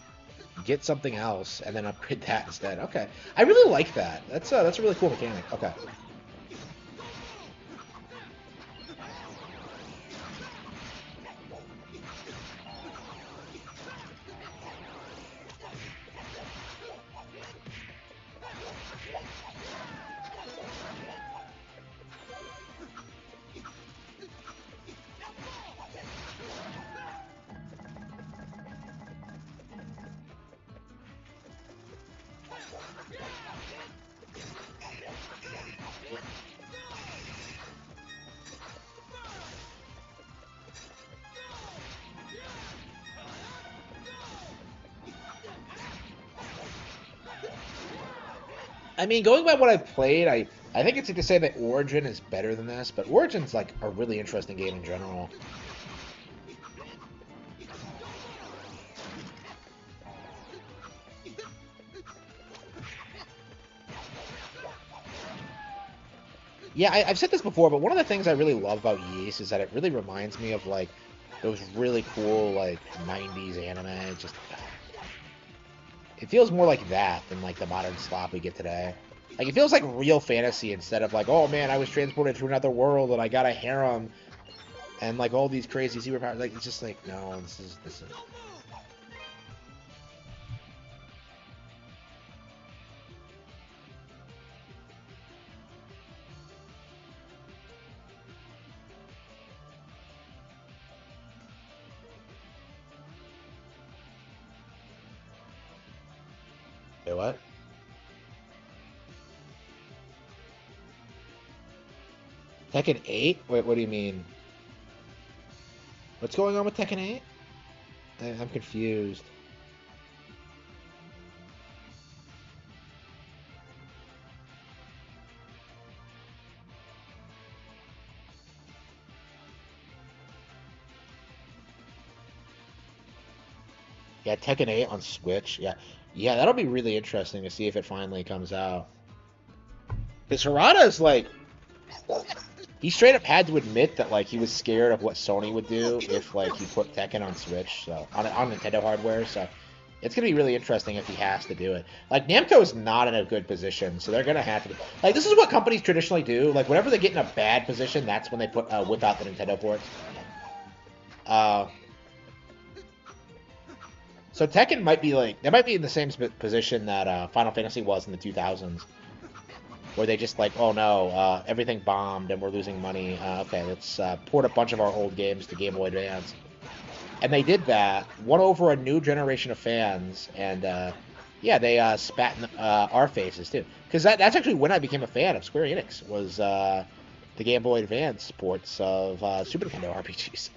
get something else and then upgrade that instead? Okay, I really like that. That's a really cool mechanic. Okay. I mean, going by what I've played, I think it's safe to say that Origin is better than this, but Origin's like a really interesting game in general. Yeah, I've said this before, but one of the things I really love about Ys is that it really reminds me of like those really cool like 90s anime. It feels more like that than like the modern slop we get today. Like it feels like real fantasy instead of like, oh man, I was transported to another world and I got a harem and like all these crazy superpowers. Like it's just like, no, this is. Wait, what? Tekken 8? Wait, what do you mean? What's going on with Tekken 8? I'm confused. Yeah, Tekken 8 on Switch. Yeah, yeah, that'll be really interesting to see if it finally comes out. Because Harada's like, he straight up had to admit that like he was scared of what Sony would do if like he put Tekken on Switch, so on Nintendo hardware. So it's gonna be really interesting if he has to do it. Like Namco is not in a good position, so they're gonna have to. Like this is what companies traditionally do. Like whenever they get in a bad position, that's when they whip out the Nintendo ports. So Tekken might be like they might be in the same position that Final Fantasy was in the 2000s, where they just like, oh no, everything bombed and we're losing money. Okay, let's port a bunch of our old games to Game Boy Advance. And they did that, won over a new generation of fans, and yeah, they spat in our faces too. Because that's actually when I became a fan of Square Enix, was the Game Boy Advance ports of Super Nintendo RPGs.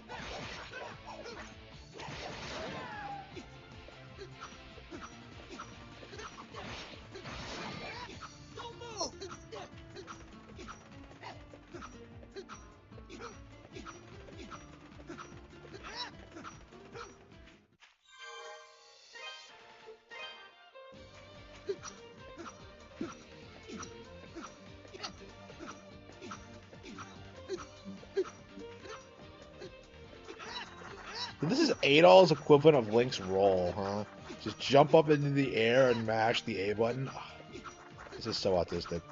This is Adol's equivalent of Link's roll, huh? Just jump up into the air and mash the A button. Oh, this is so autistic.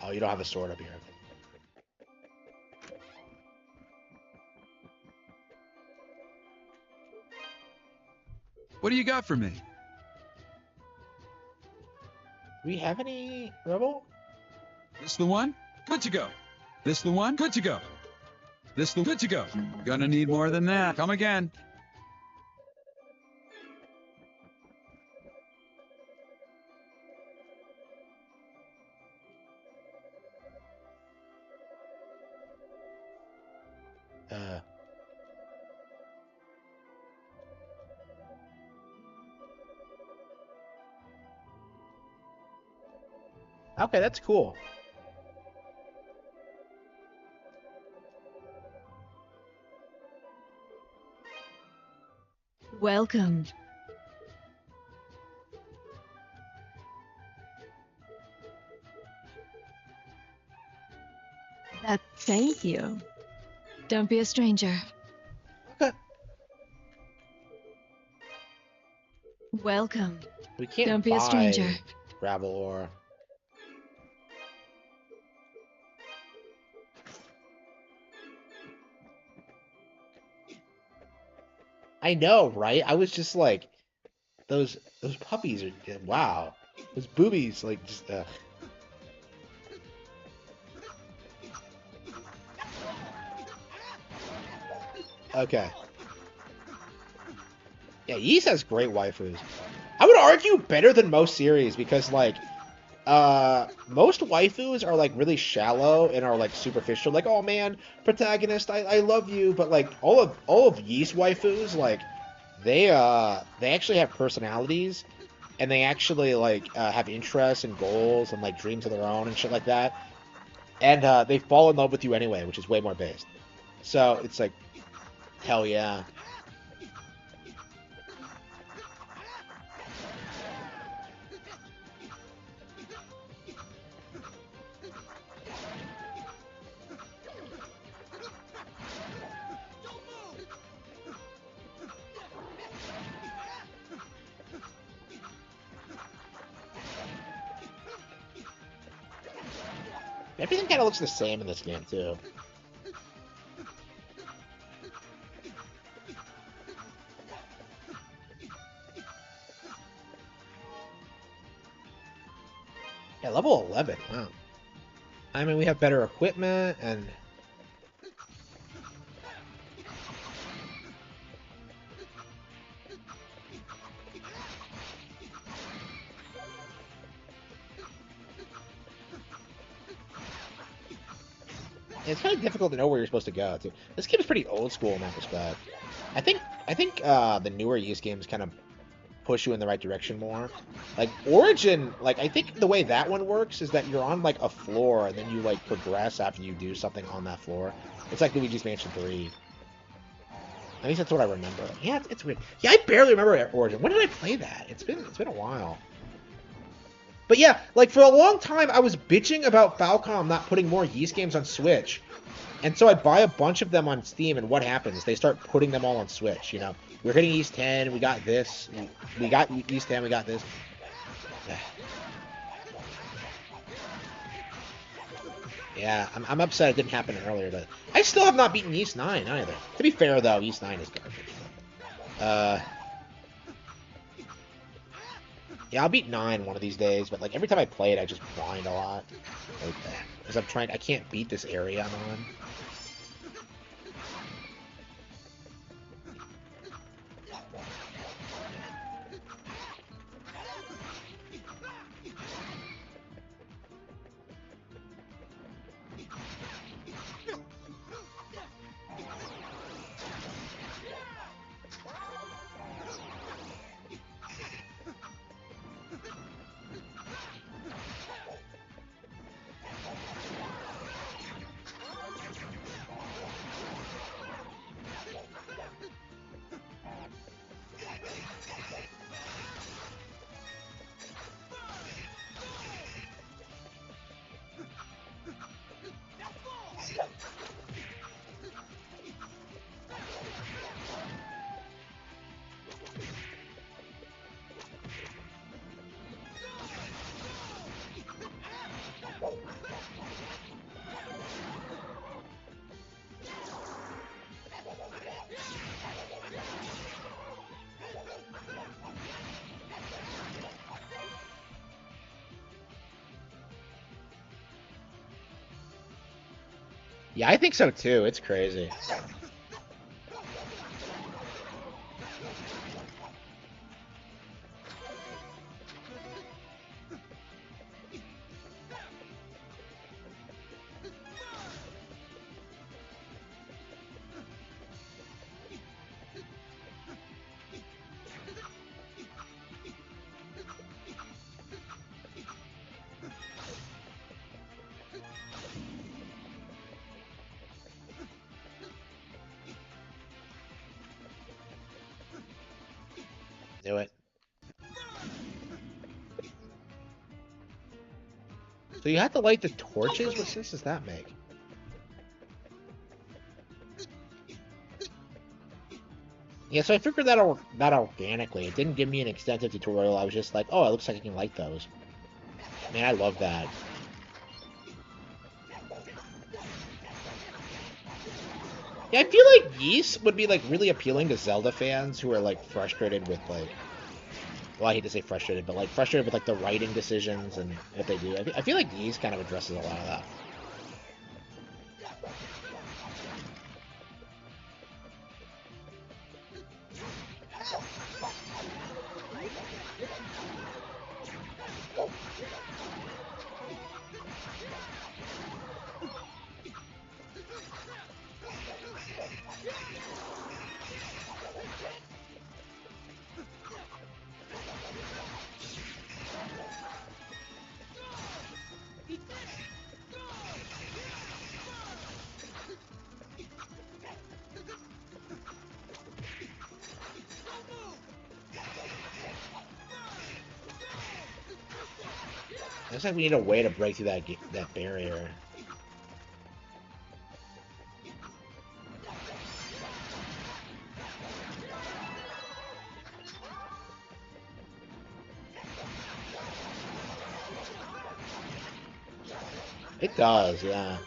Oh, you don't have a sword up here. What do you got for me? Do we have any Rebel? This the one? Good to go. This the one? Good to go. This the good to go. Gonna need more than that. Come again. Okay, that's cool. Welcome. Thank you. Don't be a stranger. Welcome. We can't Don't be buy a stranger. Gravel ore. I know, right? I was just like, those puppies are wow. Those boobies, like just. Okay. Yeah, Ys has great waifus. I would argue better than most series because, like, most waifus are, like, really shallow and are, like, superficial. Like, oh, man, protagonist, I love you. But, like, all of Ys waifus, like, they actually have personalities. And they actually, like, have interests and goals and, like, dreams of their own and shit like that. And they fall in love with you anyway, which is way more based. So it's like, hell yeah. Everything kind of looks the same in this game, too. Yeah, level 11, wow. I mean, we have better equipment, and... It's kind of difficult to know where you're supposed to go, too. This game is pretty old school in that respect. I think the newer Ys games kind of push you in the right direction more. Like, Origin, like, I think the way that one works is that you're on, like, a floor, and then you, like, progress after you do something on that floor. It's like Luigi's Mansion 3. At least that's what I remember. Yeah, it's weird. Yeah, I barely remember Origin. When did I play that? It's been a while. But yeah, like, for a long time, I was bitching about Falcom not putting more Ys games on Switch. And so I'd buy a bunch of them on Steam, and what happens? They start putting them all on Switch, you know? We're hitting Ys 10, we got this. We got Ys 10, we got this. Yeah, I'm upset it didn't happen earlier, but I still have not beaten Ys 9 either. To be fair, though, Ys 9 is garbage. Yeah, I'll beat 9 one of these days, but, like, every time I play it, I just grind a lot. Like, because I can't beat this area I'm on. Yeah, I think so too. It's crazy. Do it. So you have to light the torches? What sense does that make? Yeah, so I figured that out organically. It didn't give me an extensive tutorial. I was just like, oh, it looks like I can light those. Man, I love that. Yeah, I feel like Ys would be, like, really appealing to Zelda fans who are, like, frustrated with, like... Well, I hate to say frustrated, but, like, frustrated with, like, the writing decisions and what they do. I feel like Ys kind of addresses a lot of that. Looks like we need a way to break through that barrier. It does, yeah.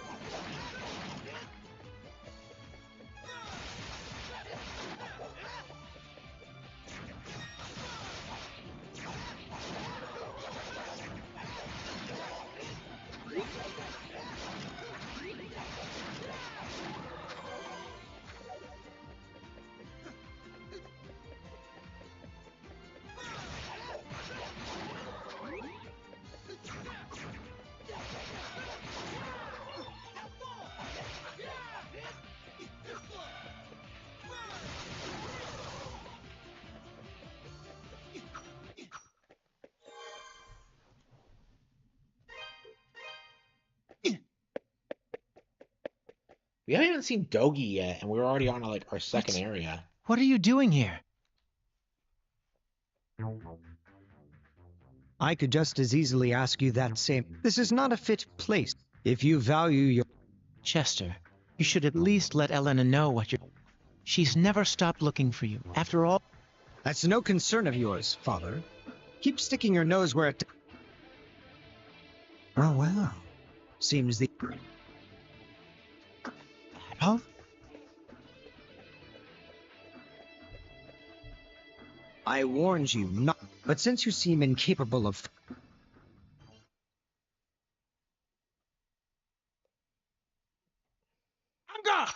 We haven't even seen Dogi yet, and we're already on like our second area. What are you doing here? I could just as easily ask you that same. This is not a fit place. If you value your... Chester, you should at least let Elena know what you're... She's never stopped looking for you. After all... That's no concern of yours, Father. Keep sticking your nose where it... Oh, well. Seems the... Oh? I warned you not... But since you seem incapable of... Anga!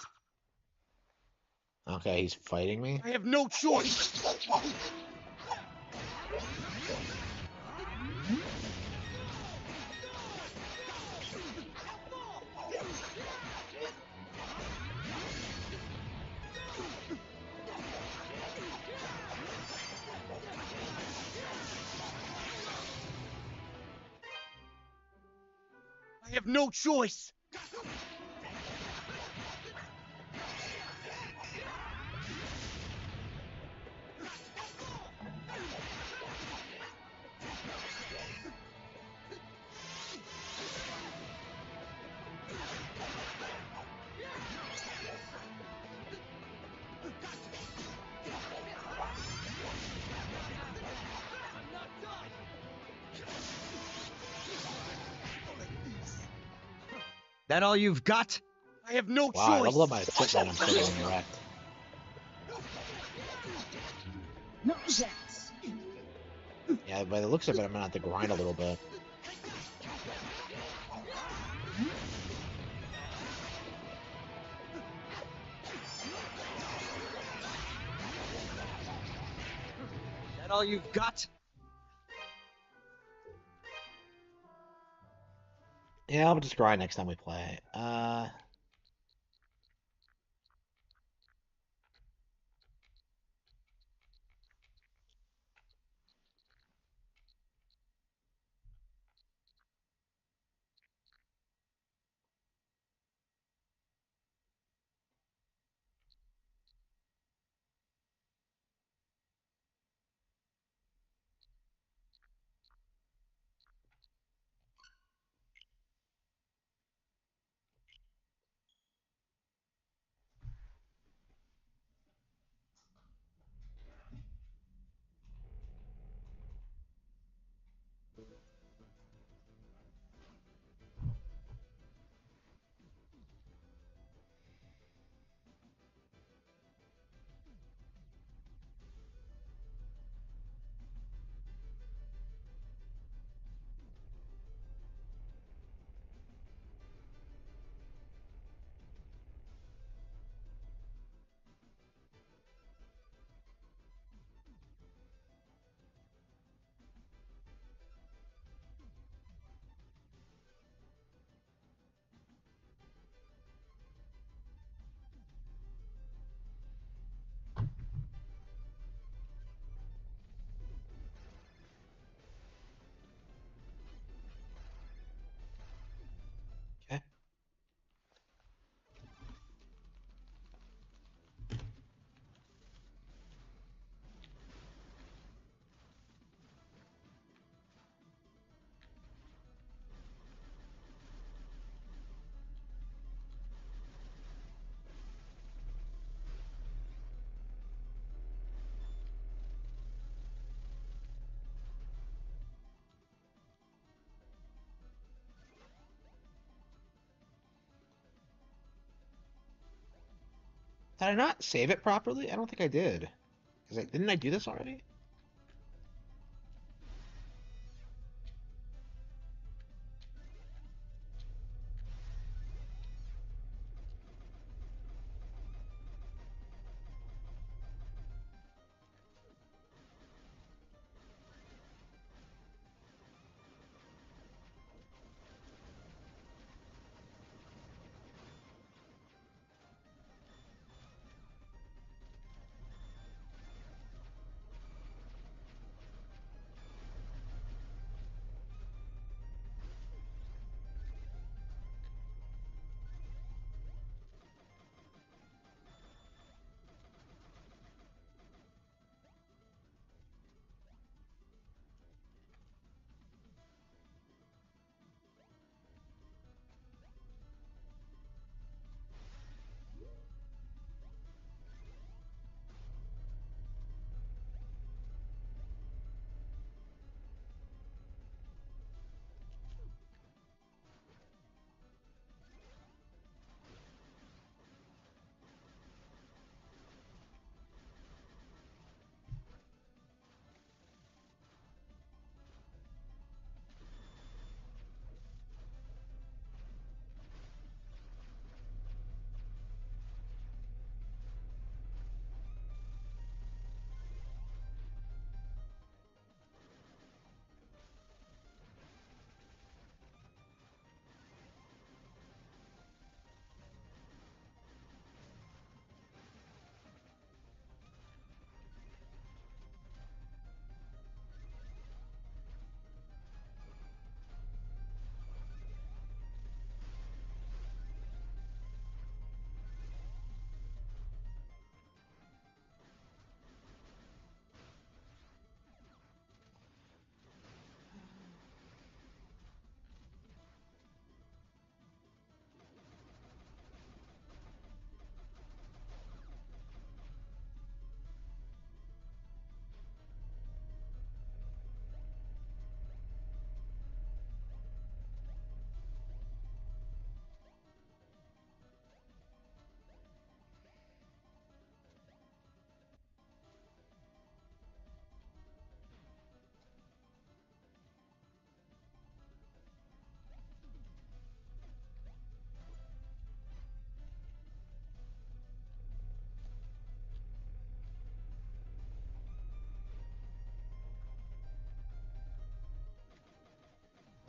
Okay, he's fighting me. I have no choice. I have no choice. That all you've got? I have no Wow, I choice. leveled up my equipment. I'm still getting wrecked. No chance. Yeah, by the looks of it, I'm gonna have to grind a little bit. That all you've got? Yeah, I'll just grind next time we play. Did I not save it properly? I don't think I did. Didn't I do this already?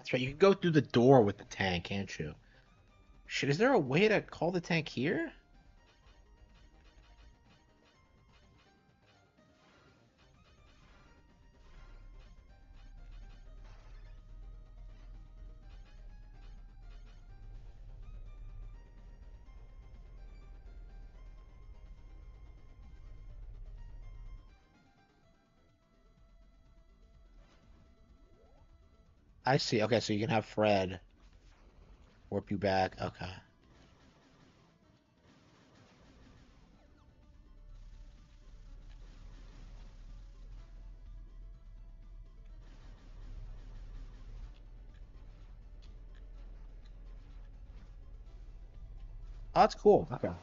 That's right. You can go through the door with the tank, can't you? Shit, is there a way to call the tank here? I see. Okay, so you can have Fred warp you back. Okay. Oh, that's cool. Okay.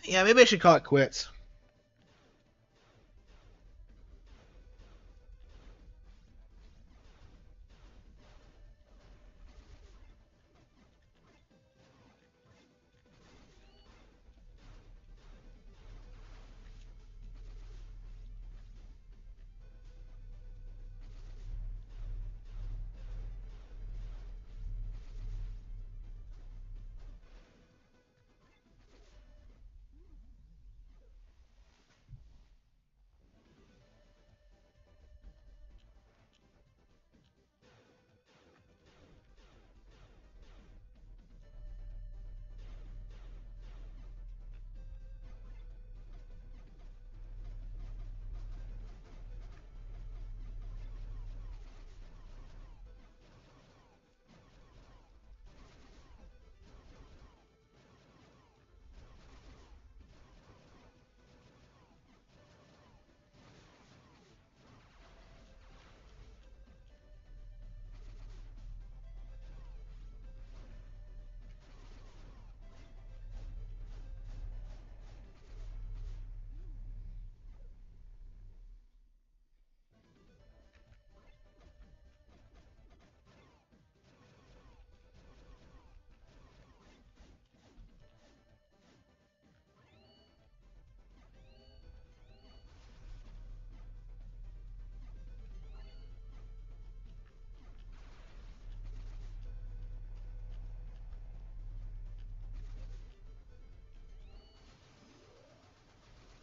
Yeah, maybe I should call it quits.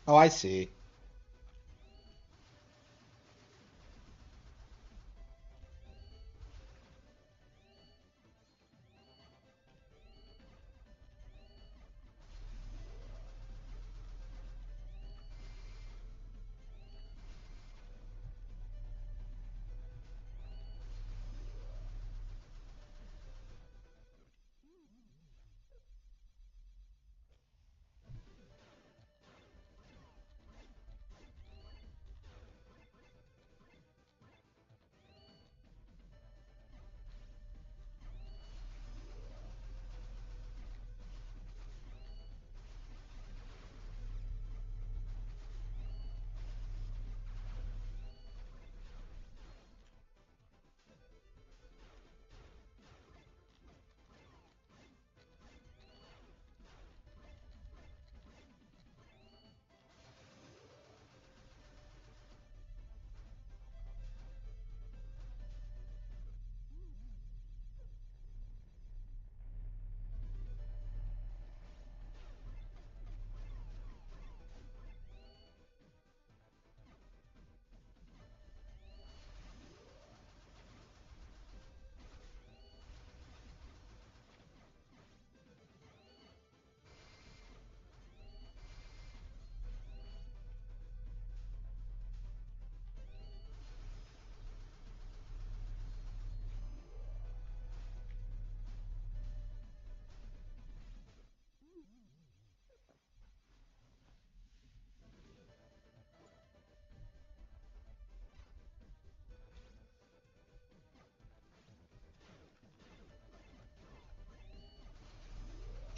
Oh, I see.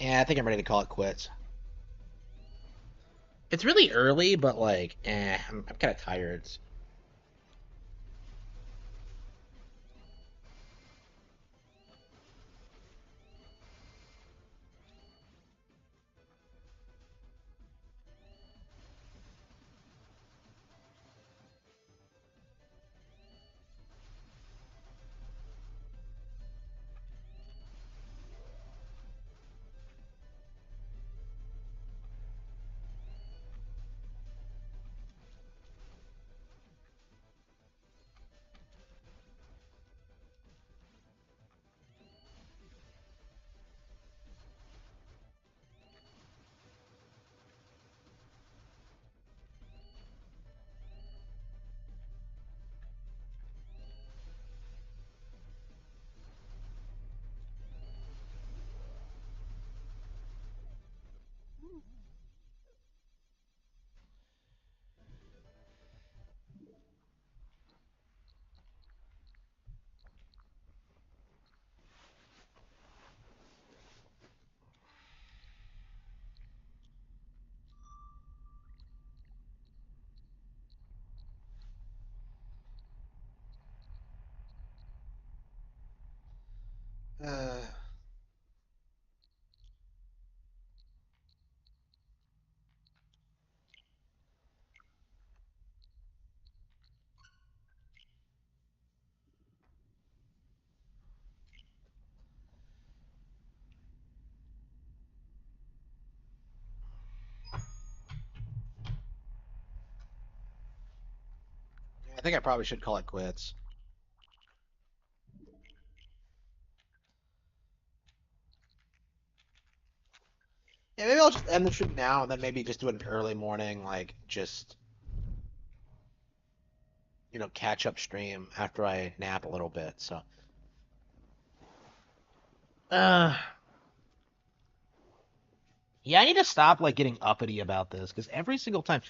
Yeah, I think I'm ready to call it quits. It's really early, but like, I'm kind of tired. I think I probably should call it quits. Yeah, maybe I'll just end the stream now and then maybe just do it an early morning, like just catch up stream after I nap a little bit. So, uh, yeah, I need to stop like getting uppity about this because every single time,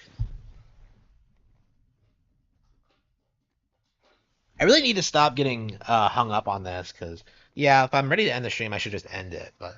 I really need to stop getting hung up on this because yeah, if I'm ready to end the stream, I should just end it. But